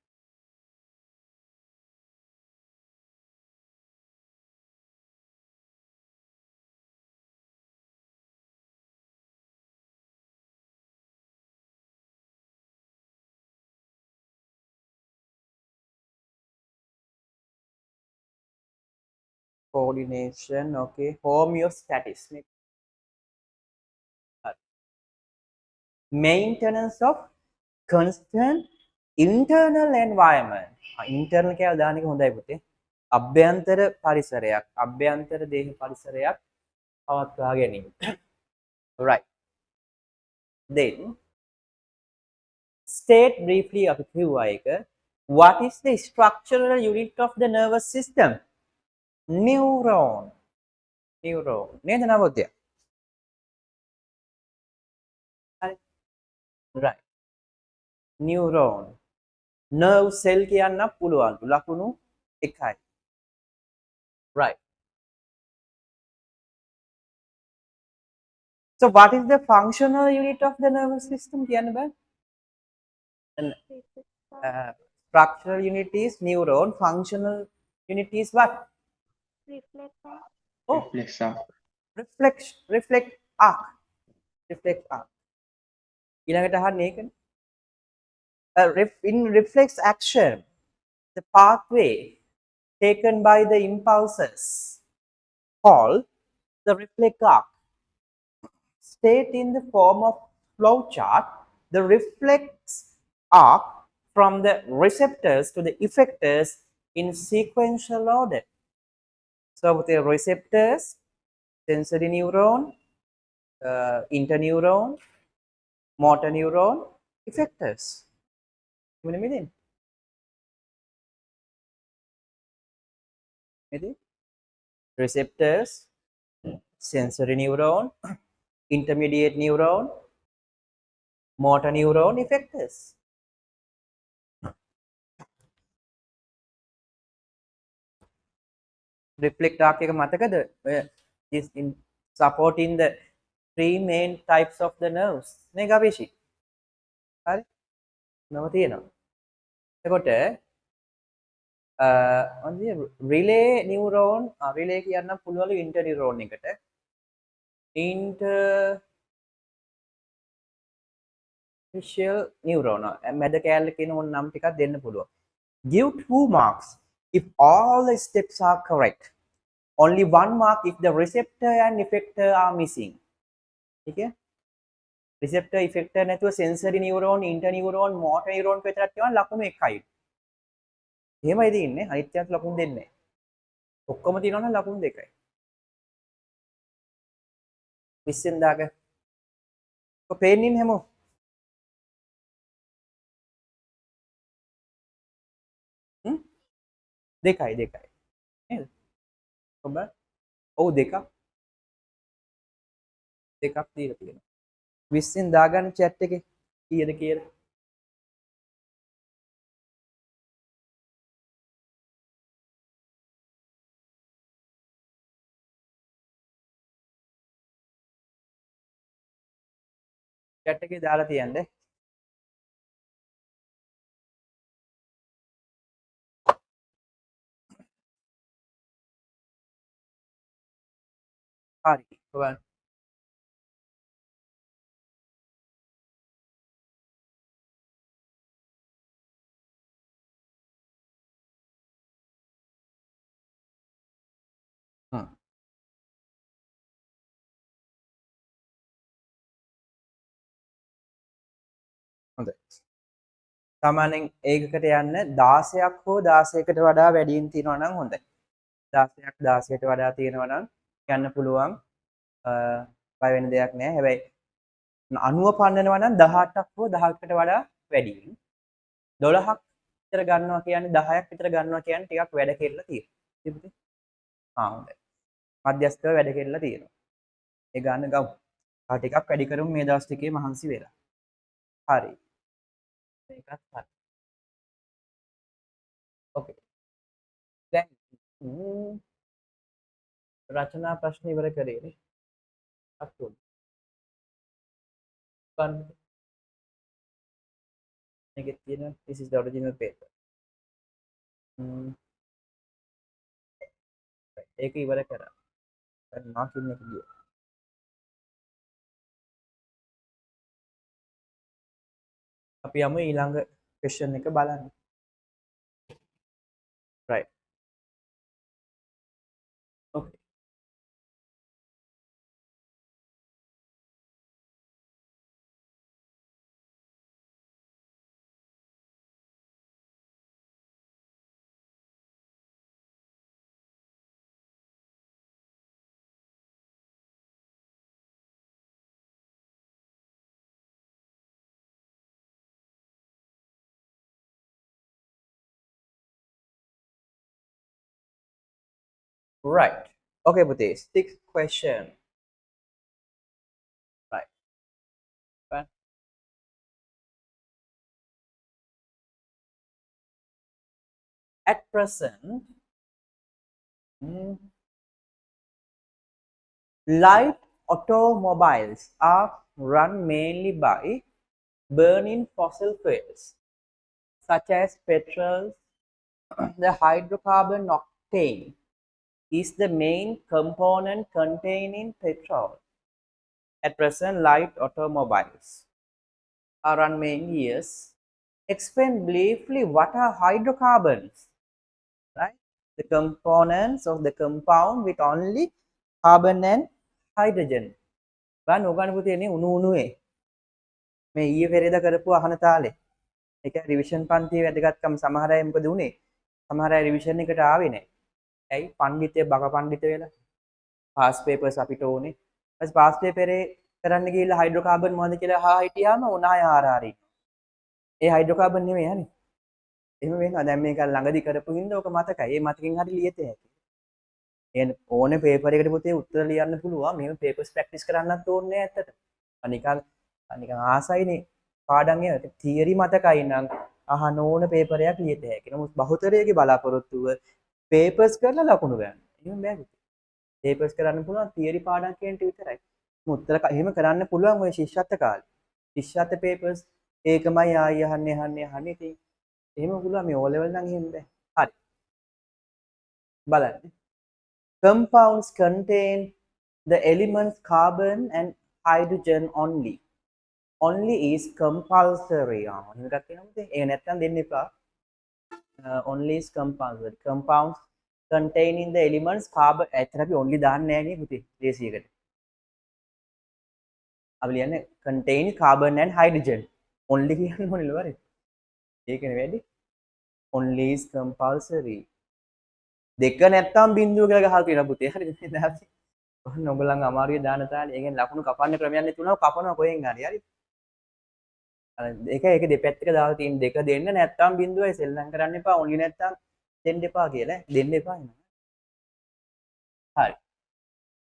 coordination, okay. Homeostasis. Maintenance of constant internal environment. internal කියලා දාන එක හොඳයි පුතේ. අභ්‍යන්තර පරිසරයක්, අභ්‍යන්තර දේහ පරිසරයක් පවත්වා ගැනීම. right. Then state briefly අපි කිව්වා එක what is the structural unit of the nervous system? Neuron. Neuron. නේද නවෝදය? right. Neuron. nerve cell කියන්න පුළුවන්. ලකුණු 1යි. right. So what is the functional unit of the nervous system? කියන්න බෑ. Structural unit is neuron. Functional unit is what? Reflector. Oh, reflect arc. ඊළඟට අහන්නේ ඒකනේ. In reflex action, the pathway taken by the impulses called the reflex arc. State in the form of flowchart the reflex arc from the receptors to the effectors in sequential order. So the receptors, sensory neuron, interneuron, motor neuron, effectors. Gimana Midin? Midin? Receptors, sensory neuron, intermediate neuron, motor neuron, effectors. Reflect arc එක මතකද? Is in supporting the three main types of the nerves. නේ ගවේෂි. හරි? නම තියෙනවා. එතකොට relay neuron relay කියන්න පුළුවන්ලු inter neuron එකට. ඉන්ටර්ෆිෂියල් නියුරෝන මැද කෑල්ල කියන ඕන නම් ටිකක් දෙන්න පුළුවන්. Give 2 marks if all the steps are correct. Only 1 mark if the receptor and effector are missing. ठीक है? Receptor effector නැතුව sensory neuron, interneuron, motor neuron විතරක් තියෙනවා ලකුණු 1යි. එහෙමයි තියෙන්නේ. අනිත් ඒවාට ලකුණු දෙන්නේ නැහැ. ඔක්කොම තියෙනවා නම් ලකුණු 2යි. 20 වෙනිදාක ඔක පේන්නේ හැමෝ. දෙකයි නේද? ඔබ ඔව් දෙකක් දීලා තියෙනවා. 20 දාගන්න chat එකේ කීයද කියලා. chat එකේ දාලා තියන්න. හරි. ඔබ හොඳයි. සාමාන්‍යයෙන් ඒකකට යන්න 16ක් හෝ 16කට වඩා වැඩියෙන් තියෙනවා නම් හොඳයි. 16ක් 16ට වඩා තියෙනවා නම් යන්න පුළුවන්. බය වෙන දෙයක් නෑ. හැබැයි 90 පන්නනවා නම් 18ක් හෝ 18කට වඩා වැඩියෙන්. 12ක් විතර ගන්නවා කියන්නේ 10ක් විතර ගන්නවා කියන්නේ ටිකක් වැඩ කෙරලා තියෙනවා. හොඳයි. මධ්‍යස්ථව වැඩ කෙරලා තියෙනවා. ඒ ගන්න ගමු. තව ටිකක් වැඩි කරමු මේ දවස් ටිකේ මහන්සි වෙලා. හරි. මේකත් හරි. ඕකේ. දැන් රචනා ප්‍රශ්න ඉවර කරේ නේ. අක්කෝ. බලන්න. මේකේ තියෙන this is the original paper. ඒක ඉවර කරා. දැන් මාකින් එක ගියා. අපි යමු ඊළඟ question එක බලන්න. right. okay. Right. Okay, පුතේ. Sixth question. Right. Fine. At present, light automobiles are run mainly by burning fossil fuels, such as petrol. The hydrocarbon octane is the main component containing petrol. At present, light automobiles are run mainly, yes, explain briefly what are hydrocarbons, right? The components of the compound with only carbon and hydrogen. බලන්න ඕගන්න පුතේ නේ උණු උණුවේ මේ ඊයේ පෙරේද කරපු අහන තාලේ. ඒක revision පන්තියේ වැදගත්කම සමහර අය මොකද උනේ? සමහර අය රිවිෂන් එකට ආවේ නැහැ. ඇයි? පඬිතේ බක පඬිත වෙලා. පාස් පේපර්ස් අපිට ඕනේ. ඊපස් පාස් පේපරේ කරන්න ගිහිල්ලා හයිඩ්‍රෝකාබන් මොනවද කියලා අහා හිටියාම උනාය ආරාරි. ඒ හයිඩ්‍රෝකාබන් නෙමෙයි යන්නේ. එහෙම වෙනවා. දැන් මේක ළඟදි කරපු හින්දා ඔක මතකයි. ඒ මතකින් හරි ලියත හැකියි. එහෙනම් ඕනේ පේපර් එකට පුතේ උත්තර ලියන්න පුළුවන්. මේව පේපර්ස් ප්‍රැක්ටිස් කරන්නත් ඕනේ නෑ ඇත්තට. නිකන් ආසයිනේ පාඩම් එක තියරි මතකයි නම් අහන ඕන පේපරයක් ලියත හැකියි. නමුත් බහුතරයේ බලාපොරොත්තුව පේපර්ස් කරලා ලකුණු ගන්න. එහෙම බෑ පුතේ. පේපර්ස් කරන්න පුළුවන් තියරි පාඩම් කියන ටික විතරයි. උත්තර එහෙම කරන්න පුළුවන් ඔය ශිෂ්‍යත්ව කාලේ. ශිෂ්‍යත්ව පේපර්ස් ඒකමයි ආයි අහන්නේ ඉතින් එහෙම පුළුවන් මේ O level නම් එහෙම බෑ. හරි. බලන්න. Compounds contain the elements carbon and hydrogen only. Only is compulsory. එහෙම එකක් තියෙනවද? ඒ නැත්තම් දෙන්න එපා. Only is compulsory. Compounds containing the elements carbon. ඇත්තට අපි only දාන්නේ නැහැ නේ පුතේ. දේශියකට. අපි ලියන්නේ contain carbon and hydrogen. Only කියන්න ඕනේ නේද? ඒකනේ වැඩි. Only is compulsory. දෙක නැත්තම් බිඳුව කියලා ගහලා තියෙනවා පුතේ. හරිද? දැන් ඔන්න ඔයගොල්ලන් අමාරුවේ දාන තාලේ. ඒකෙන් ලකුණු කපන්න ක්‍රමයක් නැතුණා කපනවා කොහෙන් හරි. හරි. අර ඒක දෙපැත්තක දාලා තියෙන දෙක දෙන්න නැත්තම් බිඳුවයි සෙල්ලම් කරන්න එපා. only නැත්තම් දෙන්න එපා කියලා. දෙන්න එපා එනවා. හරි.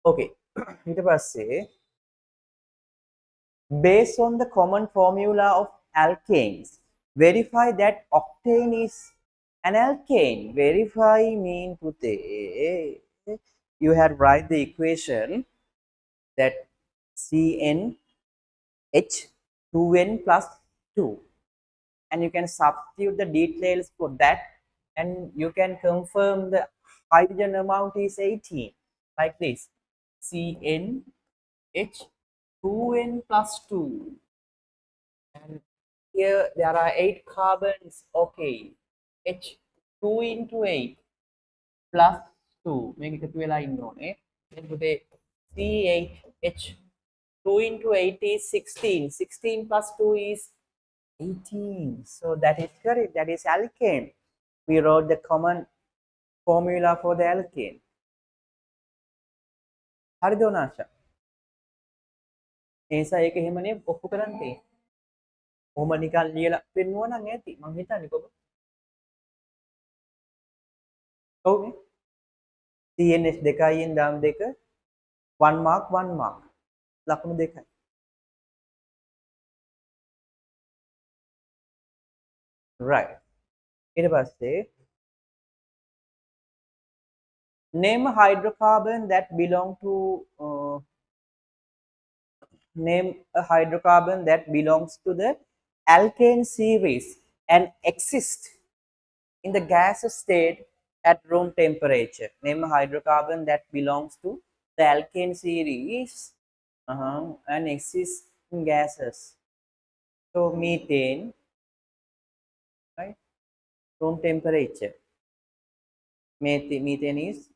Okay. ඊට පස්සේ based on the common formula of alkanes, verify that octane is an alkane. Verify mean puthe you have write the equation that CnH2n plus 2 and you can substitute the details for that and you can confirm the hydrogen amount is 18 like this CnH2n plus 2 and here there are 8 carbons. Okay, H2 into 8 plus 2 මේක එකතු වෙලා ඉන්න ඕනේ. then පුතේ CH2 into 8 is 16. 16 plus 2 is 18. So that is correct. That is alkane. We wrote the common formula for the alkane. හරිද ඕනාශා? ඒ නිසා ඒක එහෙමනේ ඔප්පු කරන්න තියෙන්නේ. කොහොම නිකන් ලියලා පෙන්නුවා නම් ඇති. මං හිතන්නේ කොහොම. ඔව්නේ. CNH 2න් දාම් 2 1 mark 1 mark. ලකුණු 2යි. right. ඊට පස්සේ name a hydrocarbon that belong to name a hydrocarbon that belongs to the alkane series and exists in the gas state at room temperature. Name a hydrocarbon that belongs to the alkane series and exists in gases. So methane, right? Room temperature. Methane is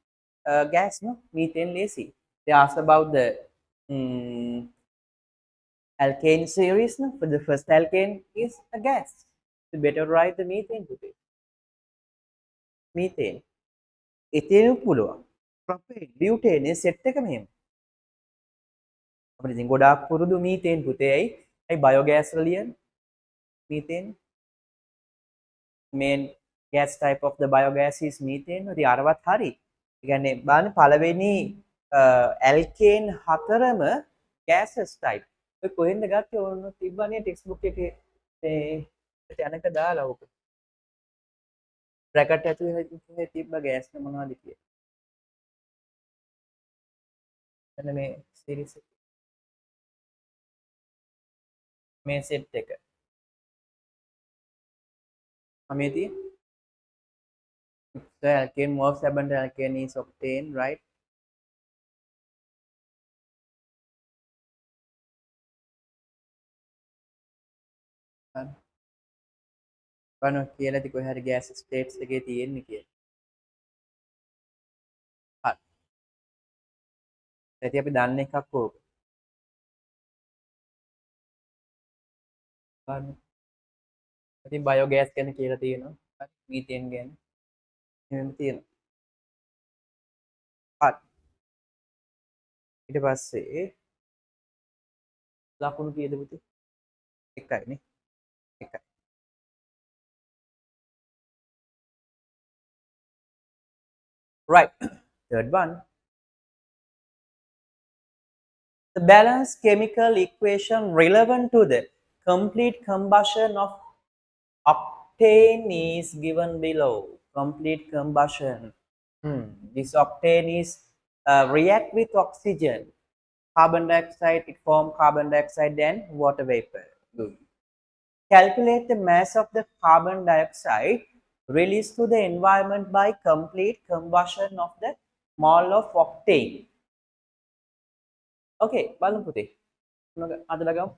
gas, no? Methane lazy. They asked about the alkane series, no? For the first alkane is a gas. So better write the methane today. Methane. Ethane පුළුවන්. Propane, butane set එක මෙහෙම. අපිට ඉතින් ගොඩාක් පුරුදු methane පුතේ ඇයි biogas වල ලියන්නේ methane main gas type of the biogas is methane. ඉතින් අරවත් හරි. ඒ කියන්නේ බලන්න පළවෙනි alkane හතරම gases type. ඔය කොහෙන්ද ගත්තේ ඕන තිබ්බනේ ටෙක්ස්ට් බුක් එකේ මේ යනක දාලා ඔක. බ්‍රැකට් ඇතුලේ තිබ්බ ගෑස් එක මොනවද කියලා. එන්න මේ සීරීස් එක. මේ සෙට් එක. Amity? The alkane most abundant alkane is octane, right? බලන්න කියලා ඇති කොහේ හරි gas states එකේ තියෙන්නේ කියලා. හරි. ඉතින් අපි දන්න එකක් ඕක. බලන්න. ඉතින් බයෝගෑස් ගැන කියලා තියෙනවා. හරි. මීතේන් ගැන. එහෙම තියෙනවා. හරි. ඊට පස්සේ ලකුණු කීයද පුතේ? එකයි නේ. එකයි. Right. Third one. The balanced chemical equation relevant to the complete combustion of octane is given below. Complete combustion. This octane is react with oxygen. Carbon dioxide, it forms carbon dioxide and water vapor. Good. Calculate the mass of the carbon dioxide released to the environment by complete combustion of the mole of octane. Okay, බලමු පුතේ. අදලා ගමු.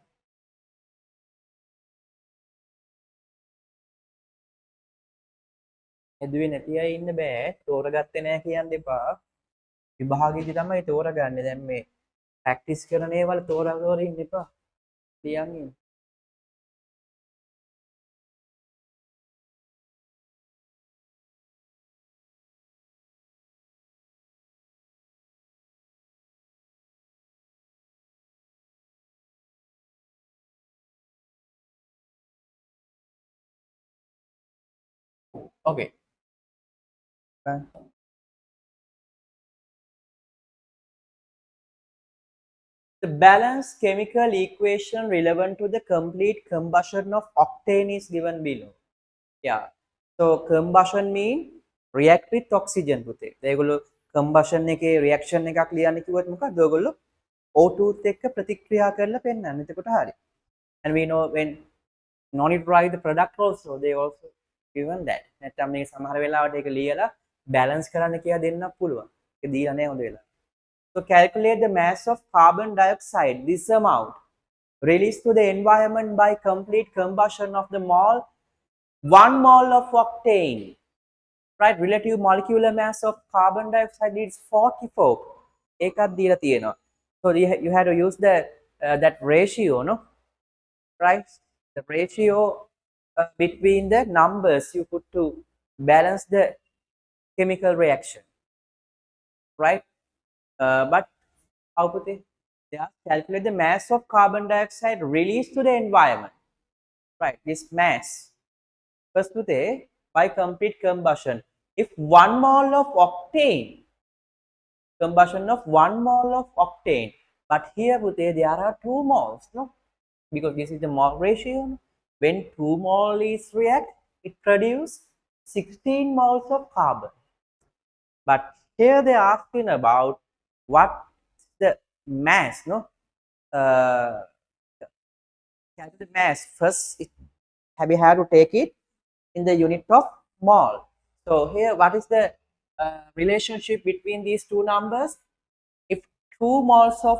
එදුවේ නැති අය ඉන්න බෑ. තෝරගත්තේ නැහැ කියන්න එපා. විභාගෙදි තමයි තෝරගන්නේ. දැන් මේ ප්‍රැක්ටිස් කරන ඒවල තෝරා ඉන්න එපා. ලියන් ඉන්න. Okay. The balanced chemical equation relevant to the complete combustion of octane is given below. Yeah. So combustion mean react with oxygen පුතේ. ඒගොල්ලෝ combustion එකේ reaction එකක් ලියන්න කිව්වොත් මොකක්ද? ඔයගොල්ලෝ O2 එක්ක ප්‍රතික්‍රියා කරලා පෙන්නන්න. එතකොට හරි. And we know when non-neutralize the product also, they also given that. නැත්නම් මේක සමහර වෙලාවට ඒක ලියලා balance කරන්න කියලා දෙන්නත් පුළුවන්. ඒක දීලා නැහැ හොඳ වෙලා. So calculate the mass of carbon dioxide, this amount, released to the environment by complete combustion of the mole, 1 mole of octane, right? Relative molecular mass of carbon dioxide is 44. ඒකත් දීලා තියෙනවා. So you have to use that ratio, no? Right? The ratio between the numbers you put to balance the chemical reaction, right? But how put it? They are calculate the mass of carbon dioxide released to the environment, right? This mass first put by complete combustion. If 1 mole of octane, combustion of 1 mole of octane, but here put there are 2 moles, no? Because this is the mole ratio. No? When 2 mole is react, it produces 16 moles of carbon. But here they are asking about what the mass, no? Calculate the mass first. We have to take it in the unit of mole. So here, what is the relationship between these two numbers? If 2 moles of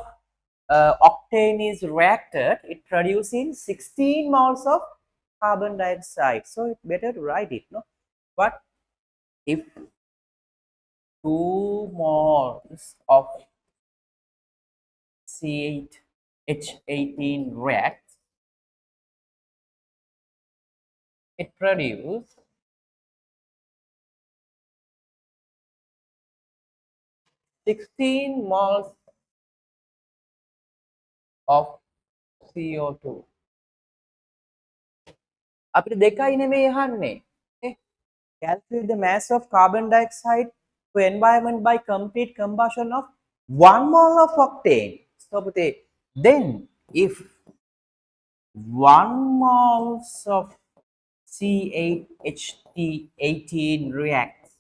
octane is reacted, it producing 16 moles of carbon dioxide. So it's better to write it, no? But if 2 moles of C8H18 reacts, it produces 16 moles of CO2. අපිට දෙකයි නෙමෙයි අහන්නේ. Calculate the mass of carbon dioxide to environment by complete combustion of 1 mole of octane. So then if 1 moles of C8H18 reacts,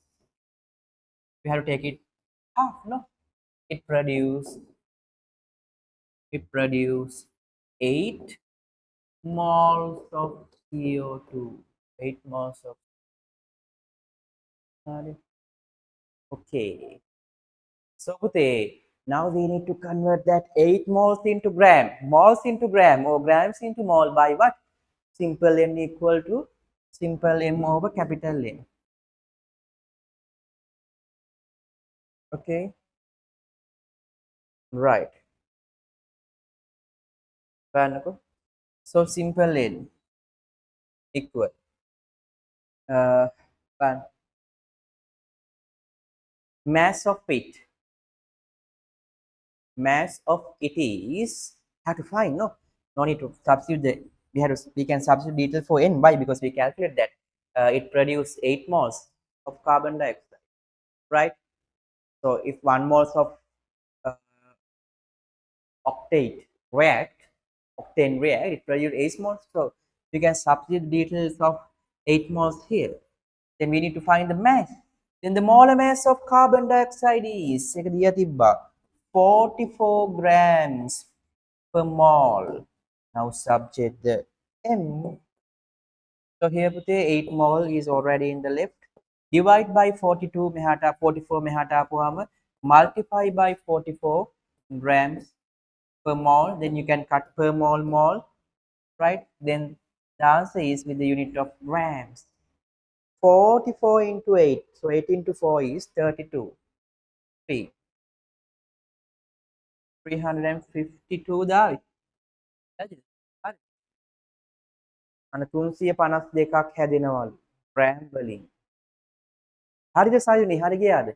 we have to take it half, no? It produce 8 moles of CO2. 8 moles of. Okay. So now we need to convert that 8 moles into gram. Moles into gram or grams into mole by what? Simple n equal to simple M over capital M. Okay, right. So simple N equal බලන්න. mass of it is have to find. No need to substitute the we can substitute detail for N. Why? Because we calculate that it produces 8 moles of carbon dioxide, right? So if 1 moles of uh, octane react, it produces 8 moles. So we can substitute details of 8 moles here. Then we need to find the mass. Then the molar mass of carbon dioxide is 44 grams per mole. Now subject the M. So here put 8 mole is already in the left. Divide by 42 mehata 44 mehata puhama multiply by 44 grams per mole. Then you can cut per mole, right? Then the answer is with the unit of grams. 44 into 8. So 8 into 4 is 32. 352 දාවි. හරිද? හරි. අන්න 352ක් හැදෙනවලු gram වලින්. හරිද සයුනි? හරි ගියාද?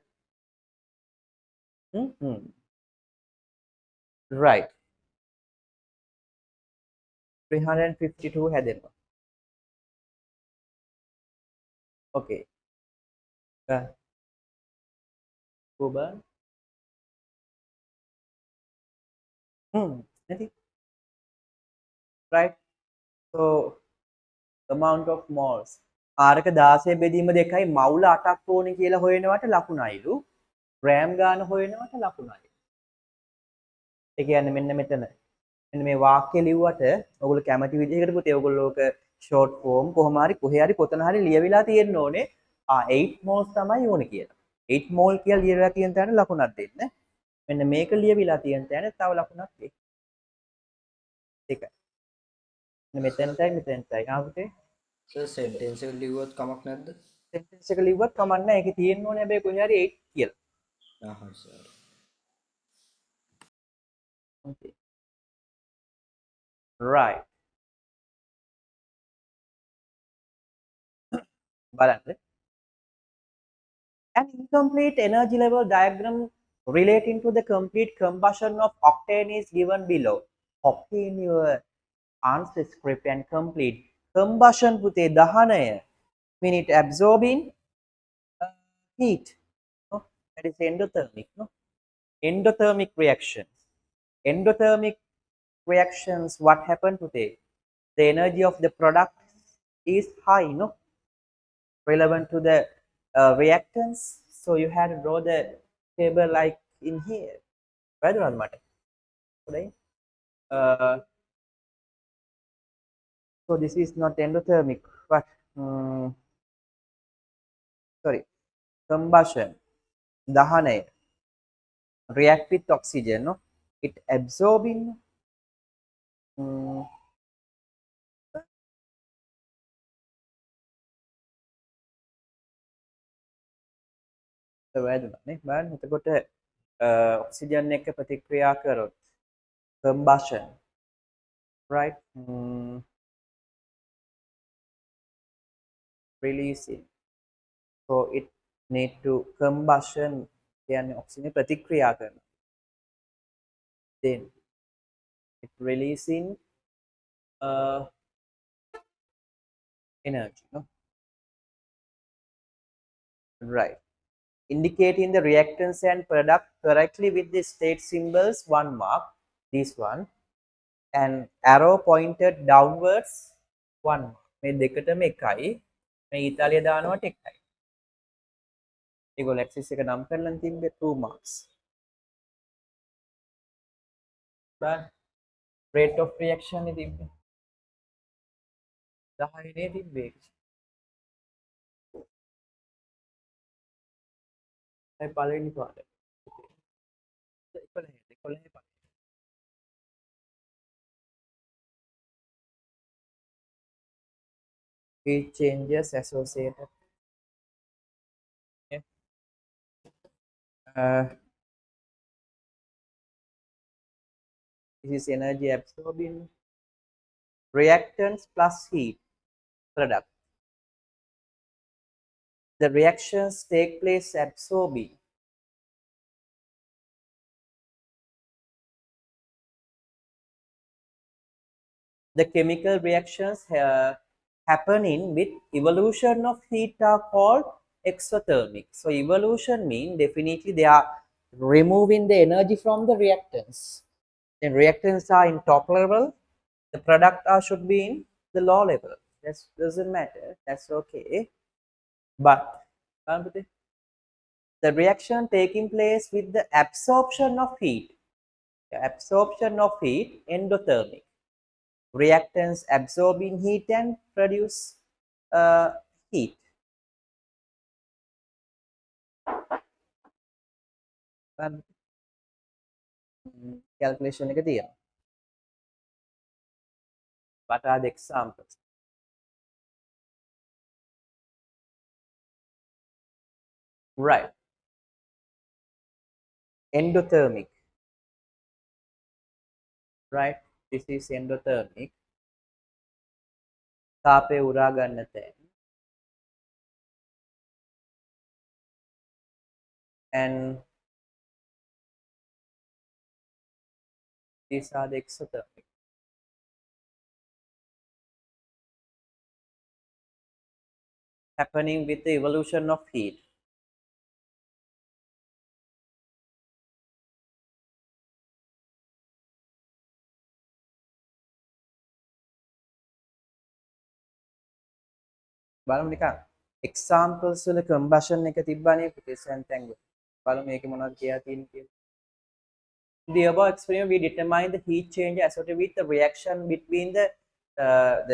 Right. 352 හැදෙනවා. Okay. Coba. නැති. Right. So amount of moles. ආරක 16 බෙදීම 2යි මවුල 8ක් ඕනේ කියලා හොයනවට ලකුණයිලු. ග්‍රෑම් ගාන හොයනවට ලකුණයි. ඒ කියන්නේ මෙන්න මෙතන. මෙන්න මේ වාක්‍ය ලිව්වට ඔයගොල්ලෝ කැමති විදිහකට පුතේ ඔයගොල්ලෝ ඔක short form කොහොම හරි කොහේ හරි කොතන හරි ලියවිලා තියෙන්න ඕනේ. 8 moles තමයි ඕනේ කියලා. 8 mole කියලා ලියවිලා තියෙන තැන ලකුණක් දෙන්න. මෙන්න මේක ලියවිලා තියෙන තැන තව ලකුණක් දෙන්න. ඒකයි. මෙතෙන්ටයි මෙතෙන්ටයි. පුතේ සර් සෙන්ටෙන්ස් එක ලිව්වොත් කමක් නැද්ද? sentence එක ලිව්වත් කමක් නැහැ. ඒකේ තියෙන්න ඕනේ හැබැයි කොහේ හරි 8 කියලා. හරි සර්. Okay. Right. බලන්න. An incomplete energy level diagram relating to the complete combustion of octane is given below. Copy in your answer script and complete. Combustion පුතේ දහනය. Mean it absorbing heat. No? That is endothermic. No? Endothermic reactions. Endothermic reactions, what happened today? The energy of the product is high, no? Relevant to the reactants. So you have to draw the table like in here. Right or not? So this is not endothermic, but sorry, combustion, dahane, react with oxygen, no? It absorbing වැදුනේ බලන්න එතකොට oxygen එක්ක ප්‍රතික්‍රියා කරොත් combustion, right? Releasing, so it need to combustion කියන්නේ oxygen ප්‍රතික්‍රියා කරනවා, then it releasing energy, no? Right. Indicating the reactants and product correctly with the state symbols 1 mark, this one, and arrow pointed downwards 1 mark. මේ දෙකටම එකයි, මේ ඉතාලිය දානවට එකයි. ඒගොල්ලෝ axis එක නම් කරලා තිබ්බේ 2 marks. But rate of reaction නේ තිබ්බේ 10 නේ තිබ්බේ. ඒ පළවෙනි පාඩේ 11 heat changes associated. Okay. This is energy absorbing reactants plus heat product. The reactions take place absorbing the chemical reactions happening with evolution of heat are called exothermic. So evolution means definitely they are removing the energy from the reactants. Then reactants are in top level, the product are should be in the low level. That doesn't matter. That's okay. But the reaction taking place with the absorption of heat. The absorption of heat endothermic. Reactants absorbing heat and produce heat. Calculation එක තියෙනවා. What are the examples? Right. Endothermic. Right. This is endothermic. තාපය උරා ගන්න තැන්. And these are the exothermic. Happening with the evolution of heat. බලමු නිකන් examples වල combustion එක තිබ්බනේ ප්‍රතිසංතැන් වල. බලමු මේකේ මොනවද කියලා තියෙන්නේ කියලා. In the above experiment, we determine the heat change associated with the reaction between the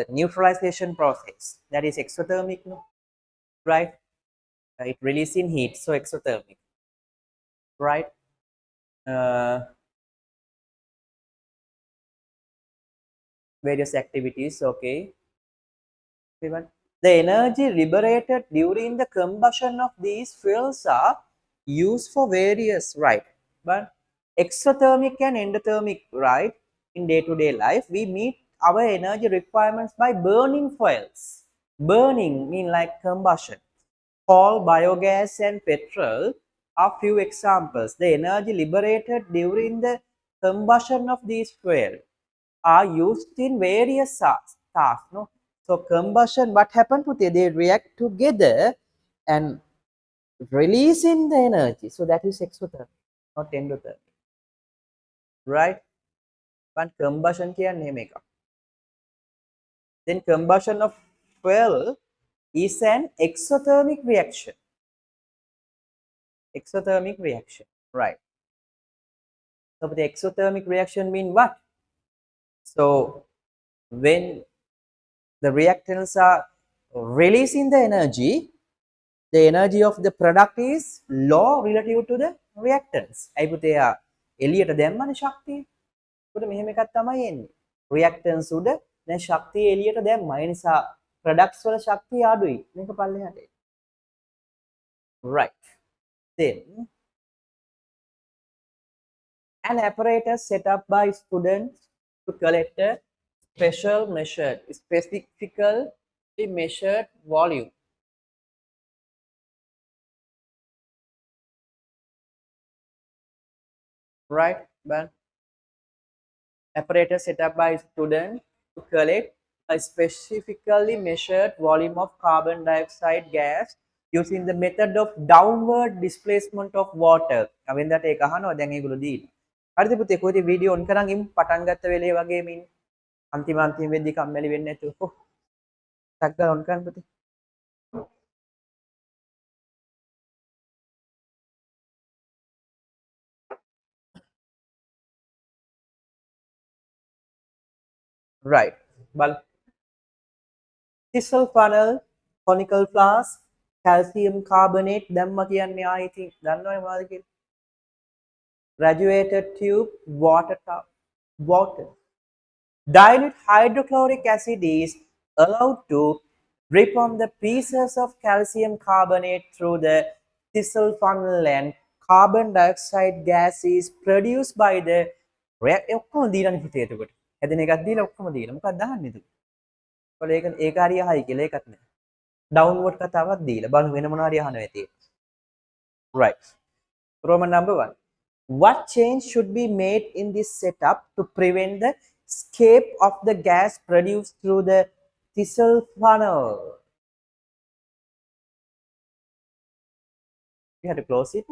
neutralization process. That is exothermic, no? Right? It releasing heat, so exothermic. Right? Various activities, okay. Everyone. The energy liberated during the combustion of these fuels are used for various, right? But exothermic and endothermic, right? In day-to-day life, we meet our energy requirements by burning fuels. Burning mean like combustion. Coal, biogas, and petrol are few examples. The energy liberated during the combustion of these fuels are used in various tasks. No? So combustion, what happened to they react together and releasing the energy. So that is exothermic, not endothermic. Right? But combustion කියන්නේ මේක. Then combustion of fuel is an exothermic reaction. Exothermic reaction. Right. So the exothermic reaction mean what? So when the reactants are releasing the energy of the product is low relative to the reactants. ඇයි පුතේ එළියට දැම්මනේ ශක්තිය. ඒකට මෙහෙම එකක් තමයි එන්නේ. reactants උඩ දැන් ශක්තිය එළියට දැම්මා. ඒ නිසා products වල ශක්තිය අඩුයි. මේක පල්ලෙහාට. Right. Then an apparatus set up by students to collect a specifically measured volume. Right, but apparatus set up by students to collect a specifically measured volume of carbon dioxide gas using the method of downward displacement of water. අවෙන්දට ඒක අහනවා දැන් ඒගොල්ලෝ දීලා. හරිද පුතේ කොයිද video on කරන් ඉමු පටන් ගත්ත වෙලේ වගේම ඉන්න. අන්තිම වෙද්දි කම්මැලි වෙන්නේ නැතුව. ටක් ගාලා ඔන් කරන්න පුතේ. Right. Well, thistle funnel, conical flask, calcium carbonate දැම්ම කියන්නේ ආ ඉතින් දන්නවනේ මොනවද කියලා. Graduated tube, water. Dilute hydrochloric acid is allowed to drip on the pieces of calcium carbonate through the thistle funnel and carbon dioxide gas is produced by the ඔක්කොම දීලානේ හිතේ එතකොට. හැදෙන එකක් දීලා ඔක්කොම දීලා. මොකක්ද දාන්නේ එතකොට? ඔයාලා ඒක හරිය හයි කියලා ඒකත් නෑ. ඩවුන්වර්ඩ් කතාවක් දීලා බලමු වෙන මොනවා හරි අහනවා ඇති. Right. Roman number 1. What change should be made in this setup to prevent the escape of the gas produced through the thistle funnel? You have to close it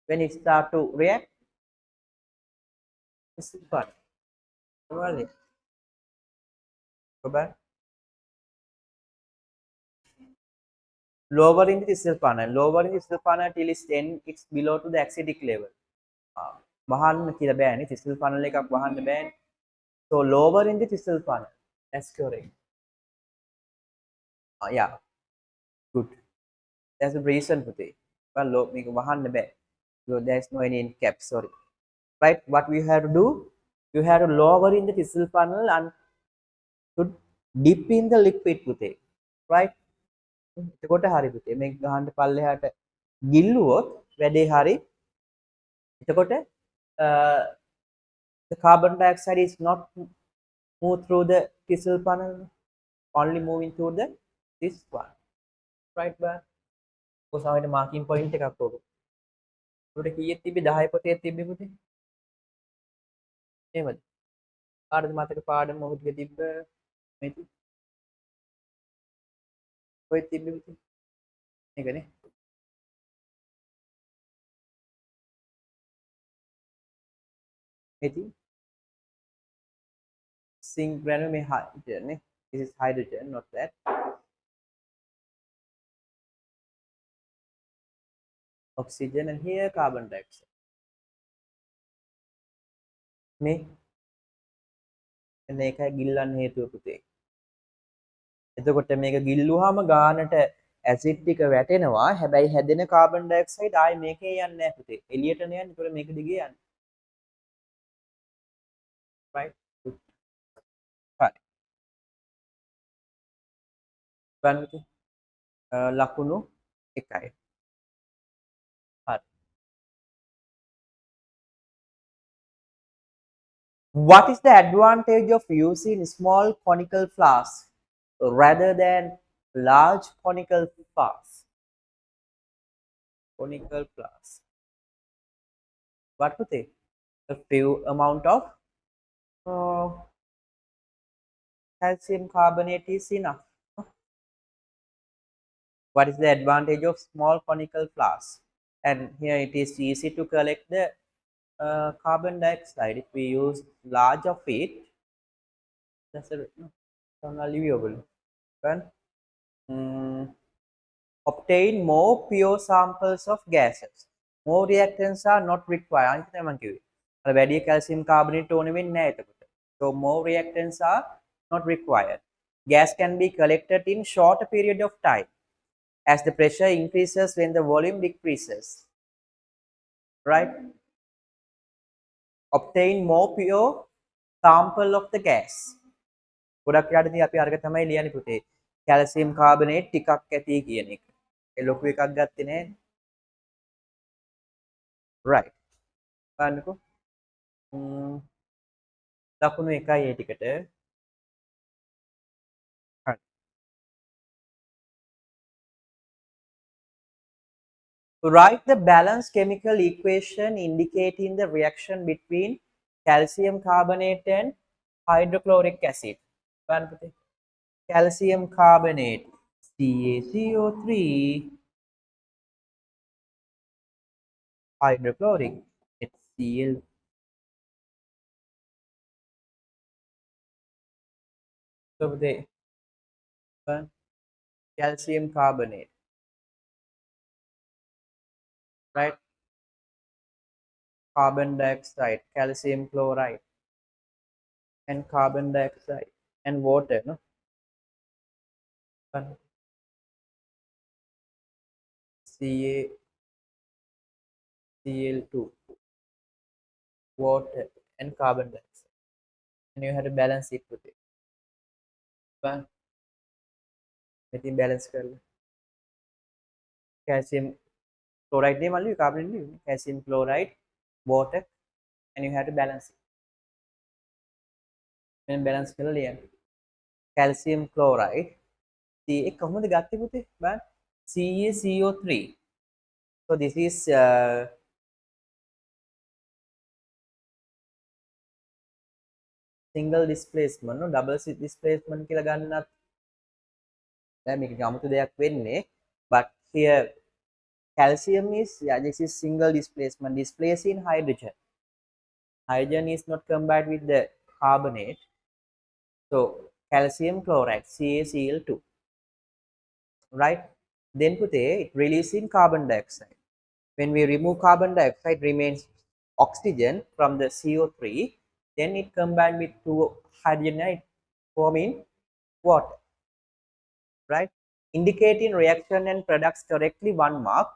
when it start to react. Thistle funnel. Really? Go back. Lowering the thistle funnel. Lowering the thistle funnel till it's below to the acidic level. වහන්න කියලා බෑනේ thistle funnel එකක් වහන්න බෑනේ. So lowering the thistle funnel. That's correct. Yeah. Good. That's the reason for it. Well, මේක වහන්න බෑ. So there's no any end cap. Sorry. Right. What we have to do? You have to lower in the thistle funnel and to dip in the liquid පුතේ. Right. එතකොට හරි පුතේ. මේක ගහන්න පල්ලෙහාට ගිල්ලුවොත් වැඩේ හරි. එතකොට the carbon dioxide is not move through the thistle funnel, only moving through this one. Right, bar? ඔසාවිට marking point එකක් ඕක. උඩ කීයක් තිබ්බේ 10 පොතේ තිබ්බේ පුතේ? එහෙමද? කාටද මතක පාඩම මොකද තිබ්බ? මේක. කොහෙද තිබ්බේ පුතේ? මේකනේ. මේක. Zinc granule में hydrogen. This is hydrogen, not that. Oxygen and here carbon dioxide. මේ එන්න ඒකයි ගිල්ලන්න හේතුව පුතේ. එතකොට මේක ගිල්ලුවාම ගානට ඇසිඩ් ටික වැටෙනවා. හැබැයි හැදෙන කාබන් ඩයොක්සයිඩ් ආයේ මේකේ යන්නේ නැහැ පුතේ. එළියටනේ යන්නේ. ඒතකොට මේක දිගේ යන්නේ. Right? Right. බලන්න ලකුණු 1යි. What is the advantage of using small conical flasks rather than large conical flasks? Conical flasks. What would they? A few amount of calcium carbonate is enough. What is the advantage of small conical flasks? And here it is easy to collect the carbon dioxide. If we use large of it, that's unbelievable. Obtain more pure samples of gases. More reactants are not required. වැඩි calcium carbonate ඕන වෙන්නේ නැහැ එතකොට. So more reactants are not required. Gas can be collected in shorter period of time as the pressure increases when the volume decreases. Right? Obtain more pure sample of the gas. ගොඩක් යාටදී අපි අරක තමයි ලියන්නේ පුතේ. calcium carbonate ටිකක් ඇති කියන එක. ඒ ලොකු එකක් ගත්තේ නැහැ. Right. බලන්නකෝ. ලකුණු 1යි ඒ ටිකට. හරි. Write the balanced chemical equation indicating the reaction between calcium carbonate and hydrochloric acid. Calcium carbonate CaCO3 hydrochloric HCl. So the calcium carbonate, right? Carbon dioxide, calcium chloride, and carbon dioxide and water, no? CaCl2, water and carbon dioxide, and you have to balance it with it. ඉතින් balance කරලා calcium chloride නේ මල්ලි carbonate නේ calcium chloride water and you have to balance it. මෙන්න balance කරලා ලියන්න. calcium chloride C කොහොමද ගත්තේ පුතේ? බලන්න. CaCO3. So this is single displacement no double displacement කියලා ගන්නත් දැන් මේක 아무තු දෙයක් වෙන්නේ but here calcium is this is single displacement displacing hydrogen is not combined with the carbonate so calcium chloride CaCl2 right then put it releasing carbon dioxide when we remove carbon dioxide remains oxygen from the CO3 then it combined with two hydrogen forming water right indicating reaction and products correctly 1 mark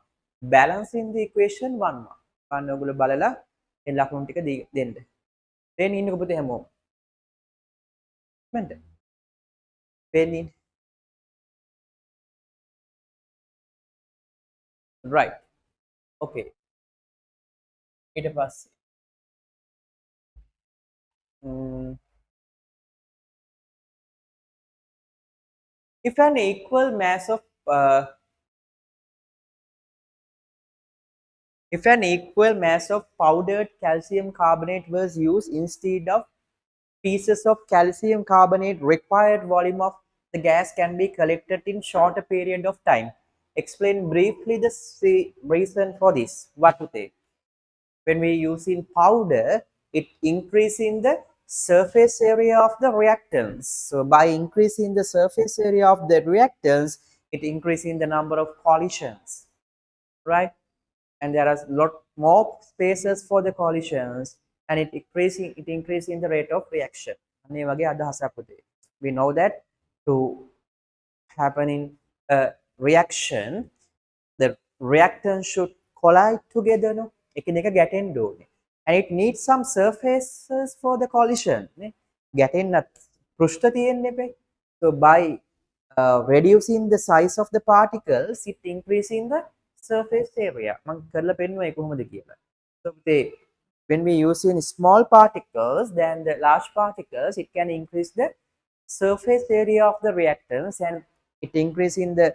balancing the equation 1 mark අන්න ඔයගොල්ලෝ බලලා මේ ලකුණු ටික දෙන්න then ඉන්නකො පුතේ හැමෝම මන්ද then right okay ඊට පස්සේ if an equal mass of if an equal mass of powdered calcium carbonate was used instead of pieces of calcium carbonate, required volume of the gas can be collected in shorter period of time. Explain briefly the reason for this. What to say? When we use in powder, it increasing the surface area of the reactants. So by increasing the surface area of the reactants, it increasing the number of collisions, right? And there are lot more spaces for the collisions and it increasing the rate of reaction. We know that to happening a reaction the reactants should collide together no එකිනෙක ගැටෙන්න ඕනේ and it needs some surfaces for the collision නේ ගැටෙන්නත් පෘෂ්ඨ තියෙන්න එපේ so by reducing the size of the particles it increasing the surface area මම කරලා පෙන්නුවා ඒක කොහොමද කියලා so when we use in small particles than the large particles it can increase the surface area of the reactants and it increasing the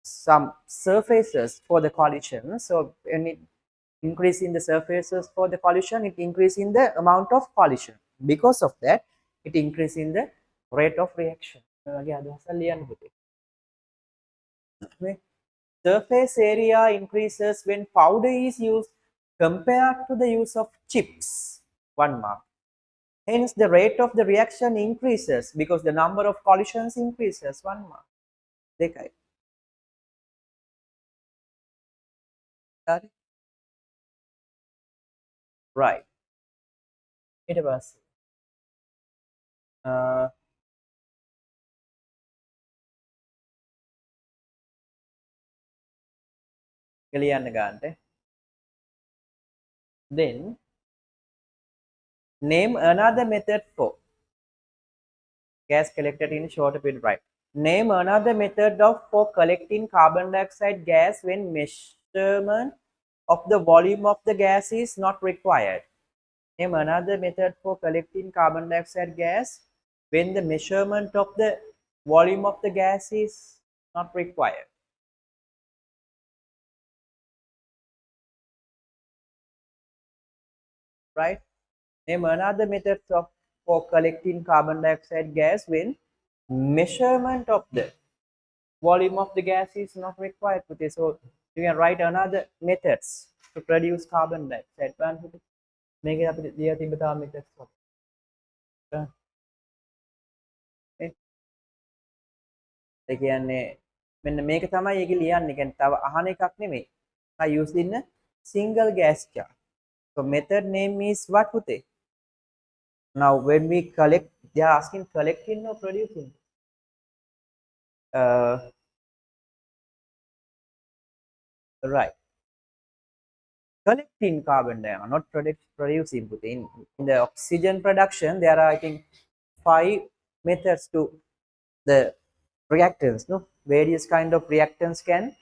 some surfaces for the collision so when it increasing the surfaces for the collision it increasing the amount of collision because of that it increasing the rate of reaction surface area increases when powder is used compared to the use of chips 1 mark hence the rate of the reaction increases because the number of collisions increases 1 mark දෙකයි හරි right ඊට පස්සේ ලියන්න ගන්නට then name another method for gas collected in shorter period right name another method for collecting carbon dioxide gas when measurement of the volume of the gas is not required name another method for collecting carbon dioxide gas when the measurement of the volume of the gas is not required right name another method for collecting carbon dioxide gas when measurement of the volume of the gas is not required okay so you can write another methods to produce carbon dioxide මේක අපිට ලියලා තිබ්බ තාම methods ඒ කියන්නේ මෙන්න මේක තමයි ඒක ලියන්නේ කියන්නේ තව අහන එකක් නෙමෙයි I use in a single gas jar so method name is what පුතේ now when we collect they are asking collecting or producing right collecting carbon dioxide not producing in the oxygen production there are I think 5 methods to the reactants, no? Various kind of reactants can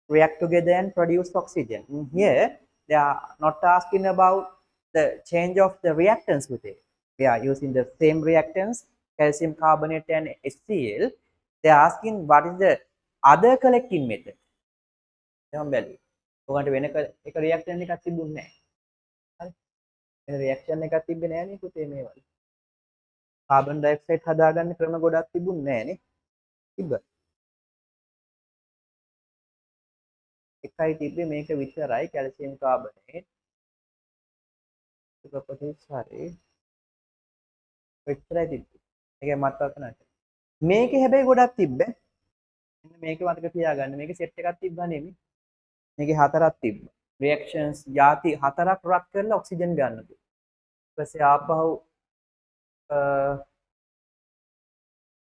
react together and produce oxygen. Here, they are not asking about the change of the reactants with it. They are using the same reactants, calcium carbonate and HCl. They are asking what is the other collecting method. එහෙනම් බැලුවේ. ඔයගන්ට වෙන එක reaction එකක් තිබුණේ නැහැ. හරි. වෙන reaction එකක් තිබ්බේ නැහැ නේ පුතේ මේවල. carbon dioxide හදාගන්න ක්‍රම ගොඩක් තිබුණේ නැහැ නේ. තිබ්බද? එකයි තිබ්බේ මේක විතරයි calcium carbonate. properties හරි. විතරයි තිබ්බේ. ඒකේ මතක නැත. මේකේ හැබැයි ගොඩක් තිබ්බේ. මෙන්න මේක මතක තියාගන්න. මේකේ සෙට් එකක් තිබ්බා නෙමෙයි. මේකේ හතරක් තිබ්බා. reactions ಜಾති හතරක් රත් කරලා ඔක්සිජන් ගන්න. ඊට පස්සේ ආපහු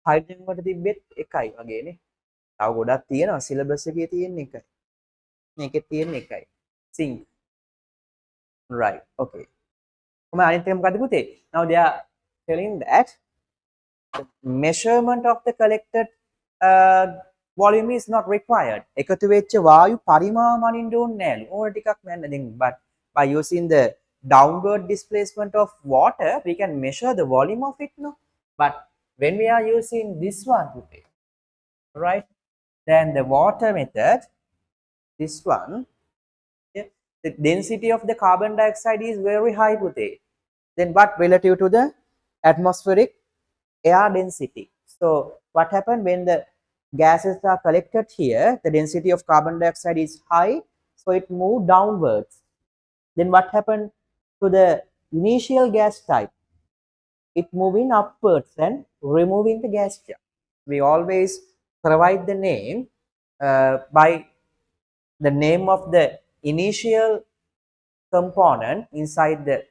හයිඩ්‍රජන් වලට තිබ්බෙත් එකයි වගේනේ. තව ගොඩක් තියෙනවා සිලබස් එකේ තියෙන එකයි. මේකේ තියෙන එකයි. zinc. Right. Okay. කොහොම අනිත් එක මොකද පුතේ? Now they are telling that the measurement of the collected volume is not required. එකතු වෙච්ච වායු පරිමාණ මනින්න ඕනේ නෑලු. ඕන ටිකක් මැන්න දෙන්න. But by using the downward displacement of water, we can measure the volume of it, no? But when we are using this one, okay, right? Then the water method, this one, yeah, the density of the carbon dioxide is very high, okay. Then what relative to the atmospheric air density? So what happened when the gases are collected here, the density of carbon dioxide is high, so it moved downwards. Then what happened to the initial gas type? It moving upwards and removing the gas jar. We always provide the name by the name of the initial component inside the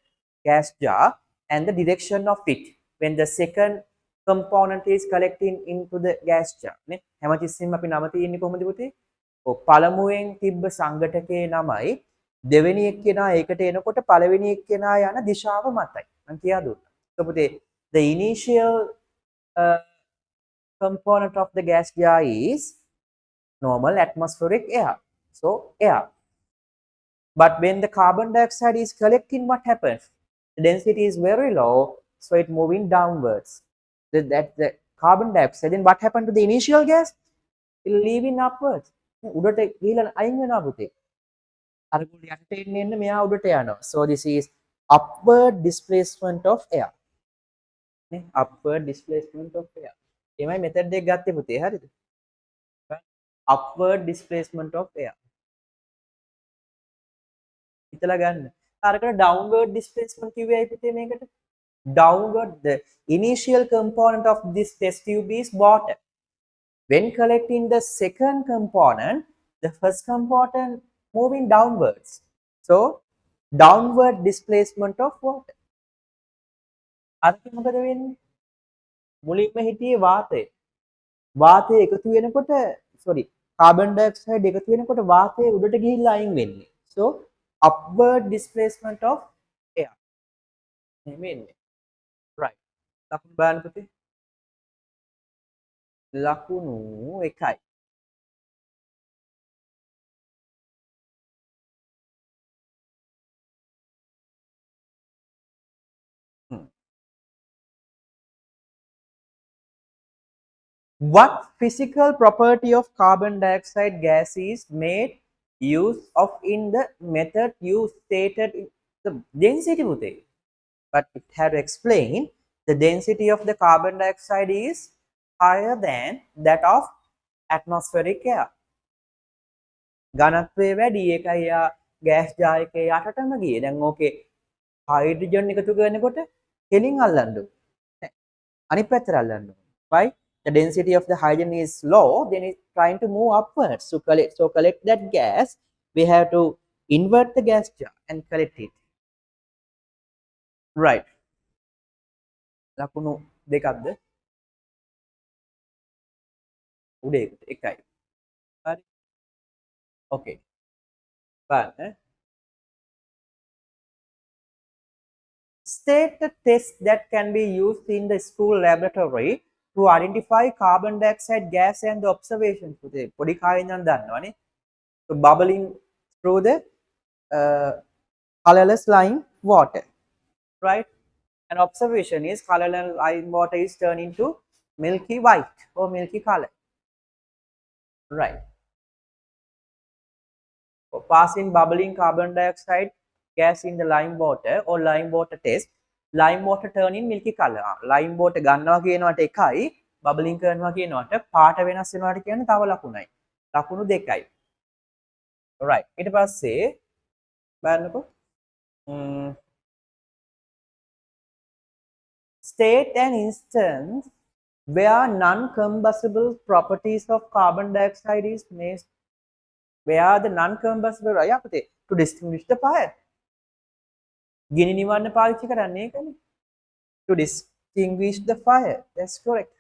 gas jar and the direction of it when the second component is collecting into the gas jar. නේ හැමතිස්සෙම අපි නම තියෙන්නේ කොහොමද පුතේ? ඔව් පළමුවෙන් තිබ්බ සංඝටකයේ නමයි දෙවෙනි එක්කෙනා ඒකට එනකොට පළවෙනි එක්කෙනා යන දිශාව මතයි. මම කියා දුන්නා. So පුතේ the initial component of the gas jar is normal atmospheric air. So air. But when the carbon dioxide is collecting, what happens? The density is very low, so it moving downwards. That the carbon dioxide. Then what happened to the initial gas? It leaving upwards. උඩට ගිහිලා අයින් වෙනවා පුතේ. අර ගොල්ලෝ යටට එන්න එන්න මෙයා උඩට යනවා. So this is upward displacement of air. නේ upward displacement of air. MI method එක ගත්තේ පුතේ හරිද? Upward displacement of air. හිතලා ගන්න. අරකට downward displacement කිව්වේ ඇයි පුතේ මේකට? Downward, the initial component of this test tube is water. When collecting the second component, the first component moving downwards. So downward displacement of water. අරක මොකද වෙන්නේ? මුලින්ම හිටියේ වාතය. වාතය එකතු වෙනකොට carbon dioxide එකතු වෙනකොට වාතය උඩට ගිහිල්ලා අයින් වෙන්නේ. So upward displacement of air. නෙමෙන්නේ. Right. ලකුණු බලන්න පුතේ. ලකුණු 1යි. What physical property of carbon dioxide gas is made use of in the method you stated in the density පුතේ? But it had to explain the density of the carbon dioxide is higher than that of atmospheric air. ඝනත්වය වැඩි ඒකයි යා gas ජාර් එකේ යටටම ගියේ. දැන් ඕකේ hydrogen එකතු කරනකොට හෙලින් අල්ලන්න ඕනේ. අනිත් පැත්තට අල්ලන්න ඕනේ. Why? The density of the hydrogen is low, then it's trying to move upwards to collect that gas. We have to invert the gas jar and collect it. Right. ලකුණු දෙකක්ද? උඩ එකයි. හරි. Okay. But state the test that can be used in the school laboratory to identify carbon dioxide gas and the observations. පොඩි කාලේ ඉඳන් දන්නවනේ. So bubbling through the colorless lime water, right? An observation is colorless lime water is turned into milky white or milky color, right? For passing bubbling carbon dioxide gas in the lime water or lime water test, lime water turn in milky color. Lime water ගන්නවා කියනවට එකයි, bubbling කරනවා කියනවට පාට වෙනස් වෙනවාට කියන්නේ තව ලකුණයි. ලකුණු දෙකයි. right. ඊට පස්සේ බලන්නකෝ. State an instance where non-combustible properties of carbon dioxide is made. Where the non-combustible to distinguish the fire. ගිනි නිවන්න පාවිච්චි කරන්නේ ඒකනේ. To distinguish the fire. That's correct.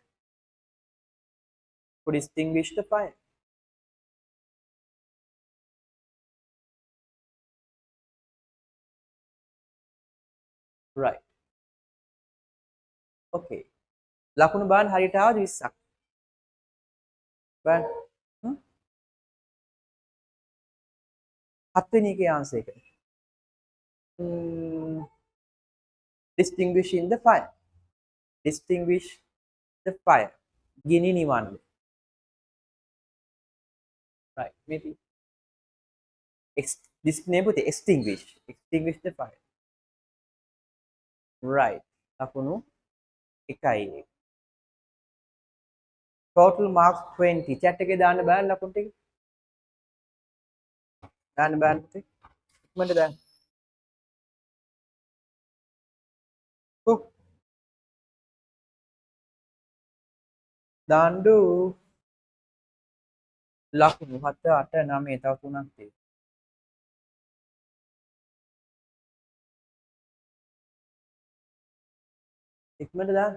To distinguish the fire. Right. Okay. ලකුණු බලන්න හරියට ආවද 20ක්? බලන්න. හත්වෙනි එකේ ආන්සර් එක. Distinguishing the fire. Distinguish the fire. ගිනි නිවන්න. Right. Maybe. Extinguish. Extinguish the fire. Right. ලකුණු එකයි. Total marks 20. chat එකේ දාන්න බලන්න ලකුණු ටික. දාන්න බලන්න පුතේ. ඉක්මනට දාන්න. දාන්නු. ලකුණු 7 8 9 තව 3ක් තියෙනවා. ඉක්මනට දාන්න.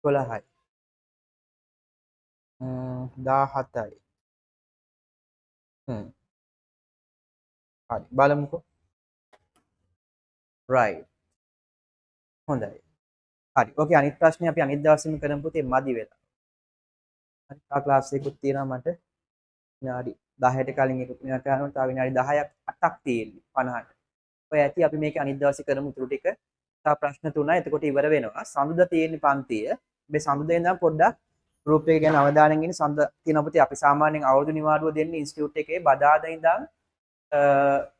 12යි. 17යි. හරි බලමුකෝ. right. හොඳයි. හරි. ඕකේ අනිත් ප්‍රශ්නේ අපි අනිත් දවසේම කරමු පුතේ මදි වෙලා. හරි. තා ක්ලාස් එකකුත් තියෙනවා මට. විනාඩි 10ට කලින් එකක් මෙයා කරනවා. තව විනාඩි 10ක් 8ක් තියෙන්නේ 50ට. ඔය ඇති අපි මේක අනිත් දවසේ කරමු උතුරු ටික. තා ප්‍රශ්න 3යි. එතකොට ඉවර වෙනවා. සඳුදා තියෙන්නේ පන්තිය. මේ සඳුදා ඉඳන් පොඩ්ඩක් ගෲප් එක ගැන අවධානයෙන් ඉන්න සඳුදා තියෙනවා පුතේ. අපි සාමාන්‍යයෙන් අවුරුදු නිවාඩුව දෙන්නේ ඉන්ස්ටිටියුට් එකේ බදාදා ඉඳන්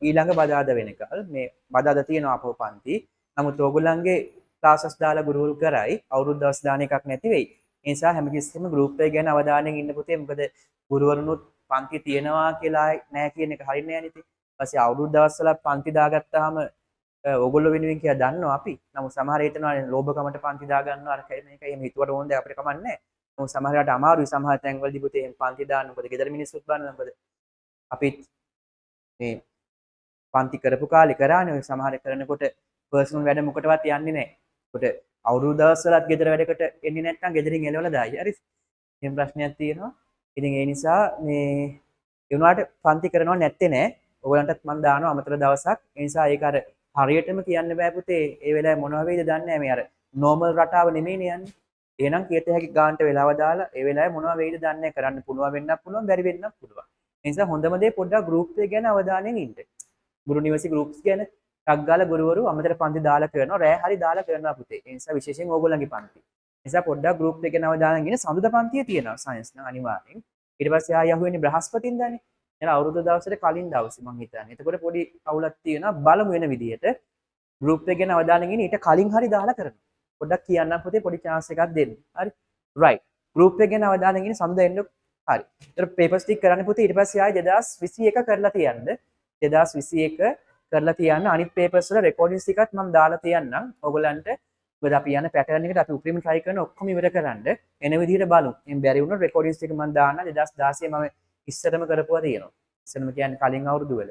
ඊළඟ බදාදා වෙනකල් මේ බදාදා තියෙනවා අපෝ පන්ති. නමුත් ඕගොල්ලන්ගේ ක්ලාසස් දාලා ගුරුවරු කරයි අවුරුදු දවස් දාන එකක් නැති වෙයි. ඒ නිසා හැම කිසිම ගෲප් එක ගැන අවධානයෙන් ඉන්න පුතේ. මොකද ගුරුවරුනුත් පන්ති තියෙනවා කියලා නෑ කියන එක හරියන්නේ නෑනේ ඉතින්. ඊපස්සේ අවුරුදු දවස්වල පන්ති දාගත්තාම ඕගොල්ලෝ වෙනුවෙන් කියලා දන්නවා අපි. නමුත් සමහර හිතනවා ලෝභකමට පන්ති දා ගන්නවා අර මේක එහෙම හිතුවට ඕන දෙයක් අපිට කමන්නේ නෑ. නමුත් සමහර වෙලාවට අමාරුයි සමහර තැන්වලදී පුතේ එහෙම පන්ති දාන්න. මොකද ගෙදර මිනිස්සුත් බලන්න. මොකද අපිත් මේ පන්ති කරපු කාලේ කරානේ ඔය සමහර කරනකොට පර්සනල් වැඩ මොකටවත් යන්නේ නැහැ. ඒකට අවුරුදු දවස්වලත් ගෙදර වැඩකට එන්නේ නැත්නම් ගෙදරින් එලවලා දායි. හරි. එහෙම ප්‍රශ්නයක් තියෙනවා. ඉතින් ඒ නිසා මේ ඒ වුණාට පන්ති කරනව නැත්තේ නෑ. ඔයගලන්ටත් මම දානවා අමතර දවසක්. ඒ නිසා ඒක අර හරියටම කියන්න බෑ පුතේ. ඒ වෙලාවේ මොනවා වෙයිද දන්නේ නැහැ. මේ අර නෝමල් රටාව නෙමෙයිනේ යන්නේ. එහෙනම් කීයට හැකි ගානට වෙලාව දාලා ඒ වෙලාවේ මොනවා වෙයිද දන්නේ නැහැ. කරන්න පුළුවන් වෙන්නත් පුළුවන් බැරි වෙන්නත් පුළුවන්. ඒ නිසා හොඳම දේ පොඩ්ඩක් ගෲප් එක ගැන අවධානයෙන් ඉන්න. ගුරු නිවසේ ගෲප්ස් ගැන ටක් ගාලා ගුරුවරු අමතර පන්ති දාලා කරනවා. රෑ හරි දාලා කරනවා පුතේ. ඒ නිසා විශේෂයෙන් ඕගොල්ලන්ගේ පන්ති. ඒ නිසා පොඩ්ඩක් ගෲප් එක ගැන අවධානයෙන් ඉන්න. සඳුදා පන්තිය තියෙනවා සයන්ස් නම් අනිවාර්යෙන්. ඊට පස්සේ ආය යහුවෙන්නේ බ්‍රහස්පතින්දානේ. එහෙනම් අවුරුදු දවසට කලින් දවසේ මං හිතන්නේ. එතකොට පොඩි අවුලක් තියෙනවා. බලමු වෙන විදියට. ගෲප් එක ගැන අවධානයෙන් ඉන්න ඊට කලින් හරි දාලා කරනවා. පොඩ්ඩක් කියන්නම් පුතේ පොඩි chance එකක් දෙන්න. හරි. right. ගෲප් එක ගැන අවධානයෙන් ඉන්න සඳුදා එන්න. හරි. ඒතර පේපර් ස්ටික් කරන්න පුතේ ඊට පස්සේ ආය 2021 කරලා තියන්න. 2021 කරලා තියන්න අනිත් පේපර්ස් වල රෙකෝඩින්ග්ස් ටිකත් මම දාලා තියන්නම්. ඔයගොල්ලන්ට මොකද අපි යන පැටර්න් එකට අපි උපරිම try කරන ඔක්කොම ඉවර කරන්න එන විදිහට බලමු. එම් බැරි වුණොත් රෙකෝඩින්ග්ස් ටික මම දාන්න 2016 මම ඉස්සරම කරපුවා තියෙනවා. ඉස්සරම කියන්නේ කලින් අවුරුදු වල.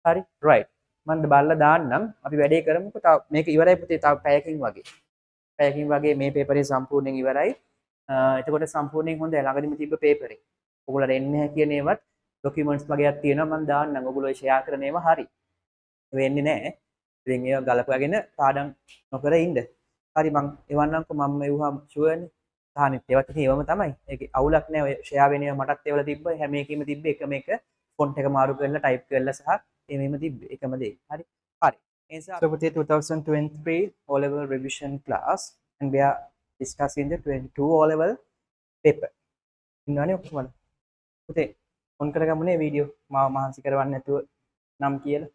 හරි. right. මම බලලා දාන්නම්. අපි වැඩේ කරමුකෝ. තව මේක ඉවරයි පුතේ. තව පැයකින් වගේ. පැයකින් වගේ මේ පේපරේ සම්පූර්ණයෙන් ඉවරයි. එතකොට සම්පූර්ණයෙන් හොඳයි ළඟදිම තිබ්බ පේපරේ. ඔයගොල්ලෝ එන්නේ නැහැ කියන ඒවත් ડોකියුමන්ට්ස් වගේක් තියෙනවා මම දාන්නම්. ඔයගොල්ලෝ ෂෙයා කරන ඒවා හරි. වෙන්නේ නැහැ. ඉතින් ඒවා ගලපගෙන පාඩම් නොකර ඉන්න. හරි මං එවන්නම්කෝ මම මෙව්වම ෂුවර්නේ. සානිත් ඒවත් ඉතින් ඒවම තමයි. ඒකේ අවුලක් නෑ. ඔය ෂෙයා වෙන ඒවා මටත් ඒවල තිබ්බ හැම එකෙම තිබ්බ එකම එක ෆොන්ට් එක මාරු කරලා ටයිප් කරලා සහ එමෙම තිබ්බේ එකම දේ. හරි. හරි. ඒ නිසා so පුතේ 2023 O level revision class and we are discussing the 22 O level paper. ඉන්නවනේ ඔක්කොම. පුතේ ඔන් කරගමුනේ වීඩියෝ මාව මහන්සි කරවන්න නැතුව නම් කියලා.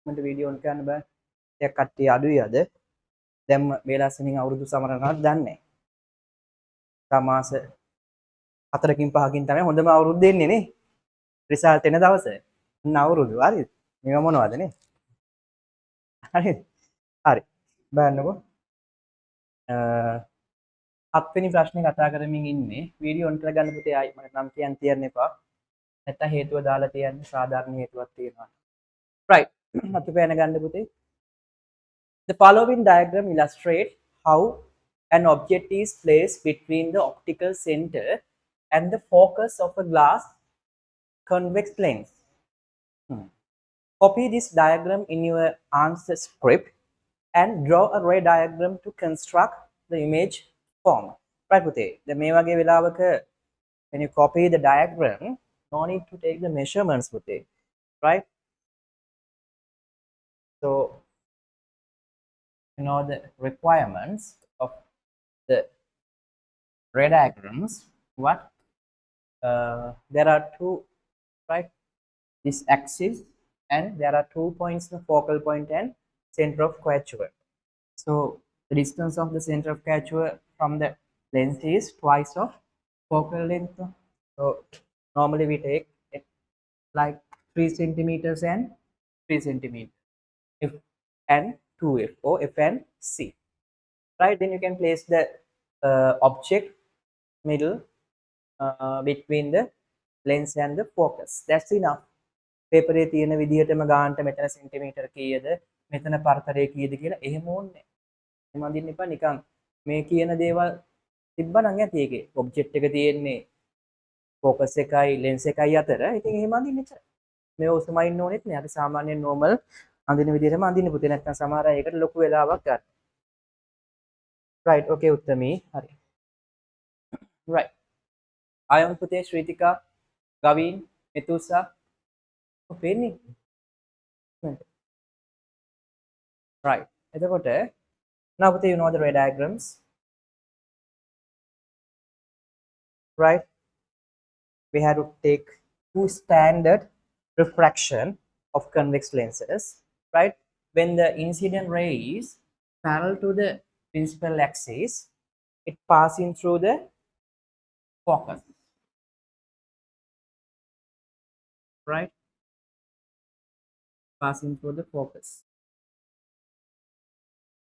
මන්ට වීඩියෝ ඔන් කරන්න බෑ. ටිකක් කට්ටිය අඩුයි අද. දැන් මේ ලස්සනින් අවුරුදු සමරනවාද දන්නේ නැහැ. මාස 4කින් 5කින් තමයි හොඳම අවුරුද්ද එන්නේ නේ. රිසල්ට් එන දවසේ. අන්න අවුරුදු හරිද? මේව මොනවද නේ? හරිද? හරි. බලන්නකෝ. 7 වෙනි ප්‍රශ්නේ කතා කරමින් ඉන්නේ. වීඩියෝ ඔන් කරගන්න පුතේ ආයි මට නම් කියන්න තියන්න එපා. නැත්නම් හේතුව දාලා තියන්න සාධාරණ හේතුවක් තියෙනවා. right. අපි පෑන ගන්න පුතේ. The following diagram illustrates how an object is placed between the optical center and the focus of a glass convex lens. Copy this diagram in your answer script and draw a ray diagram to construct the image form. Right, පුතේ. දැන් මේ වගේ වෙලාවක when you copy the diagram, no need to take the measurements පුතේ. Right? So you know the requirements of the ray diagrams. What there are two, right? This axis and there are 2 points, the focal point and center of curvature. So the distance of the center of curvature from the lens is twice of focal length. So normally we take it like 3 centimeters and 3 centimeters. If and 2f or f and c, right? Then you can place the object middle between the lens and the focus. That's enough. paper එකේ තියෙන විදිහටම ගානට මෙතන centimetre කීයද මෙතන පරතරය කීයද කියලා එහෙම ඕනේ. එහෙම අඳින්න එපා නිකන් මේ කියන දේවල් තිබ්බනම් ඇති ඒකේ ඔබ්ජෙක්ට් එක තියෙන්නේ focus එකයි lens එකයි අතර. ඉතින් එහෙම අඳින්න එච්චර. මේ ඔසමයින් ඕනෙත් නෑ. අපි සාමාන්‍යයෙන් normal අඳින විදිහටම අඳින්න පුතේ. නැත්නම් සමහර අය ඒකට ලොකු වෙලාවක් ගන්න. right, okay උත්තමී. හරි. right. ආයම් පුතේ ශ්‍රීතිකා, ගවීන්, මිතුසා පේන්නේ. right. එතකොට now පුතේ you know the ray diagrams. right. We have to take two standard refraction of convex lenses. Right, when the incident ray is parallel to the principal axis, it passing through the focus. Right, passing through the focus.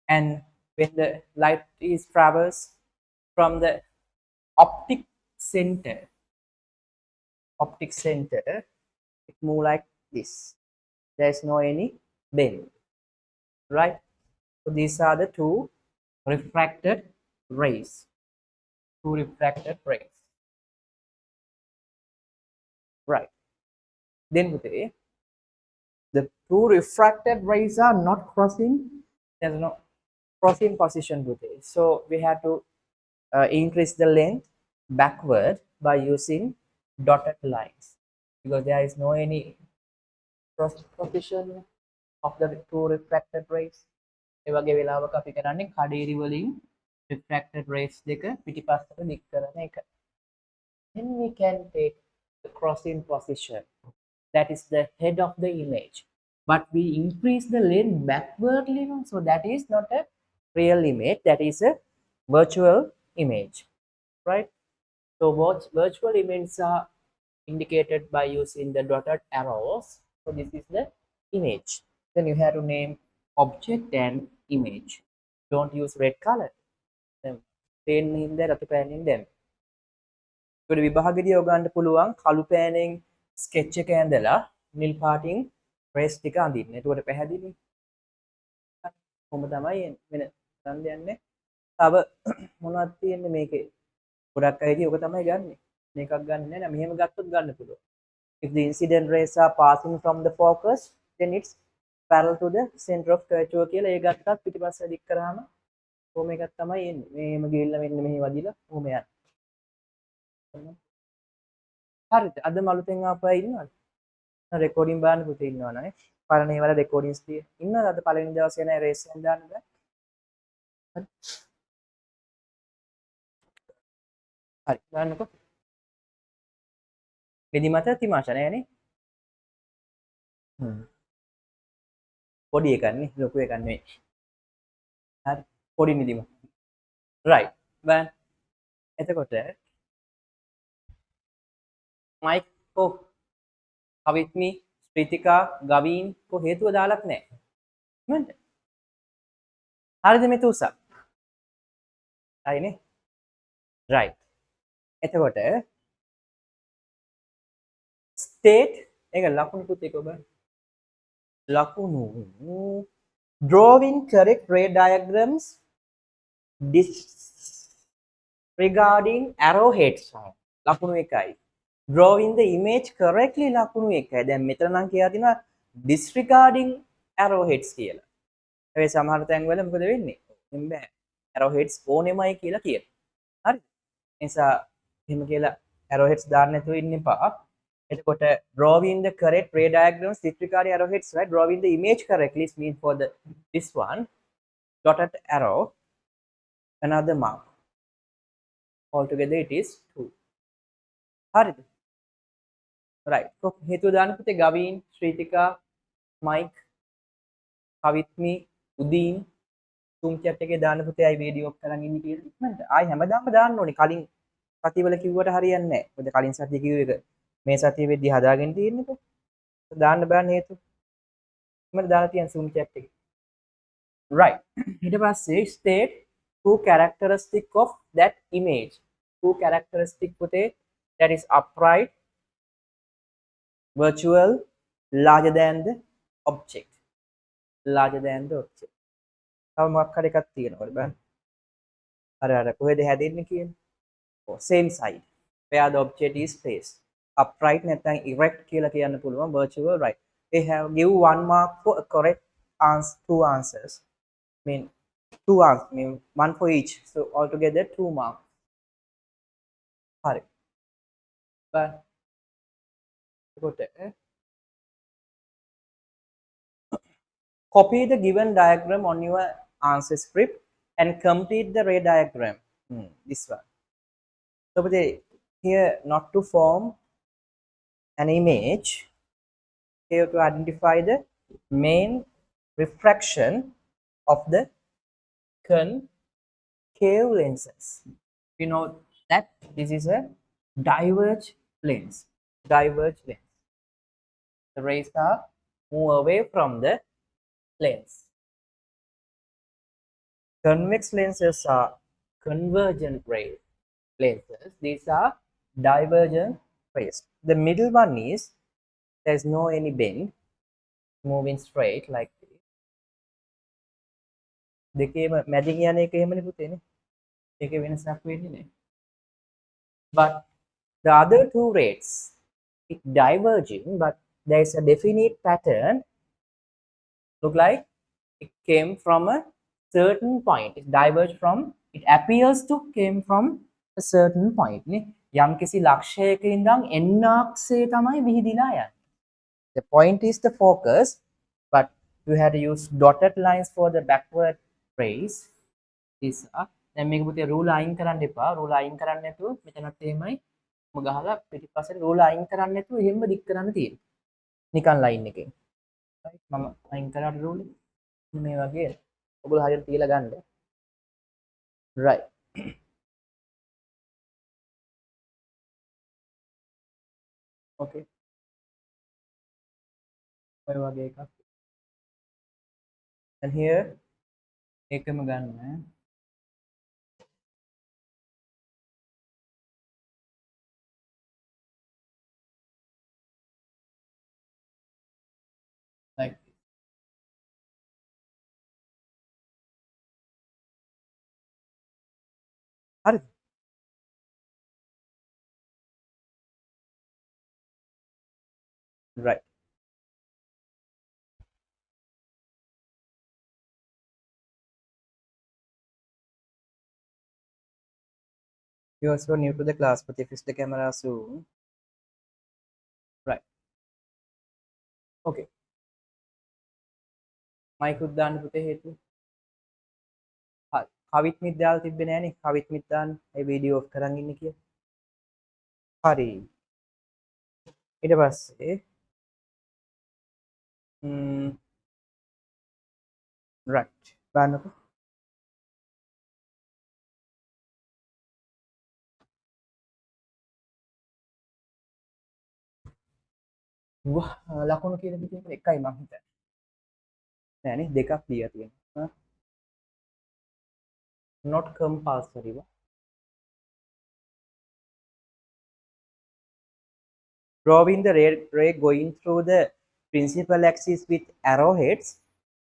And when the light is traversed from the optic center, it move like this. There is no any bend, right? So these are the two refracted rays. Right. Then the two refracted rays are not crossing. There's no crossing position with it. So we have to increase the length backward by using dotted lines because there is no any cross position of the two refracted rays. ඒ වගේ වෙලාවක අපි කරන්නේ කඩේරි වලින් refracted rays දෙක පිටිපස්සට දික් කරන එක. Then we can take the crossing position. That is the head of the image. But we increase the length backwardly, so that is not a real image. That is a virtual image, right? So virtual images are indicated by using the dotted arrows. So this is the image. Then you have to name object and image. Don't use red color. Then plain in there, රතු පෑනින් දැන්. ඒකට විභාගෙදී ඔයගන්ට පුළුවන් කළු පෑනෙන් sketch එක ඇඳලා නිල් පාටින් raise ටික අඳින්න. ඒකට පැහැදිලි. කොහොම තමයි වෙන ගන්න දෙන්නේ. තව මොනවද තියෙන්නේ මේකේ? ගොඩක් අයදී ඔක තමයි ගන්නෙ. මේකක් ගන්න නෑ. මෙහෙම ගත්තොත් ගන්න පුළුවන්. If the incident rays are passing from the focus, then it's parallel to the center of curvature කියලා ඒ ගත්තත් පිටිපස්ස දික් කරාම කොහොම එකක් තමයි එන්නේ. මේම ගිහිල්ලා මෙන්න මෙහි වදිලා කොහොම යන්නේ. හරිද? අද මලුතෙන් ආපු අය ඉන්නවද? රෙකෝඩින් බලන්න පුතේ ඉන්නවනේ. පරණ ඒවල රෙකෝඩින්ස් තියෙන. ඉන්නවද අද පළවෙනි දවසේ නෑ රේස් එකෙන් දාන්න බෑ. හරි. දාන්නකෝ. නිදිමත තිමාෂා නෑනේ. පොඩි එකක් නේ ලොකු එකක් නෙවෙයි. හරි. පොඩි නිදිමත. right. බෑන්. එතකොට මයික් කො කවිත්මි ස්ප්‍රීතිකා ගවීන් කො හේතුව දාලත් නෑ. නේද? හරිද මේ තුසා? හරිනේ. right. එතකොට state ඒක ලකුණු පුතේ ඔබ ලකුණු drawing correct ray diagrams disregarding arrowheads ලකුණු එකයි drawing the image correctly ලකුණු එකයි දැන් මෙතන නම් කියලා තියෙනවා disregarding arrowheads කියලා ඒ සමහර තැන් වල මොකද වෙන්නේ එම් බෑ arrowheads ඕනෙමයි කියලා කියනවා හරි නිසා එහෙම කියලා arrowheads දාන්න නැතුව ඉන්න එපා එතකොට drawing the correct ray diagrams disregarding arrowheads right drawing the image correctly means for the this one dotted arrow another mark altogether it is 2 හරිද right so හේතුව දාන්න පුතේ ගවීන් ශ්‍රීතිකා මයික් කවිත්මි උදීන් තුන් chat එකේ දාන්න පුතේ අයි වීඩියෝ ඔෆ් කරන් ඉන්නේ කියලා ඉක්මනට ආයි හැමදාම දාන්න ඕනේ කලින් සතියවල කිව්වට හරියන්නේ නැහැ මොකද කලින් සතිය කිව්ව එක මේ සතිය වෙද්දි හදාගෙන තියෙන්නකෝ දාන්න බෑන හේතු මම දාලා තියෙන zoom chat එකේ right ඊට පස්සේ state two characteristic of that image two characteristic පුතේ that is upright virtual larger than the object larger than the object තව මොකක් හරි එකක් තියෙනවද බලන්න අර කොහෙද හැදෙන්නේ කියන්නේ same side where the object is placed upright නැත්නම් erect කියලා කියන්න පුළුවන් virtual right they have give one mark for a correct answer two answers mean two answers mean one for each so altogether 2 marks hari but copy the given diagram on your answer script and complete the ray diagram this one so but here not to form an image here to identify the main refraction of the concave lenses we know that this is a diverge lens the rays are move away from the lens convex lenses are convergent lenses these are divergent rays the middle one is there's no any bend moving straight like this දෙකේම මැදින් යන එක එහෙමනේ පුතේනේ ඒකේ වෙනසක් වෙන්නේ නැහැ but the other two rays it diverging but there is a definite pattern look like it came from a certain point it diverged from it appears to came from a certain point නේ යම්කිසි ලක්ෂයක ඉඳන් එන්නක්සේ තමයි විහිදිලා යන්නේ the point is the focus but you have to use dotted lines for the backward rays this දැන් මේක පුතේ රූල අයින් කරන්න එපා රූල අයින් කරන්න නැතුව මෙතනත් එහෙමයි මම ගහලා පිටිපස්සට රූල අයින් කරන්න නැතුව එහෙම දික් කරන්න තියෙනවා නිකන් ලයින් එකෙන් right මම අයින් කරාට රූල මේ වගේ ඔයගොල්ලෝ හරියට තියලා ගන්න right okay ඔය වගේ එකක් and here එකම ගන්න like හරි right Viewers who are new to the class, put the fix the camera soon. Right. Okay. Mic උත් දාන්න පුතේ හේතුව. හරි. කවිත් මිත් දාලා තිබ්බේ නෑනේ. කවිත් මිත් දාන්න. ඒ වීඩියෝ ඔෆ් කරන් ඉන්නේ කියලා. හරි. ඊට පස්සේ right. බලන්නකෝ. ලකුණු කියන විදිහට එකයි මම හිතන්නේ. නෑනේ දෙකක් දීලා තියෙනවා. Not compulsory. Drawing the ray going through the principal axis with arrowheads,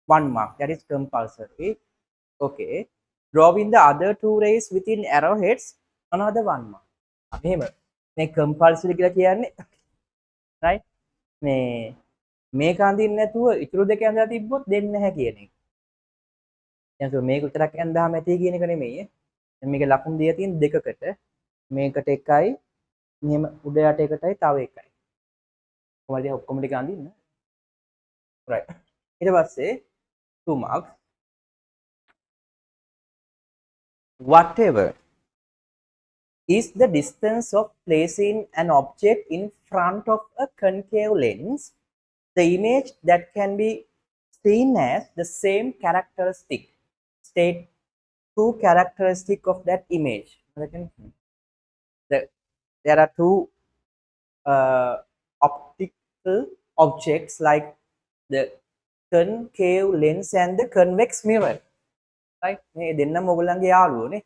1 mark. That is compulsory. Okay. Drawing the other 2 rays within arrowheads, another 1 mark. මෙහෙම මේ compulsory කියලා කියන්නේ right මේක අඳින්න නැතුව ඉතුරු දෙක අඳලා තිබ්බොත් දෙන්නේ නැහැ කියන එක. දැන් මේක විතරක් අඳාම ඇති කියන එක නෙමෙයි. දැන් මේක ලකුණු දෙය තියෙන දෙකකට මේකට එකයි මෙහෙම උඩ යට එකටයි තව එකයි. කොහමද ඔක්කොම ටික අඳින්න? right. ඊට පස්සේ 2 marks. Whatever is the distance of placing an object in front of a concave lens, the image that can be seen as the same characteristic. State 2 characteristic of that image. There are 2 optical objects like the concave lens and the convex mirror. Right? මේ දෙන්නම ඔයගොල්ලන්ගේ යාළුවෝනේ.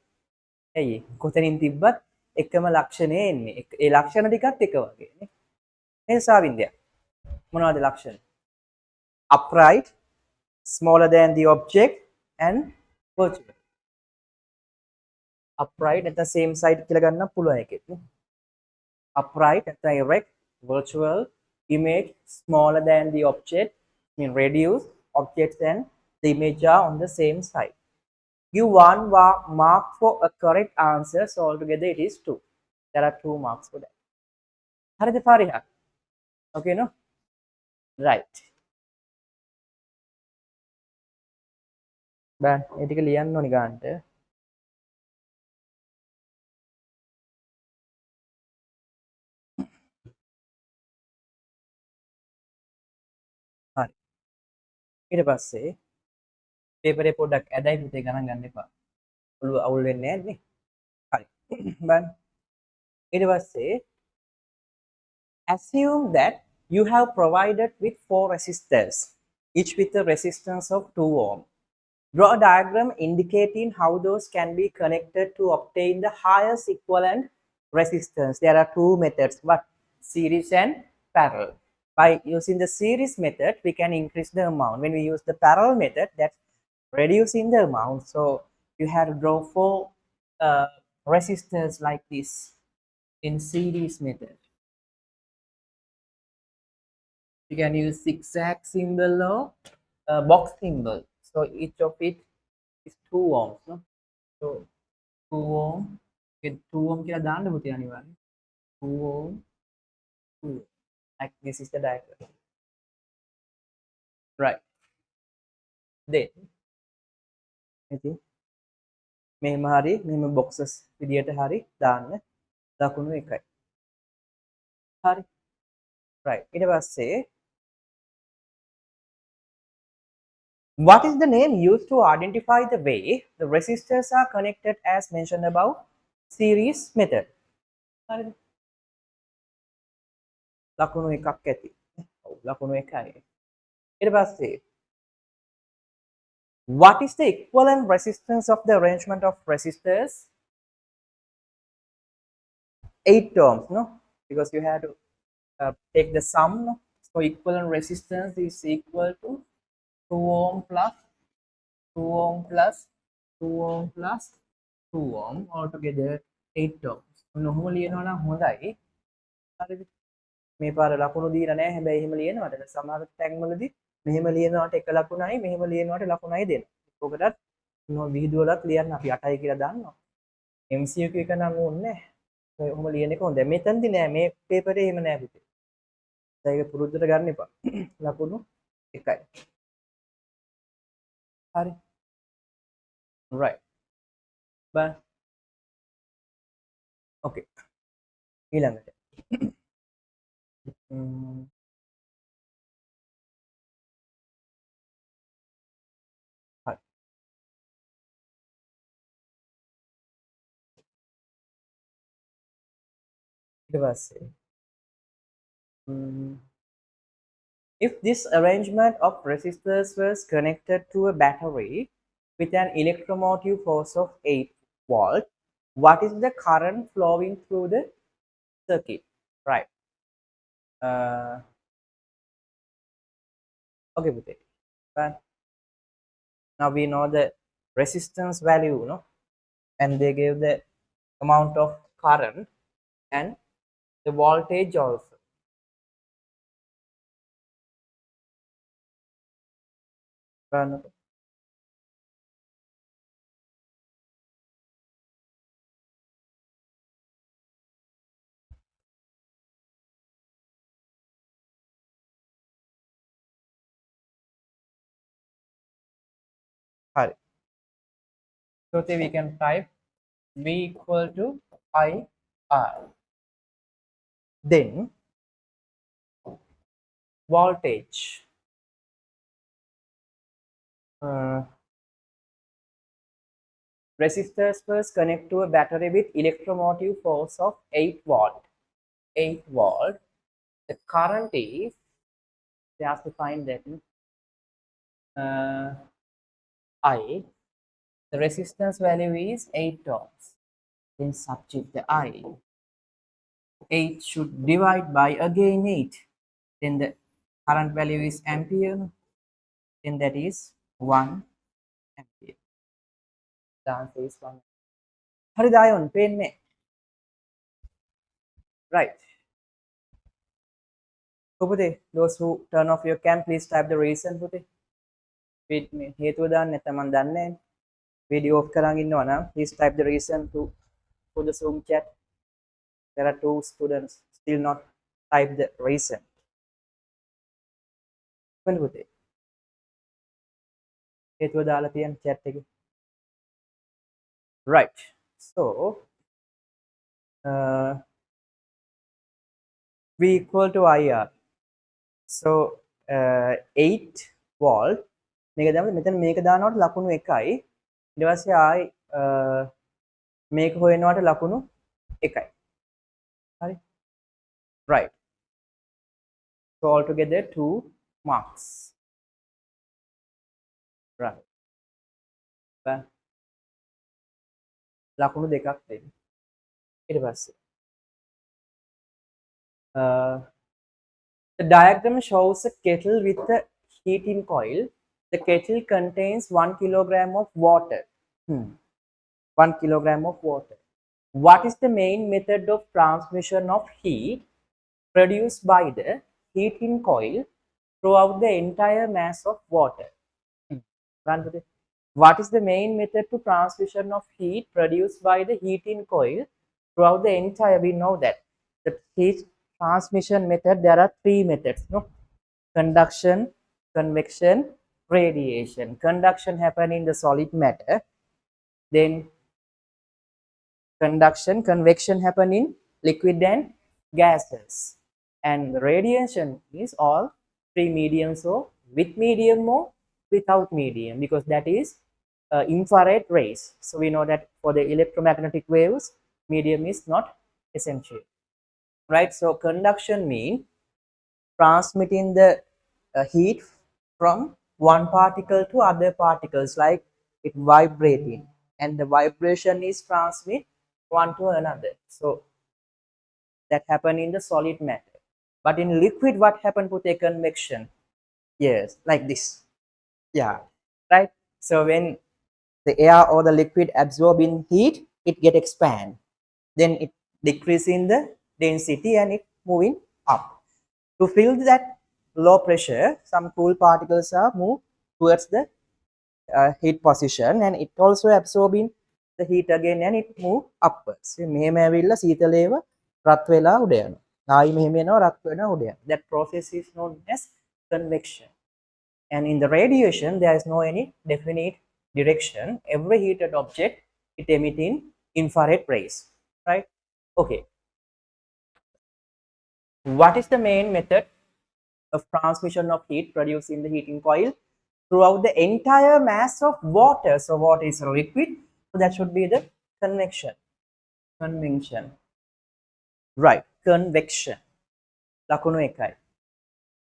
ඇයි කොතනින් තිබ්බත් එකම ලක්ෂණේ එන්නේ. ඒ ලක්ෂණ ටිකත් එක වගේනේ. මේ සාවින්දය. මොනවද ලක්ෂණ? Upright, smaller than the object and virtual. Upright at the same side කියලා ගන්න පුළුවන් එකෙත් නේ. Upright at the erect, virtual, image smaller than the object, mean reduced objects and the image are on the same side. Give 1 mark for a correct answer, so altogether it is 2. There are 2 marks for that. හරිද පාරිහා? Okay no? Right. බෑ ඒ ටික ලියන්න ඕනි ගන්නට. හරි. ඊට පස්සේ පේපරේ පොඩ්ඩක් ඇදයි පුතේ ගණන් ගන්න එපා. ඔළුව අවුල් වෙන්නේ නැහැ නේ. හරි. බලන්න. ඊට පස්සේ assume that you have provided with 4 resistors, each with a resistance of 2 ohm. Draw a diagram indicating how those can be connected to obtain the highest equivalent resistance. There are 2 methods, what? Series and parallel. By using the series method, we can increase the amount. When we use the parallel method, that's reducing the amount. So you have to draw 4 resistors like this in series method. You can use zigzag symbol or box symbol. So each of it is 2 ohms. No? So 2 ohm. Okay, 2 ohm කියලා දාන්න පුතේ අනිවාර්යෙන්. 2 ohm. 2. Like this is the diagram. Right. Then ඉතින් මෙහෙම හරි මෙහෙම boxes විදියට හරි දාන්න ලකුණු එකයි. හරි. Right. ඊට පස්සේ what is the name used to identify the way the resistors are connected as mentioned above? Series method. හරිද? ලකුණු එකක් ඇති. ඔව් ලකුණු එකයි. ඊට පස්සේ what is the equivalent resistance of the arrangement of resistors? 8 ohms, no? Because you have to take the sum, no? So equivalent resistance is equal to 2 ohm plus 2 ohm plus 2 ohm plus 2 ohm altogether 8 ohms. නොහොම ලියනවා නම් හොඳයි. හරිද? මේ පාර ලකුණු දීලා නැහැ. හැබැයි එහෙම ලියනවාට සමහර තැන් වලදී මෙහෙම ලියනවාට එක ලකුණයි මෙහෙම ලියනවාට ලකුණයි දෙනවා. ඔකටත් විහිදුවලත් ලියන්න අපි 8යි කියලා දාන්නවා. MCQ එක නම් ඕනේ නැහැ. ඔහොම ලියන එක හොඳයි. මෙතනදී නෑ මේ පේපරේ එහෙම නෑ පුතේ. ඒක පුරුද්දට ගන්න එපා. ලකුණු 1යි. හරි. right. බා. okay. ඊළඟට. හරි. ඊට පස්සේ if this arrangement of resistors was connected to a battery with an electromotive force of 8 volt, what is the current flowing through the circuit? Right. Okay, Pute. But now we know the resistance value, no? And they gave the amount of current and the voltage also. Right. So we can type V equal to IR. Then voltage. Resistors first connect to a battery with electromotive force of 8 volt. 8 volt. The current is, they have to find that I. The resistance value is 8 ohms. Then substitute the I. 8 should divide by again 8. Then the current value is ampere. Then that is 1 ampere. The answer is 1. Hurry Dion, pen me. Right. So Pute, those who turn off your cam, please type the reason Pute. හේතුව දාන්න නැත්නම් මම දන්නේ නැහැ. Video off කරන් ඉන්නවා නම් please type the reason to the Zoom chat. There are 2 students still not type the reason. කොහෙන්ද පුතේ? හේතුව දාලා තියෙන chat එකේ. Right. So V equal to IR. So 8 volt මේක දැම්මම මෙතන මේක දානකොට ලකුණු 1යි. ඊට පස්සේ ආයි මේක හොයනකොට ලකුණු 1යි. හරි. Right. So altogether 2 marks. Right. ලකුණු දෙකක් දෙන්න. ඊට පස්සේ the diagram shows a kettle with a heating coil. The kettle contains 1 kilogram of water. 1 kilogram of water. What is the main method of transmission of heat produced by the heating coil throughout the entire mass of water? What is the main method to transmission of heat produced by the heating coil throughout the entire? We know that the heat transmission method, there are 3 methods, no? Conduction, convection, radiation. Conduction happen in the solid matter, then convection happen in liquid and gases, and the radiation is all 3 mediums, or with medium or without medium, because that is infrared rays. So we know that for the electromagnetic waves, medium is not essential, right? So conduction means transmitting the heat from one particle to other particles, like it vibrating, and the vibration is transmit one to another. So that happen in the solid matter. But in liquid, what happen to the convection? Yes, like this. Yeah, right. So when the air or the liquid absorbing heat, it get expand, then it decrease in the density and it moving up. To fill that low pressure, some cool particles are moved towards the heat position, and it also absorbing the heat again and it move upwards. මෙහෙම ඇවිල්ලා සීතලේව රත් වෙලා උඩ යනවා. ආයි මෙහෙම එනවා රත් වෙනවා උඩ යනවා. That process is known as convection. And in the radiation, there is no any definite direction. Every heated object, it emit in infrared rays, right? Okay. What is the main method of transmission of heat produced in the heating coil throughout the entire mass of water? So water is a liquid, so that should be the convection. Convection. Right, convection. Lakunu ekai.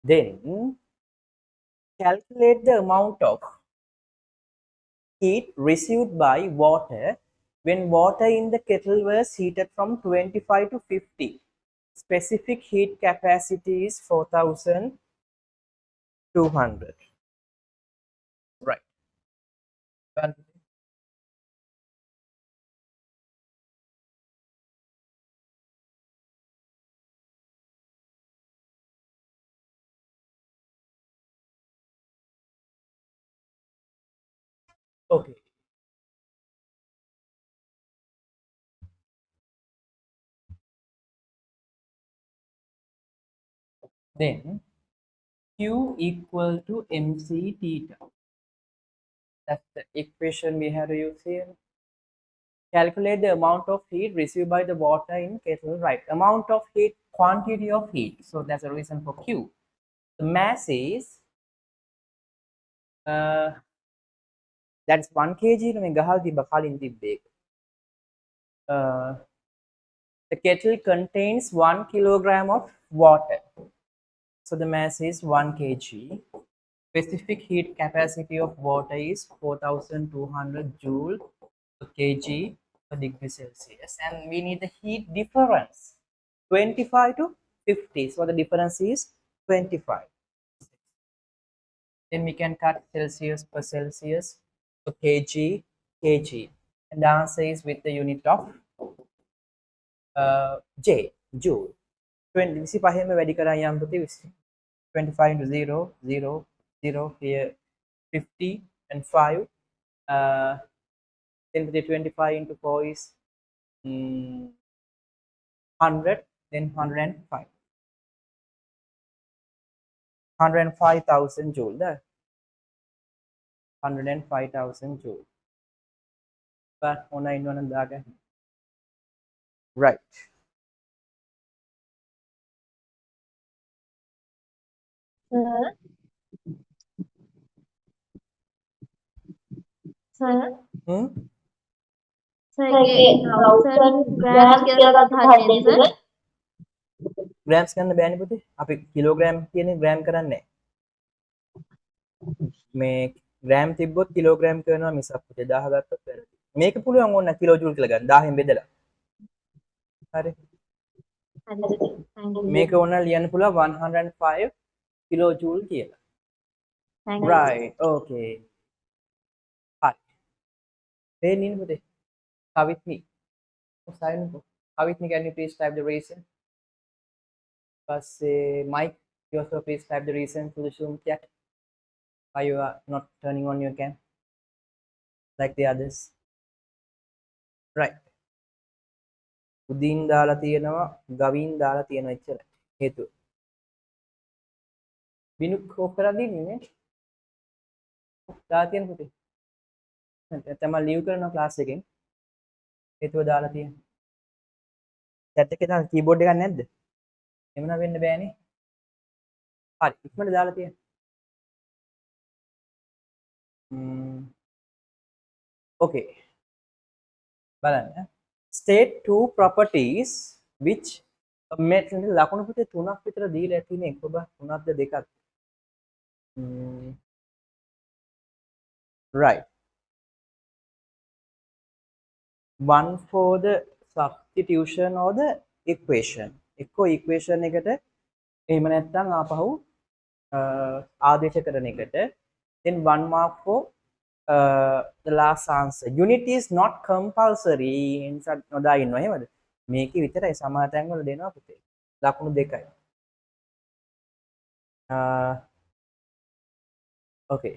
Then calculate the amount of heat received by water when water in the kettle was heated from 25 to 50. Specific heat capacity is 4200. Right. Okay. Then Q equal to mc theta. That's the equation we have to use here. Calculate the amount of heat received by the water in kettle. Right. Amount of heat, quantity of heat. So that's the reason for Q. The mass is that's 1 kg. The kettle contains 1 kilogram of water. So the mass is 1 kg. Specific heat capacity of water is 4200 joule per kg per degree Celsius. And we need the heat difference 25 to 50. So the difference is 25. Then we can cut Celsius per Celsius per kg, kg. And the answer is with the unit of J, joule. 25 වැඩි කරා යම් පුතේ 25 into 0, 0, 0, here 50 and 5. Then the 25 into 4 is 100, then 105. 105,000 joule there. 105,000 joule. But right. Sir. Sir. Sir, 1000 grams කියලා ගන්න sir. Grams ගන්න බෑනේ පුතේ. අපි කිලෝග්‍රෑම් කියන්නේ ග්‍රෑම් කරන්නේ නැහැ. මේ ග්‍රෑම් තිබ්බොත් කිලෝග්‍රෑම් කරනවා මිසක් පුතේ 1000 ගත්තොත් වැරදි. මේක පුළුවන් ඕන කිලෝ ජූල් කියලා ගන්න 1000න් බෙදලා. හරි. මේක ඕන ලියන්න පුළුවන් 105 කිලෝ ජූල් කියලා. Right. Okay. Hi. Hey, Nilpute. Come with me. Oh, silent. Come with me. Can you please type the reason? But Mike, you also please type the reason to the Zoom chat. Why you are not turning on your cam like the others? Right. උදින් දාලා තියෙනවා ගවින් දාලා තියෙනවා එච්චරයි හේතුව. බිනුක් off කරලා දින්නේ නේ. දාලා තියෙන පුතේ. තමයි ලීව් කරනවා ක්ලාස් එකෙන්. හේතුව දාලා තියෙනවා. chat එකේ දාලා කීබෝඩ් එකක් නැද්ද? එහෙම වෙන්න බෑනේ. හරි ඉක්මනට දාලා තියෙනවා. Okay. බලන්න. State two properties which metal ලකුණු පුතේ තුනක් විතර දීලා ඇතිනේ එක ඔබ තුනක්ද දෙකක්ද? Right. One for the substitution or the equation. එක්කෝ equation එකට එහෙම නැත්නම් ආපහු ආදේශ කරන එකට. Then one mark for the last answer. Unit is not compulsory. inside නොදා ඉන්නවා එහෙමද? මේකේ විතරයි සමහර තැන් වල දෙනවා පුතේ. ලකුණු දෙකයි. Okay.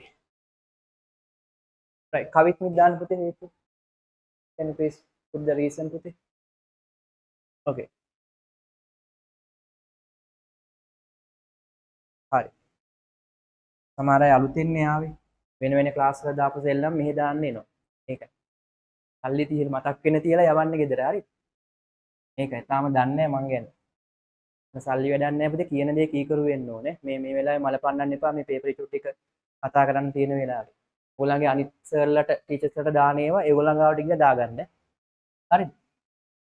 Right. කවිත් මිත් දාන්න පුතේ හේතු. can you please put the reason පුතේ? Okay. හරි. සමහර අය අලුතෙන් ආවේ. වෙන වෙන ක්ලාස් වල දාපු සෙල්ලම් මෙහෙ දාන්න එනවා. ඒකයි. සල්ලි තියෙන මතක් වෙන තියලා යවන්න ගෙදර හරි. ඒකයි. තාම දන්නේ නැහැ මං ගැන. සල්ලි වැඩක් නැහැ පුතේ කියන දේ කීකරු වෙන්න ඕනේ. මේ වෙලාවේ මල පන්නන්න එපා මේ පේපර් ඉෂු ටික කතා කරන්න තියෙන වෙලාවේ. ඔයගොල්ලන්ගේ අනිත් සර්ලට ටීචර්ස්ලට දාන ඒවා ඒගොල්ලන් ගාවට ගිහලා දාගන්න. හරිද?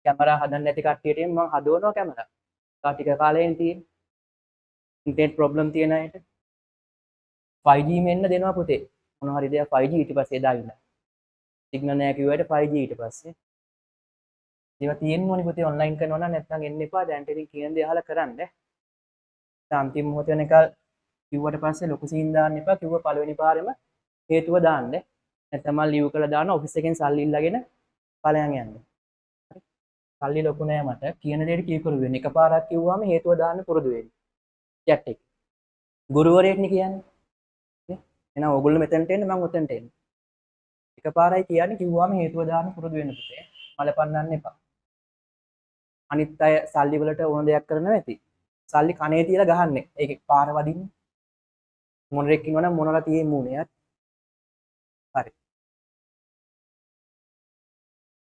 කැමරා හදන්න නැති කට්ටියට මම හදවනවා කැමරා. තා ටික කාලයෙන් තියෙන. ඉන්ටර්නෙට් ප්‍රොබ්ලම් තියෙන අයට 5G මෙන්න දෙනවා පුතේ. මොන හරි දෙයක් 5G ඊට පස්සේ දාන්න. සිග්නල් නැහැ කිව්වට 5G ඊට පස්සේ. ඒවා තියෙන්න ඕනි පුතේ ඔන්ලයින් කරනවා නම් නැත්නම් එන්න එපා. දැන් ඉතින් කියන දේ අහලා කරන්න. අන්තිම මොහොත වෙනකල් කිව්වට පස්සේ ලොකු සීන් දාන්න එපා. කිව්ව පළවෙනි පාරෙම හේතුව දාන්න. නැත්නම් මම ලියු කරලා දාන ඔෆිස් එකෙන් සල්ලි ඉල්ලගෙන ඵලයන් යන්න. හරි. සල්ලි ලොකු නෑ මට. කියන දේට කීකරු වෙන්න. එකපාරක් කිව්වම හේතුව දාන්න පුරුදු වෙන්න. chat එක. ගුරුවරයෙක්නේ කියන්නේ. එහෙනම් ඕගොල්ලෝ මෙතනට එන්න මම උතනට එන්න. එකපාරයි කියන්නේ කිව්වම හේතුව දාන්න පුරුදු වෙන්න පුතේ. මල පන්නන්න එපා. අනිත් අය සල්ලි වලට ඕන දෙයක් කරනවා ඇති. සල්ලි කනේ තියලා ගහන්නේ. ඒකේ පාර වදින්නේ. මොනරෙක් ඉන්නවනම් මොනලා තියේ මූණේ. හරි.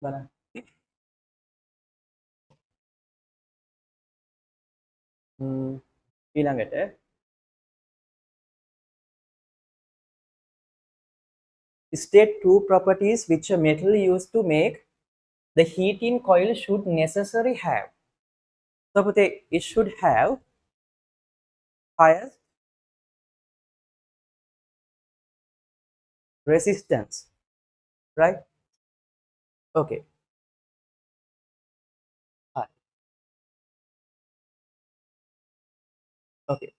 බලන්න. ඊළඟට state two properties which a metal used to make the heating coil should necessarily have. So පුතේ it should have highest resistance, right? Okay. Hi. Okay.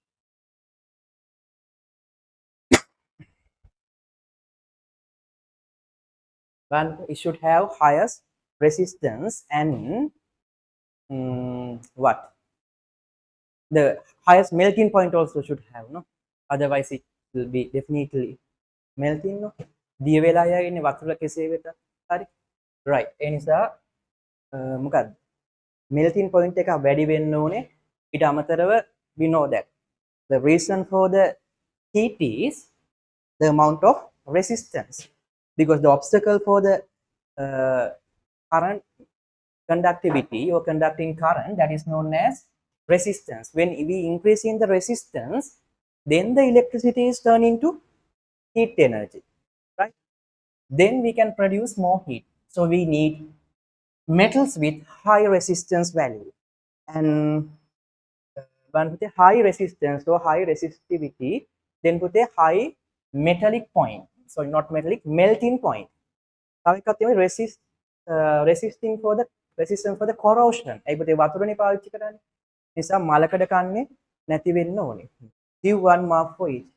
One, it should have highest resistance and what? The highest melting point also should have, no? Otherwise it will be definitely melting, no? දිය වෙලා යන්නේ වතුර කෙසේ වෙත. හරි. right. ඒ නිසා මොකක්ද? melting point එක වැඩි වෙන්න ඕනේ. ඊට අමතරව we know that the reason for the heat is the amount of resistance, because the obstacle for the current conductivity or conducting current, that is known as resistance. When we increase in the resistance, then the electricity is turned into heat energy, right? Then we can produce more heat. So we need metals with high resistance value, and one with a high resistance or high resistivity, then put a high metallic point. So not metallic, melting point. Resisting for the resistance for the corrosion. ඒ පුතේ වතුරනේ පාවිච්චි කරන්නේ. නිසා මලකඩ කන්නේ නැති වෙන්න ඕනේ. Give one mark for each.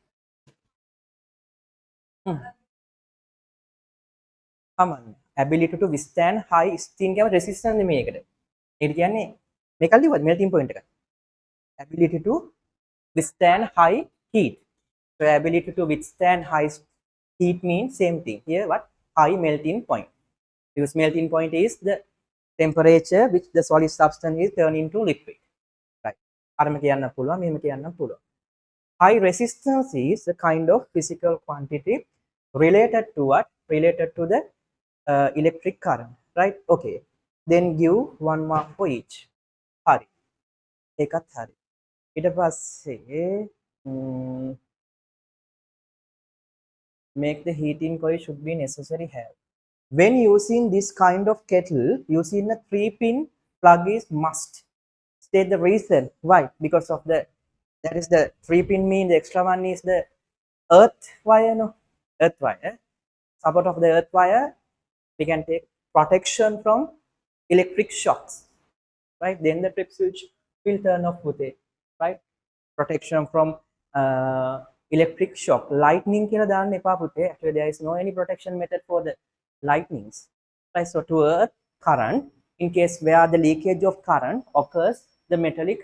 Common ability to withstand high steam කියන resistance මේකට. ඒ කියන්නේ මේකල් ලිව්වද melting point එක. Ability to withstand high heat. So ability to withstand high heat means same thing. Here what? High melting point. Because melting point is the temperature which the solid substance is turned into liquid. Right. අරම කියන්න පුළුවන්, මෙහෙම කියන්න පුළුවන්. High resistance is a kind of physical quantity related to what? Related to the electric current. Right. Okay. Then give one mark for each. හරි. ඒකත් හරි. ඊට පස්සේ make the heating coil should be necessary have. When using this kind of kettle, using a 3-pin plug is must. State the reason. Why? Because of the, that is the 3-pin mean, the extra one is the earth wire, no? Earth wire. Support of the earth wire, we can take protection from electric shocks, right? Then the trip switch will turn off with it, right? Protection from electric shock. Lightning කියලා දාන්න එපා පුතේ. Actually there is no any protection method for the lightnings, right? So to earth current, in case where the leakage of current occurs, the metallic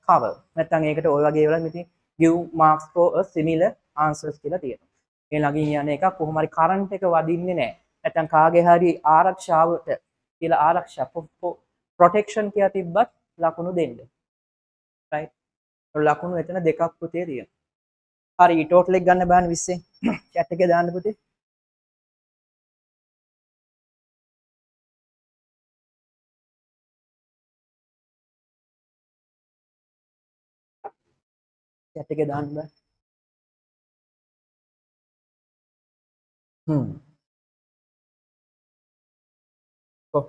cover. නැත්නම් ඒකට ඔය වගේ ඒවා ඉතින් give marks for a similar answers කියලා තියෙනවා. මේ ළඟින් යන එක කොහොම හරි current එක වදින්නේ නැහැ. නැත්නම් කාගේ හරි ආරක්ෂාවට කියලා ආරක්ෂා ප්‍රොටෙක්ෂන් කියලා තිබ්බත් ලකුණු දෙන්න. right? ලකුණු එතන දෙකක් පුතේ තියෙනවා. හරි ටෝටල් එක ගන්න බෑනේ 20 chat එකේ දාන්න පුතේ. chat එකේ දාන්න බෑ. කො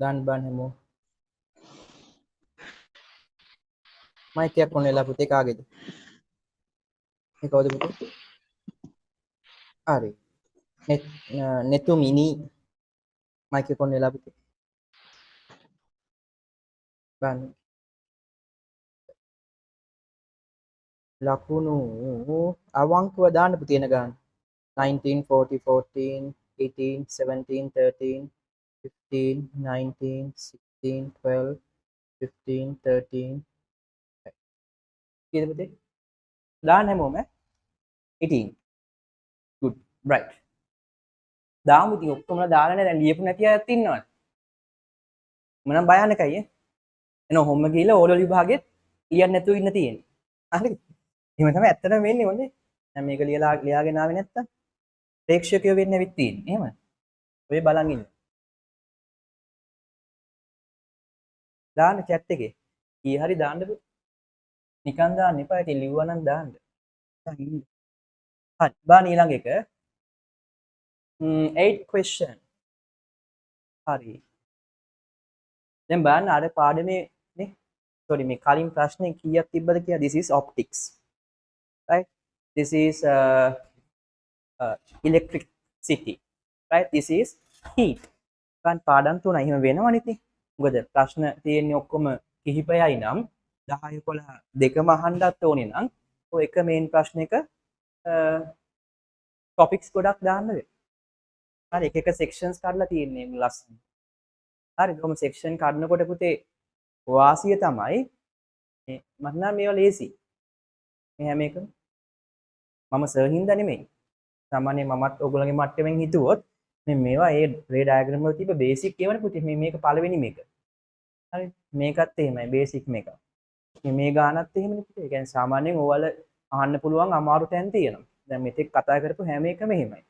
දාන්න බෑ හැමෝම. මයික් එක ඔන් වෙලා පුතේ කාගේද? මේ කවුද පුතේ? හරි. නෙතු මිනි මයික් එක ඔන් වෙලා පුතේ. බෑන්. ලකුණු අවංකව දාන්න පුතේ එන ගන්න. 19 40 14 18 17 13 15 19 16 12 15 13 කීයද පුතේ? දාන්න හැමෝම 18 good right දාමු ඉතින් ඔක්කොම දාලා නැහැ දැන් ලියපු නැති අයත් ඉන්නවනේ මනම් භයානකයි එන ඔහොම ගිහලා ඕලොල් විභාගෙත් ලියන්න නැතුව ඉන්න තියෙන්නේ හරිද එහෙම තමයි ඇත්තටම වෙන්නේ හොඳේ දැන් මේක ලියාගෙන ආවේ නැත්තම් ප්‍රේක්ෂකයෝ වෙන්න ඇවිත් තියෙන්නේ එහෙම ඔය බලන් ඉන්න දාන්න chat එකේ කී හරි දාන්න පුතේ නිකන් දාන්න එපා ඉතින් ලිව්වා නම් දාන්න හරි බලන්න ඊළඟ එක 8 question හරි දැන් බලන්න අර පාඩමේ නේ sorry මේ කලින් ප්‍රශ්නේ කීයක් තිබ්බද කියලා this is optics right this is electricity right this is heat ගන්න පාඩම් තුනයි එහෙම වෙනවනේ ඉතින් මොකද ප්‍රශ්න තියෙන්නේ ඔක්කොම කිහිපයයි නම් 10 11 දෙකම අහන්නත් ඕනේ නම් ඔය එක මේන් ප්‍රශ්නෙක topics ගොඩක් දාන්න වෙනවා හරි එක එක sections කඩලා තියෙන්නේ ලස්සන හරි කොහොම section කඩනකොට පුතේ වාසිය තමයි මේ මට නම් මේවා ලේසි මේ හැම එකම මම සර් හින්දා නෙමෙයි සාමාන්‍යයෙන් මමත් ඔයගොල්ලෝගේ මට්ටමින් හිතුවොත් මේවා ඒ ray diagram වල තිබ්බ basic ඒවනේ පුතේ මේක පළවෙනි මේක හරි මේකත් එහෙමයි basic මේක මේ ගානත් එහෙමනේ පුතේ ඒ කියන්නේ සාමාන්‍යයෙන් ඕවල අහන්න පුළුවන් අමාරු තැන් තියෙනවා දැන් මෙතෙක් කතා කරපු හැම එකම එහෙමයි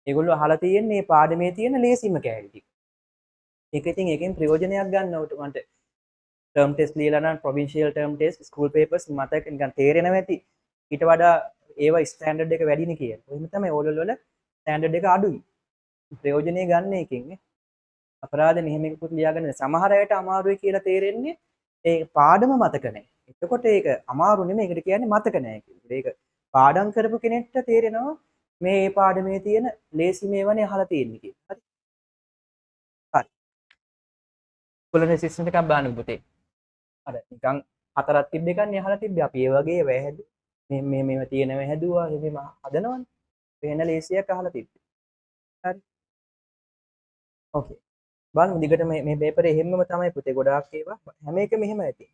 ඒගොල්ලෝ අහලා තියෙන්නේ මේ පාඩමේ තියෙන ලේසිම කෑලි ටික ඒක ඉතින් එකෙන් ප්‍රයෝජනයක් ගන්න උට මන්ට term test ලියලා නම් provincial term test school papers මතක නිකන් තේරෙනවා ඇති ඊට වඩා ඒවා ස්ටෑන්ඩඩ් එක වැඩිනේ කියලා. එහෙම තමයි ඕලල් වල ස්ටෑන්ඩඩ් එක අඩුයි. ප්‍රයෝජනෙ ගන්න එකෙන් නේ. අපරාධ මෙහෙම එකකුත් ලියාගන්න සමහර අයට අමාරුයි කියලා තේරෙන්නේ ඒ පාඩම මතක නැහැ. එතකොට ඒක අමාරු නෙමෙයි ඒකට කියන්නේ මතක නැහැ කියලා. ඒක පාඩම් කරපු කෙනෙක්ට තේරෙනවා මේ පාඩමේ තියෙන ලේසි මේවනේ අහලා තියෙන්නේ කියලා. හරි. හරි. කොලන රෙසිස්ටන්ට් එකක් බලන්න පුතේ. අර නිකන් හතරක් තිබ්බ එකන්නේ අහලා තිබ්බේ අපි ඒ වගේ වැහැදු මේව තියෙනවා හැදුවා එහෙම හදනවනේ වෙන ලේසියක් අහලා තිබ්බේ හරි ඕකේ බලමු දිගට මේ පේපරේ එහෙමම තමයි පුතේ ගොඩාක් ඒවා හැම එකම එහෙම ඇති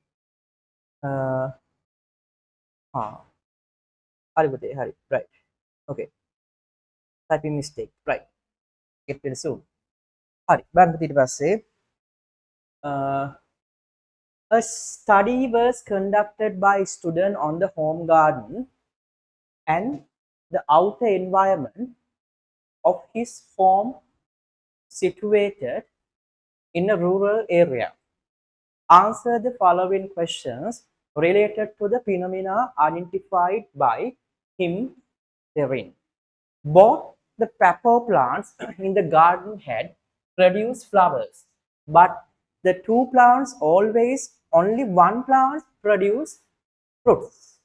හරි පුතේ හරි right okay typing mistake right get very soon හරි බලන්න ඊට පස්සේ a study was conducted by student on the home garden and the outer environment of his farm situated in a rural area. Answer the following questions related to the phenomena identified by him therein. Both the pepper plants in the garden had produced flowers, but the two plants only one plant produce fruits.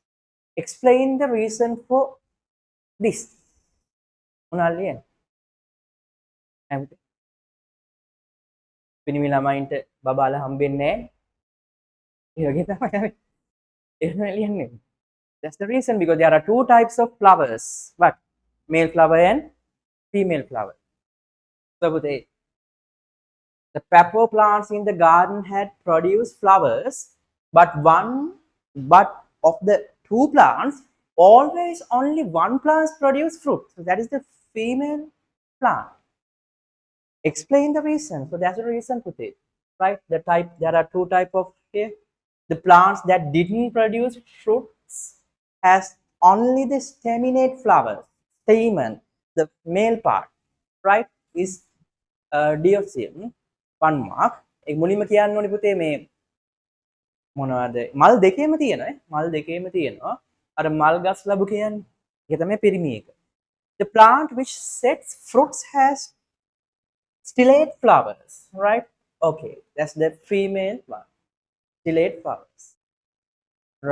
Explain the reason for this. Unalian. පිරිමි ළමයින්ට බබාලා හම්බෙන්නේ නැහැ. ඒ වගේ තමයි. එහෙම ලියන්නේ. That's the reason because there are two types of flowers. What? Male flower and female flower. So පුතේ The pepper plants in the garden had produced flowers, but of the two plants, always only one plant produced fruit. So that is the female plant. Explain the reason. So that's the reason put it, right? There are two type of here. The plants that didn't produce fruits has only the staminate flowers, stamen, the male part, right? Is dioxin. 1 mark. ඒ මුලින්ම කියන්න ඕනේ පුතේ මේ මොනවද? මල් දෙකේම තියෙනවා ඈ. මල් දෙකේම තියෙනවා. අර මල් ගස් ලැබු කියන්නේ. ඒක තමයි පිරිමි එක. The plant which sets fruits has stellate flowers, right? Okay, that's the female one. Stellate flowers.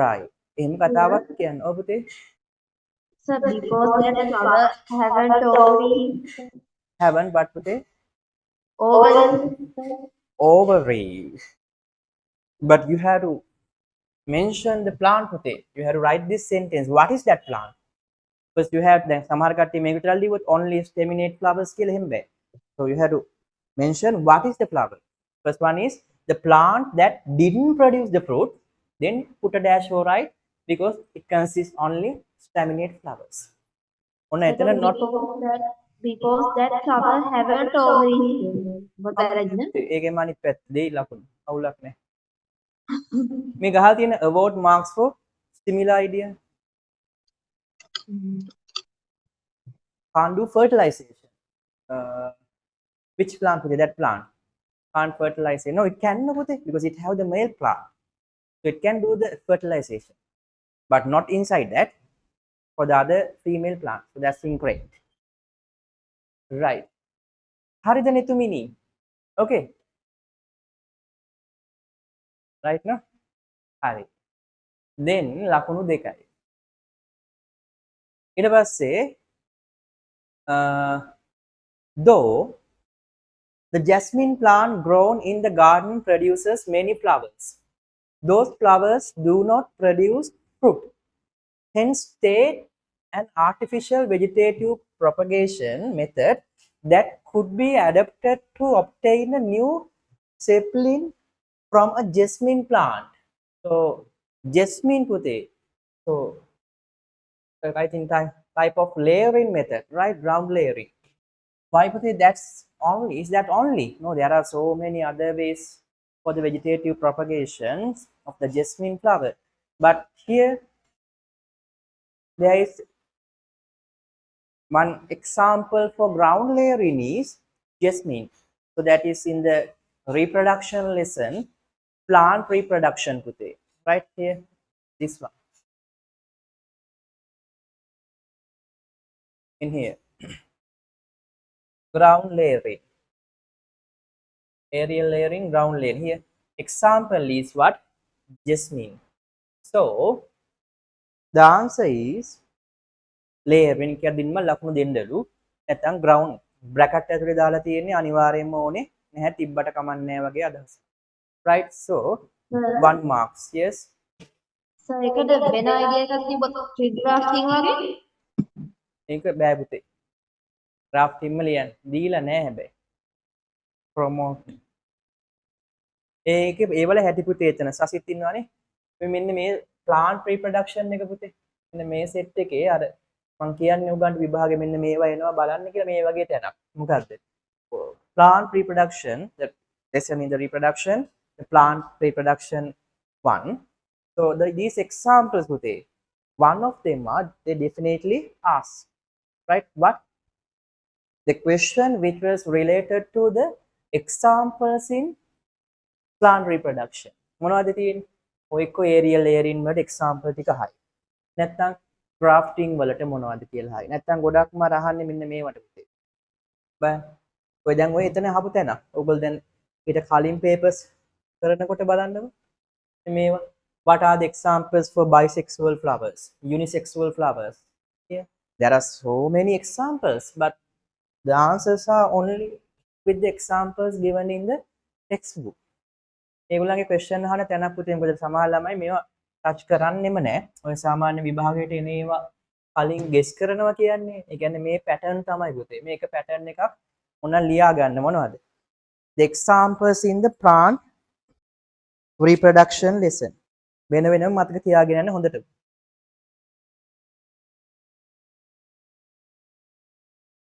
Right. එහෙම කතාවක් කියන්න. ඔව් පුතේ. So because that flower haven't ovaries. Haven't but පුතේ? Ovaries. Ovaries. But you have to mention the plant පුතේ. You have to write this sentence. What is that plant? First you have දැන් සමහර කට්ටිය මේක විතරක් ලියුවොත් only staminate flowers කියලා එහෙම බෑ. So you have to mention what is the flower. First one is the plant that didn't produce the fruit. Then put a dash or right because it consists only staminate flowers. ඔන්න එතන not Because that flower haven't ovaries. What පැරදිද? ඒකේ අනිත් පැත්ත දෙයි ලකුණු. අවුලක් නැහැ. මේ ගහලා තියෙන award marks for similar idea. Can't do fertilization. Which plant put that plant? Can't fertilize it. No, it can put it because it have the male plant. So it can do the fertilization. But not inside that for the other female plant. So that's incorrect. Right. හරිද නෙතුමිනි? Okay. Right no? හරි. Then ලකුණු දෙකයි. ඊට පස්සේ though the jasmine plant grown in the garden produces many flowers, those flowers do not produce fruit. Hence, state an artificial vegetative propagation method that could be adapted to obtain a new sapling from a jasmine plant. So, jasmine putih. So, I think type of layering method, right? Ground layering. Why putih? That's only. Is that only? No, there are so many other ways for the vegetative propagations of the jasmine flower. But here, there is one example for ground layering is jasmine. So that is in the reproduction lesson, plant reproduction putih. Right here, this one. In here, ground layering, aerial layering, ground layering. Here, example is what? Jasmine. So, the answer is layering කියද්දින්ම ලකුණු දෙන්නලු. නැත්නම් ground bracket ඇතුලේ දාලා තියෙන්නේ අනිවාර්යයෙන්ම ඕනේ නැහැ තිබ්බට කමන්නේ වගේ අදහස. Right? So, 1 marks. Yes. So ඒකට වෙන idea එකක් තිබ්බොත් tree grafting වගේ? ඒක බෑ පුතේ. grafting ම ලියන්න. දීලා නැහැ හැබැයි. promote. ඒකේ ඒවල හැටි පුතේ එතන සසිත් ඉන්නවනේ. මෙන්න මේ plant reproduction එක පුතේ. මෙන්න මේ set එකේ අර මම කියන්නේ උගන්ට විභාගෙ මෙන්න මේවා එනවා බලන්න කියලා මේ වගේ තැනක්. මොකද්ද? Plant reproduction, the lesson in the reproduction, the plant reproduction 1. So these examples putih, one of them are they definitely ask, right? What? The question which was related to the examples in plant reproduction. මොනවද තියෙන්නේ? ඔය එක්ක aerial layering වලට example ටික හයි. නැත්නම් grafting වලට මොනවද කියලා හයි. නැත්නම් ගොඩක්ම අහන්නේ මෙන්න මේවට පුතේ. බෑ. ඔය දැන් ඔය එතන අහපු තැන. ඔයගොල්ලෝ දැන් ඊට කලින් papers කරනකොට බලන්නකො. මේවා what are the examples for bisexual flowers, unisexual flowers? Here there are so many examples, but the answers are only with the examples given in the textbook. ඒගොල්ලන්ගේ question අහන තැනක් පුතේ මොකද සමහර ළමයි මේවා ටච් කරන්නෙම නැහැ. ඔය සාමාන්‍ය විභාගයට එන ඒවා කලින් ගෙස් කරනවා කියන්නේ. ඒ කියන්නේ මේ pattern තමයි පුතේ. මේක pattern එකක් මොනවා ලියා ගන්න මොනවද? the examples in the plant reproduction lesson. වෙන වෙනම මතක තියාගෙන යන්න හොඳට.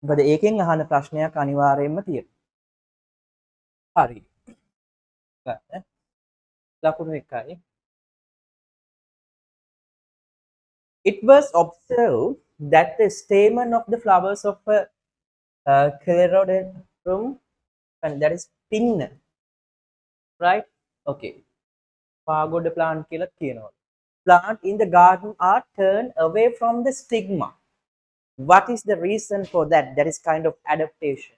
මොකද ඒකෙන් අහන ප්‍රශ්නයක් අනිවාර්යයෙන්ම තියෙනවා. හරි. ලකුණු 1යි. It was observed that the stamen of the flowers of a Clerodendrum, and that is pinna, right? Okay. Pagoda plant කියලා කියනවා. Plant in the garden are turned away from the stigma. What is the reason for that? That is kind of adaptation.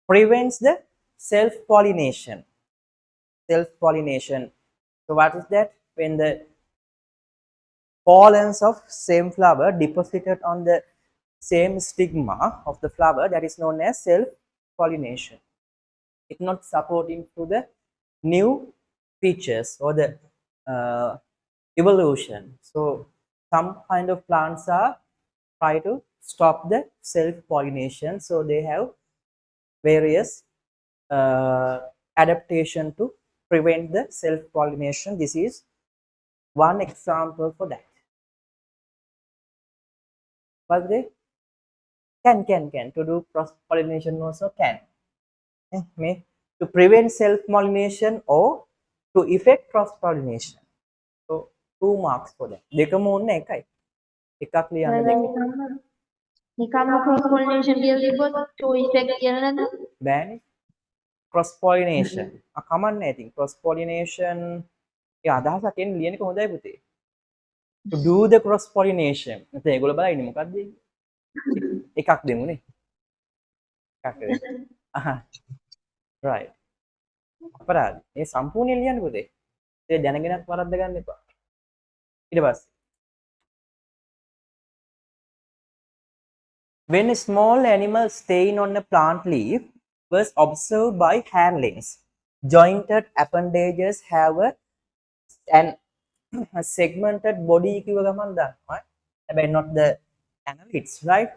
Prevents the self-pollination. Self-pollination. So what is that? When the pollens of same flower deposited on the same stigma of the flower, that is known as self-pollination. It's not supporting to the new features or the evolution. So some kind of plants are try to stop the self-pollination. So they have various adaptation to prevent the self-pollination. This is one example for that. But they can to do cross-pollination also can. To prevent self-pollination or to effect cross-pollination. So 2 marks for that. දෙකම ඕනේ එකයි. එකක් ලියන්න දෙක. නිකම්ම cross pollination කියලා තිබ්බොත් to effect කියලා නේද? බෑනේ. cross pollination. කමන්නේ ඉතින් cross pollination ඒ අදහසක් එන්නේ ලියන්නේ කොහොඳයි පුතේ. To do the cross pollination. නැත්නම් ඒගොල්ලෝ බලන්නේ මොකක්ද? එකක් දෙමුනේ. එකක් දෙමු. right. අපරාධ. මේ සම්පූර්ණයෙන් ලියන්න පුතේ. ඒ දැනගෙනත් වරද්ද ගන්න එපා. ඊට පස්සේ when a small animal stain on a plant leaf was observed by handlings, jointed appendages have an a segmented body කිව්ව ගමන් දන්නවා. හැබැයි not the annelids, right?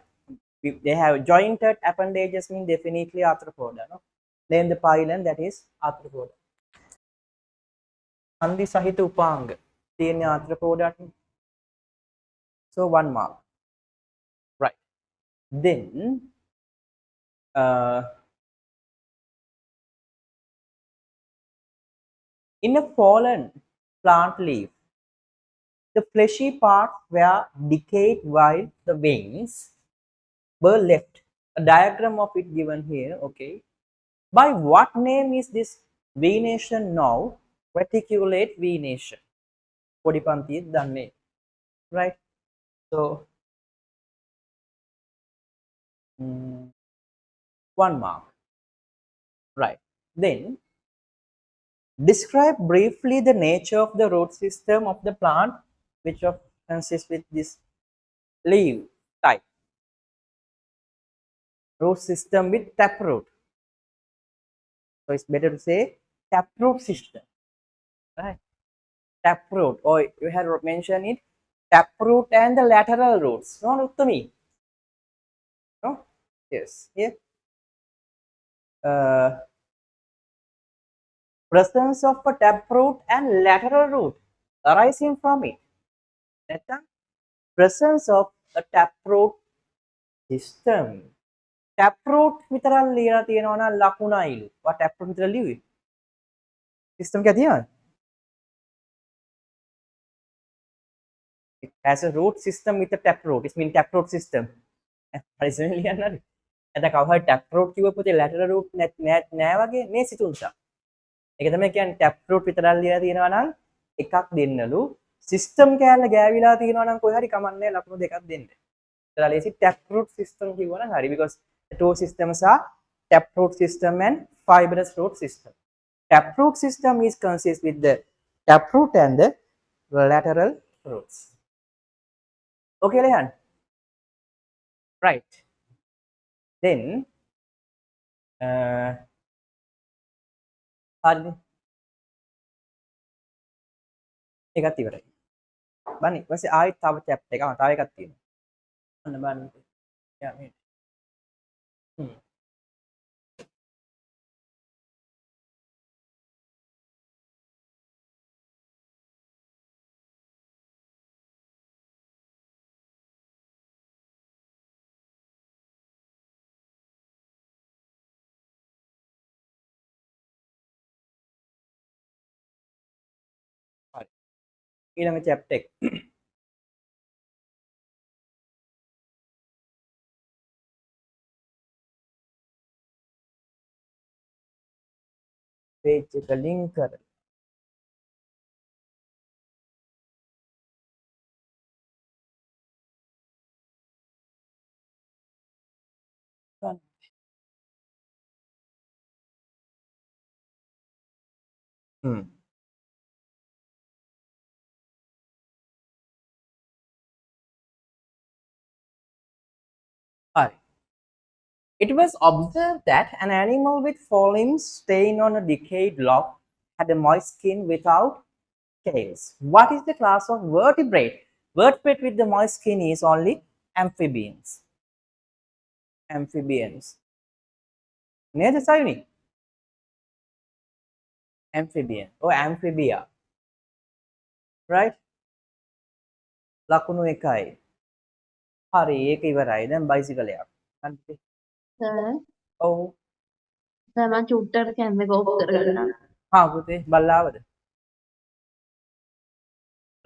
If they have jointed appendages mean definitely arthropoda, no? Then the pylon, that is arthropoda. Andi සහිත උපාංග තියෙන arthropoda. So 1 mark. Right. Then in a fallen plant leaf, the fleshy parts were decayed while the wings were left. A diagram of it given here. Okay. By what name is this venation now? Reticulate venation. පොඩි පන්තියේ දන්නේ. Right. So 1 mark. Right. Then describe briefly the nature of the root system of the plant which consists with this leaf type. Root system with taproot. So it's better to say taproot system. Right. Taproot, or you have mentioned it, taproot and the lateral roots. No, not to me. No? Yes. Here. Presence of a taproot and lateral root arising from it. That's presence of a taproot system. Taproot විතරක් ලියලා තියෙනවා නම් ලකුණයිලු. වා taproot විතර ලියුවේ. System එක තියෙනවද? It has a root system with a taproot. It means taproot system. හරිසෙන් ලියන්න හරි. එතන කවුරු හරි taproot කිව්ව පොතේ lateral root නෑ වගේ මේ සිතුල්සා. ඒක තමයි කියන්නේ taproot විතරක් ලියලා තියෙනවා නම් එකක් දෙන්නලු. system කෑල්ල ගෑවිලා තියෙනවා නම් කොහේ හරි කමන්නේ ලකුණු දෙකක් දෙන්න. ඒතර ලේසි taproot system කිව්වනම් හරි because the two systems are taproot system and fibrous root system. Taproot system is consists with the taproot and the lateral roots. Okay, Lehan? Right. Then හරිනේ. එකක් ඉවරයි. බනි ඊපස්සේ ආයෙත් තව chapter එකක් තව එකක් තියෙනවා. අන්න බලන්න. යා මේ. ඊළඟ chapter එක. page එක link කරලා ගන්න. හරි. It was observed that an animal with four limbs staying on a decayed log had a moist skin without scales. What is the class of vertebrate? Vertebrate with the moist skin is only amphibians. Amphibians. නේද සයුනි? Amphibian or amphibia. Right? ලකුණු 1යි. හරි ඒක ඉවරයි. දැන් bicycle එකක්. හරි. Sir ඔව්. Sir මම චුට්ටට කැම් එක ඔෆ් කරගන්නම්. හා පුතේ බල්ලාවද?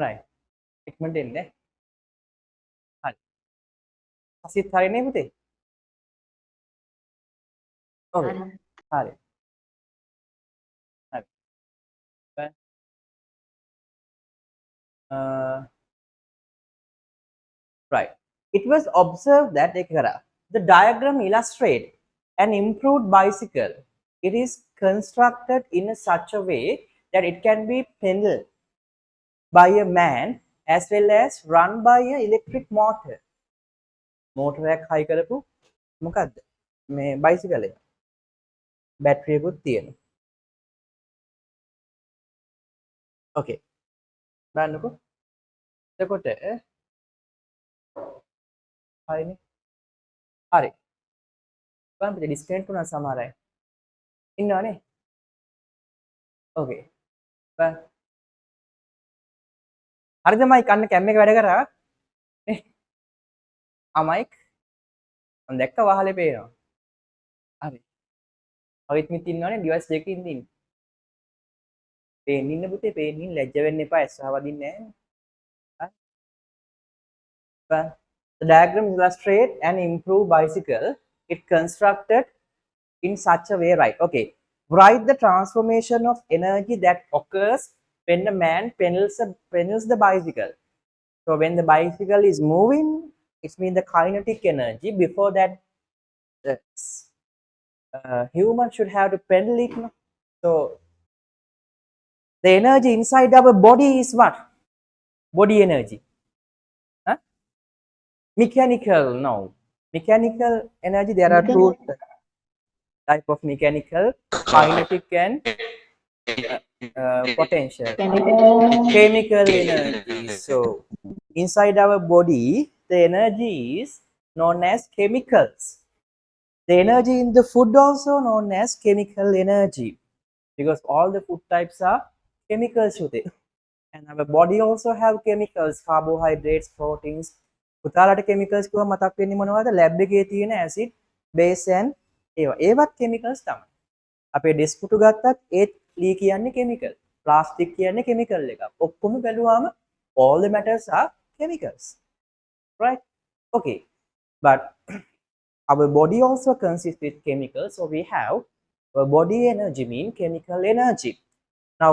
right. ඉක්මනට එන්න. හරි. අසිත් හරිනේ පුතේ? ඔව්. හරි. හරි. හරි. Right. It was observed that the diagram illustrates an improved bicycle. It is constructed in such a way that it can be pedaled by a man as well as run by an electric motor. Motor එක හයි කරපු මොකද්ද? මේ bicycle එක. Battery එකකුත් තියෙනවා. Okay. බලන්නකෝ. එතකොට හරිනේ. හරි. බලන්න පිට ඩිස්කනෙක්ට් වුණා සමහර අය. ඉන්නවනේ. Okay. බලන්න. හරිද මයික් අන්න කැම් එක වැඩ කරා? නේ? මයික් මම දැක්ක වහලේ පේනවා. හරි. අවිත්මිත් ඉන්නවනේ ඩිවයිස් දෙකකින් ඉන්නේ. පේන්න ඉන්න පුතේ පේන්න ඉන්න ලැජ්ජ වෙන්න එපා ඇස්සහ වදින්නේ නැහැ. The diagram illustrates an improved bicycle. It constructed in such a way, right? Okay. Write the transformation of energy that occurs when a man pedals the bicycle. So when the bicycle is moving, it means the kinetic energy. Before that, human should have to pedal it. No? So the energy inside our body is what? Body energy. Huh? Mechanical, no. Mechanical energy, there are two type of mechanical, kinetic and potential. Chemical energy. So inside our body, the energy is known as chemicals. The energy in the food also known as chemical energy, because all the food types are chemicals. And our body also have chemicals, carbohydrates, proteins. පුතාලට chemicals කිව්වම මතක් වෙන්නේ මොනවද? Lab එකේ තියෙන acid, base and ඒවත් chemicals තමයි. අපේ ඩෙස්ක් පුටු ගත්තත් ඒත් ලී කියන්නේ chemical. ප්ලාස්ටික් කියන්නේ chemical එකක්. ඔක්කොම බැලුවාම all the matters are chemicals. Right? Okay. But our body also consists with chemicals. So we have our body energy mean chemical energy. Now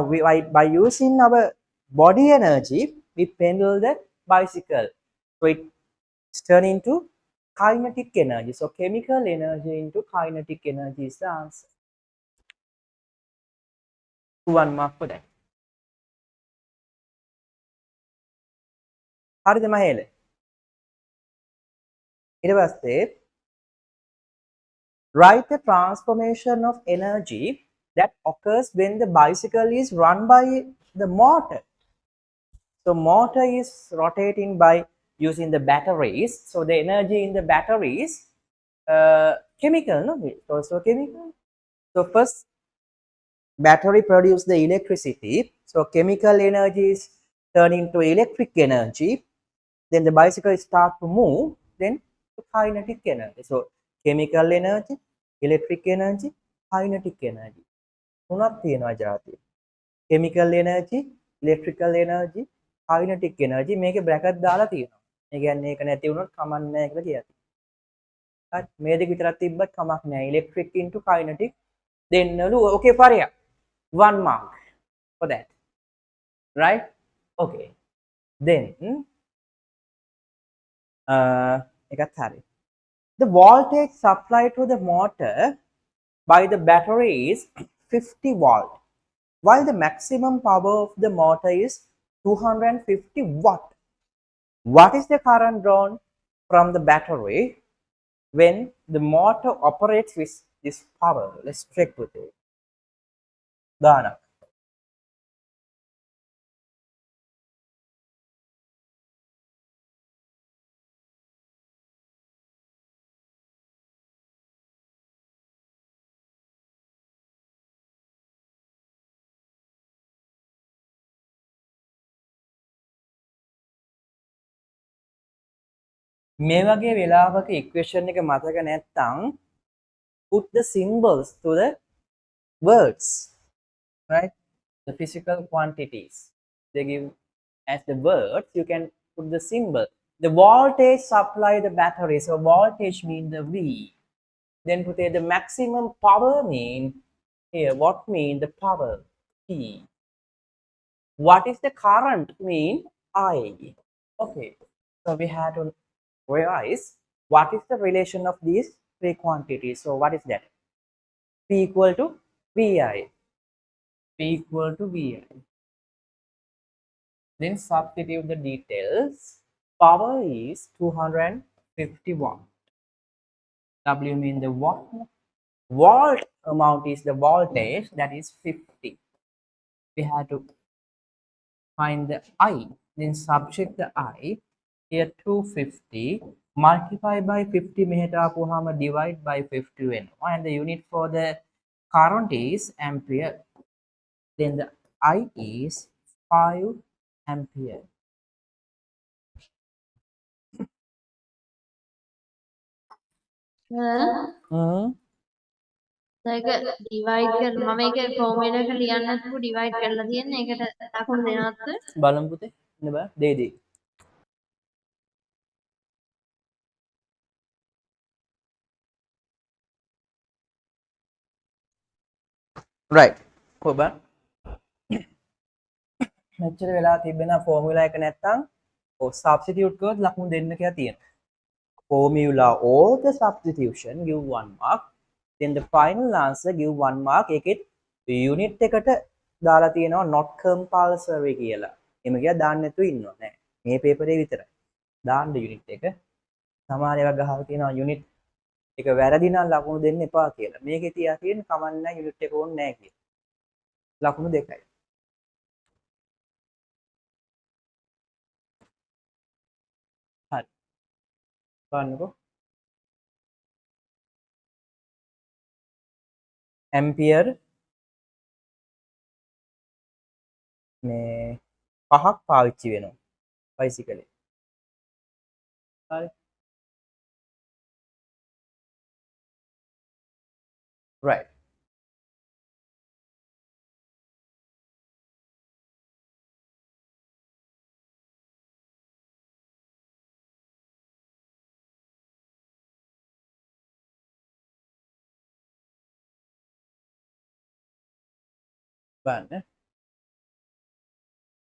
by using our body energy, we pedal the bicycle. So it's turned into kinetic energy. So chemical energy into kinetic energy is the answer. 1 mark for that. හරිද මහේල? ඊට පස්සේ write the transformation of energy that occurs when the bicycle is run by the motor. So motor is rotating by using the batteries. So the energy in the batteries, chemical, no? It's also chemical. So first, battery produce the electricity. So chemical energy is turned into electric energy. Then the bicycle start to move. Then to kinetic energy. So chemical energy, electric energy, kinetic energy. තුනක් තියෙනවා ජාතිය. Chemical energy, electrical energy, kinetic energy මේකේ bracket දාලා තියෙනවා. ඒ කියන්නේ ඒක නැති වුණොත් කමක් නැහැ කියලා කියනවා. හරි මේ දෙක විතරක් තිබ්බත් කමක් නැහැ. electric into kinetic දෙන්නලු okay පරියක්. 1 mark for that. Right? Okay. Then එකත් හරි. The voltage supplied to the motor by the battery is 50 volt, while the maximum power of the motor is 250 watt. What is the current drawn from the battery when the motor operates with this power? Let's check with it. Dana. මේ වගේ වෙලාවක equation එක මතක නැත්නම් put the symbols to the words, right? The physical quantities they give as the words, you can put the symbol. The voltage supply the battery, so voltage mean the V. Then put here the maximum power mean here what mean the power P. What is the current mean I. Okay, so we had to realize what is the relation of these three quantities. So what is that? P equal to VI. P equal to VI. Then substitute the details. Power is 250 watt. W mean the watt. Volt amount is the voltage, that is 50. We have to find the I. Then subtract the I. Here 250 multiply by 50 මෙහෙට ආපුවාම divide by 50 වෙනවා, and the unit for the current is ampere. Then the I is 5 ampere. ඒක divide කර මම ඒක formula එක ලියන්න නැතුව divide කරලා තියෙන්නේ. ඒකට ලකුණු දෙනවද? බලමු පුතේ. ඉන්න බෑ. දෙයි. right. කොහොම මෙච්චර වෙලා තිබෙන ෆෝමියුලා එක නැත්තම් ඔය සබ්ස්ටිටියුට් කරොත් ලකුණු දෙන්න කියලා තියෙනවා. Formula or the substitution give 1 mark, then the final answer give 1 mark. ඒකෙත් unit එකට දාලා තියෙනවා not compulsory කියලා. එමෙ කියලා දාන්න නැතුව ඉන්නවා නෑ. මේ පේපරේ විතරයි. දාන්න unit එක. සමහර ඒවා ගහලා තියෙනවා unit එක වැරදි නම් ලකුණු දෙන්න එපා කියලා. මේකේ තියා තියෙන කමන්න නැහැ unit එක ඕනේ නැහැ කියලා. ලකුණු දෙකයි. හරි. බලන්නකෝ. ampere මේ පහක් පාවිච්චි වෙනවා බයිසිකලේ. හරි. right. බලන්න.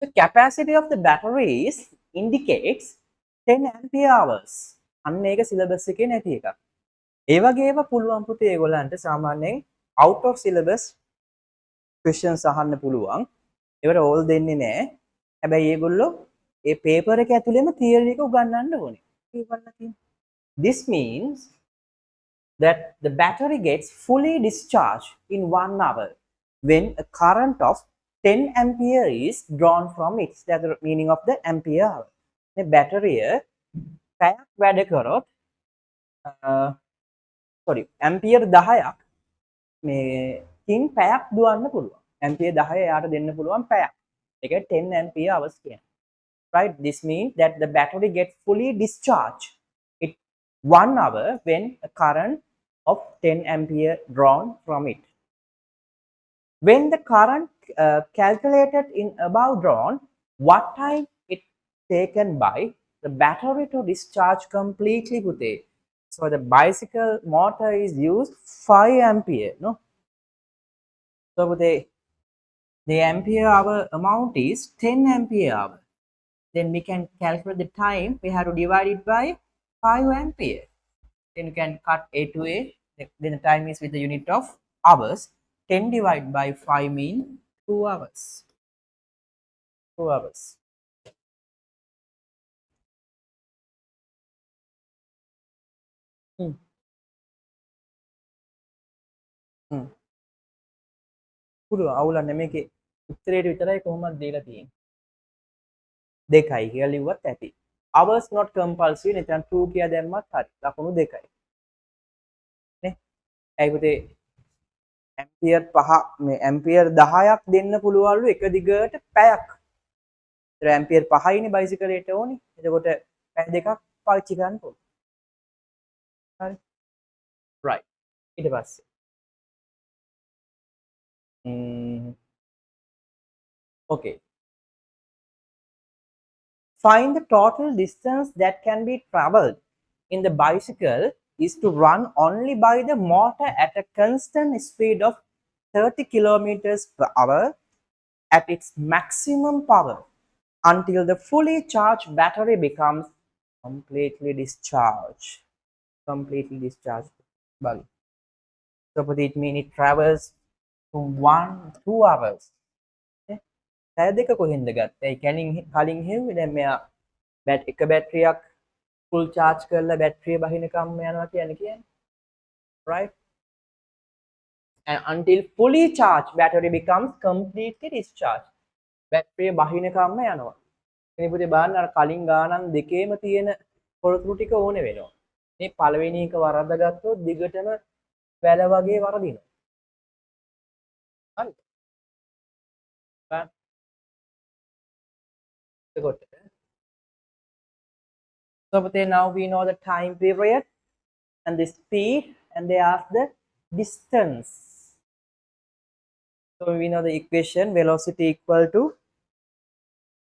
The capacity of the batteries indicates 10 ampere hours. අන්න ඒක syllabus එකේ නැති එකක්. ඒ වගේ ඒවා පුළුවන් පුතේ ඒගොල්ලන්ට සාමාන්‍යයෙන් out of syllabus questions අහන්න පුළුවන්. ඒවට all දෙන්නේ නැහැ. හැබැයි ඒගොල්ලෝ ඒ paper එක ඇතුළේම theory එක උගන්වන්න ඕනේ. ඒවල්ලා තියෙනවා. This means that the battery gets fully discharged in 1 hour when a current of 10 ampere is drawn from it. That's the meaning of the ampere hour. මේ බැටරිය පැයක් වැඩ කරොත් sorry ampere 10ක් මේකින් පැයක් දුවන්න පුළුවන්. ampere 10 යාට දෙන්න පුළුවන් පැයක්. ඒක 10 ampere hours කියන්නේ. Right? This means that the battery gets fully discharged in 1 hour when a current of 10 ampere drawn from it. When the current calculated in above drawn, what time it taken by the battery to discharge completely පුතේ. So the bicycle motor is used 5 ampere, no? So පුතේ the ampere hour amount is 10 ampere hour. Then we can calculate the time. We have to divide it by 5 ampere. Then you can cut A to A. Then the time is with the unit of hours. 10 divided by 5 mean 2 hours. 2 hours. පුළුවන් අවුලක් නැහැ මේකේ උත්තරේට විතරයි කොහොමද දීලා තියෙන්නේ. දෙකයි කියලා ලිව්වත් ඇති. hours not compulsory නැත්නම් true කියලා දැම්මත් හරි. ලකුණු දෙකයි. නේ? ඒ පුතේ ඇම්පියර් 5 මේ ඇම්පියර් 10ක් දෙන්න පුළුවන්ලු එක දිගට පැයක්. ඒතර ඇම්පියර් 5යිනේ බයිසිකලයට ඕනේ. එතකොට පැය දෙකක් පාවිච්චි කරන්න පුළුවන්. හරි. right. ඊට පස්සේ okay. Find the total distance that can be traveled in the bicycle is to run only by the motor at a constant speed of 30 kilometers per hour at its maximum power until the fully charged battery becomes completely discharged. Completely discharged. Well, so it means it travels for 1-2 hours. පැය දෙක කොහෙන්ද ගත්තේ? කලින් හෙව්වේ දැන් මෙයා එක බැටරියක් full charge කරලා බැටරිය බහිනකම් යනවා කියන්නේ. Right? And until fully charged battery becomes completely discharged. බැටරිය බහිනකම්ම යනවා. ඉතින් පුතේ බලන්න අර කලින් ගානන් දෙකේම තියෙන තොරතුරු ටික ඕනේ වෙනවා. මේ පළවෙනි එක වරද්දාගත්තොත් දිගටම වැල වගේ වරදිනවා. හරිද? So now we know the time period and the speed, and they ask the distance. So we know the equation velocity equal to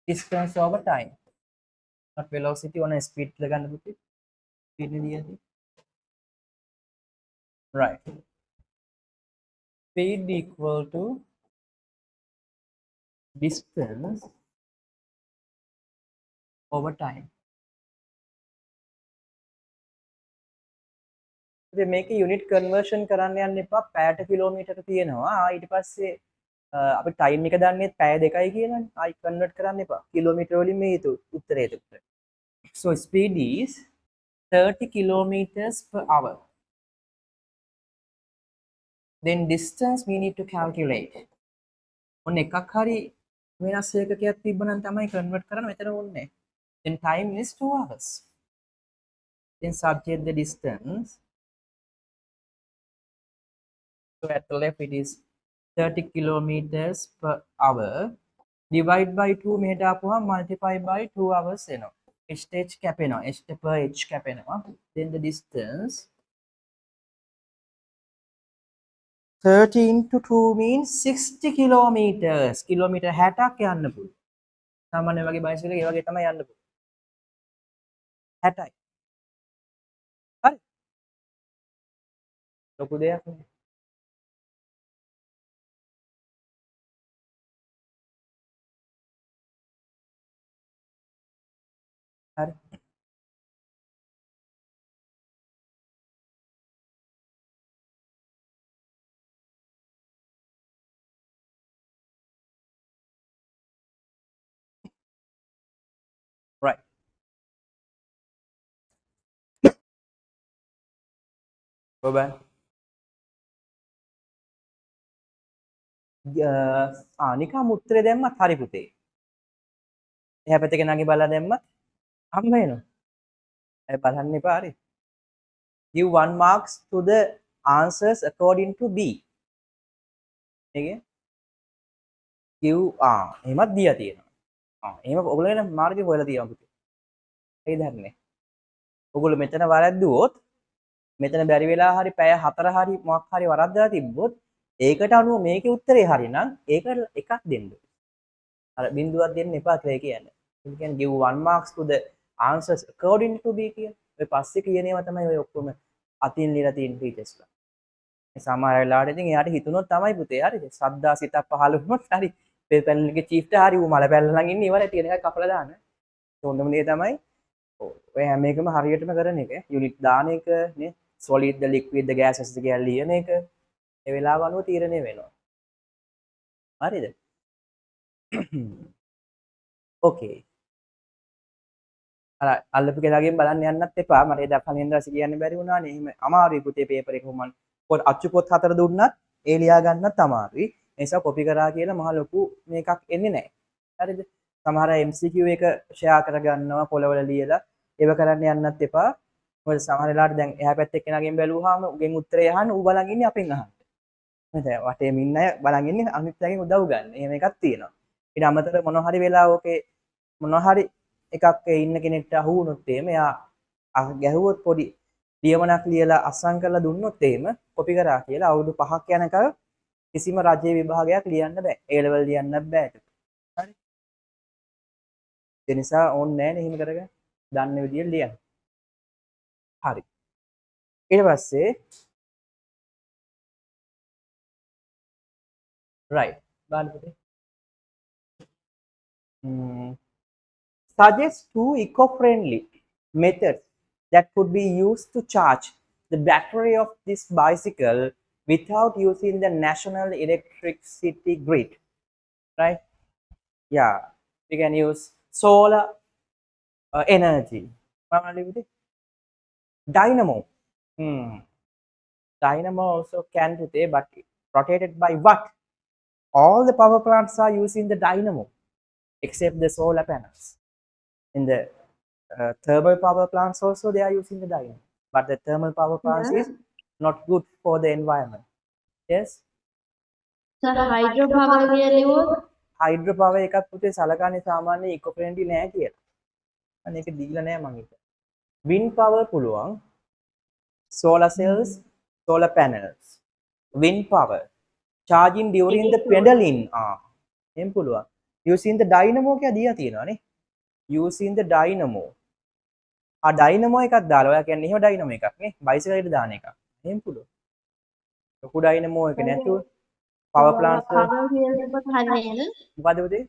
distance over time. Not velocity on a speed. Right. Speed equal to distance over time. ඉතින් මේක unit conversion කරන්න යන්න එපා. පැයට kilometre තියෙනවා. ඊට පස්සේ අපි time එක දන්නේ පැය දෙකයි කියලානේ. ආයි කන්වර්ට් කරන්න එපා. කිලෝමීටර වලින් මේ උත්තරේ එතකොට. So speed is 30 kilometers per hour. Then distance we need to calculate. ඔන්න එකක් හරි වෙනස් ඒකකයක් තිබ්බනම් තමයි කන්වර්ට් කරන්න මෙතන ඕනේ. Then time is 2 hours. Then subtract the distance. So at the left it is 30 kilometers per hour. Divide by 2 මෙහෙට ආපුවම multiply by 2 hours එනවා. h කැපෙනවා. h per h කැපෙනවා. Then the distance 30 into 2 means 60 kilometers. Kilometre 60ක් යන්න පුළුවන්. සාමාන්‍ය වගේ බයිසිකල් එක ඒ වගේ තමයි යන්න පුළුවන්. 60යි. හරි. ලොකු දෙයක් නේ. හරි. Right. Go back. නිකම් උත්තරේ දැම්මත් හරි පුතේ. එහා පැත්තේ කෙනාගේ බලලා දැම්මත් හම්බ වෙනවා. ඒ බලන්න එපා හරි. Give 1 marks to the answers according to B. okay? Give එහෙමත් දීලා තියෙනවා. එහෙම ඔයගොල්ලෝ වෙන මාර්ගෙ හොයලා තියෙනවා පුතේ. ඒකද හරිනේ. ඔයගොල්ලෝ මෙතන වරද්දුවොත් මෙතන බැරි වෙලා හරි පැය 4 හරි මොකක් හරි වරද්දලා තිබ්බොත් ඒකට අනුව මේකේ උත්තරේ හරි නම් ඒක එකක් දෙන්න. අර බිඳුවක් දෙන්න එපා කියලා කියන්නේ. you can give 1 marks to the answers according to B කියන. ඔය පස්සේ කියන ඒවා තමයි ඔය ඔක්කොම අතින් ලියලා තියෙන ටීචර්ස්ලා. සමහර වෙලාවට ඉතින් එයාට හිතුනොත් තමයි පුතේ හරිද? ශ්‍රද්ධා සිතක් පහළ වුණොත් හරි. පෙරපැලන එකේ චීෆ්ට හරි ඌ මල පැලලා ළඟ ඉන්නේ ඉවරයි තියෙන එකක් කපලා දාන්න. හොඳම දේ තමයි ඔය හැම එකම හරියටම කරන එක. යුනිට් දාන එක නේ. solid the liquid the gases the කියලා ලියන එක. ඒ වෙලාව අනුව තීරණය වෙනවා. හරිද? ඕකේ. අර අල්ලපු කෙනාගෙන් බලන්න යන්නත් එපා. මට ඒ දක්වන්න දවසේ කියන්න බැරි වුණානේ. එහෙම අමාරුයි පුතේ පේපර් එක කොහොමද? පොත් අච්චු පොත් 4 දුන්නත් ඒ ලියා ගන්නත් අමාරුයි. ඒ නිසා කොපි කරා කියලා මහ ලොකු මේකක් එන්නේ නැහැ. හරිද? සමහර MCQ එක ෂෙයා කරගන්නවා පොළවල ලියලා. ඒව කරන්න යන්නත් එපා. මොකද සමහර වෙලාවට දැන් එහා පැත්තේ කෙනාගෙන් බැලුවාම උගෙන් උත්තරේ අහන්න ඌ බලන් ඉන්නේ අපෙන් අහන්න. නේද? වටේම ඉන්න අය බලන් ඉන්නේ අනිත් අයගෙන් උදව් ගන්න. එහෙම එකක් තියෙනවා. ඊට අමතරව මොන හරි වෙලාවකේ මොන හරි එකක් ඉන්න කෙනෙක්ට අහු වුණොත් එහෙම එයා ගැහුවොත් පොඩි ලියමනක් ලියලා අස්සම් කරලා දුන්නොත් එහෙම කොපි කරා කියලා අවුරුදු 5ක් යනකල් කිසිම රජයේ විභාගයක් ලියන්න බෑ. A level ලියන්නත් බෑ. හරි. ඒ නිසා ඕනේ නැහැ නේ එහෙම කරගන්න. දන්න විදියට ලියන්න. හරි. ඊට පස්සේ right. බලන්න පුතේ. Suggest 2 eco-friendly methods that could be used to charge the battery of this bicycle without using the national electricity grid. Right? Yeah, we can use solar energy. Dynamo. Dynamo also can be, but rotated by what? All the power plants are using the dynamo except the solar panels. In the thermal power plants also they are using the dynamo, but the thermal power plants is not good for the environment. Yes. So hydropower කියලා hydropower එකත් පුතේ සලකන්නේ සාමාන්‍ය eco friendly නෑ කියලා. අනේ ඒක දීලා නෑ මම හිතා. wind power පුළුවන්. solar cells, solar panels. wind power charging during the pedaling. එහෙම පුළුවන්. using the dynamo කියලා දීලා තියෙනවා නේ. using the dynamo. dynamo එකක් දාලා ඔයා කියන්නේ එහෙම dynamo එකක් නේ. bicycle එකට දාන එකක්. එහෙම පුළුවන්. ලොකු dynamo එක නැතුව power plants power කියලා තිබ්බොත් හරි නේද? මොකද උදේ?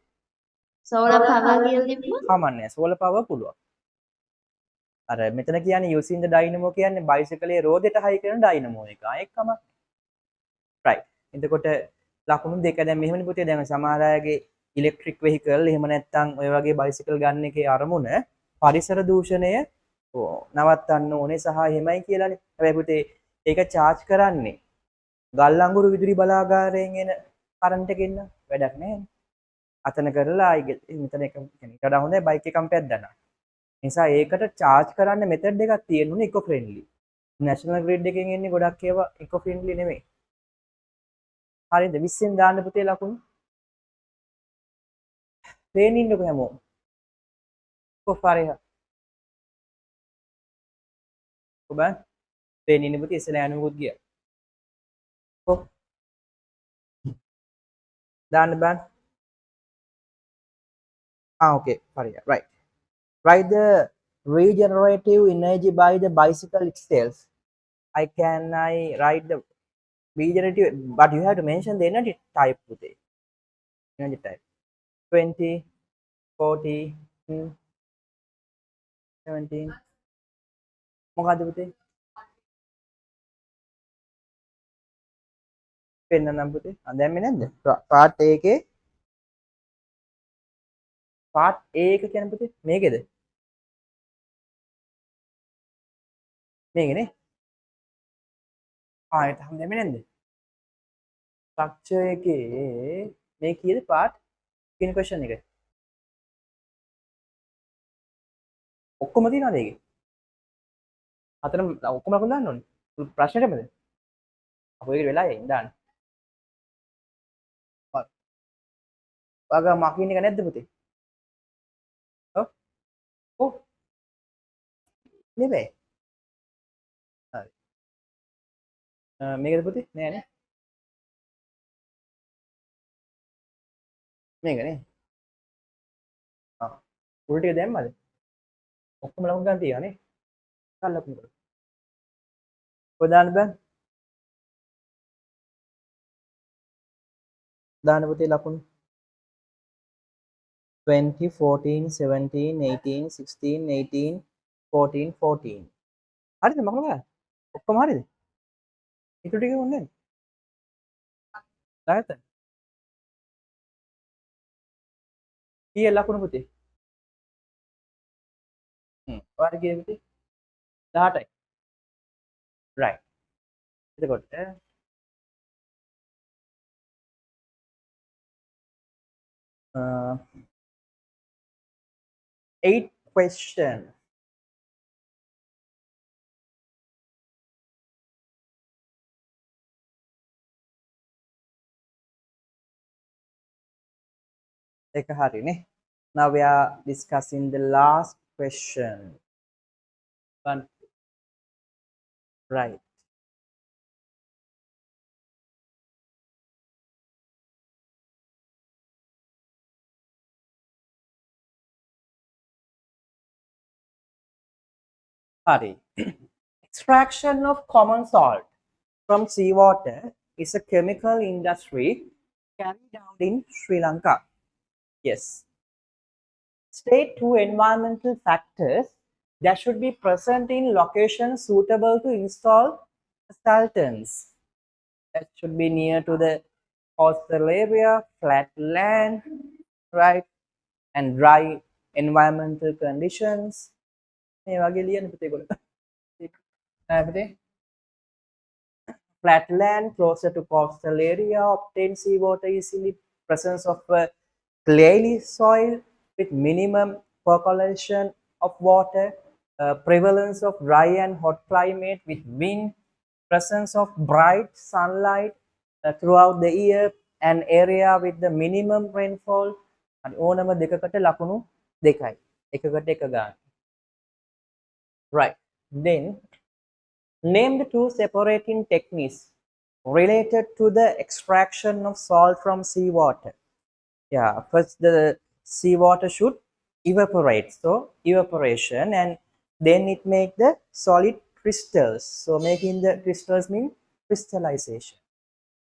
solar power කියලා තිබ්බොත් කමන්නේ solar power පුළුවන්. අර මෙතන කියන්නේ using the dynamo කියන්නේ bicycle එකේ රෝදෙට හයි කරන dynamo එක. ඒකම right. එතකොට ලකුණු දෙක දැන් මෙහෙමනේ පුතේ දැන් සමහර අයගේ ඉලෙක්ට්‍රික් වෙහිකල් එහෙම නැත්නම් ඔය වගේ බයිසිකල් ගන්න එකේ අරමුණ පරිසර දූෂණය නවත්තන්න ඕනේ සහ එහෙමයි කියලානේ. හැබැයි පුතේ ඒක charge කරන්නේ ගල් අඟුරු විදුලි බලාගාරයෙන් එන කරන්ට් එකකින් නම් වැඩක් නැහැ. අතන කරලා මෙතන එක කෙනෙක් වඩා හොඳයි බයික් එකක් පැද්දනවා. නිසා ඒකට charge කරන්න මෙතඩ් එකක් තියෙනුනේ eco friendly. national grid එකෙන් එන්නේ ගොඩක් ඒවා eco friendly නෙමෙයි. හරිද? 20න් දාන්න පුතේ ලකුණු. පේන්නේ ඉන්නකො හැමෝම. කොහොපාරේ. ඔබ පේන්නේ ඉන්න පුතේ ඉස්සලා යනුකුත් ගියා. කො දාන්න බෑ. okay. හරිය. right. Write the regenerative energy by the bicycle itself. I write the regenerative, but you have to mention the energy type today. Energy type 20, 40, 17. මොකද්ද පුතේ? පෙන්නනම් පුතේ. දැම්මේ නැද්ද? part A එකේ part A එක කියන්නේ පුතේ මේකේද? මේකනේ. ඒක හැම දැම්මේ නැද්ද? structure එකේ මේ කීයද part කියන question එක? ඔක්කොම තියනවාද ඒකේ? අතන ඔක්කොම ලකුණු දාන්න ඕනේ. ප්‍රශ්නෙටමද? අපෝ ඒකට වෙලා යයි දාන්න. ඔයාගේ මකින් එක නැද්ද පුතේ? ඔව්. නෙමෙයි. හරි. මේකද පුතේ? නෑ නේ. මේකනේ. උඩ ටික දැම්මද? ඔක්කොම ලකුණු ගන්න තියන්නේ. ගන්න ලකුණු කරලා. කොහෙද දාන්න බෑ? දාන්න පුතේ ලකුණු. 20, 14, 17, 18, 16, 18, 14, 14. හරිද මම ගා? ඔක්කොම හරිද? ඊට ටික ඕනේ නැහැ. දාගත්තා. කීය ලකුණු පුතේ? ඔයාලට කීයද පුතේ? 18යි. right. එතකොට 8 question. එක හරිනේ. Now we are discussing the last question. One. Right. Hari. Extraction of common salt from seawater is a chemical industry carried out in Sri Lanka. Yes. State 2 environmental factors that should be present in locations suitable to install saltons. That should be near to the coastal area, flat land, right, and dry environmental conditions. මේ වගේ ලියන්න පුතේ ගොල්ලෝ. පුතේ flat land closer to coastal area obtain seawater easily, presence of clayey soil with minimum percolation of water, prevalence of dry and hot climate with wind, presence of bright sunlight throughout the year, an area with the minimum rainfall. and ඕනම දෙකකට ලකුණු දෙකයි. එකකට එක ගන්න. Right. Then name the two separating techniques related to the extraction of salt from seawater. Yeah, first the seawater should evaporate. So evaporation, and then it make the solid crystals. So making the crystals mean crystallization.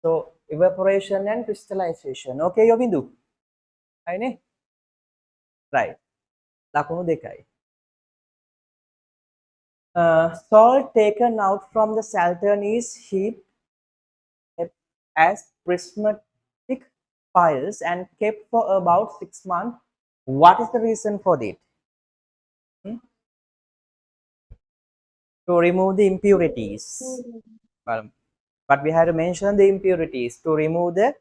So evaporation and crystallization. Okay, Yovindu. Right. Lakunu dekai. Salt taken out from the saltern is heaped as prismatic piles and kept for about 6 months. What is the reason for that? To remove the impurities. But we have to mention the impurities to remove the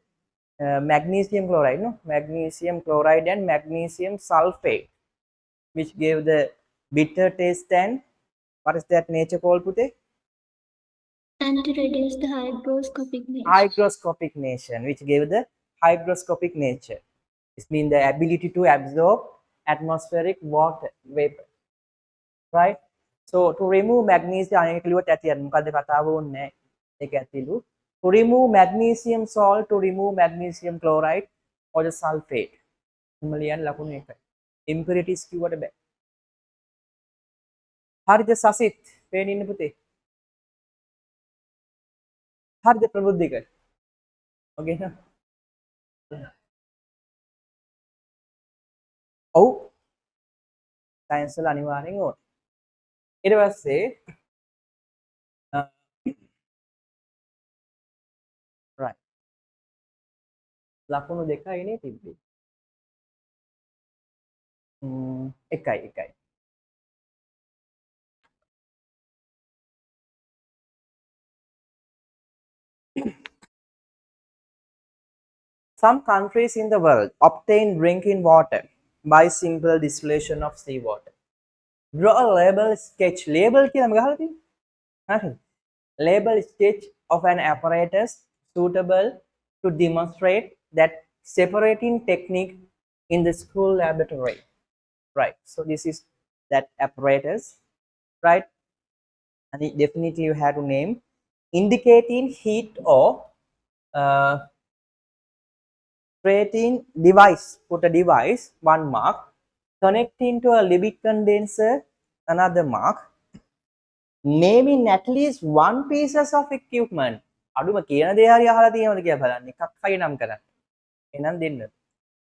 magnesium chloride, no? Magnesium chloride and magnesium sulfate, which gave the bitter taste and what is that nature called, Pute? And to reduce the hygroscopic nature. Hygroscopic nature, which gave the hygroscopic nature. This means the ability to absorb atmospheric water vapor, right? So to remove magnesium, to remove magnesium salt, to remove magnesium chloride or the sulfate. Impurities කිව්වට බෑ. හරිද සසිත්? පේන්නේ ඉන්න පුතේ? හරිද ප්‍රබුද්ධික? ඔගේ නේද? ඔව්. සයන්ස් වල අනිවාර්යෙන් ඕනේ. ඊට පස්සේ right. ලකුණු දෙකයි නේ තිබ්බේ. එකයි. Some countries in the world obtain drinking water by simple distillation of seawater. Draw a label sketch. Label කියලා මම ගහලා තියෙන්නේ. හරි. Label sketch of an apparatus suitable to demonstrate that separating technique in the school laboratory. Right. So this is that apparatus, right? And it definitely you have to name indicating heat or creating device. Put a device, 1 mark. connecting to a liquid condenser, another mark. Naming at least one pieces of equipment. අඩුම කියන දේ හරි අහලා තියෙනවද කියලා බලන්න. එකක් හරි නම් කරන්න. එහෙනම් දෙන්න.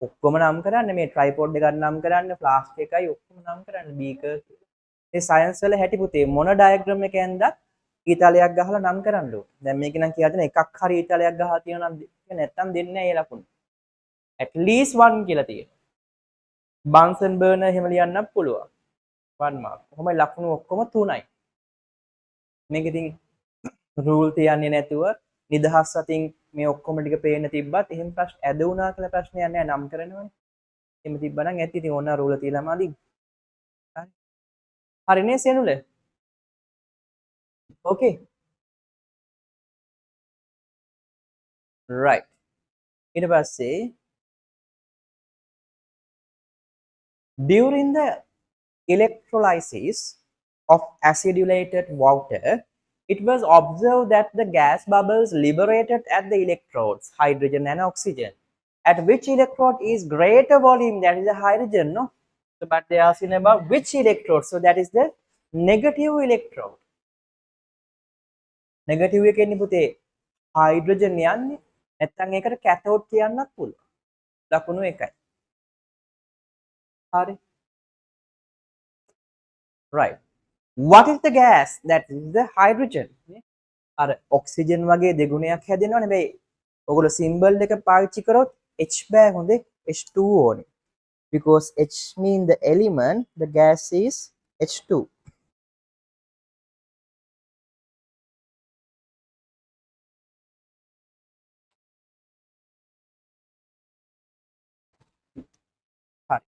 ඔක්කොම නම් කරන්න මේ ට්‍රයිපෝඩ් එකක් නම් කරන්න ෆ්ලාස්ක් එකයි ඔක්කොම නම් කරන්න බීකර්. මේ සයන්ස් වල හැටි පුතේ මොන ඩයග්‍රෑම් එකක් ඇන්දත් ඊතලයක් ගහලා නම් කරන්න ඕන. දැන් මේක නම් කියලා දෙන එකක් හරි ඊතලයක් ගහලා තියෙනවා නම් නැත්තම් දෙන්නේ නැහැ ඒ ලකුණු. at least one කියලා තියෙනවා. Bunsen burner එහෙම ලියන්නත් පුළුවන්. 1 mark. කොහොමයි ලකුණු ඔක්කොම 3යි. මේක ඉතින් රූල් තියන්නේ නැතුව නිදහස් අතින් මේ ඔක්කොම ටික පේන්න තිබ්බත් එහෙම ප්‍රශ්න ඇද වුණා කියලා ප්‍රශ්නයක් නැහැ නම් කරනවනේ. එහෙම තිබ්බනම් ඇත්ත ඉතින් ඕන රූල තියලාම අදින්. හරි. හරිනේ සෙනුල. Okay. Right. ඊට පස්සේ during the electrolysis of acidulated water, it was observed that the gas bubbles liberated at the electrodes, hydrogen and oxygen. At which electrode is greater volume? That is the hydrogen, no? So, but they are asking about which electrode. So, that is the negative electrode. Negative එකෙන්නේ පුතේ hydrogen යන්නේ. නැත්නම් ඒකට cathode කියන්නත් පුළුවන්. ලකුණු එකයි. හරි. Right. What is the gas? That is the hydrogen. අර ඔක්සිජන් වගේ දෙගුණයක් හැදෙනවා නෙවෙයි. ඔයගොල්ලෝ සිම්බල් එක පාවිච්චි කරොත් H බෑ හොඳේ H2 ඕනේ. Because H mean the element, the gas is H2. හරි.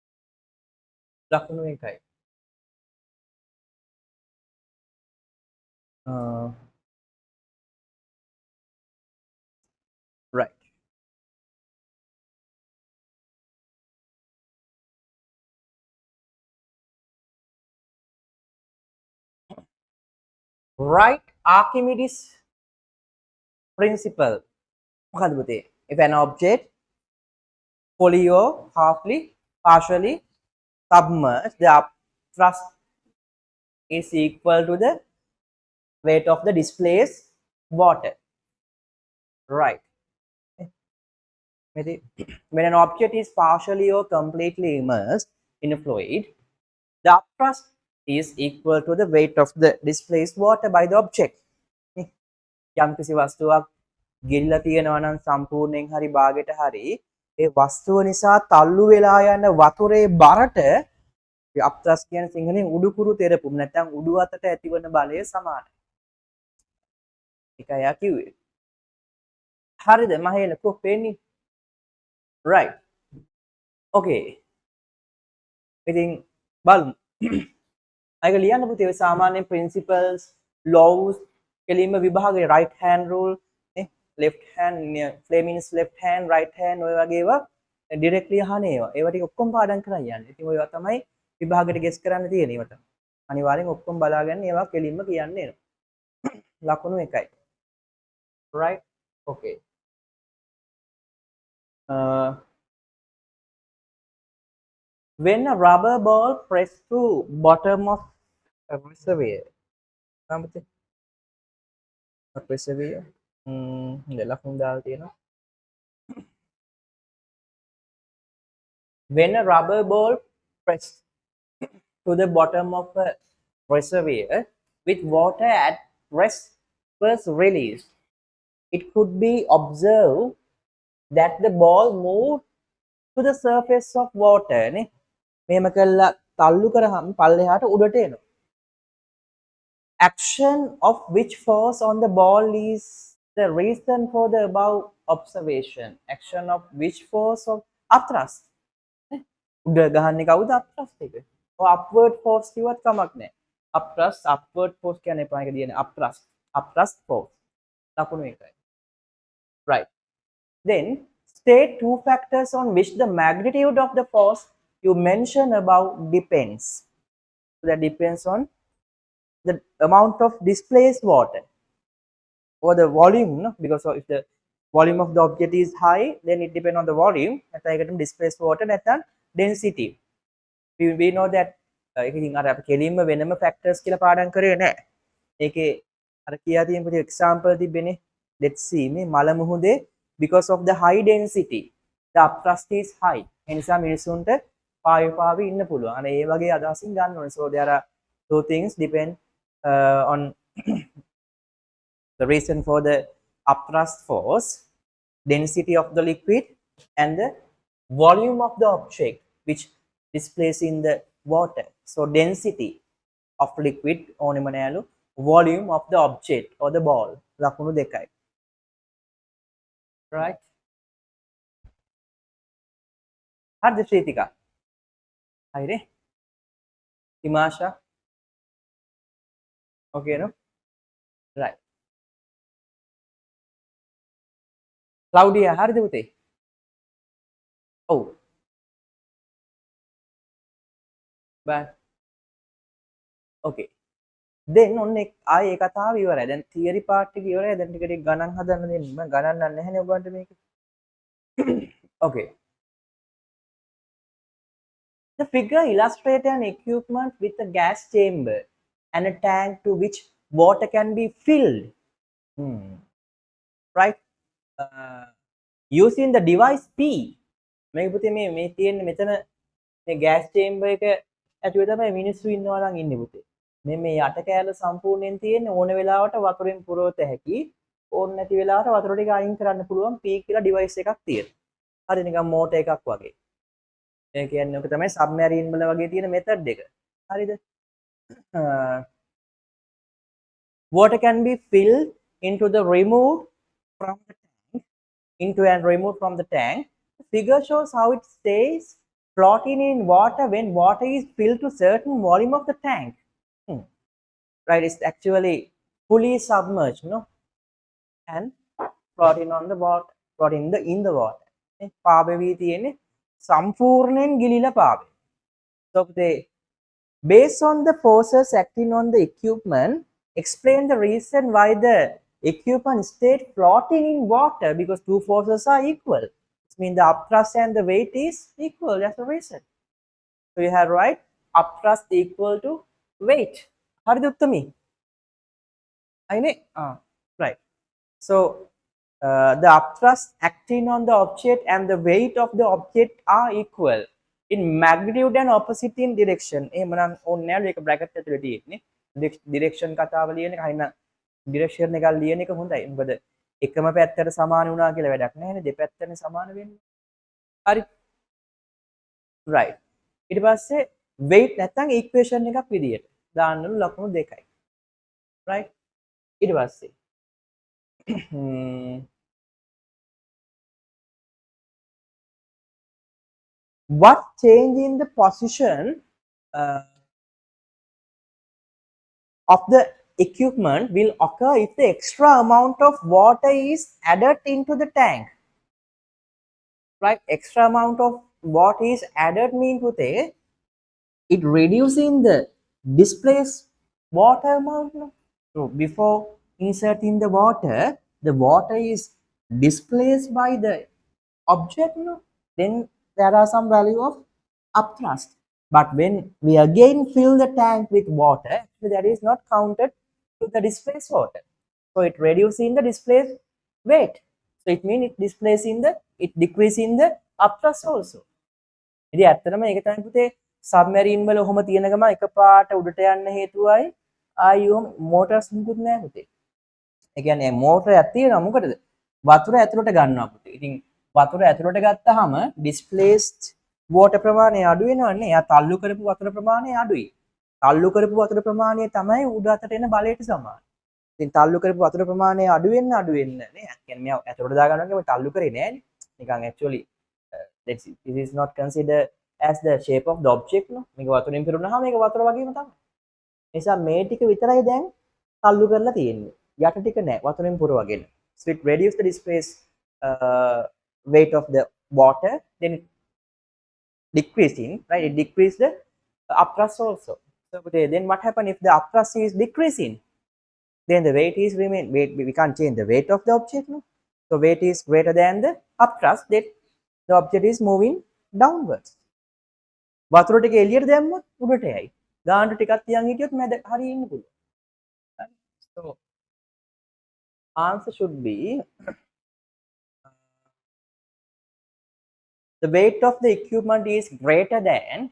ලකුණු එකයි. Right. Right Archimedes principle. මොකද පුතේ? If an object fully or halfly, partially submerged, the upthrust is equal to the weight of the displaced water. Right. When an object is partially or completely immersed in a fluid, the upthrust is equal to the weight of the displaced water by the object. යම්කිසි වස්තුවක් ගෙලිලා තියෙනවා නම් සම්පූර්ණයෙන් හරි භාගයට හරි ඒ වස්තුව නිසා තල්ලු වෙලා යන වතුරේ බරට අප්‍රස් කියන සිංහලෙන් උඩුකුරු තෙරපුම් නැත්නම් උඩු අතට ඇතිවන බලය සමානයි. ඒකයි යා කිව්වේ. හරිද? මහේල කොපෙන්නේ. Right. Okay. ඉතින් බලමු. අයක ලියන්න පුතේ ඔය සාමාන්‍ය principles, laws කෙලින්ම විභාගයේ right hand rule, left hand, Fleming's left hand, right hand ඔය වගේ ඒවා directly අහන ඒවා. ඒවා ටික ඔක්කොම පාඩම් කරන් යන්න. ඉතින් ඔයවා තමයි විභාගයට ගෙස් කරන්න තියෙන ඒවා තමයි. අනිවාර්යෙන් ඔක්කොම බලාගන්න ඒවා කෙලින්ම කියන්න එනවා. ලකුණු එකයි. Right? Okay. When a rubber ball pressed to bottom of a reservoir, reservoir, ලකුණු දාලා තියෙනවා. When a rubber ball pressed to the bottom of a reservoir with water at rest was released, it could be observed that the ball moved to the surface of water. මෙහෙම කළා තල්ලු කරාම පල්ලෙහාට උඩට එනවා. Action of which force on the ball is the reason for the above observation? Action of which force of upthrust? උඩ ගහන්නේ කවුද upthrust එක? ඔය upward force කිව්වත් කමක් නැහැ. upward force කියන්නේ එපා එක දියන්නේ upthrust force. ලකුණු එකයි. Right. Then state two factors on which the magnitude of the force you mention above depends. So that depends on the amount of displaced water or the volume, no? Because if the volume of the object is high, then it depends on the volume. Displaced water නැත්නම් density. we know that ඒක ඉතින් අර අපි කෙලින්ම වෙනම factors කියලා පාඩම් කරේ නැහැ. ඒකේ අර කියා තියෙන පුතේ example තිබෙන්නේ. Let's see මේ මල මුහුදේ because of the high density the upthrust is high. ඒ නිසා මිනිසුන්ට පාවි ඉන්න පුළුවන්. අනේ ඒ වගේ අදහසින් ගන්න ඕනේ. So there are two things depend on the reason for the upthrust force, density of the liquid and the volume of the object which displays in the water. So density of liquid ඕනෙම නෑලු volume of the object or the ball ලකුණු දෙකයි. Right? හරිද ශ්‍රීතිකා? හරිනේ? හිමාෂා? Okay no? Right. Claudia හරිද පුතේ? ඔව්. බෑ. Okay. Then ඔන්න ආයේ ඒ කතාව ඉවරයි. දැන් theory part එක ඉවරයි. දැන් ටික ටික ගණන් හදන්න දෙන්න. මම ගණන් ගන්න නැහැනේ ඔයගොල්ලන්ට මේක. Okay. The figure illustrates an equipment with a gas chamber and a tank to which water can be filled. Right? Using the device P. මේක පුතේ මේ තියෙන මෙතන මේ gas chamber එක ඇතුලේ තමයි මිනිස්සු ඉන්නවා නම් ඉන්නේ පුතේ. මේ යට කෑල්ල සම්පූර්ණයෙන් තියෙන ඕන වෙලාවට වතුරෙන් පුරවත හැකි. ඕන නැති වෙලාවට වතුර ටික අයින් කරන්න පුළුවන් P කියලා device එකක් තියෙනවා. හරි නිකන් මෝටර් එකක් වගේ. ඒ කියන්නේ ඔක තමයි සබ්මැරීන් වල වගේ තියෙන මෙතඩ් එක. හරිද? Water can be filled into the removed from the tank, into and removed from the tank. The figure shows how it stays floating in water when water is filled to certain volume of the tank. Right, it's actually fully submerged, no, and floating on the water, floating in the water. පාවෙ වී තියෙන්නේ සම්පූර්ණයෙන් ගිලිලා පාවෙ. So based on the forces acting on the equipment, explain the reason why the equipment stayed floating in water, because two forces are equal. It means the upthrust and the weight is equal. That's the reason. So you have right, upthrust equal to weight. හරිද උත්තමී? අයිනේ? Right. So the upthrust acting on the object and the weight of the object are equal in magnitude and opposite in direction. එහෙමනම් ඕනේ නෑලු ඒක bracket ඇතුලේ තියෙන්නේ. direction කතාව ලියන එක හරින direction එකක් ලියන එක හොඳයි. මොකද එකම පැත්තට සමාන වුණා කියලා වැඩක් නැහැනේ. දෙපැත්තනේ සමාන වෙන්නේ. හරි. right. ඊට පස්සේ weight නැත්තම් equation එකක් විදියට දාන්නලු ලකුණු දෙකයි. right. ඊට පස්සේ what change in the position of the equipment will occur if the extra amount of water is added into the tank? Right, extra amount of water is added means පුතේ it reducing the displaced water amount, no? So before inserting the water is displaced by the object, no? Then there are some value of upthrust. But when we again fill the tank with water, actually that is not counted to the displaced water. So it reducing the displaced weight. So it means it decreasing the upthrust also. ඉතින් ඇත්තටම ඒක තමයි පුතේ සබ්මැරීන් වල ඔහොම තියෙන ගම එකපාරට උඩට යන්න හේතුවයි ආයෙම මෝටර්ස් මුකුත් නැහැ පුතේ. ඒ කියන්නේ මෝටරයක් තියෙනවා මොකටද? වතුර ඇතුළට ගන්නවා පුතේ. ඉතින් වතුර ඇතුළට ගත්තාම displaced water ප්‍රමාණය අඩු වෙනවනේ. එයා තල්ලු කරපු වතුර ප්‍රමාණය අඩුයි. තල්ලු කරපු වතුර ප්‍රමාණය තමයි උඩ අතට එන බලයට සමාන. ඉතින් තල්ලු කරපු වතුර ප්‍රමාණය අඩු වෙන්න නේ. ඒ කියන්නේ මෙයා ඇතුළට දා ගන්නවා කියන්නේ තල්ලු කරේ නෑනේ. නිකන් actually this is not considered as the shape of the object, no. මේක වතුරෙන් පිරුණාම මේක වතුර වගේම තමයි. ඒ නිසා මේ ටික විතරයි දැන් තල්ලු කරලා තියෙන්නේ. යට ටික නෑ වතුරෙන් පුරවගෙන. So it reduce the displaced weight of the water, then it decreasing, right? It decrease the upthrust also. So then what happen if the upthrust is decreasing? Then the weight is remain. We can't change the weight of the object, no. So weight is greater than the upthrust. Then the object is moving downwards. වතුර ටික එළියට දැම්මොත් උඩට යයි. ගානට ටිකක් තියන් හිටියොත් මැද හරිය ඉන්න පුළුවන්. So answer should be the weight of the equipment is greater than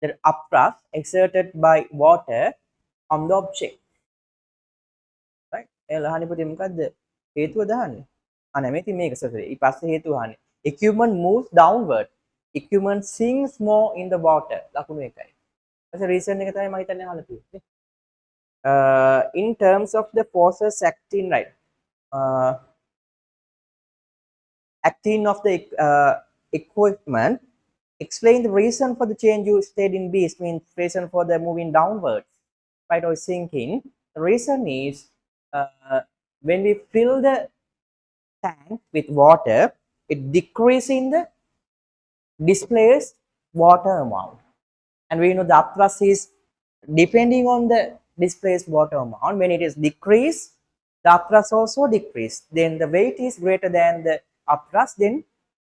the upthrust exerted by water on the object. Right? එයාලා අහන්නේ පුතේ මොකද්ද? හේතුව දාන්නේ. නෙමෙයි මේක සතරේ. ඊ පස්සේ හේතුව අහන්නේ. Equipment moves downward. Equipment sinks more in the water. ලකුණු එකයි. ඊට reason එක තමයි මම හිතන්නේ අහලා තියෙන්නේ. In terms of the forces acting right. Acting of the equipment, explain the reason for the change you stayed in B, means reason for the moving downwards, right, or sinking. The reason is when we fill the tank with water, it decreases in the displaced water amount, and we know the upthrust is depending on the displaced water amount. When it is decreased, the upthrust also decrease. Then the weight is greater than the upthrust, then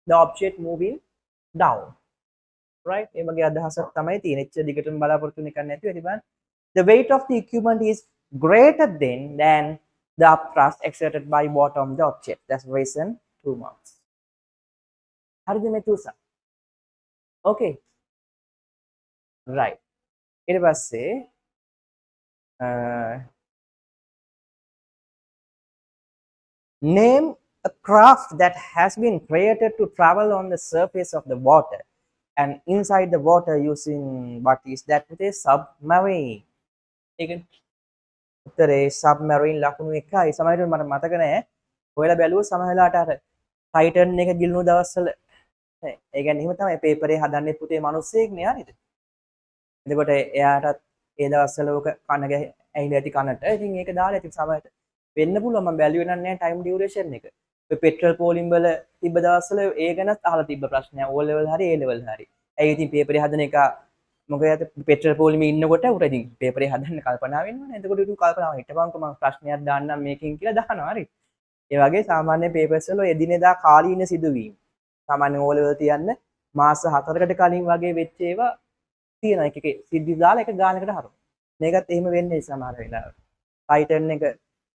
the object moving down. Right? ඒ වගේ අදහසක් තමයි තියෙන්නේ. එච්චර දිගටම බලාපොරොත්තු වෙන්න කන්නේ නැතුව ඉතින් බලන්න. The weight of the equipment is greater than the upthrust exerted by water on the object. That's reason 2 marks. හරිද මේ තුස? Okay. Right. ඊට පස්සේ name a craft that has been created to travel on the surface of the water and inside the water using what is that with a submarine. ඒක උත්තරේ submarine ලකුණු එකයි. සමහරවිට මට මතක නැහැ. ඔයාලා බැලුවොත් සමහර වෙලාවට අර ටයිටන් එක ගිලුණු දවස්වල නේ. ඒ කියන්නේ එහෙම තමයි පේපරේ හදන්නේ පුතේ මිනිස්සෙක් නේ හරිද? එතකොට එයාටත් ඒ දවස්වල ඕක කන ඇහිලා ඇති කනට. ඉතින් ඒක දාලා ඉතින් සමහරට වෙන්න පුළුවන්. මම බැලුවේ නැහැ ටයිම් ඩියුරේෂන් එක. ඔය පෙට්‍රල් පෝලිම් වල තිබ්බ දවස්වල ඒ ගැනත් අහලා තිබ්බ ප්‍රශ්නයක්. ඕ ලෙවල් හරි ඒ ලෙවල් හරි. ඇයි ඉතින් පේපරේ හදන එක මොකද පෙට්‍රල් පෝලිමේ ඉන්නකොට උට ඉතින් පේපරේ හදන්න කල්පනා වෙනවනේ. එතකොට ඉතින් කල්පනාව හිටපන්කො මම ප්‍රශ්නයක් දාන්නම් මේකෙන් කියලා දානවා හරි. ඒ වගේ සාමාන්‍ය පේපර්ස් වල එදිනෙදා කාලීන සිදුවීම්. සාමාන්‍ය ඕ ලෙවල් තියන්න මාස 4කට කලින් වගේ වෙච්ච ඒවා තියෙනවා. එකකේ සිද්ධි දාලා එක ගානකට හරවනවා. මේකත් එහෙම වෙන්නේ සමහර වෙලාවට. ටයිටන් එක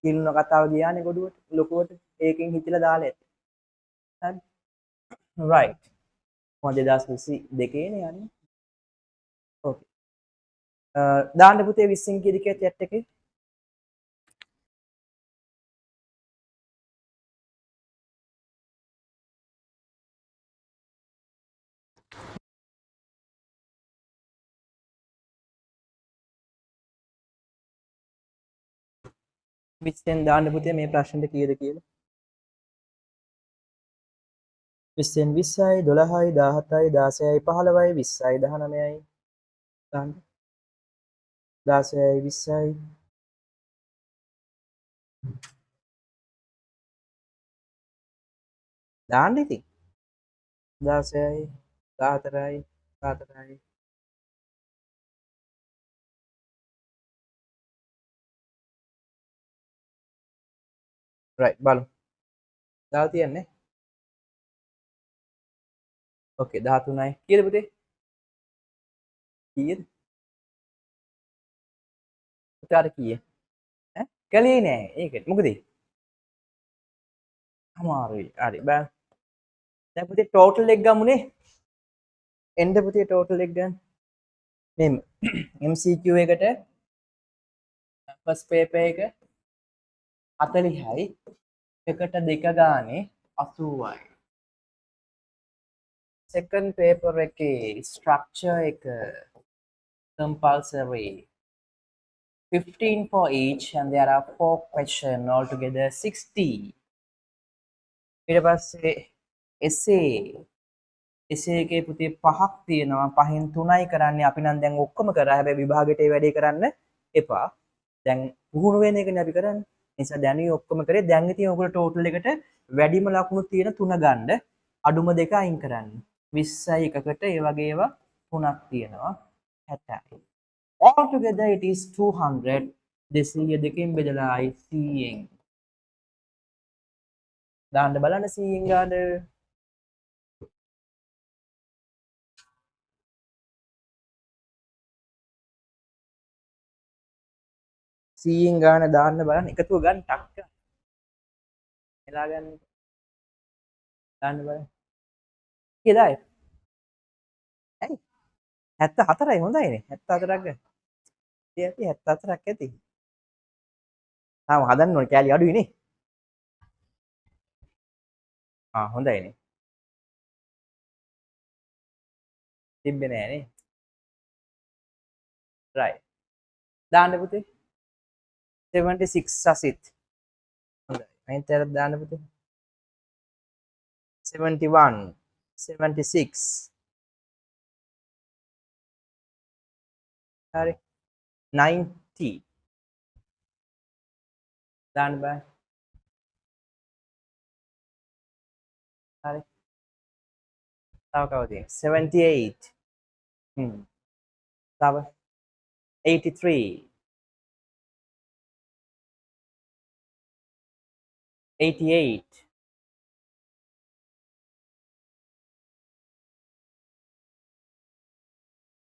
කිල්න කතාව ගියානේ ගොඩුවට ලොකුවට ඒකෙන් හිතලා දාලා ඇති. හරි. right. මොකද 2022 නේ යන්නේ. okay. දාන්න පුතේ 20 කීයද කියලා chat එකේ. විස්සෙන් දාන්න පුතේ මේ ප්‍රශ්නෙට කීයද කියලා. 20න් 20යි 12යි 17යි 16යි 15යි 20යි 19යි දාන්න. 16යි 20යි දාන්න ඉතින්. 16යි 14යි 14යි right බලමු. දාලා තියන්නේ. okay 13යි. කීයද පුතේ? කීයද? උතාර කීය? ඈ කලේ නෑ. ඒකට මොකද? අමාරුයි. හරි බලන්න. දැන් පුතේ ටෝටල් එක ගමුනේ. එන්න පුතේ ටෝටල් එක ගන්න. මෙන්න MCQ එකට ෆස්ට් පේපර් එක 40යි එකට දෙක ගානේ 80යි. second paper එකේ structure එක compulsory 15 for each and there are 4 questions altogether 60. ඊට පස්සේ essay එකේ පුතේ 5ක් තියෙනවා. 5න් 3යි කරන්නේ අපි නම් දැන් ඔක්කොම කරා. හැබැයි විභාගෙට ඒ වැඩේ කරන්න එපා. දැන් පුහුණු වෙන එකනේ අපි කරන්නේ. නිසා දැනුයි ඔක්කොම කරේ. දැන් ඉතින් ඔයගොල්ලෝ ටෝටල් එකට වැඩිම ලකුණු තියෙන 3 ගන්න. අඩුම දෙක අයින් කරන්න. 20යි එකකට ඒ වගේ ඒවා 3ක් තියෙනවා. 60යි. All together it is 200. 200 දෙකෙන් බෙදලායි 100න්. දාන්න බලන්න 100න් ගාන. 100න් ගාන දාන්න බලන්න එකතුව ගන්න ටක් එලා ගන්න දාන්න බලන්න කීයද ඇයි 74යි හොඳයිනේ 74ක් ගන්න ඇති 74ක් ඇති තාම හදන්න ඕනේ කැලි අඩුයි නේ හොඳයිනේ තිබ්බේ නෑනේ right දාන්න පුතේ 76 අසිත් හොඳයි අයින්තර දාන්න පුතේ 71 76 හරි 90 දාන්න බෑ හරි තව කවද 78 තව 83 88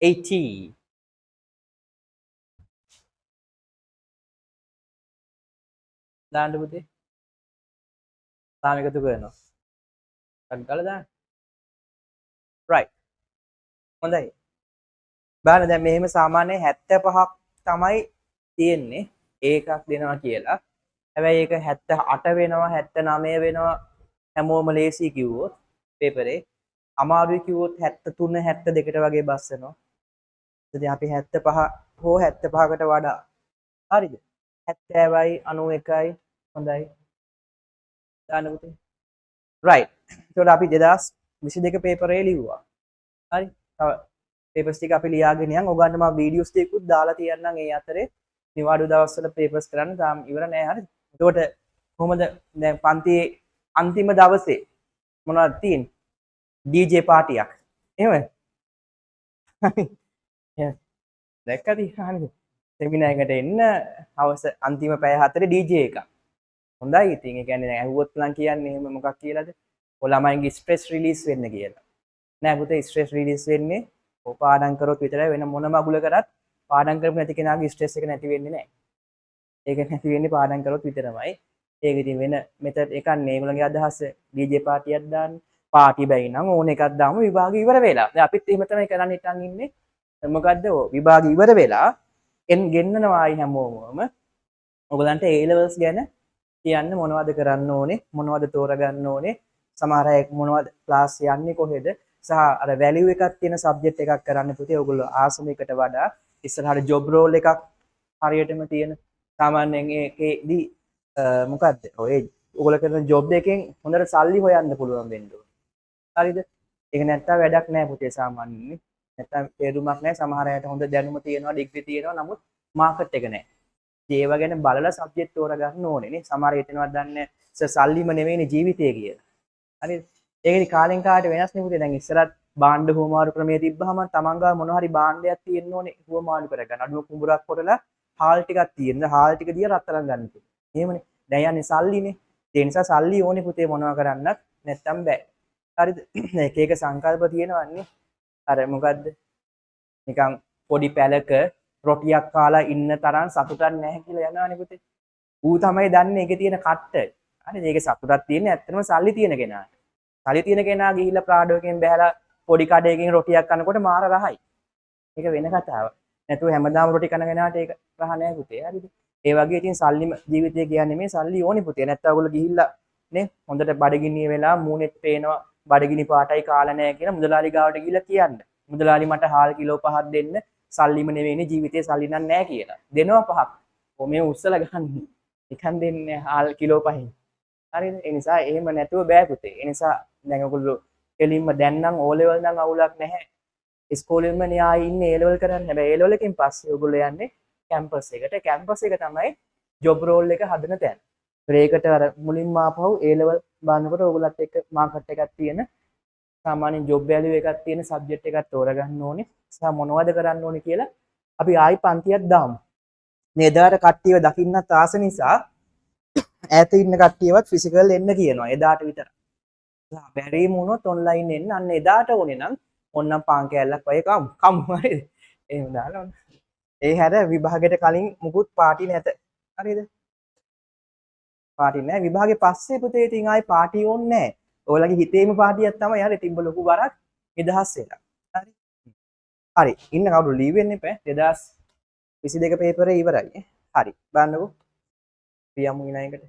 80 දාන්න පුතේ තාම එකතු කරනවා ටක් ගාලා දාන්න right හොඳයි බලන්න දැන් මෙහෙම සාමාන්‍ය 75ක් තමයි තියෙන්නේ ඒකක් දෙනවා කියලා හැබැයි ඒක 78 වෙනවා 79 වෙනවා හැමෝම ලේසි කිව්වොත් පේපරේ අමාරුයි කිව්වොත් 73 72ට වගේ බස් වෙනවා ඉතින් අපි 75 හෝ 75කට වඩා හරිද 70යි 91යි හොඳයි දාන්න පුතේ right එතකොට අපි 2022 පේපරේ ලිව්වා හරි තව පේපර්ස් ටික අපි ලියාගෙන යන් ඔයගොල්ලන්ට මම වීඩියෝස් ටිකකුත් දාලා තියන්නම් ඒ අතරේ නිවාඩු දවස්වල පේපර්ස් කරන්න තාම ඉවර නෑ හරිද එතකොට කොහොමද දැන් පන්තියේ අන්තිම දවසේ මොනවද තියෙන්නේ DJ පාටියක් එහෙමද දැක්කද හරිද සෙමිනාර් එකට එන්න හවස අන්තිම පැය 4 DJ එකක් හොඳයි ඉතින් ඒ කියන්නේ දැන් ඇහුවොත් නම් කියන්නේ එහෙම මොකක් කියලාද ඔය ළමයින්ගේ ස්ට්‍රෙස් රිලීස් වෙන්න කියලා නෑ පුතේ ස්ට්‍රෙස් රිලීස් වෙන්නේ ඔය පාඩම් කරොත් විතරයි වෙන මොන මගුල කරත් පාඩම් කරපු නැති කෙනාගේ ස්ට්‍රෙස් එක නැති වෙන්නේ නෑ ඒක නැති වෙන්නේ පාඩම් කරොත් විතරමයි ඒක ඉතින් වෙන මෙතඩ් එකක් නේ ඒගොල්ලන්ගේ අදහස DJ පාටියක් දාන්න පාටි බැයි නම් ඕන එකක් දාමු විභාගය ඉවර වෙලා දැන් අපිත් එහෙම තමයි කරන්න හිටන් ඉන්නේ මොකද්ද ඔය විභාගය ඉවර වෙලා ගෙන්නනවා ආයි හැමෝම ඔයගලන්ට A levels ගැන කියන්න මොනවද කරන්න ඕනේ මොනවද තෝරගන්න ඕනේ සමහර අය මොනවද ක්ලාස් යන්නේ කොහෙද සහ අර වැලියු එකක් තියෙන සබ්ජෙක්ට් එකක් කරන්න පුතේ ඔයගොල්ලෝ ආසම එකට වඩා ඉස්සරහට ජොබ් රෝල් එකක් හරියටම තියෙන සාමාන්‍යයෙන් ඒකේදී මොකද්ද ඔය ඔයගොල්ලෝ කරන ජොබ් එකෙන් හොඳට සල්ලි හොයන්න පුළුවන් වෙන්න ඕනේ හරිද ඒක නැත්තම් වැඩක් නැහැ පුතේ සාමාන්‍යයෙන් නැත්තම් තේරුමක් නැහැ සමහර අයට හොඳ දැනුම තියෙනවා ඩිග්‍රී තියෙනවා නමුත් මාකට් එක නැහැ ඒව ගැන බලලා සබ්ජෙක්ට් තෝරගන්න ඕනේ නේ සමහර හිතනවත් දන්නේ සල්ලිම නෙවෙයිනේ ජීවිතය කියලා හරිද ඒකේ කාලෙන් කාලට වෙනස් නේ පුතේ දැන් ඉස්සරත් බාණ්ඩ හුවමාරු ක්‍රමයේ තිබ්බහම තමන් ගාව මොන හරි බාණ්ඩයක් තියෙන්න ඕනේ හුවමාරු කරගන්න අඩුව කුඹුරක් කොටලා හාල් ටිකක් තියෙන හාල් ටික දිහා රත්තරන් ගන්න පුතේ එහෙමනේ දැන් යන්නේ සල්ලිනේ ඒ නිසා සල්ලි ඕනේ පුතේ මොනවා කරන්නත් නැත්තම් බෑ හරිද එක එක සංකල්ප තියෙනවන්නේ අර මොකද්ද නිකන් පොඩි පැලක රොටියක් කාලා ඉන්න තරම් සතුටක් නැහැ කියලා යනවනේ පුතේ. ඌ තමයි දන්නේ ඒකේ තියෙන කට්ට. හරිද? ඒකේ සතුටක් තියෙන්නේ ඇත්තටම සල්ලි තියෙන කෙනාට. සල්ලි තියෙන කෙනා ගිහිල්ලා ප්‍රාඩෝ එකෙන් බහැලා පොඩි කඩේකින් රොටියක් කනකොට මාර රහයි. ඒක වෙන කතාවක්. නැතුව හැමදාම රොටි කන කෙනාට ඒක රහ නැහැ පුතේ. හරිද? ඒ වගේ ඉතින් සල්ලි ජීවිතය කියන්නේ මේ සල්ලි ඕනේ පුතේ. නැත්නම් ඔයගොල්ලෝ ගිහිල්ලා නේ හොඳට බඩගිනිය වෙලා මූණෙත් පේනවා බඩගිනි පාටයි කාලා නැහැ කියලා මුදලාලි ගාවට ගිහිල්ලා කියන්න. මුදලාලි මට හාල් කිලෝ 5ක් දෙන්න. සල්ලිම නෙවෙයිනේ ජීවිතේ සල්ලි නම් නැහැ කියලා. දෙනවා 5ක්. කොහොමද උස්සලා ගන්න. එකන් දෙන්නේ හාල් කිලෝ 5න්. හරිද? ඒ නිසා එහෙම නැතුව බෑ පුතේ. ඒ නිසා දැන් ඔයගොල්ලෝ එළින්ම දැන් නම් O level නම් අවුලක් නැහැ. ඉස්කෝලෙන්ම න්යාය ඉන්නේ A level කරන්න. හැබැයි A level එකෙන් පස්සේ ඔයගොල්ලෝ යන්නේ කැම්පස් එකට. කැම්පස් එක තමයි ජොබ් රෝල් එක හදන තැන. ඒකට අර මුලින්ම ආපහු A level බලනකොට ඔයගොල්ලත් එක්ක මාකට් එකක් තියෙන සාමාන්‍ය ජොබ් වැලියු එකක් තියෙන සබ්ජෙක්ට් එකක් තෝරගන්න ඕනේ. සහ මොනවද කරන්න ඕනේ කියලා අපි ආයි පන්තියක් දාමු. එදාට කට්ටියව දකින්නත් ආස නිසා ඈත ඉන්න කට්ටියවත් ෆිසිකල් එන්න කියනවා එදාට විතර. බැරිම වුණොත් ඔන්ලයින් එන්න අන්න එදාට ඕනේ නම් ඕන්නම් පාන් කෑල්ලක් වගේ කමු හරිද? එහෙම දාලා ඒ හැර විභාගයට කලින් මුකුත් පාටි නැත. හරිද? පාටි නෑ විභාගේ පස්සේ පුතේ ඉතින් ආයි පාටි ඕනේ නෑ. ඔයාලගේ හිතේම පාටියක් තමයි අර තිබ්බ ලොකු බරක් නිදහස් වෙලා. හරි. හරි. ඉන්න කවුරු ලීව් වෙන්න එපා. 2022 පේපරේ ඉවරයි. හරි. බලන්නකෝ. පියමු ඊළඟට.